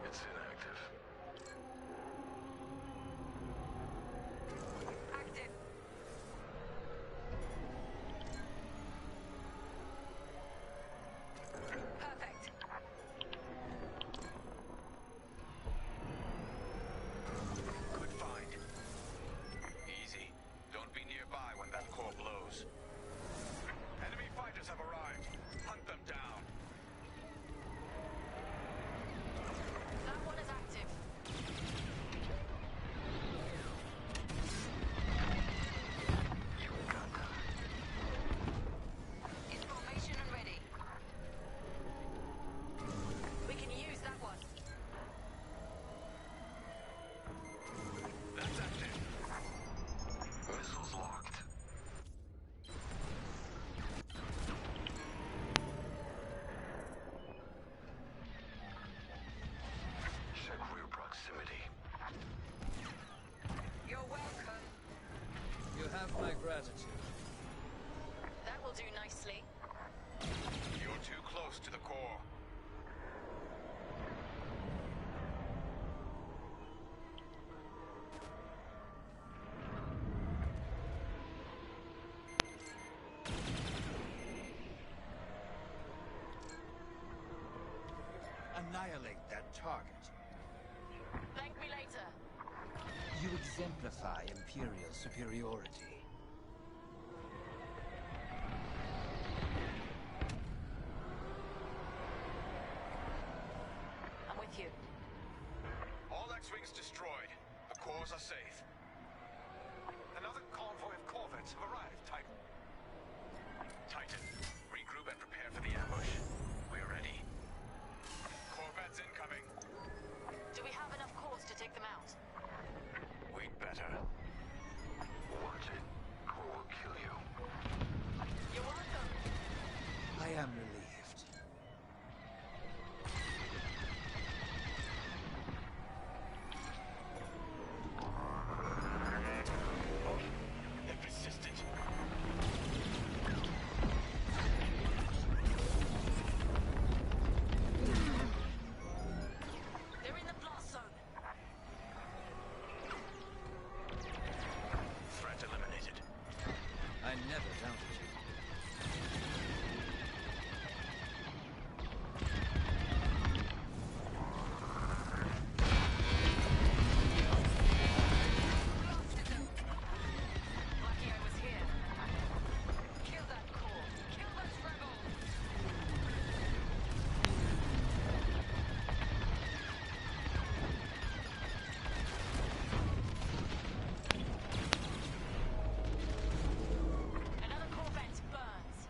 It's inactive. Active. Perfect. Good find. Easy. Don't be nearby when that core blows. Enemy fighters have arrived. Hunt them down. That one is active. In formation and ready. We can use that one. That's active. Missiles locked. Check rear proximity. You're welcome. You have my gratitude. That will do nicely. You're too close to the core. Annihilate that target. Thank me later. You exemplify Imperial superiority. I'm with you. All X-Wings destroyed. The cores are safe. Another convoy of corvettes have arrived, Titan. Titan, regroup and prepare for the ambush. We're ready. Corvettes incoming. Do we have enough cores to take them out? We'd better. Watch it. Core will kill you. You're welcome. I am relieved. They're persistent. They're in the blast zone. Threat eliminated. I never doubted you. Lucky I was here. Kill that core. Kill those rebels. Another corvette burns.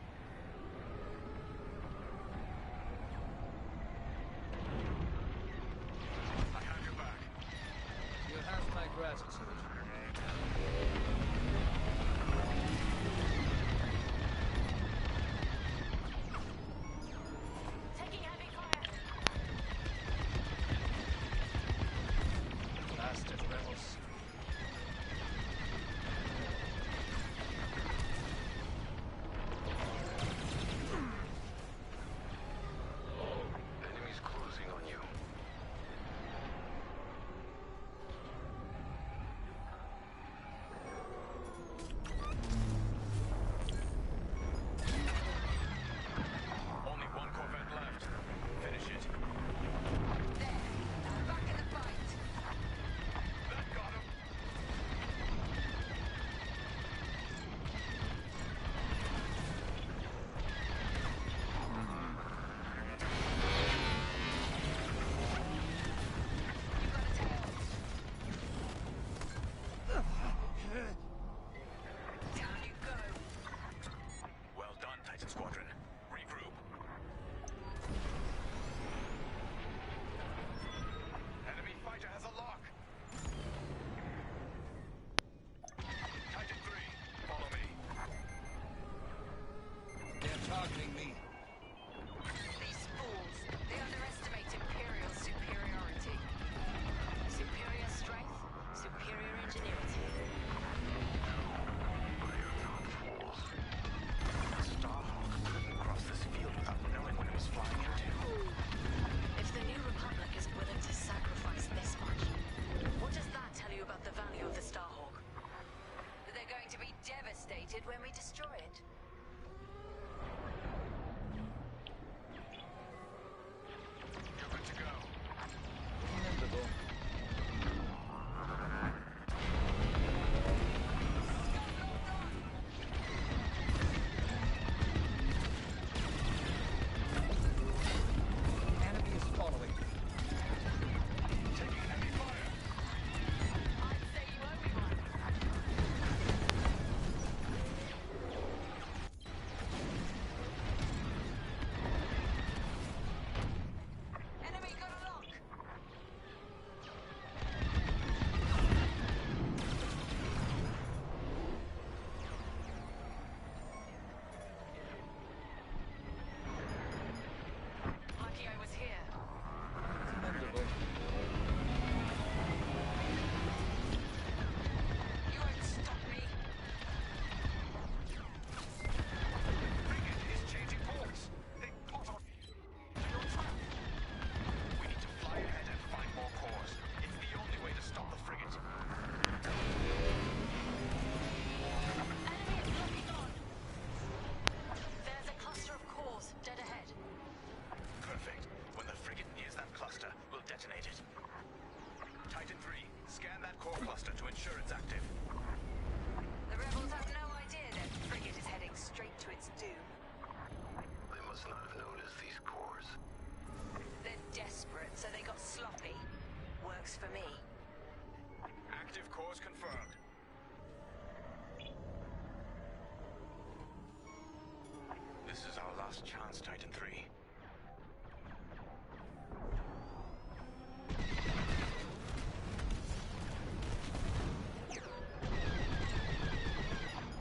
last chance, Titan 3.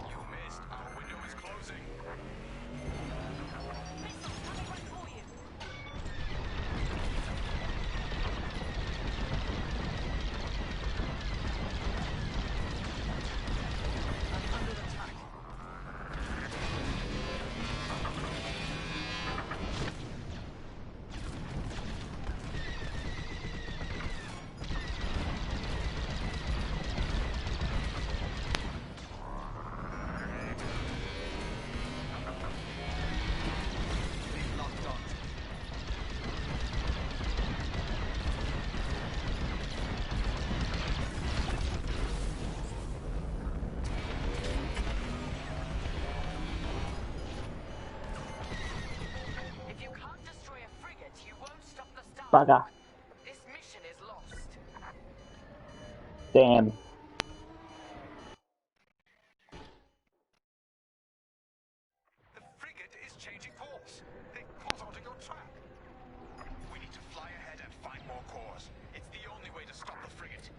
You missed. Our window is closing. Missiles coming right for you. I'm under attack. Being locked on. If you can't destroy a frigate, you won't stop the Starhawk. Bugger. This mission is lost. Damn. The frigate is changing course. They caught onto your track. We need to fly ahead and find more cores. It's the only way to stop the frigate.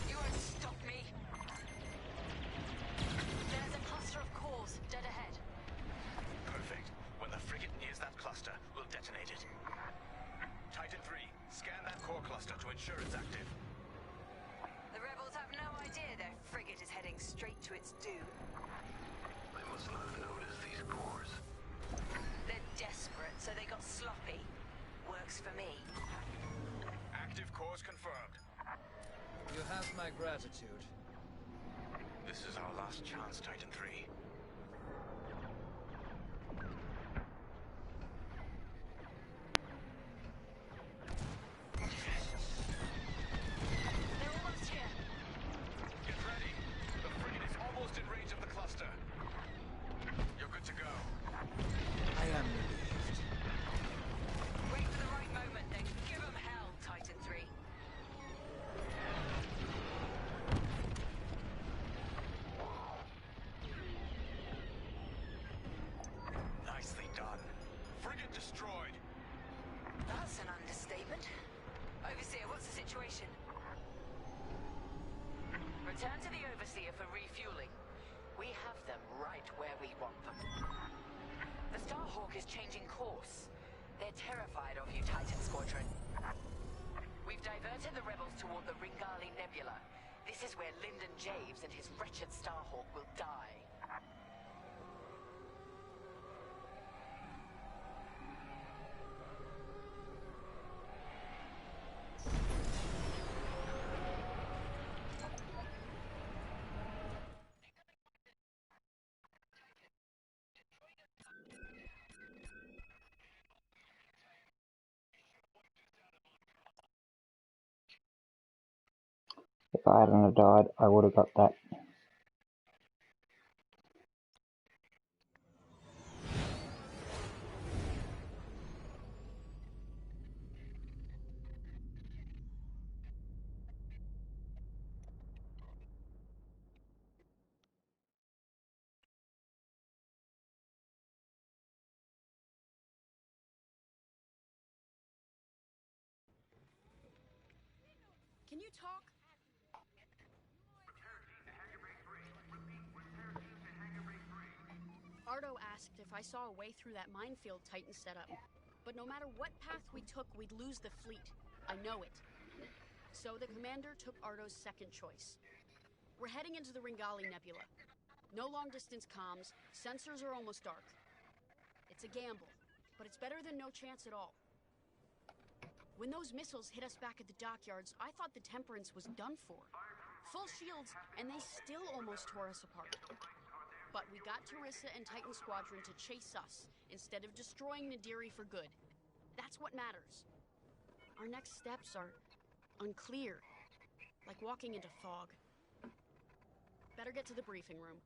You won't stop me. There's a cluster of cores dead ahead. Perfect. When the frigate nears that cluster, we'll detonate it. Titan 3, scan that core cluster to ensure it's active. The rebels have no idea their frigate is heading straight to its doom. They must not have noticed these cores. They're desperate, so they got sloppy. Works for me. Active cores confirmed. You have my gratitude. This is our last chance, Titan 3. They're almost here. Get ready. The frigate is almost in range of the cluster. You're good to go. I am relieved. Wait for the right moment, then give them hell, Titan 3. Nicely done. Frigate destroyed. That's an understatement. Overseer, what's the situation? Return to the Overseer for refueling. We have them right where we want them. The Starhawk is changing course. They're terrified of you, Titan Squadron. We've diverted the rebels toward the Ringali Nebula. This is where Lyndon Javes and his wretched Starhawk will die. If I hadn't have died, I would have got that. Can you talk? Ardo asked if I saw a way through that minefield Titan set up. But no matter what path we took, we'd lose the fleet. I know it. So the commander took Ardo's second choice. We're heading into the Ringali Nebula. No long-distance comms, sensors are almost dark. It's a gamble, but it's better than no chance at all. When those missiles hit us back at the dockyards, I thought the Temperance was done for. Full shields, and they still almost tore us apart. But we got Teresa and Titan Squadron to chase us, instead of destroying Nadiri for good. That's what matters. Our next steps are unclear, like walking into fog. Better get to the briefing room.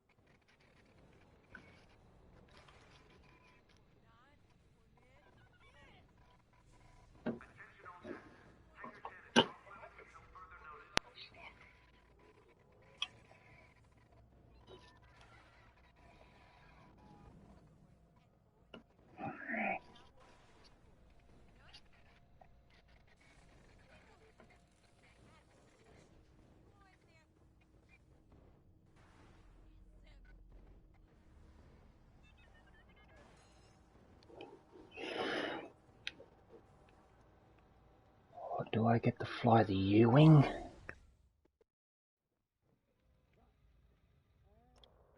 do I get to fly the U-Wing?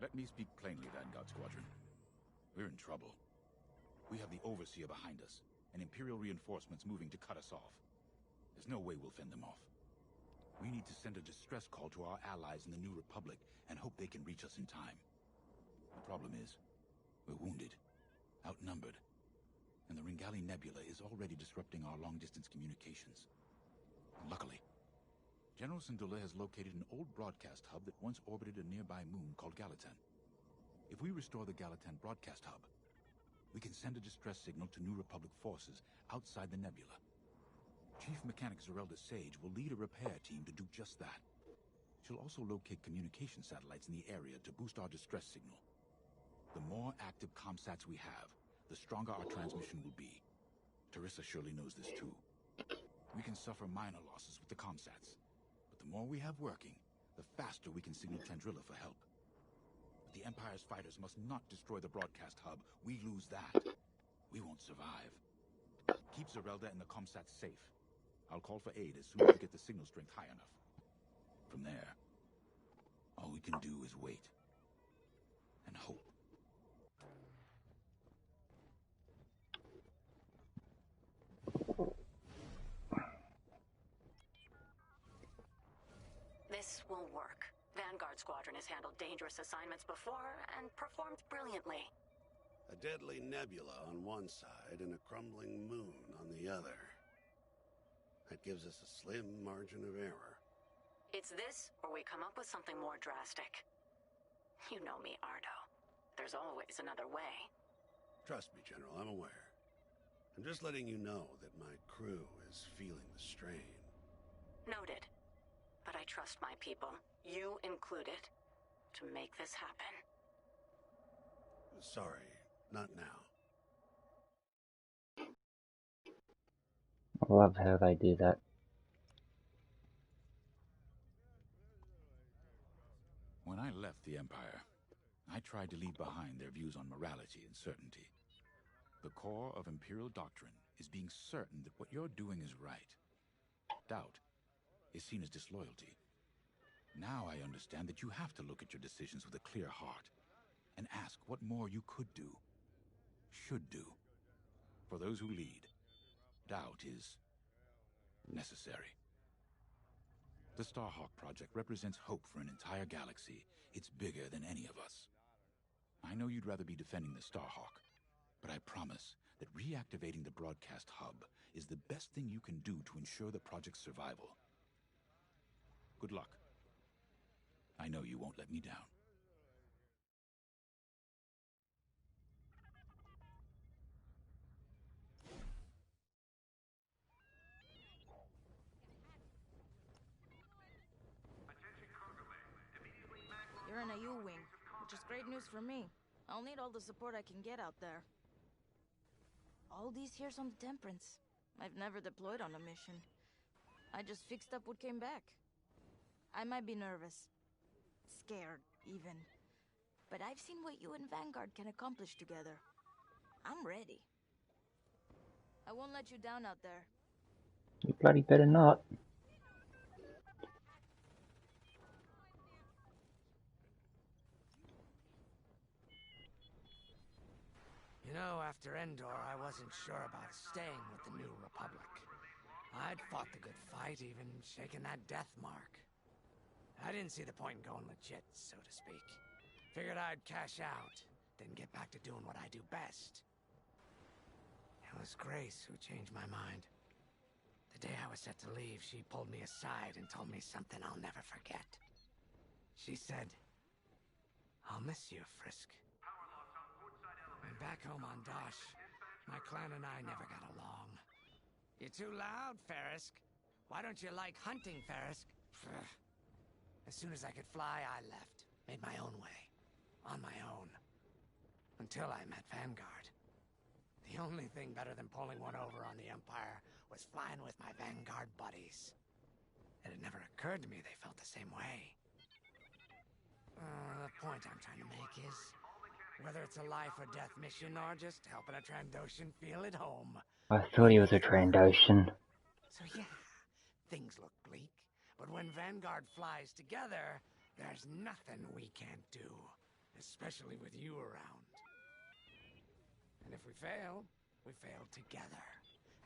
Let me speak plainly, Vanguard Squadron. We're in trouble. We have the Overseer behind us, and Imperial reinforcements moving to cut us off. There's no way we'll fend them off. We need to send a distress call to our allies in the New Republic and hope they can reach us in time. The problem is, we're wounded, outnumbered, and the Ringali Nebula is already disrupting our long-distance communications. Luckily, General Syndulla has located an old broadcast hub that once orbited a nearby moon called Gallatin. If we restore the Gallatin broadcast hub, we can send a distress signal to New Republic forces outside the nebula. Chief Mechanic Zerelda Sage will lead a repair team to do just that. She'll also locate communication satellites in the area to boost our distress signal. The more active comsats we have, the stronger our transmission will be. Teresa surely knows this too. We can suffer minor losses with the comsats, but the more we have working, the faster we can signal Chandrilla for help. But the Empire's fighters must not destroy the broadcast hub. We lose that, we won't survive. Keep Zerelda and the comsats safe. I'll call for aid as soon as we get the signal strength high enough. From there, all we can do is wait and hope. This will work. Vanguard Squadron has handled dangerous assignments before and performed brilliantly. A deadly nebula on one side and a crumbling moon on the other. That gives us a slim margin of error. It's this, or we come up with something more drastic. You know me, Ardo. There's always another way. Trust me, General, I'm aware. I'm just letting you know that my crew is feeling the strain. Noted. But I trust my people, you included, to make this happen. Sorry, not now. I love how they do that. When I left the Empire, I tried to leave behind their views on morality and certainty. The core of Imperial doctrine is being certain that what you're doing is right. Doubt is seen as disloyalty. Now I understand that you have to look at your decisions with a clear heart and ask what more you could do, should do. For those who lead, doubt is necessary. The Starhawk project represents hope for an entire galaxy. It's bigger than any of us. I know you'd rather be defending the Starhawk, but I promise that reactivating the broadcast hub is the best thing you can do to ensure the project's survival. Good luck. I know you won't let me down. You're in a U-Wing, which is great news for me. I'll need all the support I can get out there. All these years on the Temperance, I've never deployed on a mission. I just fixed up what came back. I might be nervous. Scared, even. But I've seen what you and Vanguard can accomplish together. I'm ready. I won't let you down out there. You bloody better not. You know, after Endor, I wasn't sure about staying with the New Republic. I'd fought the good fight, even shaken that death mark. I didn't see the point in going legit, so to speak. Figured I'd cash out, then get back to doing what I do best. It was Grace who changed my mind. The day I was set to leave, she pulled me aside and told me something I'll never forget. She said, "I'll miss you, Frisk." And back home on Dosh, my clan and I never got along. You're too loud, Farisk. Why don't you like hunting, Farisk? As soon as I could fly, I left. Made my own way. On my own. Until I met Vanguard. The only thing better than pulling one over on the Empire was flying with my Vanguard buddies. It had never occurred to me they felt the same way. The point I'm trying to make is, whether it's a life or death mission or just helping a Trandoshan feel at home. I thought he was a Trandoshan. So yeah, things look bleak. But when Vanguard flies together, there's nothing we can't do. Especially with you around. And if we fail together.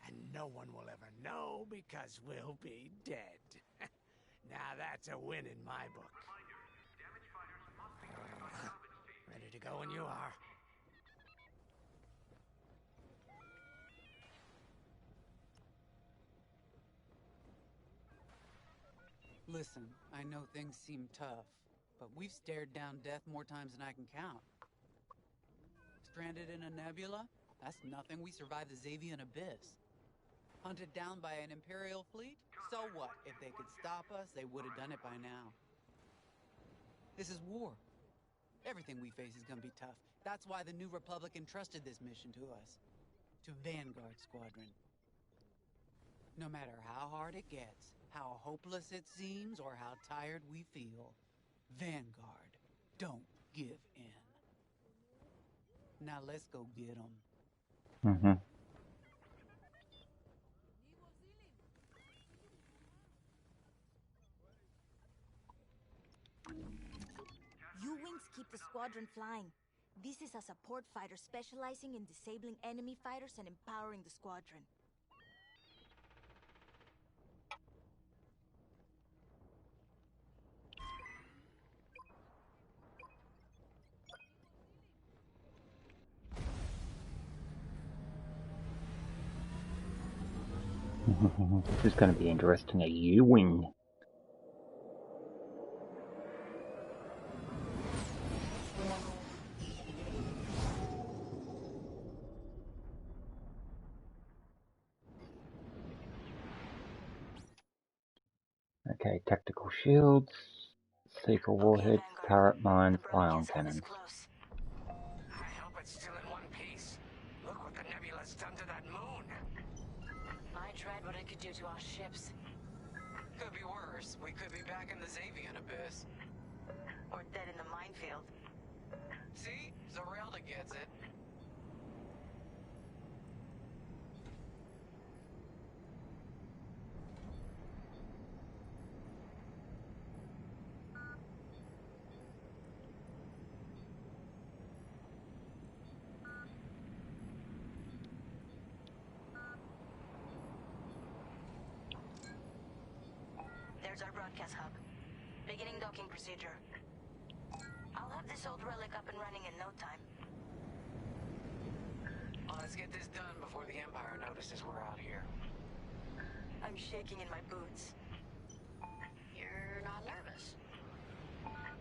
And no one will ever know because we'll be dead. Now that's a win in my book. Ready to go when you are. Listen, I know things seem tough, but we've stared down death more times than I can count. Stranded in a nebula? That's nothing. We survived the Xavian Abyss. Hunted down by an Imperial fleet? So what? If they could stop us, they would have done it by now. This is war. Everything we face is gonna be tough. That's why the New Republic entrusted this mission to us. To Vanguard Squadron. No matter how hard it gets, how hopeless it seems, or how tired we feel, Vanguard don't give in. Now let's go get them. Mm-hmm. U-Wings keep the squadron flying. This is a support fighter specializing in disabling enemy fighters and empowering the squadron. This is going to be interesting. A U-Wing. Okay, tactical shields, seeker warheads, turret mines, ion cannons. I hope it's still in one piece. Look what the nebula's done to that moon. I tried what it could do to our ships. Could be worse. We could be back in the Xavian Abyss. Or dead in the minefield. See? Zorelda gets it. There's our broadcast hub. Beginning docking procedure. I'll have this old relic up and running in no time. Well, let's get this done before the Empire notices we're out here. I'm shaking in my boots. You're not nervous?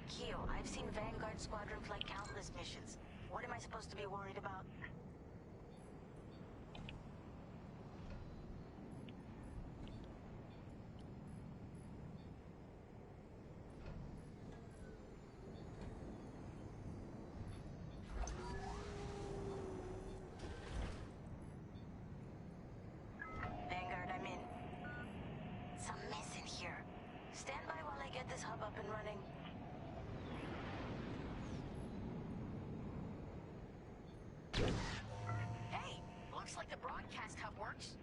Keo, I've seen Vanguard Squadron fly countless missions. What am I supposed to be worried about? Vanguard, I'm in. It's a mess in here. Stand by while I get this hub up and running. Hey, looks like the broadcast hub works.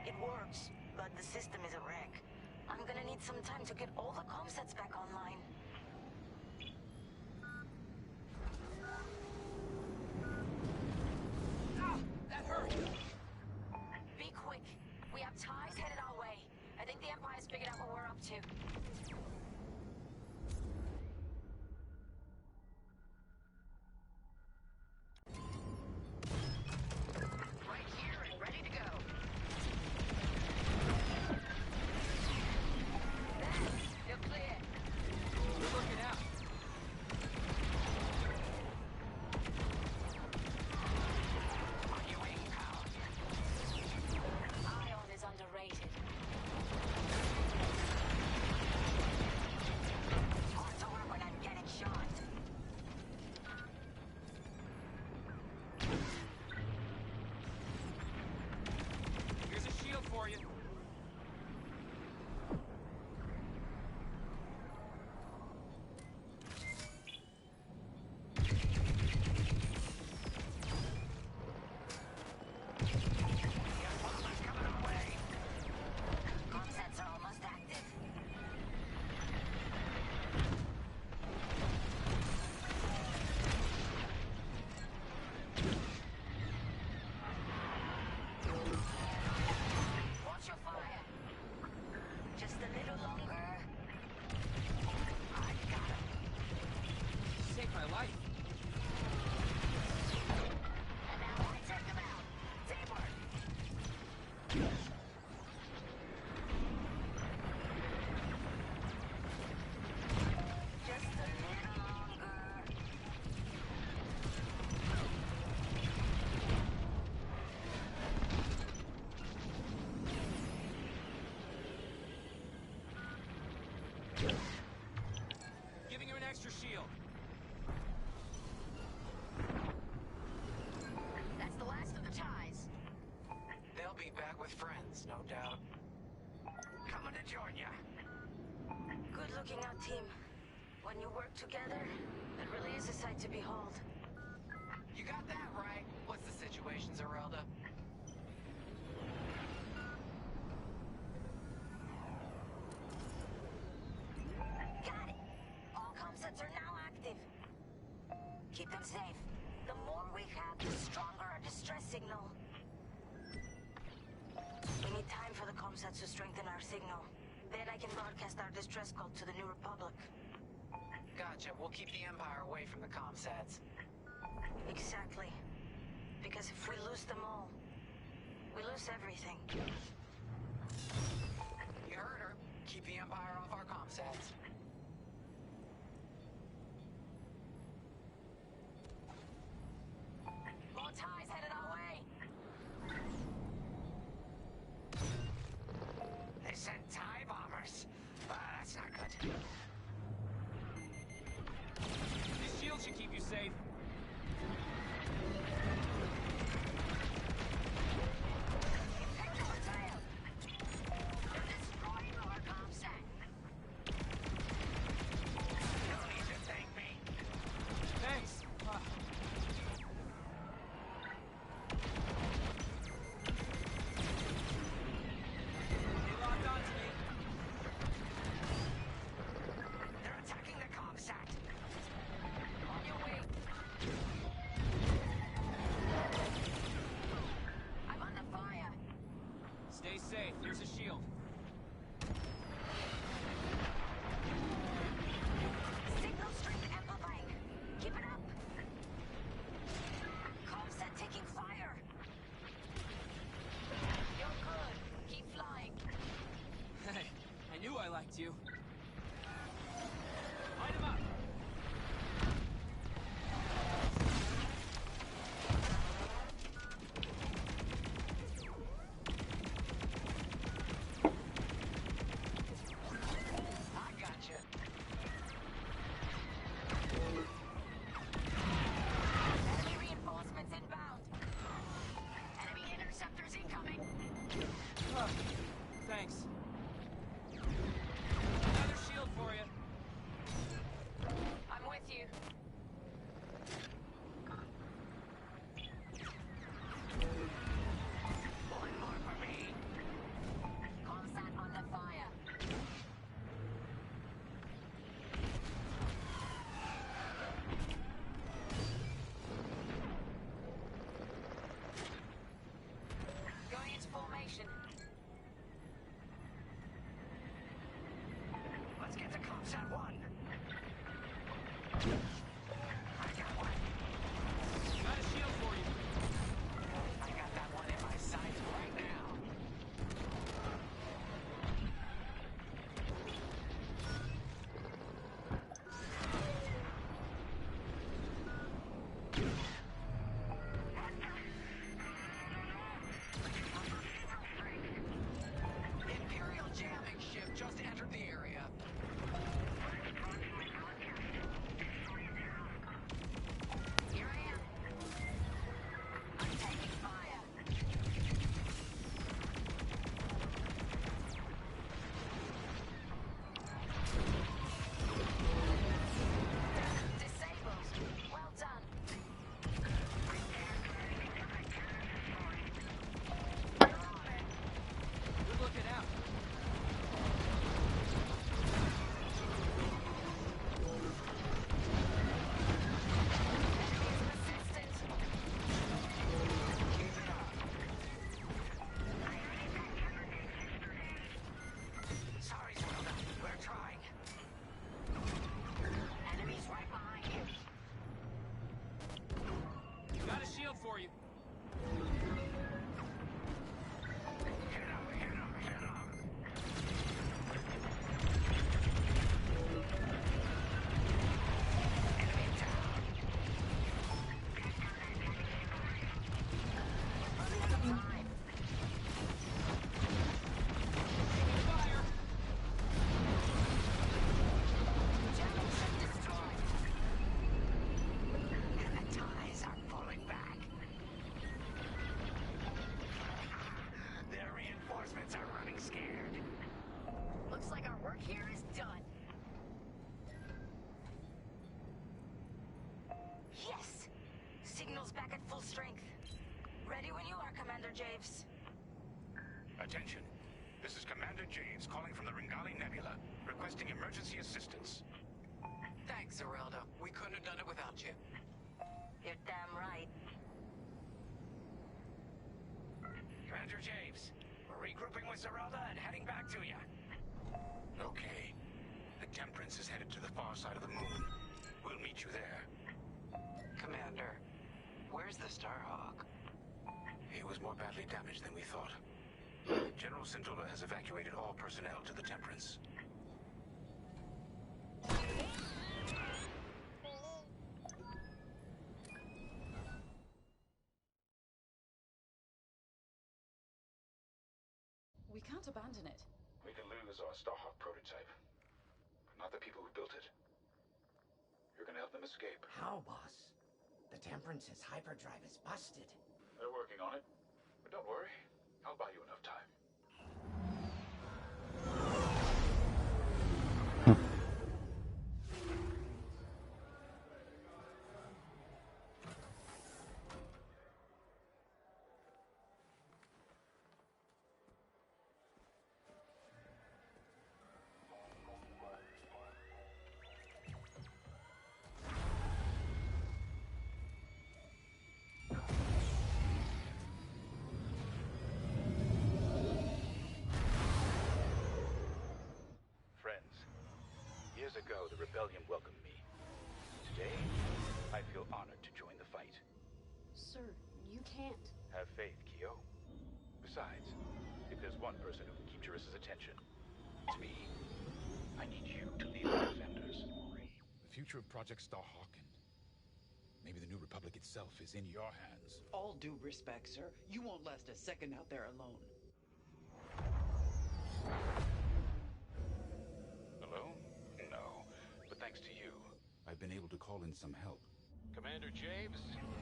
It works, but the system is a wreck. I'm gonna need some time to get all the comm sets back online. That hurt! Be quick. We have ties headed our way. I think the Empire's figured out what we're up to. Right here and ready to go. You're clear. life. And now I check them out. Teamwork. Just a little longer. Giving you an extra shield. That's the last of the ties. They'll be back with friends, no doubt. Coming to join ya. Good looking out, team. When you work together, it really is a sight to behold. You got that right. What's the situation, Zerelda? Got it. All comsets are now active. Keep them safe. The more we have, the stronger our distress signal. We need time for the comsets to strengthen our signal. Then I can broadcast our distress call to the New Republic. Gotcha. We'll keep the Empire away from the comsats. Exactly. Because if we lose them all, we lose everything. You heard her. Keep the Empire off our comsats. More ties headed our way. They sent TIE bombers. That's not good. These shields should keep you safe. Take your tail. They're destroying our comsat. down for you. Back at full strength. Ready when you are, Commander Javes. Attention. This is Commander James calling from the Ringali Nebula, requesting emergency assistance. Thanks, Zerelda. We couldn't have done it without you. You're damn right. Commander James, we're regrouping with Zerelda and heading back to you. Okay. The Temperance is headed to the far side of the moon. We'll meet you there. Commander, where's the Starhawk? He was more badly damaged than we thought. General Syndulla has evacuated all personnel to the Temperance. We can't abandon it. We can lose our Starhawk prototype, but not the people who built it. You're gonna help them escape. How, boss? The Temperance's hyperdrive is busted. They're working on it, but don't worry. I'll buy you enough time. Years ago, the Rebellion welcomed me. Today, I feel honored to join the fight. Sir, you can't. Have faith, Kyo. Besides, if there's one person who can keep Jarissa's attention, it's me. I need you to lead our defenders. The future of Project Starhawk and maybe the New Republic itself is in your hands. All due respect, sir. You won't last a second out there alone. Alone? No. But thanks to you, I've been able to call in some help. Commander James,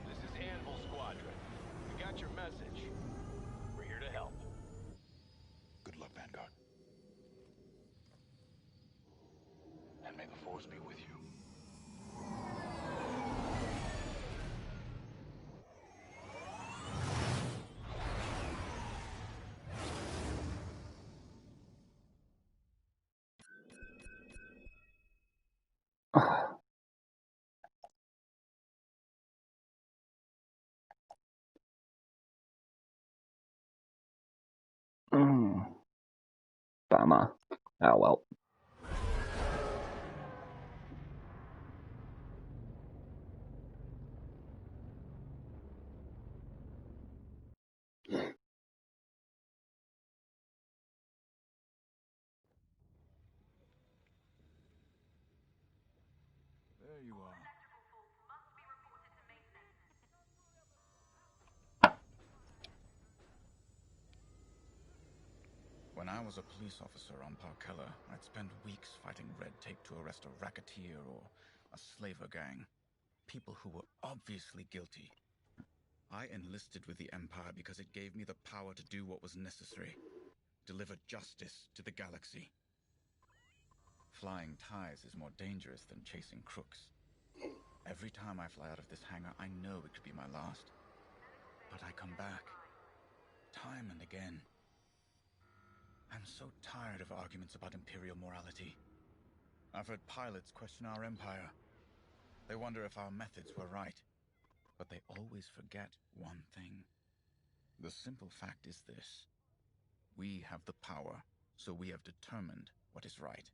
this is Anvil Squadron. We got your message. We're here to help. Good luck, Vanguard. And may the Force be with you. Bummer. Oh well. There you are. When I was a police officer on Parkella, I'd spend weeks fighting red tape to arrest a racketeer or a slaver gang. People who were obviously guilty. I enlisted with the Empire because it gave me the power to do what was necessary. Deliver justice to the galaxy. Flying ties is more dangerous than chasing crooks. Every time I fly out of this hangar, I know it could be my last. But I come back. Time and again. I'm so tired of arguments about Imperial morality. I've heard pilots question our Empire. They wonder if our methods were right. But they always forget one thing. The simple fact is this. We have the power, so we have determined what is right.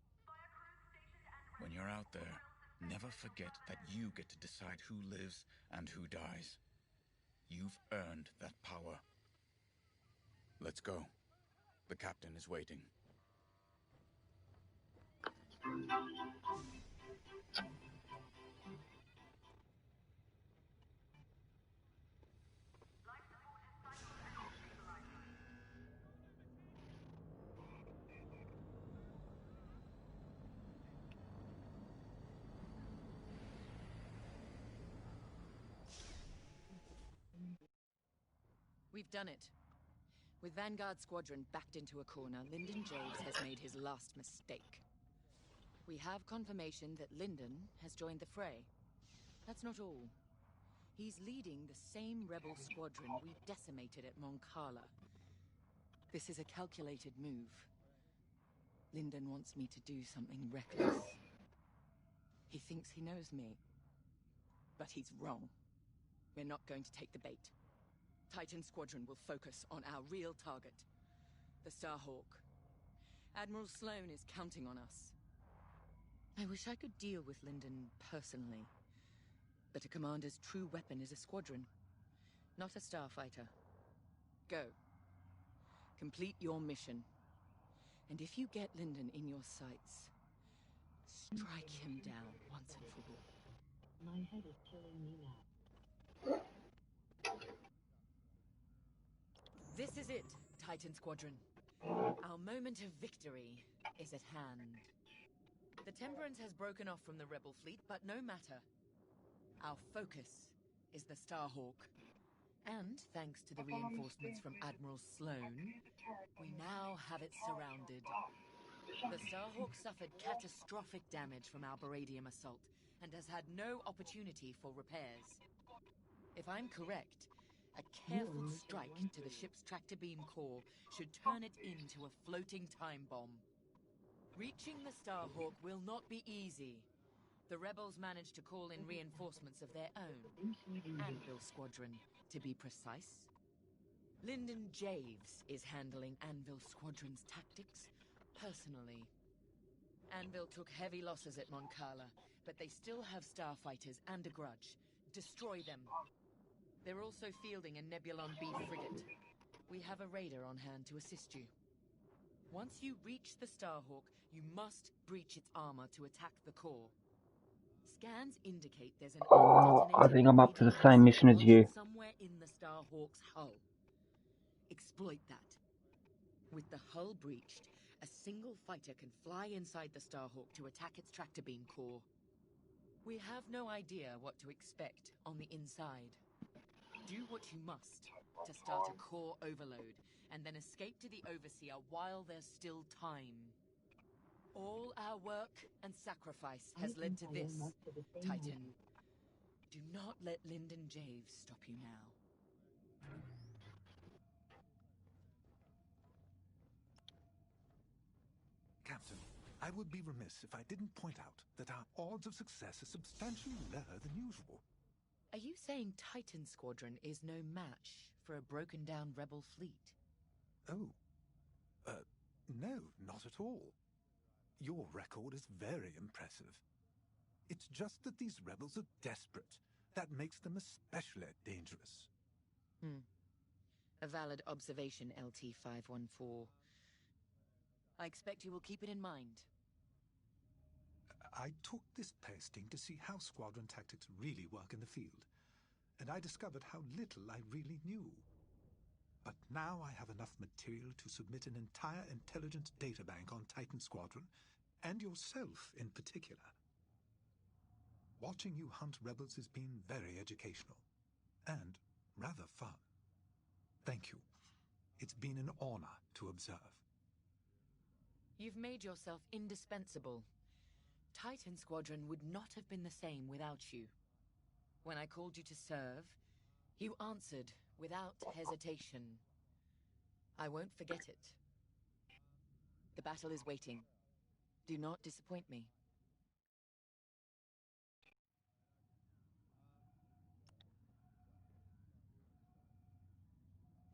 When you're out there, never forget that you get to decide who lives and who dies. You've earned that power. Let's go. The captain is waiting. We've done it. With Vanguard Squadron backed into a corner, Lyndon Javes has made his last mistake. We have confirmation that Lyndon has joined the fray. That's not all. He's leading the same rebel squadron we decimated at Moncala. This is a calculated move. Lyndon wants me to do something reckless. He thinks he knows me. But he's wrong. We're not going to take the bait. Titan Squadron will focus on our real target, the Starhawk. Admiral Sloane is counting on us. I wish I could deal with Lyndon personally. But a commander's true weapon is a squadron, not a starfighter. Go. Complete your mission. And if you get Lyndon in your sights, strike him down once and for all. My head is killing me now. This is it, Titan Squadron. Our moment of victory is at hand. The Temperance has broken off from the rebel fleet, but no matter. Our focus is the Starhawk. And thanks to the reinforcements from Admiral Sloane, we now have it surrounded. The Starhawk suffered catastrophic damage from our Baradium assault and has had no opportunity for repairs. If I'm correct, a careful strike to the ship's tractor beam core should turn it into a floating time bomb. Reaching the Starhawk will not be easy. The rebels managed to call in reinforcements of their own. Anvil Squadron, to be precise. Lyndon Javes is handling Anvil Squadron's tactics personally. Anvil took heavy losses at Moncala, but they still have starfighters and a grudge. Destroy them. They're also fielding a Nebulon B frigate. We have a raider on hand to assist you. Once you reach the Starhawk, you must breach its armor to attack the core. Scans indicate there's an I think I'm up to the same mission as you. somewhere in the Starhawk's hull. Exploit that. With the hull breached, a single fighter can fly inside the Starhawk to attack its tractor beam core. We have no idea what to expect on the inside. Do what you must to start a core overload, and then escape to the Overseer while there's still time. All our work and sacrifice has led to this, Titan. Do not let Lyndon Javes stop you now. Captain, I would be remiss if I didn't point out that our odds of success are substantially lower than usual. Are you saying Titan Squadron is no match for a broken-down rebel fleet? Oh. No, not at all. Your record is very impressive. It's just that these rebels are desperate. That makes them especially dangerous. A valid observation, LT-514. I expect you will keep it in mind. I took this posting to see how squadron tactics really work in the field, and I discovered how little I really knew. But now I have enough material to submit an entire intelligence databank on Titan Squadron, and yourself in particular. Watching you hunt rebels has been very educational, and rather fun. Thank you. It's been an honor to observe. You've made yourself indispensable. Titan Squadron would not have been the same without you. When I called you to serve, you answered without hesitation. I won't forget it. The battle is waiting. Do not disappoint me.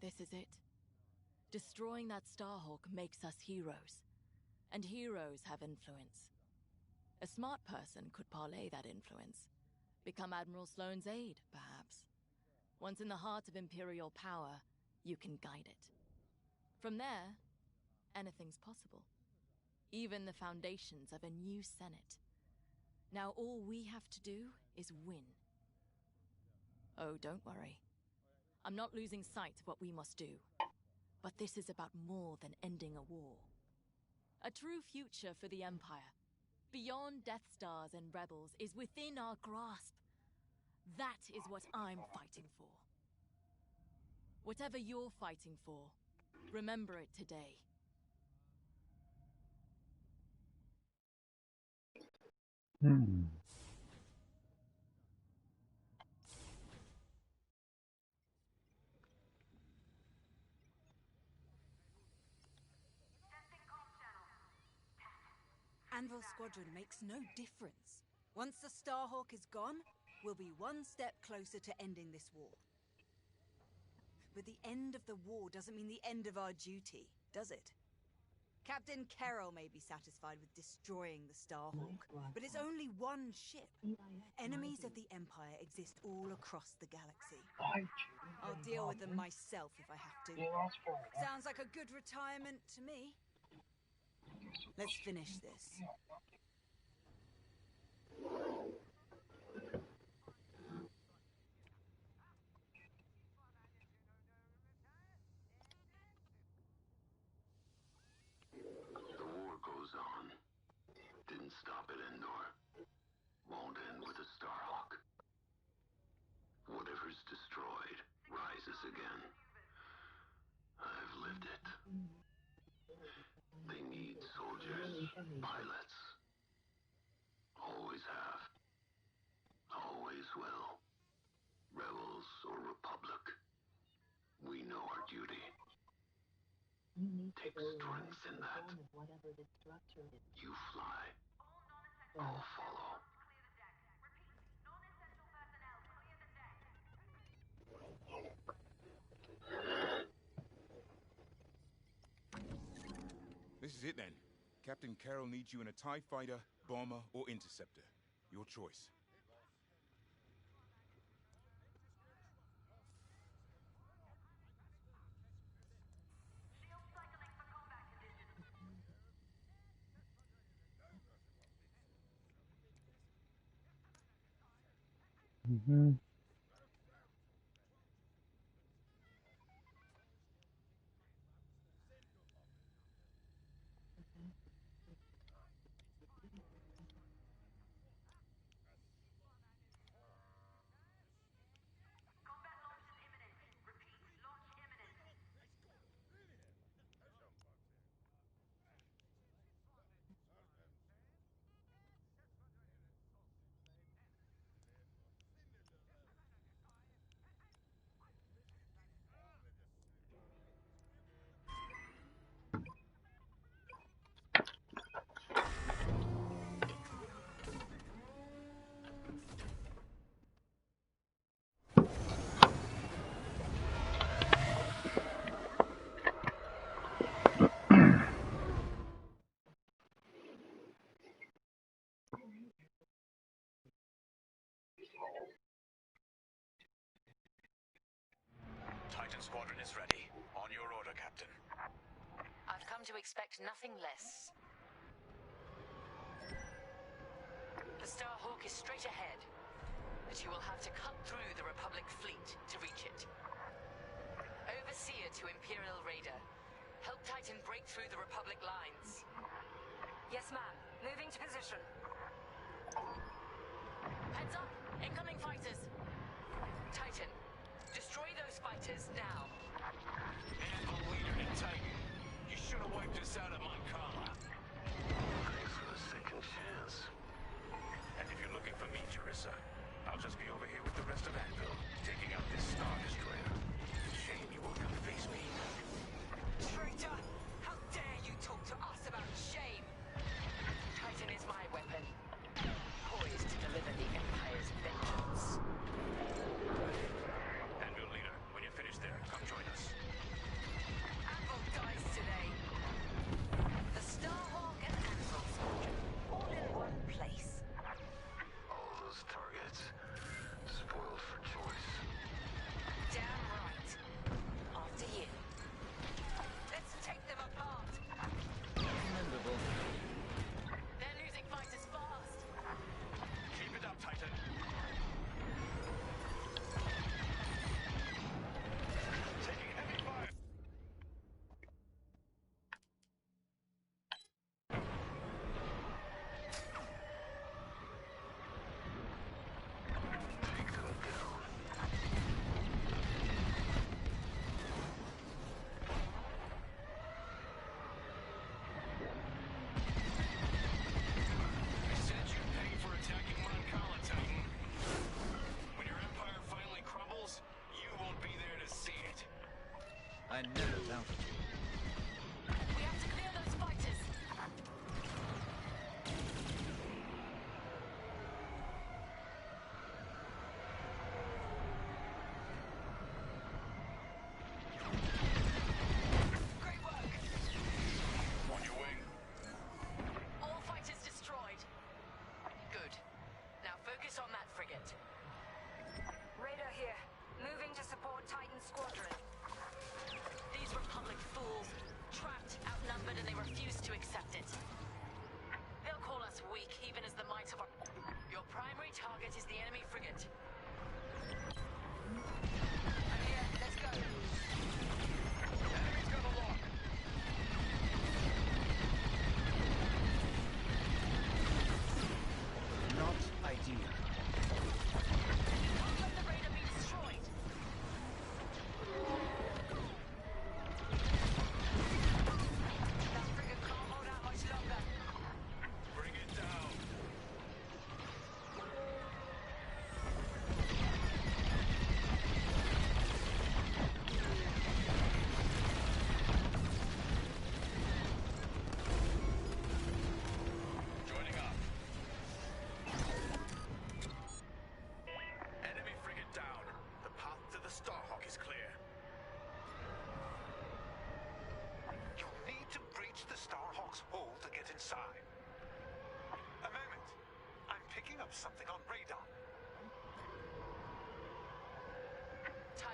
This is it. Destroying that Starhawk makes us heroes. And heroes have influence. A smart person could parlay that influence. Become Admiral Sloane's aide, perhaps. Once in the heart of Imperial power, you can guide it. From there, anything's possible. Even the foundations of a new Senate. Now all we have to do is win. Oh, don't worry. I'm not losing sight of what we must do. But this is about more than ending a war. A true future for the Empire, beyond Death Stars and Rebels, is within our grasp. That is what I'm fighting for. Whatever you're fighting for, remember it today. Anvil Squadron makes no difference. Once the Starhawk is gone, we'll be one step closer to ending this war. But the end of the war doesn't mean the end of our duty, does it? Captain Carroll may be satisfied with destroying the Starhawk, but it's only one ship. Enemies of the Empire exist all across the galaxy. I'll deal with them myself if I have to. Sounds like a good retirement to me. Let's finish this. The war goes on. Didn't stop at Endor. Won't end with a Starhawk. Whatever's destroyed rises again. I've lived it. They need soldiers, pilots. Always have. Always will. Rebels or Republic. We know our duty. Take strength in that. You fly. I'll follow. This is it then. Captain Carroll needs you in a TIE fighter, bomber, or interceptor. Your choice. Titan Squadron is ready. On your order, Captain. I've come to expect nothing less. The Starhawk is straight ahead, but you will have to cut through the Republic fleet to reach it. Overseer to Imperial Raider, help Titan break through the Republic lines. Yes, ma'am. Moving to position. Heads up! Incoming fighters! Titan, destroy those fighters now. Anvil leader to Titan. You should have wiped us out of my karma. Thanks for the second chance. And if you're looking for me, Jerissa, I'll just be over here with the rest of Anvil, taking out this Star Destroyer. Shame you won't come face me. Traitor! How dare you talk to us about shame? Titan is my weapon, poised to deliver the Empire's vengeance.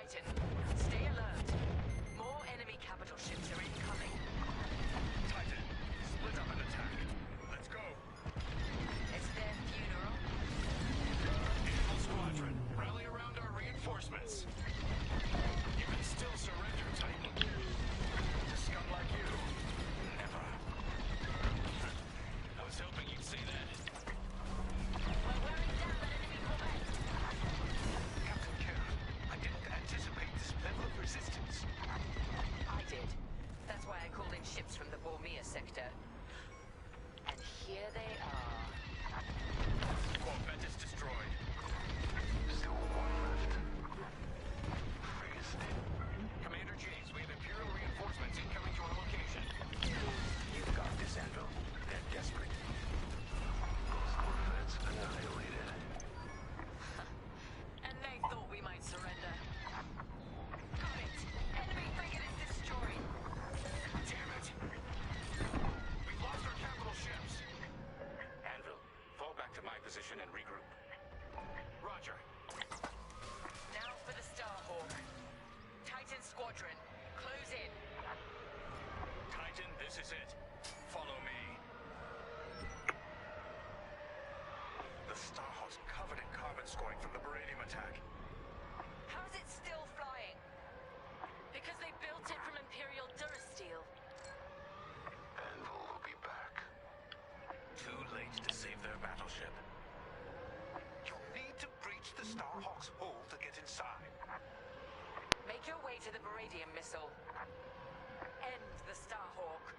Titan. Stay alert. More enemy capital ships are incoming. Titan, split up and attack. Let's go. It's their funeral. Anvil Squadron, rally around our reinforcements. You can still surrender, Titan. To scum like you, never. I was hoping you'd say that. We're wearing down that enemy combat. Captain Kara, I didn't anticipate this level of resistance. I did. That's why I called in ships from the Bormir sector. And here they are. Corvette is destroyed. Still one left. Friggin' Commander James, we have Imperial reinforcements incoming to our location. You've got this, Anvil. They're desperate. Those Corvettes annihilated. And they thought we might surrender. Got it! Enemy frigate is destroyed! Damn it! We've lost our capital ships. Anvil, fall back to my position and regroup. Roger. Now for the Starhawk. Titan Squadron, close in. Titan, this is it. Follow me. The Starhawk's covered in carbon scoring from the beryllium attack. How's it still flying? Because they built it from Imperial Durasteel. Anvil will be back. Too late to save their battleship. You'll need to breach the Starhawk's hull to get inside. Make your way to the Beradium missile. End the Starhawk.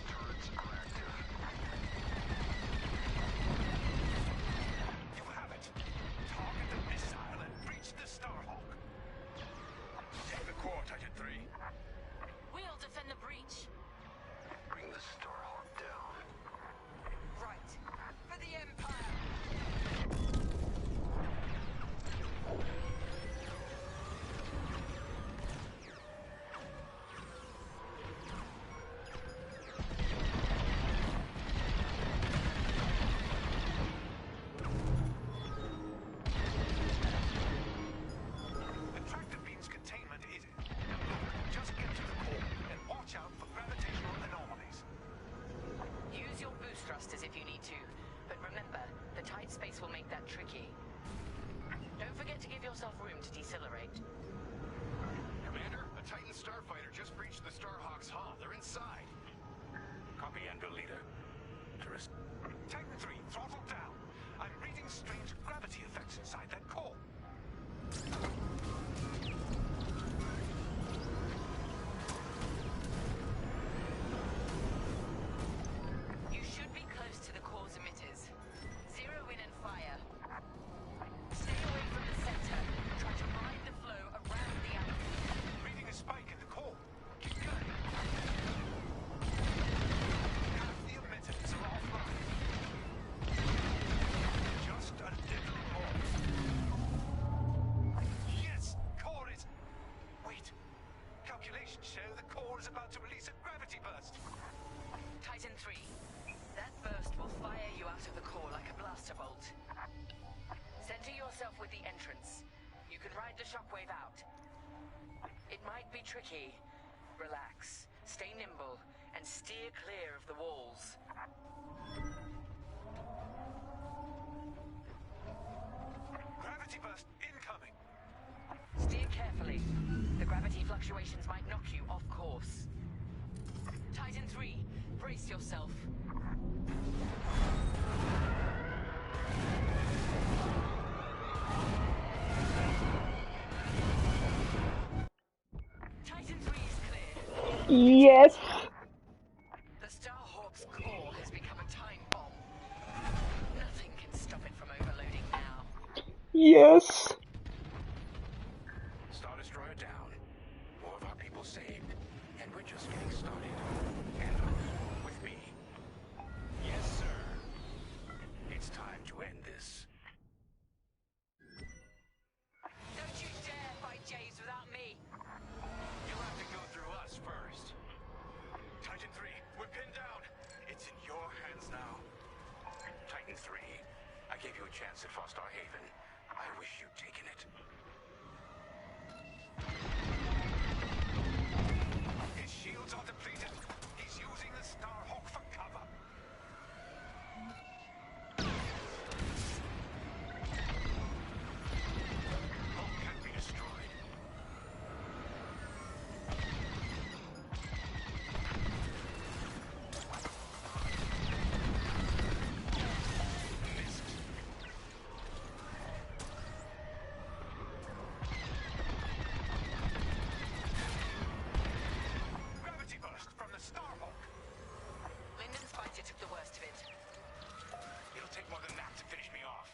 Turrets are active. You have it. Target the missile and breach the Starhawk. Take the core, Titan 3. We'll defend the breach. Bring the Starhawk down. Right. For the Empire. Attractive beam's containment is... Just get to the core and watch out for gravitational anomalies. Use your boost thrusters if you need to. But remember, the tight space will make that tricky. Don't forget to give yourself room to decelerate. Commander, a Titan starfighter just breached the Starhawk's hull. They're inside. Copy, Anvil leader. Titan 3, throttle down. I'm reading strange gravity effects inside that core. You should be close to the core's emitters. Zero in and fire. Stay away from the center. Try to ride the flow around the outer. Reading a spike in the core. Keep going. Half the emitters are offline. Just a little more. Yes, core is... Wait. Calculations show the core is about to release a gravity burst. Titan 3. That burst will fire you out of the core like a blaster bolt. Center yourself with the entrance. You can ride the shockwave out. It might be tricky. Relax, stay nimble, and steer clear of the walls. Gravity burst incoming. Steer carefully. The gravity fluctuations might knock you off course. Titan 3, brace yourself. Titan 3 is clear. Yes! The Starhawk's core has become a time bomb. Nothing can stop it from overloading now. Yes! Star Destroyer down. More of our people saved. And we're just getting started. And with me. Yes, 3. I gave you a chance at Fostar Haven. I wish you'd taken it. His shields are depleted. He's using the Starhawk for cover. Hulk can't be destroyed. Gravity burst from the Starhawk. Lyndon's fighter took the worst of it. It'll take more than that to finish me off.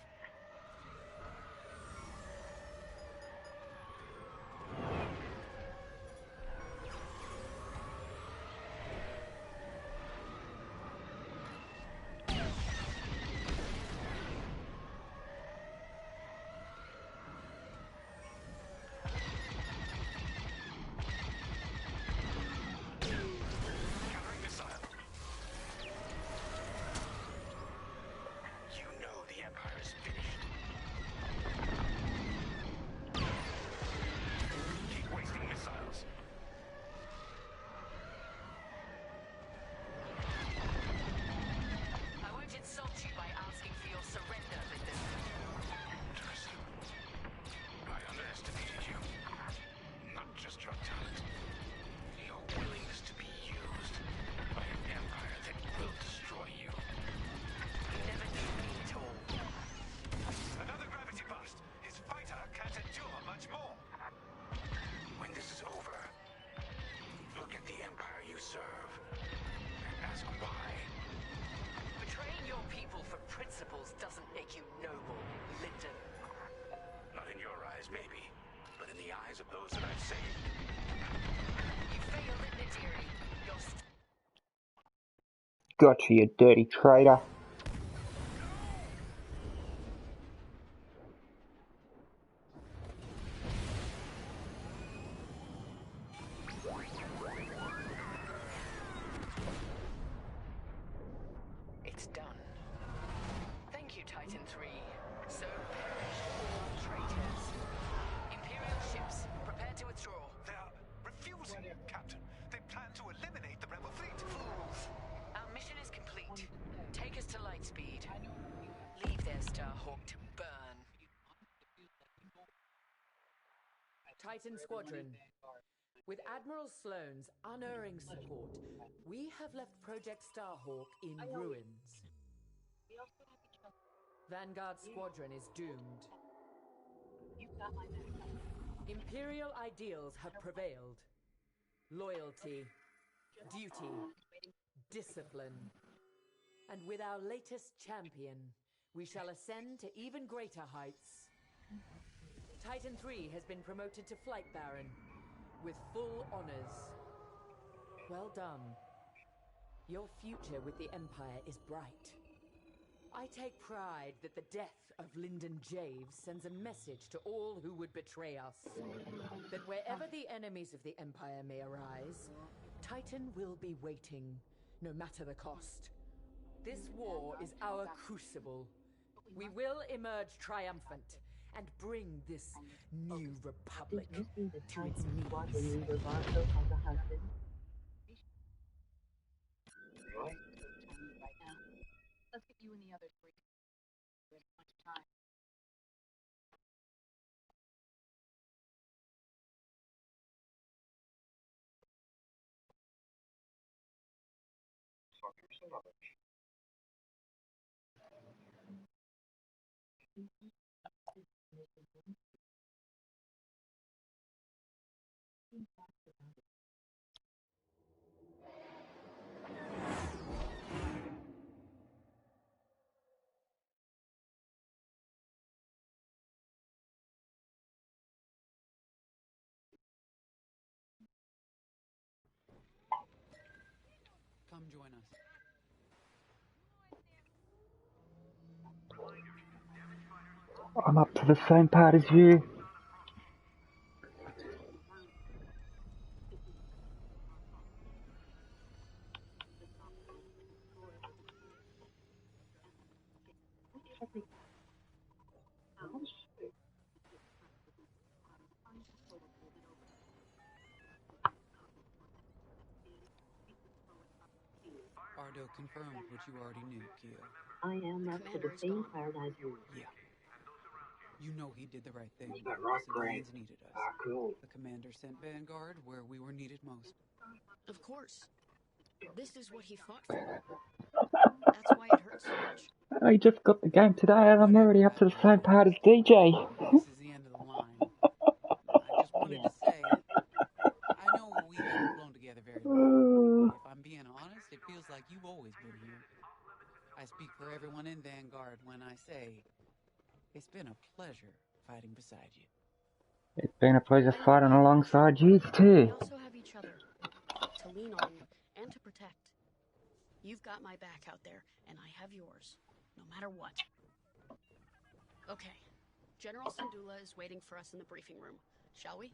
Countering missile. You know the Empire is finished. Keep wasting missiles. I won't insult you by asking for your surrender, Lyndon. Teresa, I underestimated you. Not just your talent. Your willingness to be used by an empire that will destroy you. You never knew me at all. Another gravity burst. His fighter can't endure much more. When this is over, look at the empire you serve and ask why. Betraying your people for principles doesn't make you noble, Lyndon. Not in your eyes, maybe, but in the eyes of those that I've saved. You failed at Nadiri. You're Gotcha, you dirty traitor. It's done. Thank you, Titan 3. So perish all traitors. Imperial ships, prepare to withdraw. They're refusing, Captain. They plan to eliminate the rebel fleet. Fools. Our mission is complete. Take us to Lightspeed. Leave their Starhawk to burn. Titan Squadron. With Admiral Sloane's unerring support, we have left Project Starhawk in ruins. Vanguard Squadron is doomed. Imperial ideals have prevailed. Loyalty, duty, discipline. And with our latest champion, we shall ascend to even greater heights. Titan 3 has been promoted to Flight Baron, with full honors. Well done. Your future with the Empire is bright. I take pride that the death of Lyndon Javes sends a message to all who would betray us. That wherever the enemies of the Empire may arise, Titan will be waiting, no matter the cost. This war is our crucible. We will emerge triumphant and bring this new republic to its knees. Let's get you and the others free. There's much time. Come join us. I'm up to the same part as you. Ardo confirmed what you already knew, Keo. I am left to the same paradise you. Yeah. You know he did the right thing Is when that the right, Grant? civilians needed us. Ah, cool. The commander sent Vanguard where we were needed most. Of course. This is what he fought for. That's why it hurts so much. I just got the game today and I'm already up to the same part as DJ. This is the end of the line. I just wanted to say, I know we haven't flown together very long. If I'm being honest, it feels like you've always been here. I speak for everyone in Vanguard when I say, it's been a pleasure fighting beside you. It's been a pleasure fighting alongside you too. We also have each other to lean on and to protect. You've got my back out there, and I have yours, no matter what. Okay, General Syndulla is waiting for us in the briefing room. Shall we?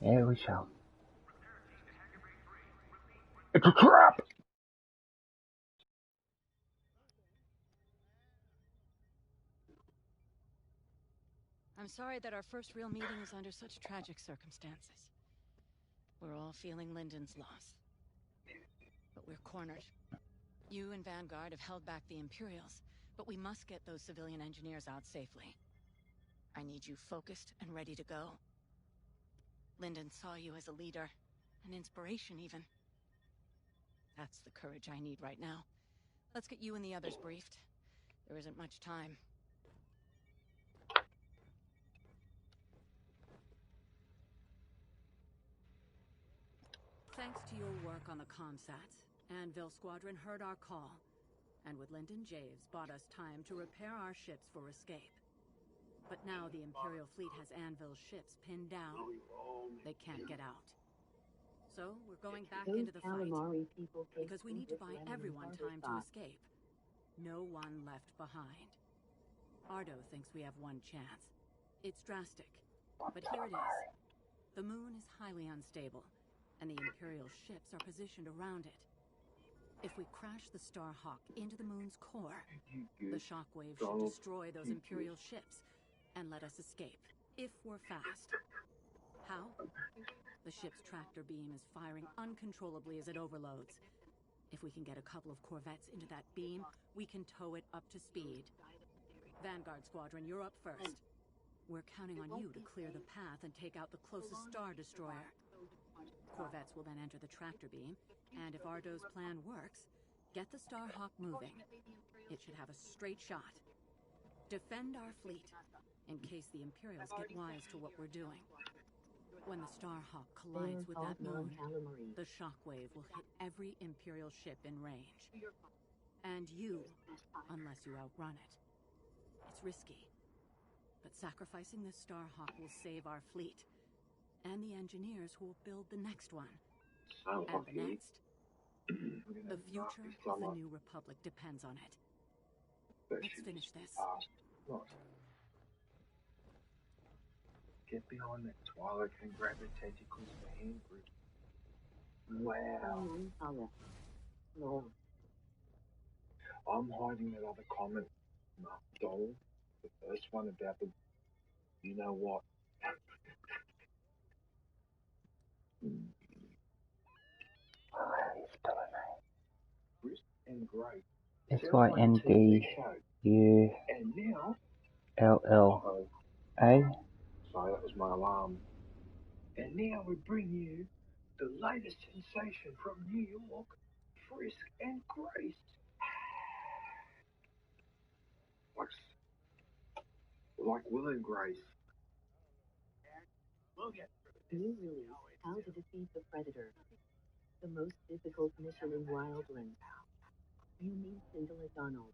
Yeah, we shall. It's a trap! I'm sorry that our first real meeting is under such tragic circumstances. We're all feeling Lyndon's loss. But we're cornered. You and Vanguard have held back the Imperials, but we must get those civilian engineers out safely. I need you focused and ready to go. Lyndon saw you as a leader, an inspiration even. That's the courage I need right now. Let's get you and the others briefed. There isn't much time. Thanks to your work on the comsats, Anvil Squadron heard our call, and with Lyndon Javes bought us time to repair our ships for escape. But now the Imperial fleet has Anvil's ships pinned down. They can't get out. So we're going back into the fight, because we need to buy everyone time to escape. No one left behind. Ardo thinks we have one chance. It's drastic, but here it is. The moon is highly unstable, and the Imperial ships are positioned around it. If we crash the Starhawk into the moon's core, the shockwave should destroy those Imperial ships and let us escape, if we're fast. How? The ship's tractor beam is firing uncontrollably as it overloads. If we can get a couple of corvettes into that beam, we can tow it up to speed. Vanguard Squadron, you're up first. We're counting on you to clear the path and take out the closest Star Destroyer. Corvettes will then enter the tractor beam, and if Ardo's plan works, get the Starhawk moving. It should have a straight shot. Defend our fleet, in case the Imperials get wise to what we're doing. When the Starhawk collides with that moon, the shockwave will hit every Imperial ship in range. And you, unless you outrun it. It's risky, but sacrificing the Starhawk will save our fleet, and the engineers who will build the next one. And the next. The future of the New Republic depends on it. Let's finish this. Get behind that Twilight and grab the tentacles in the hand grip. Wow. No. I'm hiding that other comment, Doll. The first one about the, you know what? Chris and Grace. SYNDULLA. Sorry, that was my alarm. And now we bring you the latest sensation from New York, Frisk and Grace. Like Will and Grace. New release, How to Defeat the Predator. The most difficult mission in Wildlands. You meet Syndulla Donald.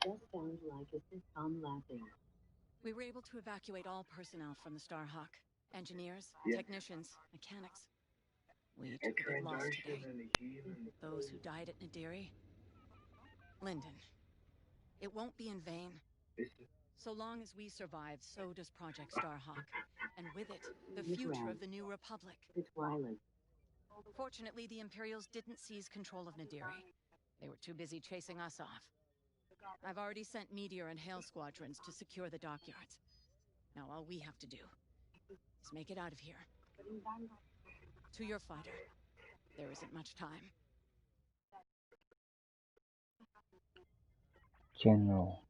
That sounds like a sitcom laughing. We were able to evacuate all personnel from the Starhawk. Engineers, technicians, mechanics. We took a big loss today. Those who died at Nadiri. Lyndon. It won't be in vain. So long as we survive, so does Project Starhawk. And with it, the future of the New Republic. The Twilight. Fortunately, the Imperials didn't seize control of Nadiri. They were too busy chasing us off. I've already sent Meteor and Hail squadrons to secure the dockyards. Now all we have to do is make it out of here. To your fighter. There isn't much time. General.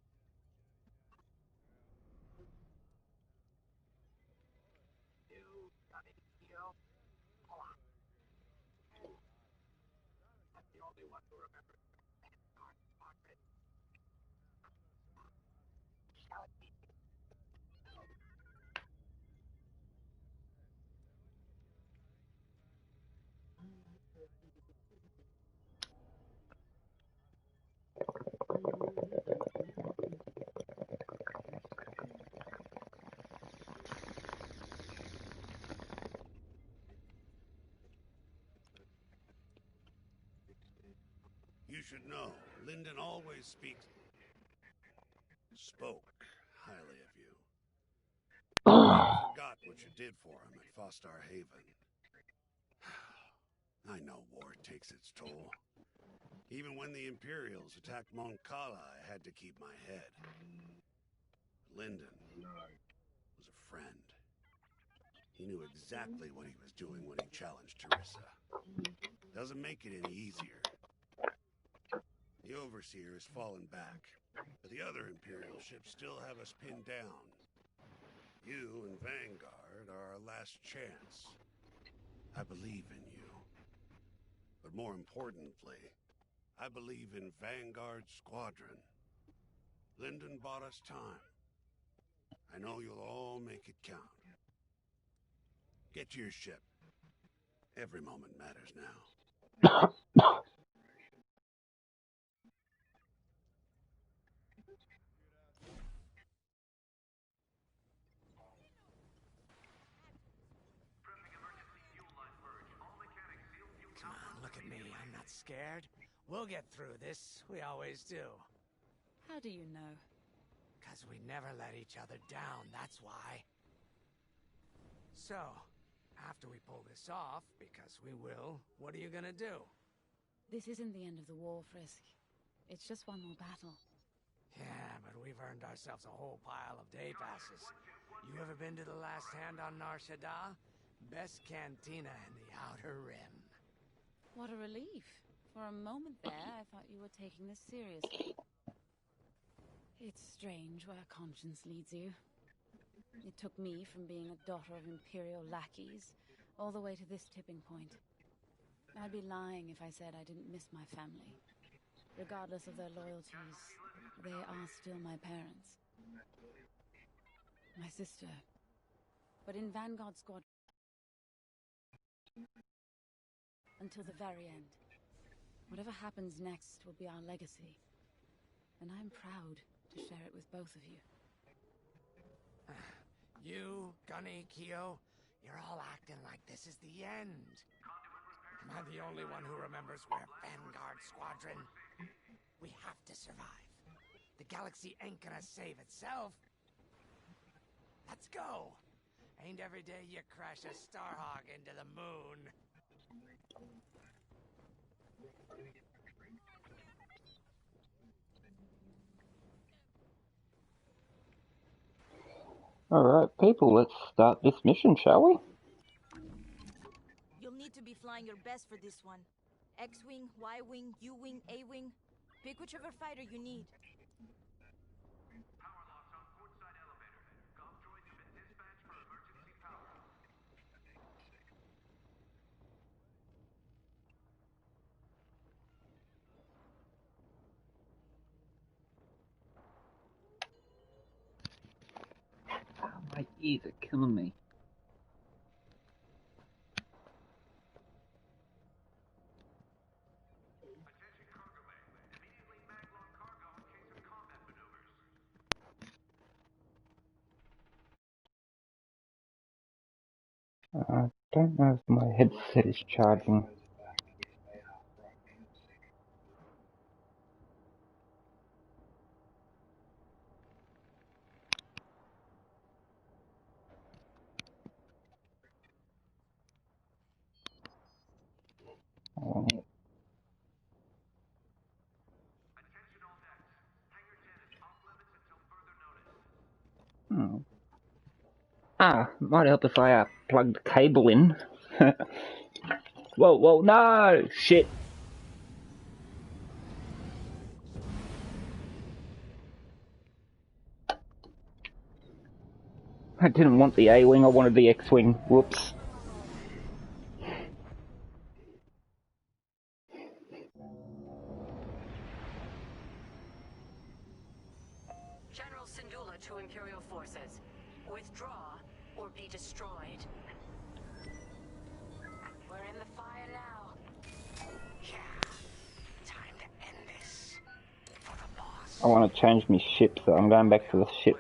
You should know, Lyndon always spoke highly of you. Never forgot what you did for him at Fostar Haven. I know war takes its toll. Even when the Imperials attacked Mon Cala, I had to keep my head. Lyndon was a friend. He knew exactly what he was doing when he challenged Teresa. Doesn't make it any easier. The Overseer has fallen back, but the other Imperial ships still have us pinned down. You and Vanguard are our last chance. I believe in you. But more importantly, I believe in Vanguard Squadron. Lyndon bought us time. I know you'll all make it count. Get to your ship. Every moment matters now. Come on, look at me. I'm not scared. We'll get through this. We always do. How do you know? Because we never let each other down, that's why. So, after we pull this off, because we will, what are you gonna do? This isn't the end of the war, Frisk. It's just one more battle. Yeah, but we've earned ourselves a whole pile of day passes. You ever been to the Last Hand on Nar Shaddaa? Best cantina in the Outer Rim. What a relief. For a moment there, I thought you were taking this seriously. It's strange where conscience leads you. It took me from being a daughter of Imperial lackeys all the way to this tipping point. I'd be lying if I said I didn't miss my family. Regardless of their loyalties, they are still my parents. My sister. But in Vanguard Squadron, until the very end. Whatever happens next will be our legacy. And I'm proud to share it with both of you. You, Gunny, Keo, you're all acting like this is the end. Am I the only one who remembers we're Vanguard Squadron? We have to survive. The galaxy ain't gonna save itself. Let's go. Ain't every day you crash a Starhawk into the moon. Alright, people, let's start this mission, shall we? You'll need to be flying your best for this one. X-Wing, Y-Wing, U-Wing, A-Wing. Pick whichever fighter you need. Oh, my ears are killing me. I don't know if my headset is charging. Might help if I plug the cable in. Whoa, no! Shit! I didn't want the A-wing, I wanted the X-wing. Whoops. General Syndulla to Imperial forces. Withdraw or be destroyed. We're in the fire now. Yeah. Time to end this. For the boss. I want to change my ship, so I'm going back to the ship.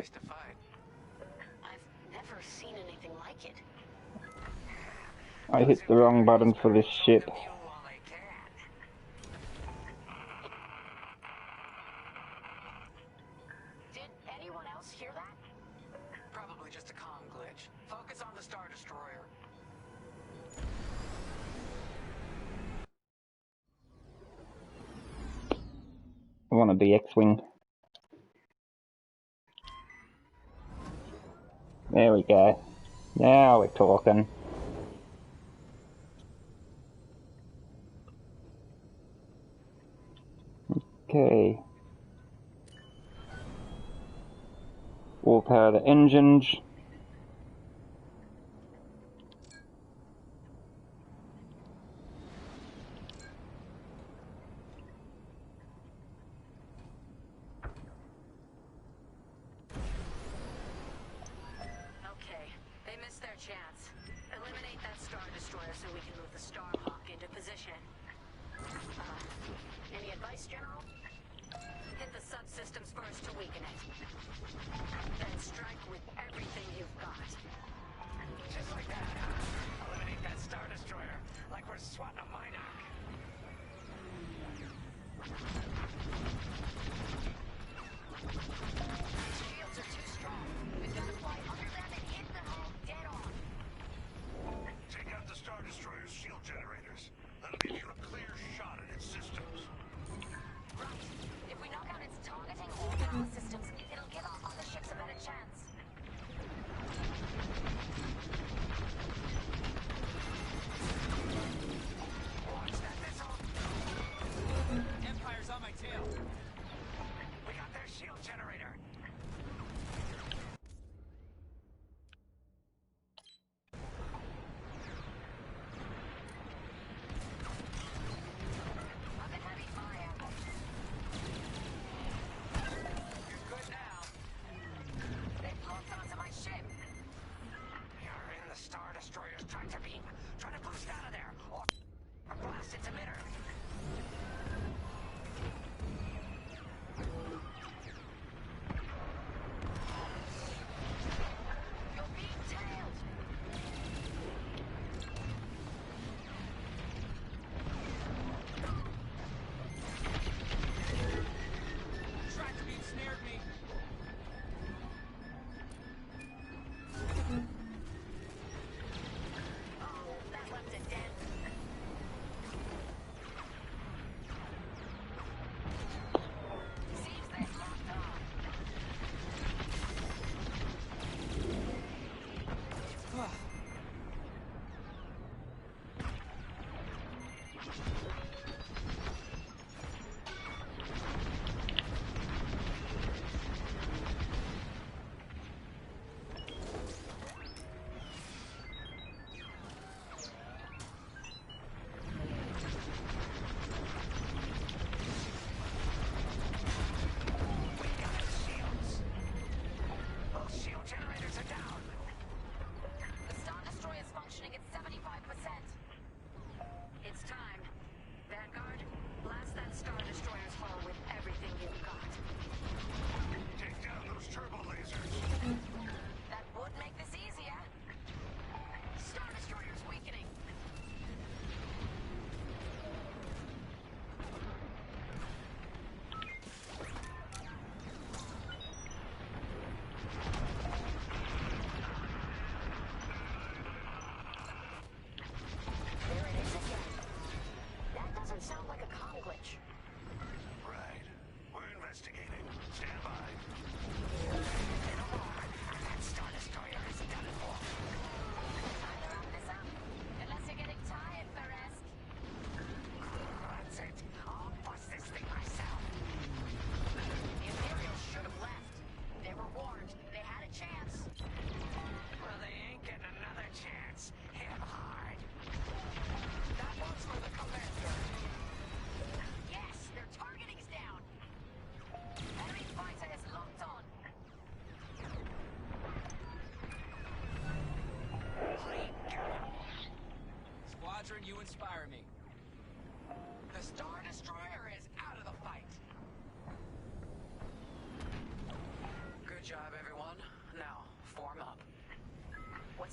I've never seen anything like it. I hit the wrong button for this ship. Did anyone else hear that? Probably just a comm glitch. Focus on the Star Destroyer. I want to be X-wing. There we go. Now we're talking. Okay. We'll power the engines. Okay, they missed their chance. Eliminate that Star Destroyer so we can move the Starhawk into position. Any advice, General? Hit the subsystems first to weaken it. Then strike with everything you've got. Just like that. Eliminate that Star Destroyer, like we're swatting a Minoc. Shields are too strong. We've got to fly under them and hit the hull dead on. Take out the Star Destroyer's shield generators. That'll give you a clear shot at its systems. Right. If we knock out its targeting or power systems, it'll give our other ships a better chance.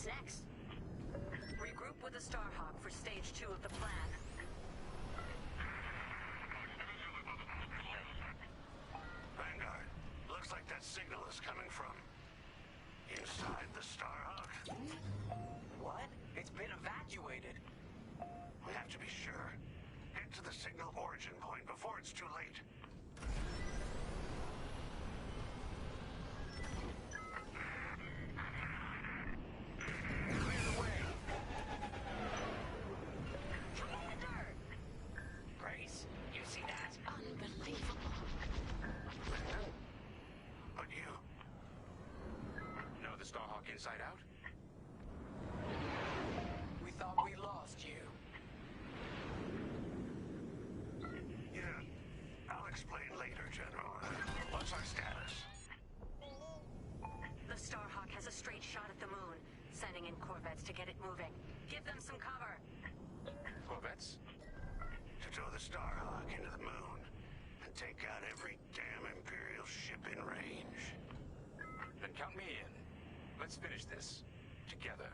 What's next? Regroup with the Starhawk for stage 2 of the plan. Vanguard, looks like that signal is coming from inside the Starhawk. What? It's been evacuated. We have to be sure. Get to the signal origin point before it's too late. Clear the way. Commander! Grace, you see that? Unbelievable. But you know the Starhawk inside out? We thought we lost you. Yeah, I'll explain later, General. What's our status? The Starhawk has a straight shot at the moon, sending in corvettes to get it moving. Give them some cover. Corvettes? To tow the Starhawk into the moon and take out every damn Imperial ship in range. Then count me in. Let's finish this. Together.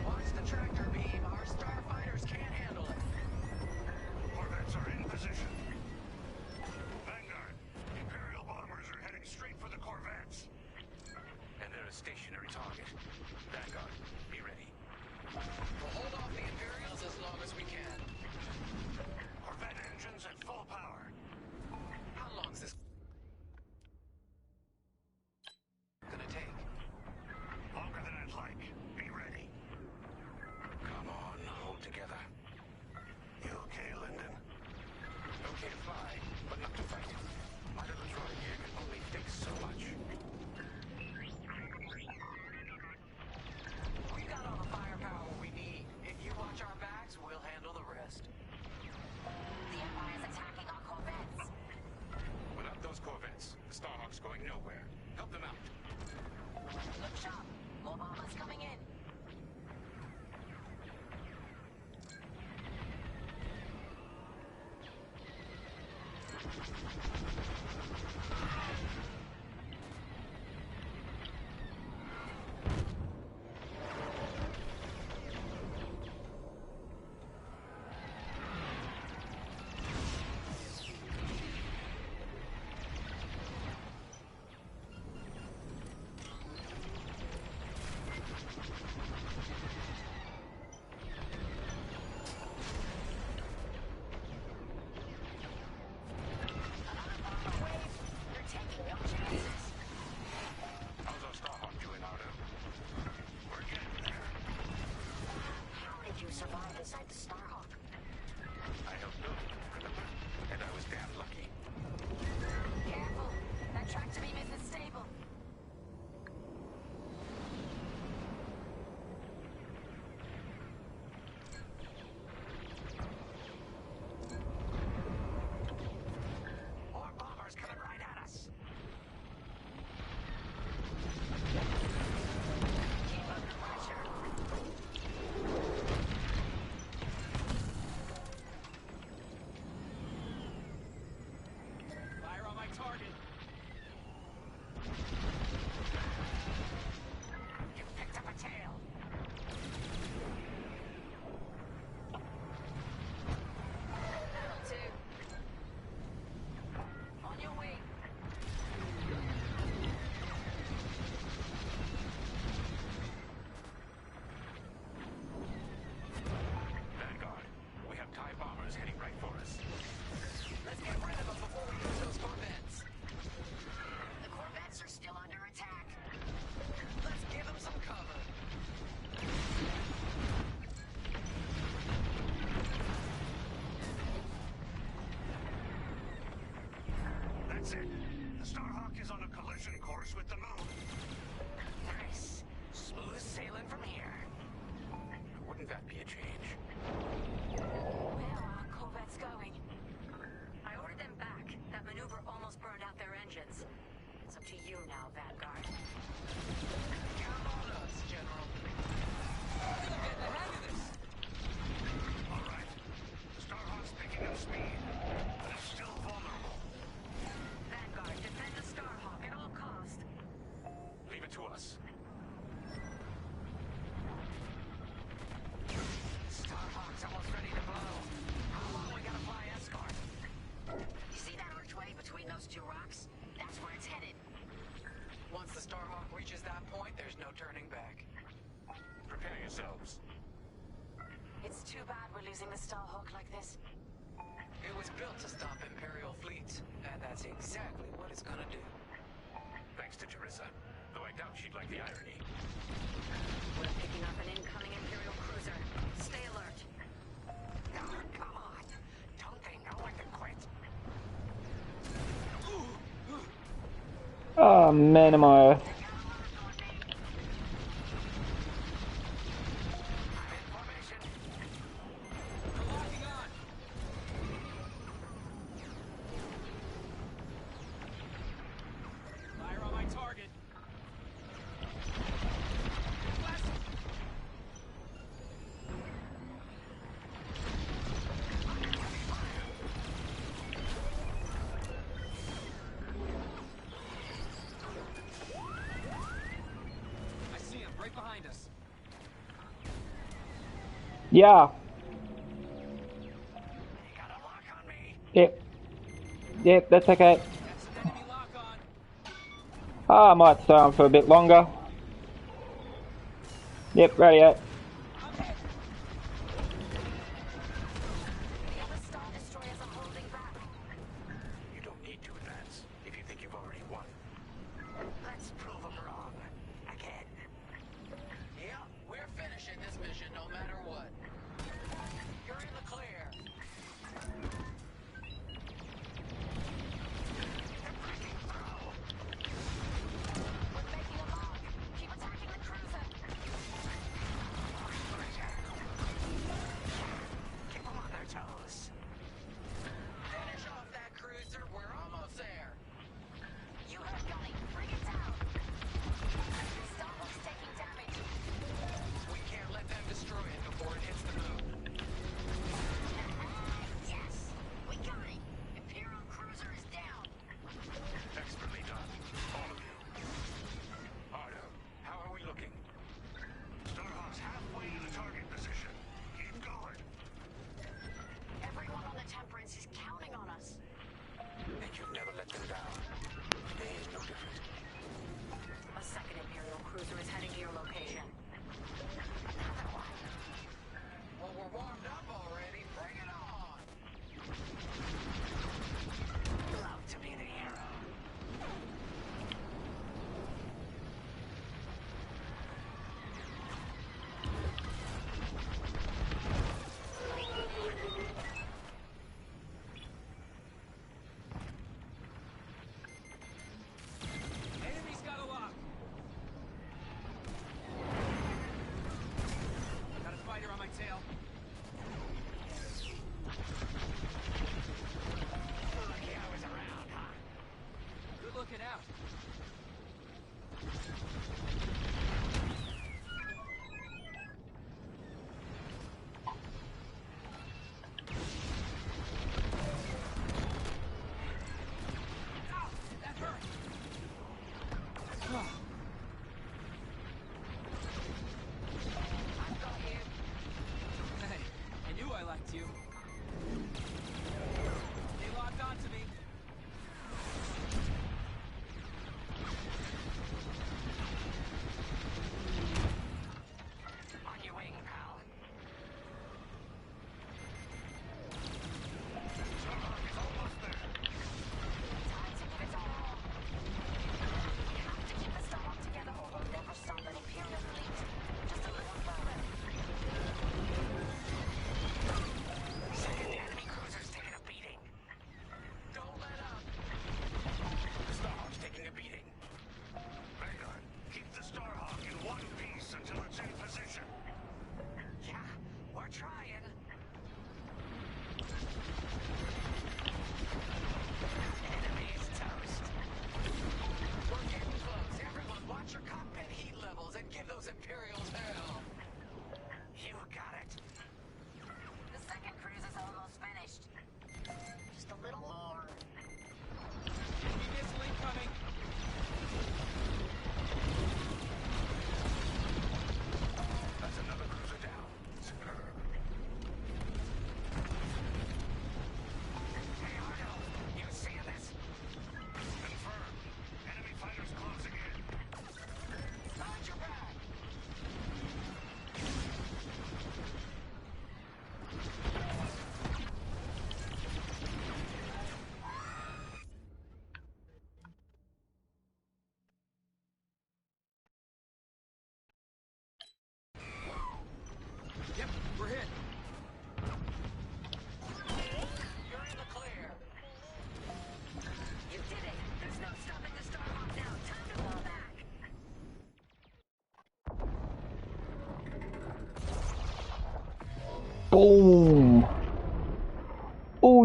Watch the tractor beam. Our starfighters can't handle it. Corvettes are in position. Vanguard, Imperial bombers are heading straight for the Corvettes. And they're a stationary target. Vanguard, be ready. We'll hold off the Imperials as long as we can. Corvette engines at full power. How long's this gonna take? Longer than I'd like. Be ready. Come on, hold together. You okay, Lyndon? Okay to fly, but not to fight. My little droid here can only fix so much. We got all the firepower we need. If you watch our backs, we'll handle the rest. The Empire's attacking our corvettes. Without those Corvettes, the Starhawk's going nowhere. Help them out. Look sharp. More bombers coming in. How's our Starhawk doing, Ardo? We're getting there. How did you survive inside the Starhawk? I helped build it, remember? And I was damn lucky. Careful. That tractor beam isn't stable. More bombers coming right at us. Keep up the pressure. Fire on my target. You picked up a tail. That'll do. On your way. Vanguard, we have TIE bombers heading right for us. Let's get rid of them before we lose those corvettes. The corvettes are still under attack. Let's give them some cover. That's it. The Starhawk is on a collision course with the moon. Nice. Smooth sailing from here. Wouldn't that be a change? Where are our corvettes going? I ordered them back. That maneuver almost burned out their engines. It's up to you now, Vanguard. Count on us, General. We're gonna get the hang of this. All right. The Starhawk's picking up speed. a Starhawk like this? It was built to stop Imperial fleets, and that's exactly what it's gonna do. Thanks to Teresa. Though I doubt she'd like the irony. We're picking up an incoming Imperial cruiser. Stay alert. Oh, come on. Don't they know when to quit? Oh man, am I... Fire on my target. I see him right behind us. Yeah. Yep. Yep, that's okay. I might stay on for a bit longer. Yep, radio. You don't need to advance if you think you've already won. Let's prove them wrong. Again. Yeah, we're finishing this mission no matter what. You're in the clear. We're making a mark. Keep attacking the cruiser.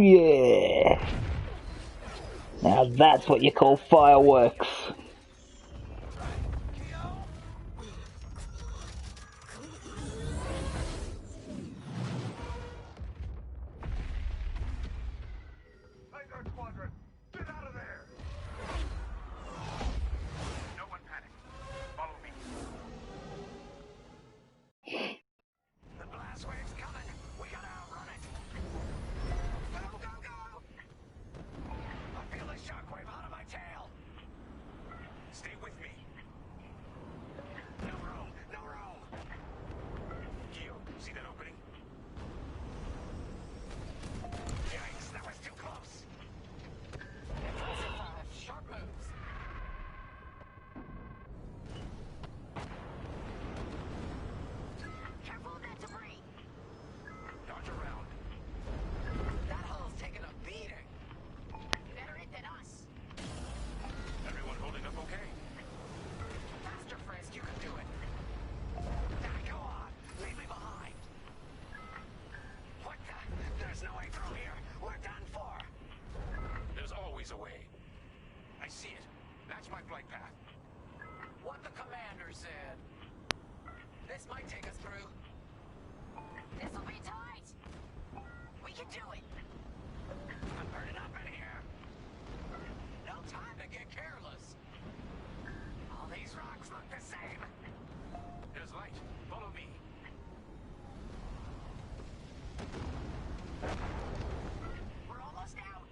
yeah! Now that's what you call fireworks. Vanguard Squadron, get out of there! No one panic. Follow me. The blast wave's coming. We gotta outrun it. Go, go, go! I feel the shockwave out of my tail. Stay with me. No room, no room. Gio, see that opening? Yikes, that was too close. Impressive, sharp moves. Careful of that debris. Dodge around. That hull's taking a beating. Better it than us. Everyone holding up okay? Faster, Frisk, you can do it. Now go on. Leave me behind. What the? There's no way through here. We're done for. There's always a way. I see it. That's my flight path. What the commander said. This might take us through. This'll be tight. We can do it. I'm burning up in here. No time to get careless. All these rocks look the same. There's light. Follow me. We're almost out.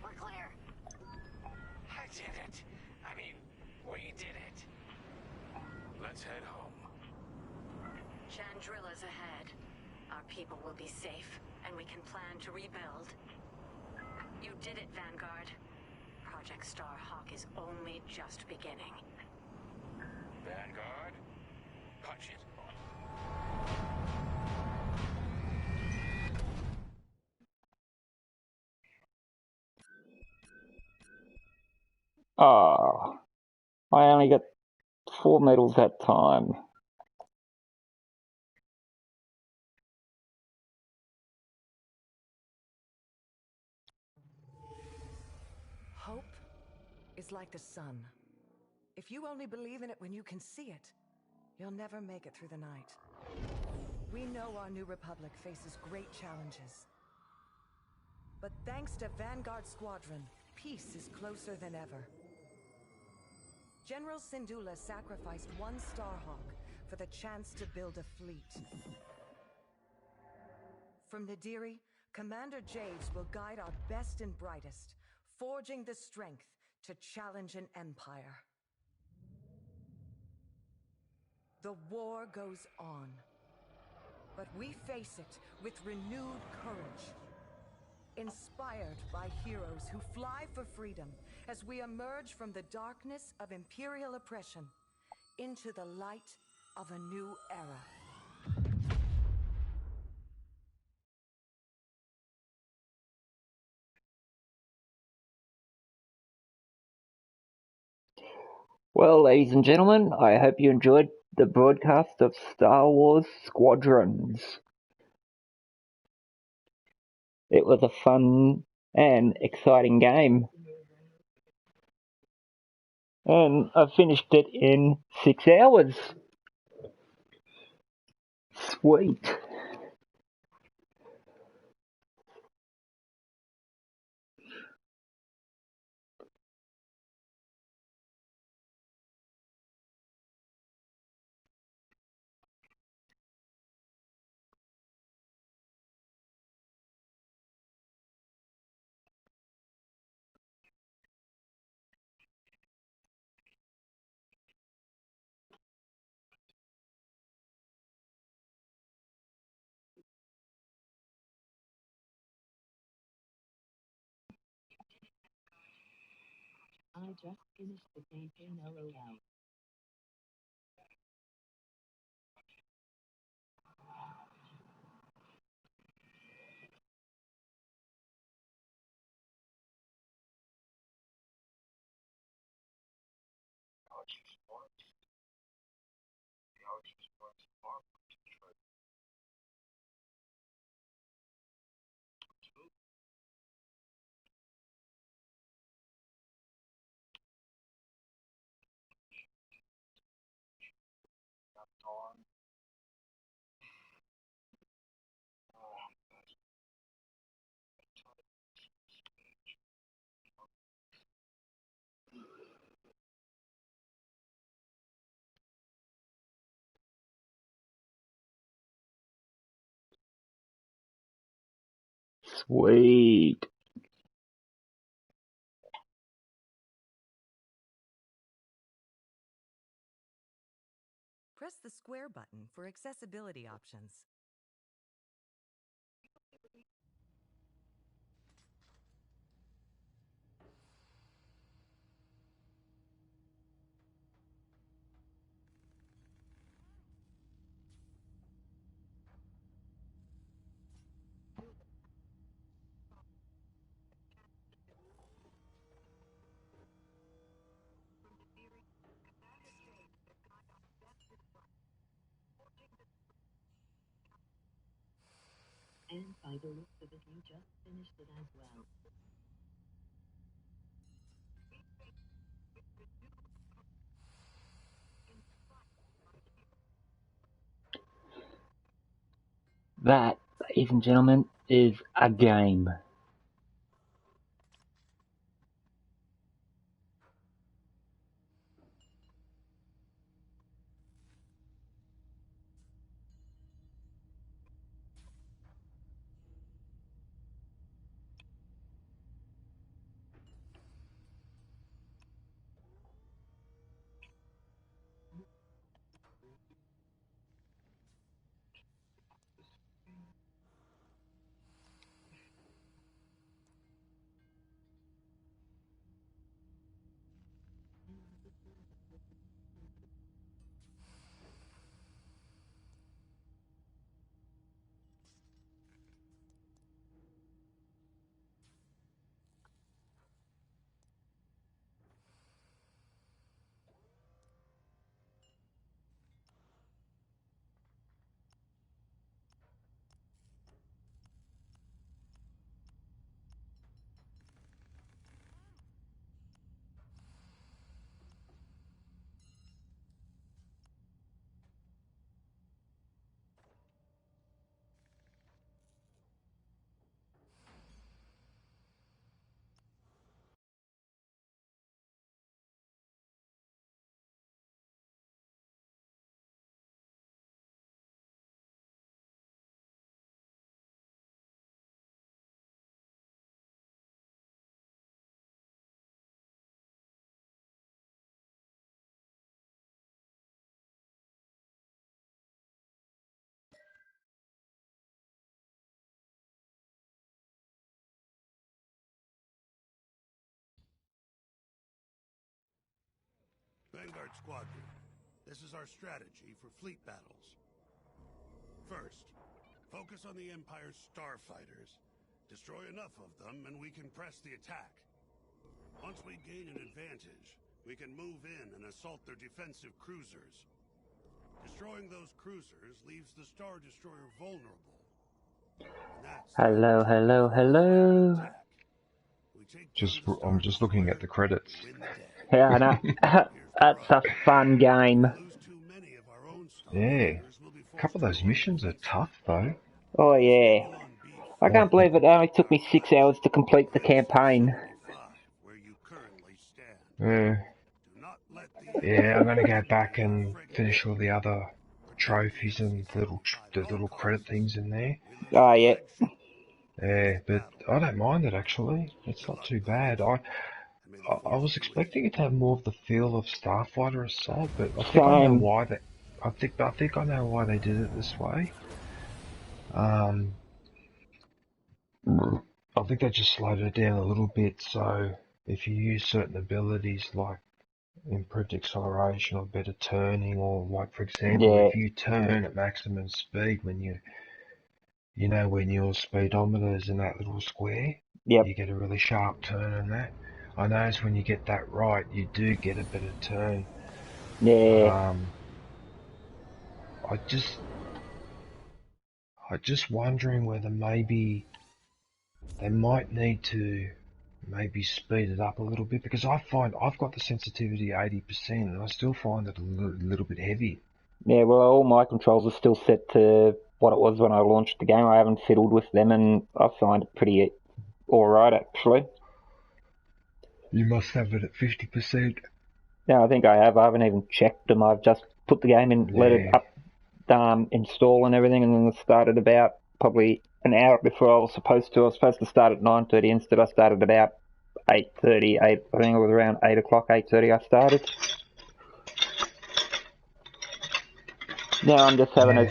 We're clear. I did it. I mean, we did it. Let's head home. Chandrilla's ahead. Our people will be safe, and we can plan to rebuild. You did it, Vanguard. Project Starhawk is only just beginning. Vanguard, punch it. Ah, I only got 4 medals that time. Hope is like the sun. If you only believe in it when you can see it, you'll never make it through the night. We know our new republic faces great challenges. But thanks to Vanguard Squadron, peace is closer than ever. General Syndulla sacrificed one Starhawk for the chance to build a fleet. From Nadiri, Commander Javes will guide our best and brightest, forging the strength to challenge an empire. The war goes on, but we face it with renewed courage. Inspired by heroes who fly for freedom as we emerge from the darkness of imperial oppression into the light of a new era. Well, ladies and gentlemen, I hope you enjoyed the broadcast of Star Wars Squadrons. It was a fun and exciting game. And I finished it in 6 hours. Sweet. I just finished the campaign LOL. Sweet. Press the square button for accessibility options. And by the looks of it, you just finished it as well. That, ladies and gentlemen, is a game. Vanguard Squadron, this is our strategy for fleet battles. First, focus on the Empire's starfighters. Destroy enough of them and we can press the attack. Once we gain an advantage, we can move in and assault their defensive cruisers. Destroying those cruisers leaves the Star Destroyer vulnerable. And that's Hello, hello, hello. I'm just looking at the credits. Yeah, I know. That's a fun game. Yeah. A couple of those missions are tough, though. Oh, yeah. I can't believe it only took me 6 hours to complete the campaign. Yeah, I'm gonna go back and finish all the other trophies and the little credit things in there. Oh, yeah. Yeah, but I don't mind it actually. It's not too bad. I was expecting it to have more of the feel of Starfighter Assault, but I think I know why that. I think I know why they did it this way. I think they just slowed it down a little bit. So if you use certain abilities like improved acceleration or better turning, or like for example, if you turn at maximum speed when when your speedometer is in that little square, you get a really sharp turn in that. I notice when you get that right, you do get a better turn. Yeah. I just wondering whether maybe they might need to maybe speed it up a little bit, because I find I've got the sensitivity 80% and I still find it a little bit heavy. Yeah, well, all my controls are still set to what it was when I launched the game. I haven't fiddled with them, and I find it pretty alright, actually. You must have it at 50%. Yeah, I think I have. I haven't even checked them. I've just put the game in, let it up, install and everything, and then started about probably an hour before I was supposed to. I was supposed to start at 9:30. Instead, I started about 8:30. I think it was around 8 o'clock, 8:30 I started. Now I'm just having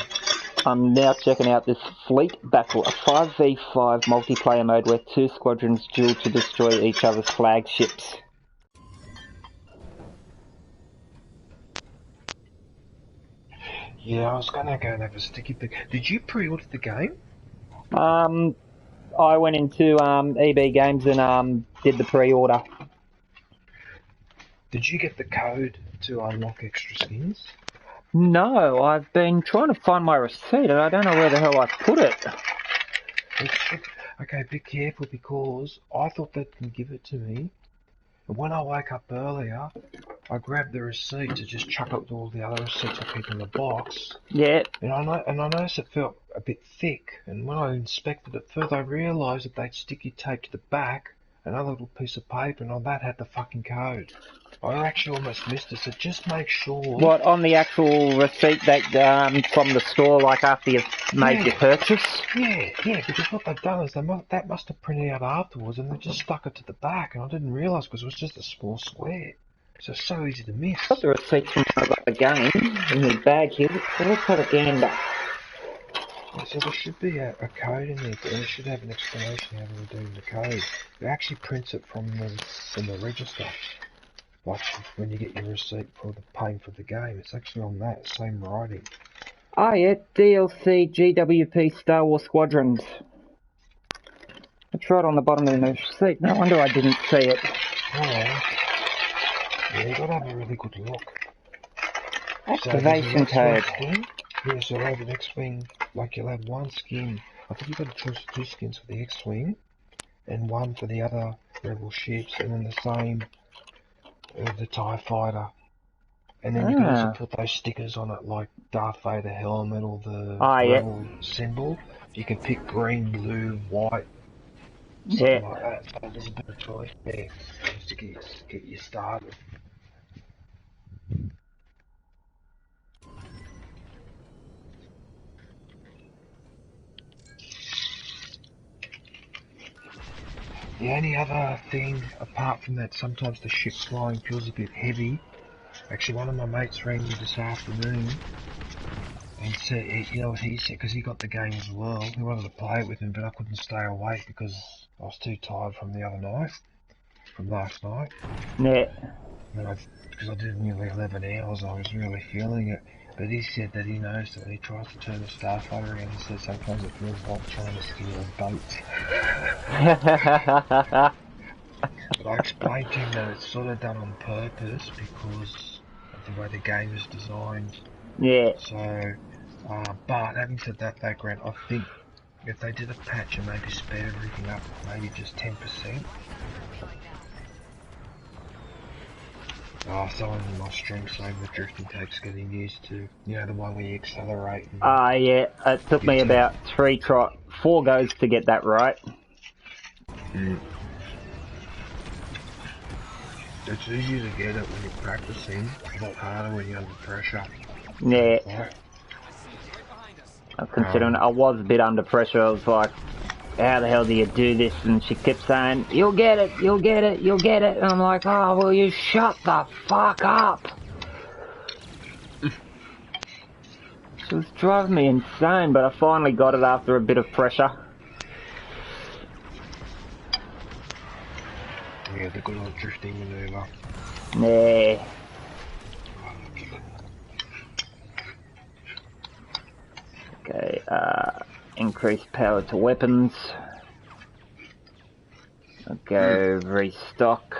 I'm now checking out this Fleet Battle, a 5v5 multiplayer mode where two squadrons duel to destroy each other's flagships. Yeah, I was gonna go and have a sticky pick. Did you pre-order the game? I went into EB Games and did the pre-order. Did you get the code to unlock extra skins? No, I've been trying to find my receipt and I don't know where the hell I put it. Okay, be careful because I thought they can give it to me. And when I woke up earlier, I grabbed the receipt to just chuck up all the other receipts I keep in the box. Yeah. And I noticed it felt a bit thick. And when I inspected it further, I realised that they'd sticky taped to the back another little piece of paper, and on that had the fucking code. I actually almost missed it, so just make sure. What, on the actual receipt that from the store, like after you've made your purchase? Yeah, because what they've done is that must have printed out afterwards, and they just stuck it to the back, and I didn't realise because it was just a small square. So it's so easy to miss. I've got the receipt from the game in the bag here. Let's have a gander. So there should be a code in there, and it should have an explanation how to redeem the code. It actually prints it from the register. Like when you get your receipt for the paying for the game, it's actually on that same writing. Oh yeah, DLC GWP Star Wars Squadrons. It's right on the bottom of the receipt. No wonder I didn't see it. Oh, yeah, you gotta have a really good look. Activation code. Yeah, so over the X-Wing, like you'll have one skin. I think you've got to choose 2 skins for the X-Wing, and 1 for the other Rebel ships, and then the same the TIE Fighter. And then you can also put those stickers on it, like Darth Vader helmet or the Rebel symbol. You can pick green, blue, white, something like that. So there's a bit of choice there just to get you started. The only other thing, apart from that, sometimes the ship flying feels a bit heavy. Actually, one of my mates rang me this afternoon and said, you know what he said, because he got the game as well. He wanted to play it with me, but I couldn't stay awake because I was too tired from the other night, from last night. Yeah. Because I did nearly 11 hours, I was really feeling it. But he said that he knows that when he tries to turn the Starfighter around, he said sometimes it feels like trying to steer a boat. But I explained to him that it's sort of done on purpose because of the way the game is designed. Yeah. So, but having said that, Grant, I think if they did a patch and maybe sped everything up, maybe just 10%. Someone in my stream saying the drifting tape's getting used to, you know, the one where you accelerate. Yeah, it took me about 4 goes to get that right. It's easy to get it when you're practicing, a lot harder when you're under pressure. Yeah. Considering I was a bit under pressure, I was like, how the hell do you do this? And she kept saying, you'll get it, you'll get it, you'll get it. And I'm like, oh, will you shut the fuck up? She was driving me insane, but I finally got it after a bit of pressure. Yeah, the good old drifting maneuver. Yeah. Okay, increase power to weapons. Okay, restock.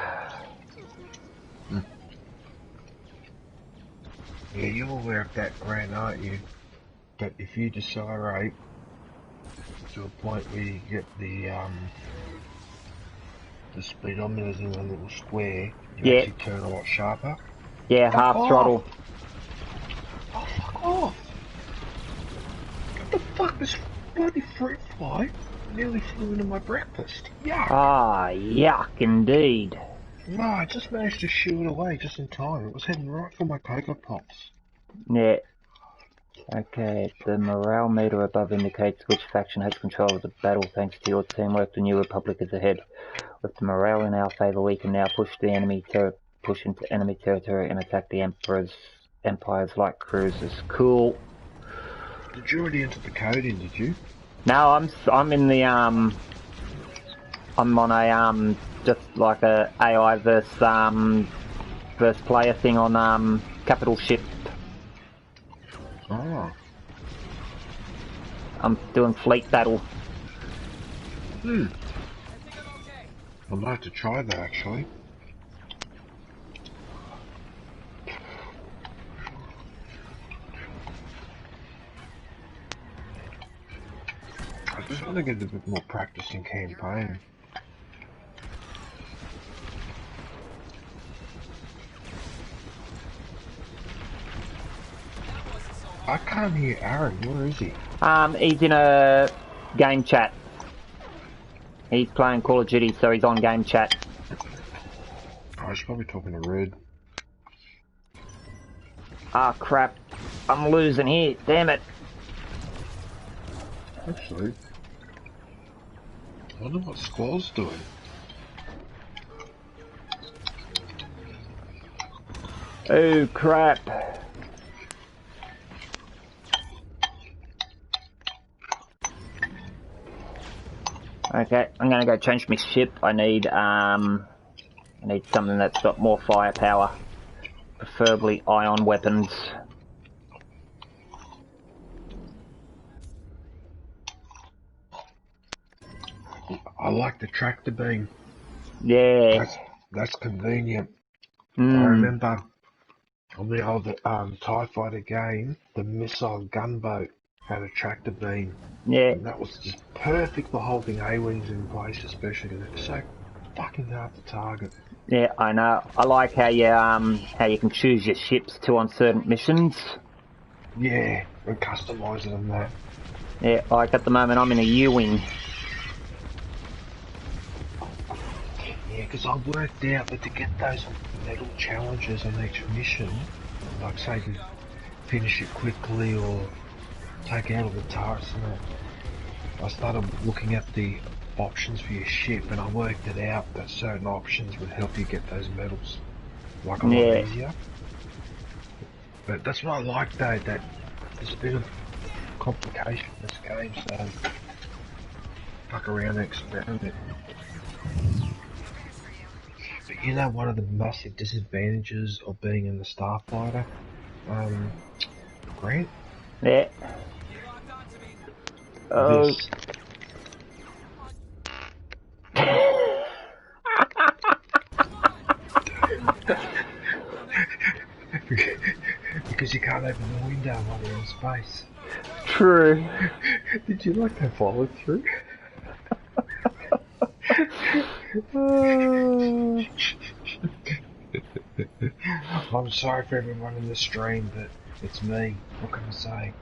Yeah, you're aware of that, Grant, aren't you? But if you decelerate to a point where you get the speedometers in a little square, you actually turn a lot sharper. Yeah, half throttle. Oh fuck, off. What the fuck? This bloody fruit fly nearly flew into my breakfast. Yuck. Ah, yuck indeed. No, I just managed to shoo it away just in time. It was heading right for my Cocoa Pops. Yeah. Okay, the morale meter above indicates which faction has control of the battle. Thanks to your teamwork, the New Republic is ahead. With the morale in our favour, we can now push into enemy territory and attack the Empire's light cruisers. Cool. Did you already enter the code in, did you? No, I'm in the I'm on a just like a AI versus player thing on capital ship. Oh. I'm doing fleet battle. I'd like to try that actually. I just want to get a bit more practice in campaign. I can't hear Aaron. Where is he? He's in a game chat. He's playing Call of Duty, so he's on game chat. I was probably talking to Red. Ah, crap. I'm losing here. Damn it. Actually, I wonder what Squall's doing. Oh, crap. Okay, I'm gonna go change my ship. I need something that's got more firepower. Preferably ion weapons. I like the tractor beam. Yeah. That's convenient. Mm. I remember on the old TIE Fighter game, the missile gunboat had a tractor beam. Yeah. And that was just perfect for holding A-wings in place, especially because it's so fucking hard to target. Yeah, I know. I like how you can choose your ships to on certain missions. Yeah, and customise it and that. Yeah, like at the moment I'm in a U-wing. Yeah, because I worked out that to get those medal challenges on each mission, like say to finish it quickly or take out all the turrets and that, I started looking at the options for your ship and I worked it out that certain options would help you get those medals like a lot easier. But that's what I like though, that there's a bit of complication in this game, so fuck around and experiment. But you know one of the massive disadvantages of being in the Starfighter, Grant? Yeah. Oh. This. Because you can't open the window while you're in space. True. Did you like that follow through? I'm sorry for everyone in the stream, but it's me. What can I say?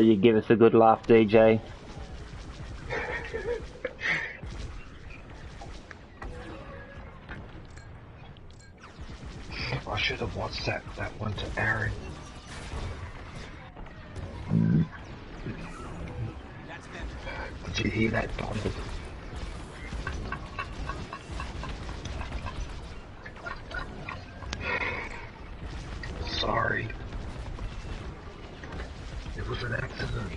You give us a good laugh, DJ. I should have WhatsApped that one to Aaron. Did you hear that, Bond? Sorry. It was an accident.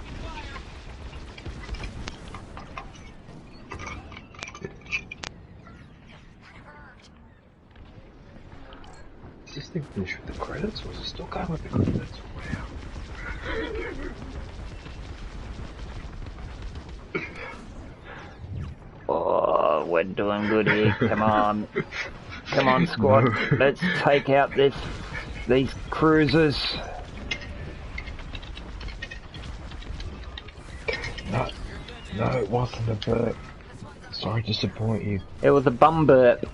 Is this thing finished with the credits, or is it still going with the credits? Wow. Oh, we're doing good here. Come on. Come on, squad. No. Let's take out these cruisers. No, it wasn't a burp. Sorry to disappoint you. It was a bum burp.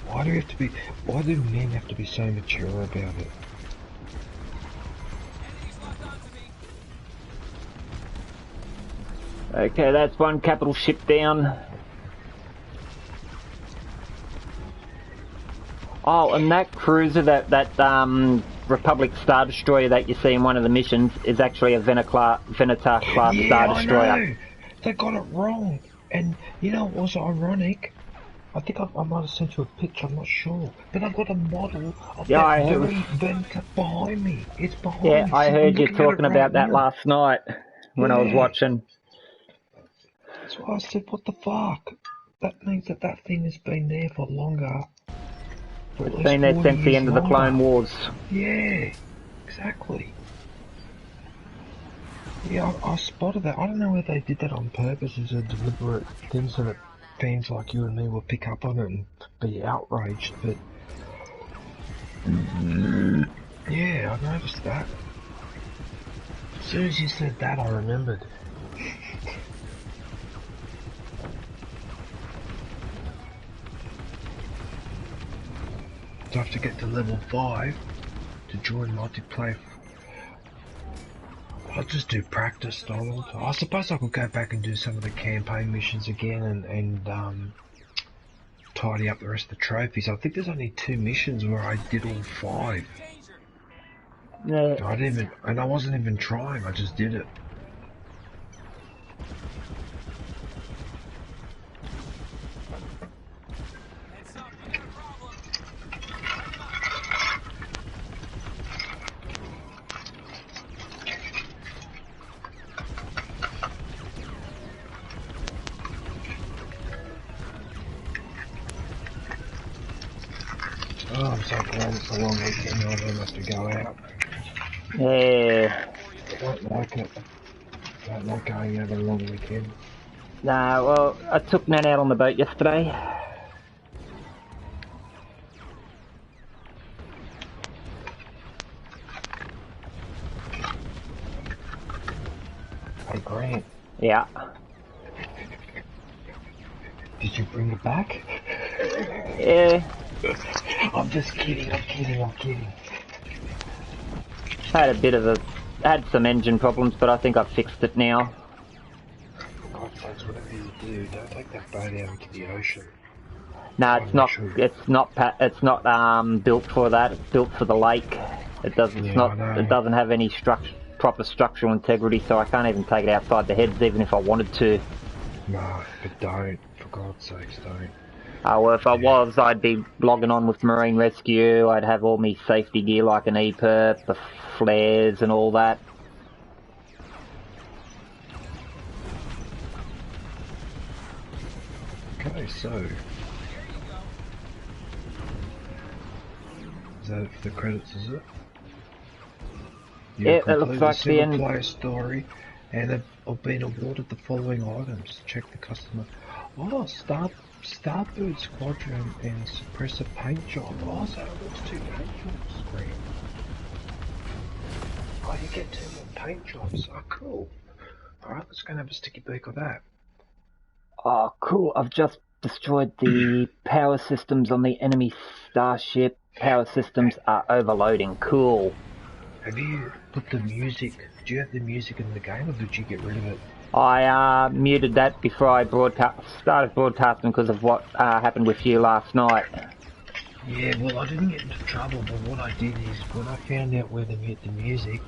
Why do we have to be? Why do men have to be so mature about it? Okay, that's one capital ship down. Oh, and that cruiser, that Republic Star Destroyer that you see in one of the missions is actually a Venator class Star Destroyer. I know. They got it wrong. And you know what was ironic? I think I might have sent you a picture, I'm not sure. But I've got a model of that very Venator behind me. It's behind me. Yeah, I heard you talking about that last night when I was watching. That's why I said, what the fuck? That means that thing has been there for longer. It's been there since the end of the Clone Wars. Yeah, exactly. Yeah, I spotted that. I don't know whether they did that on purpose as a deliberate thing so that fans like you and me will pick up on it and be outraged, but... Yeah, I noticed that. As soon as you said that, I remembered. So I have to get to level 5 to join multiplayer. I'll just do practice, Donald. I suppose I could go back and do some of the campaign missions again and tidy up the rest of the trophies. I think there's only 2 missions where I did all 5. Yeah. I wasn't even trying, I just did it. Oh, I'm so glad it's a long weekend and I don't have to go out. Yeah. I don't like it. I don't like going out on a long weekend. Nah, well, I took Nan out on the boat yesterday. Hey, Grant. Yeah. Did you bring it back? Yeah. I'm just kidding, I'm kidding. Had some engine problems, but I think I've fixed it now. For God's sakes, whatever you do, don't take that boat out into the ocean. No, it's not built for that. It's built for the lake. It doesn't have any proper structural integrity, so I can't even take it outside the heads, even if I wanted to. No, but don't. For God's sakes, don't. Well, if I was, I'd be logging on with Marine Rescue. I'd have all my safety gear like an E-perp, the flares and all that. Okay, so... Is that the credits, is it? Yeah, that looks like the end. Single-player story, and have been awarded the following items. Check the customer. Oh, Starbird Squadron and Suppressor Paint Job. Oh, so there's 2 paint jobs. Great. Oh, you get 2 more paint jobs. Oh, cool. Alright, let's go and have a sticky beak of that. Oh, cool. I've just destroyed the power systems on the enemy starship. Power systems are overloading. Cool. Have you put the music... Do you have the music in the game, or did you get rid of it? I muted that before I started broadcasting because of what happened with you last night. Yeah, well, I didn't get into trouble, but what I did is, when I found out where to mute the music,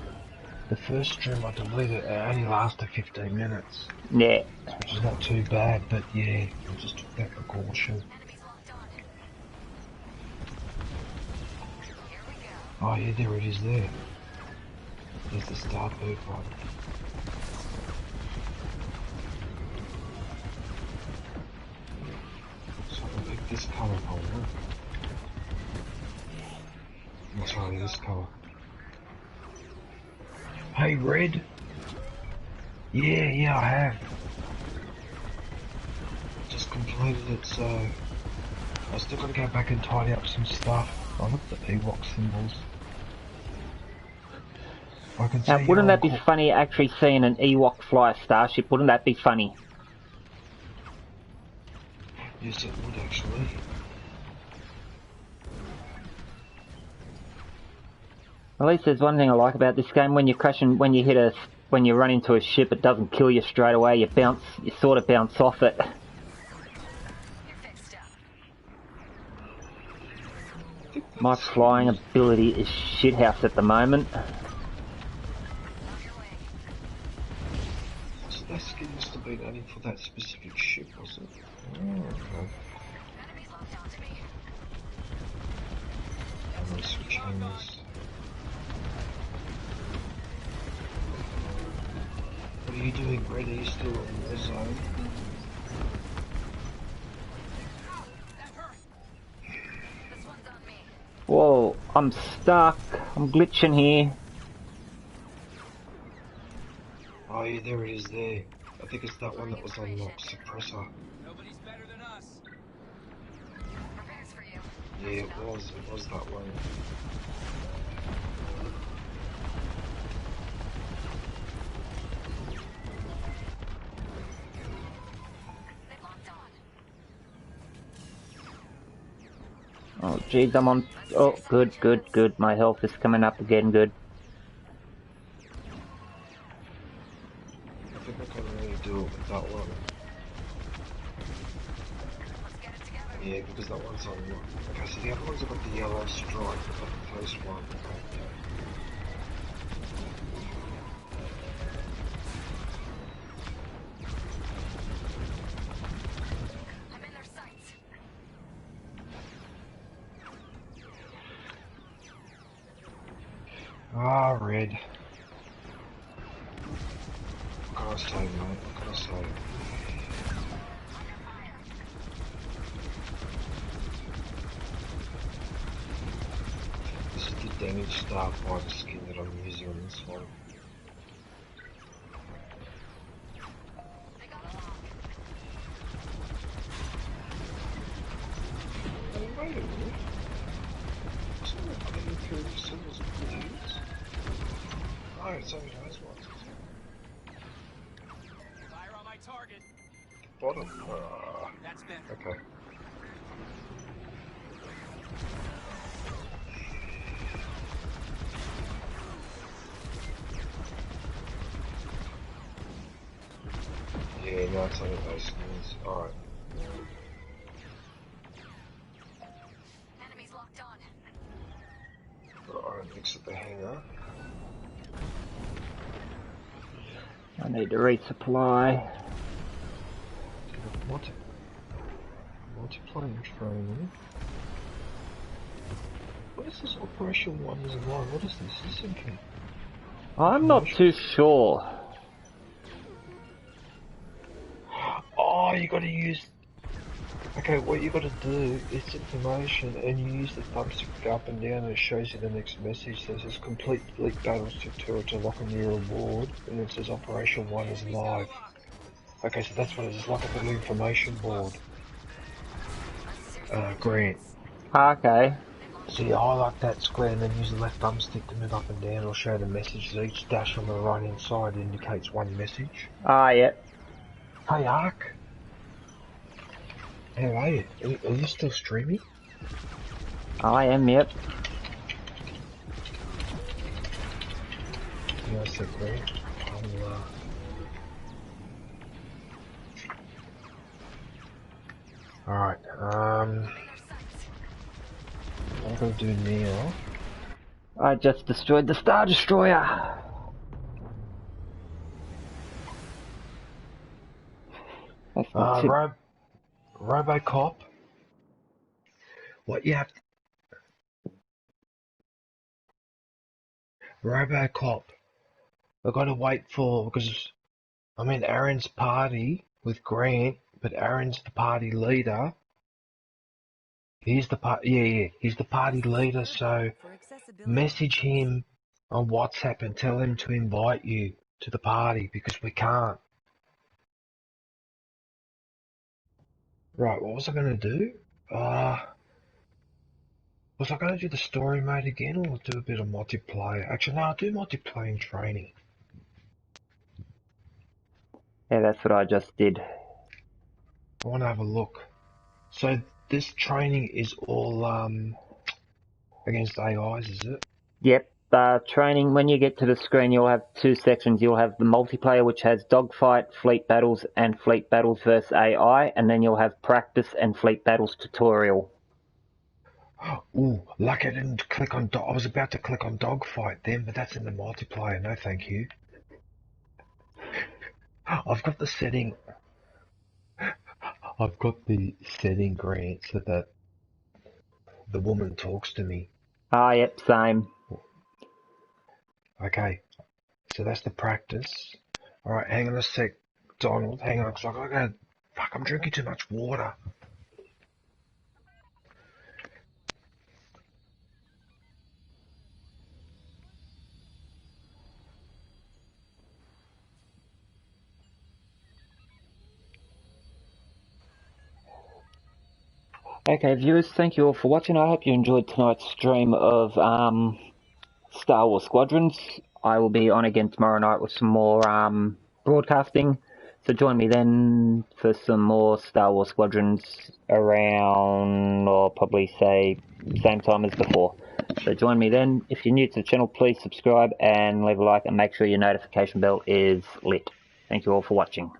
the first stream I deleted, it only lasted 15 minutes. Yeah. Which is not too bad, but yeah, I just took that precaution. Oh yeah, there it is there. There's the Starbird one. So I can pick this colour if I want. Let's try this colour. Hey, red! Yeah, I have. Just completed it, so... I still gotta go back and tidy up some stuff. I look at the Ewok symbols. I can see. Now, wouldn't that be funny, actually seeing an Ewok fly a starship? Wouldn't that be funny? Yes, it would actually. At least there's one thing I like about this game: when you crash and when you run into a ship, it doesn't kill you straight away. You sort of bounce off it. My flying ability is shithouse at the moment. So that skin must have been added for that specific ship, was it? Oh, okay. I'm gonna switch hands. What are you doing, Brett? Are you still in the zone? Whoa, I'm stuck. I'm glitching here. Oh yeah, there it is there. I think it's that one that was unlocked, suppressor. Nobody's better than us. Yeah, it was that one. Oh jeez, I'm on. Oh, good. My health is coming up again. Good. I think I can only do it with that one. Yeah, because that one's unlocked. Okay, so the other ones have got the yellow stripe, but the first one. Ah, red. What can I say, mate? What can I say? This is the damage Starfighter skin that I'm using on this one. Oh, wait a minute. Isn't it only 30 symbols of blades? Oh, it's only those ones. Fire on my target. Bottom. That's better. Okay. Yeah, no, it's only those skins. Alright. Enemies locked on. Alright, exit the hangar. I need to resupply. Multiplayer training. What is this Operation Wonders of Life? What is this? Is this something? I'm not too sure. Oh, you gotta use... Okay, what you gotta do is information and you use the thumbstick to go up and down and it shows you the next message. So it says complete elite battles to lock a new reward and it says Operation 1 is live. Okay, so that's what it is. It's like a little information board. Grant. Okay. So you highlight that square and then use the left thumbstick to move up and down or show the messages. Each dash on the right hand side indicates one message. Ah, yeah. Hey Ark. How are you? Are you still streaming? I am, yep. Yeah, I said Grant. Alright, what I'm gonna do now... I just destroyed the Star Destroyer. Robocop. What you have to... Robocop. I've got to wait for... Because I'm in Aaron's party with Grant, but Aaron's the party leader. He's the he's the party leader, so message him on WhatsApp and tell him to invite you to the party because we can't. Right, what was I going to do? Was I going to do the story mode again or do a bit of multiplayer? Actually, no, I'll do multiplayer and training. Yeah, that's what I just did. I want to have a look. So this training is all against AIs, is it? Yep. Training, when you get to the screen, you'll have two sections. You'll have the multiplayer, which has dogfight, fleet battles, and fleet battles versus AI, and then you'll have practice and fleet battles tutorial. Ooh, lucky I didn't click on I was about to click on dogfight then, but that's in the multiplayer. No, thank you. I've got the setting. I've got the setting, Grant, so that the woman talks to me. Ah, yep, same. Okay, so that's the practice. Alright, hang on a sec, Donald. Hang on, because I gotta go. Fuck, I'm drinking too much water. Okay, viewers, thank you all for watching. I hope you enjoyed tonight's stream of Star Wars Squadrons. I will be on again tomorrow night with some more broadcasting. So join me then for some more Star Wars Squadrons around, or probably say, same time as before. So join me then. If you're new to the channel, please subscribe and leave a like and make sure your notification bell is lit. Thank you all for watching.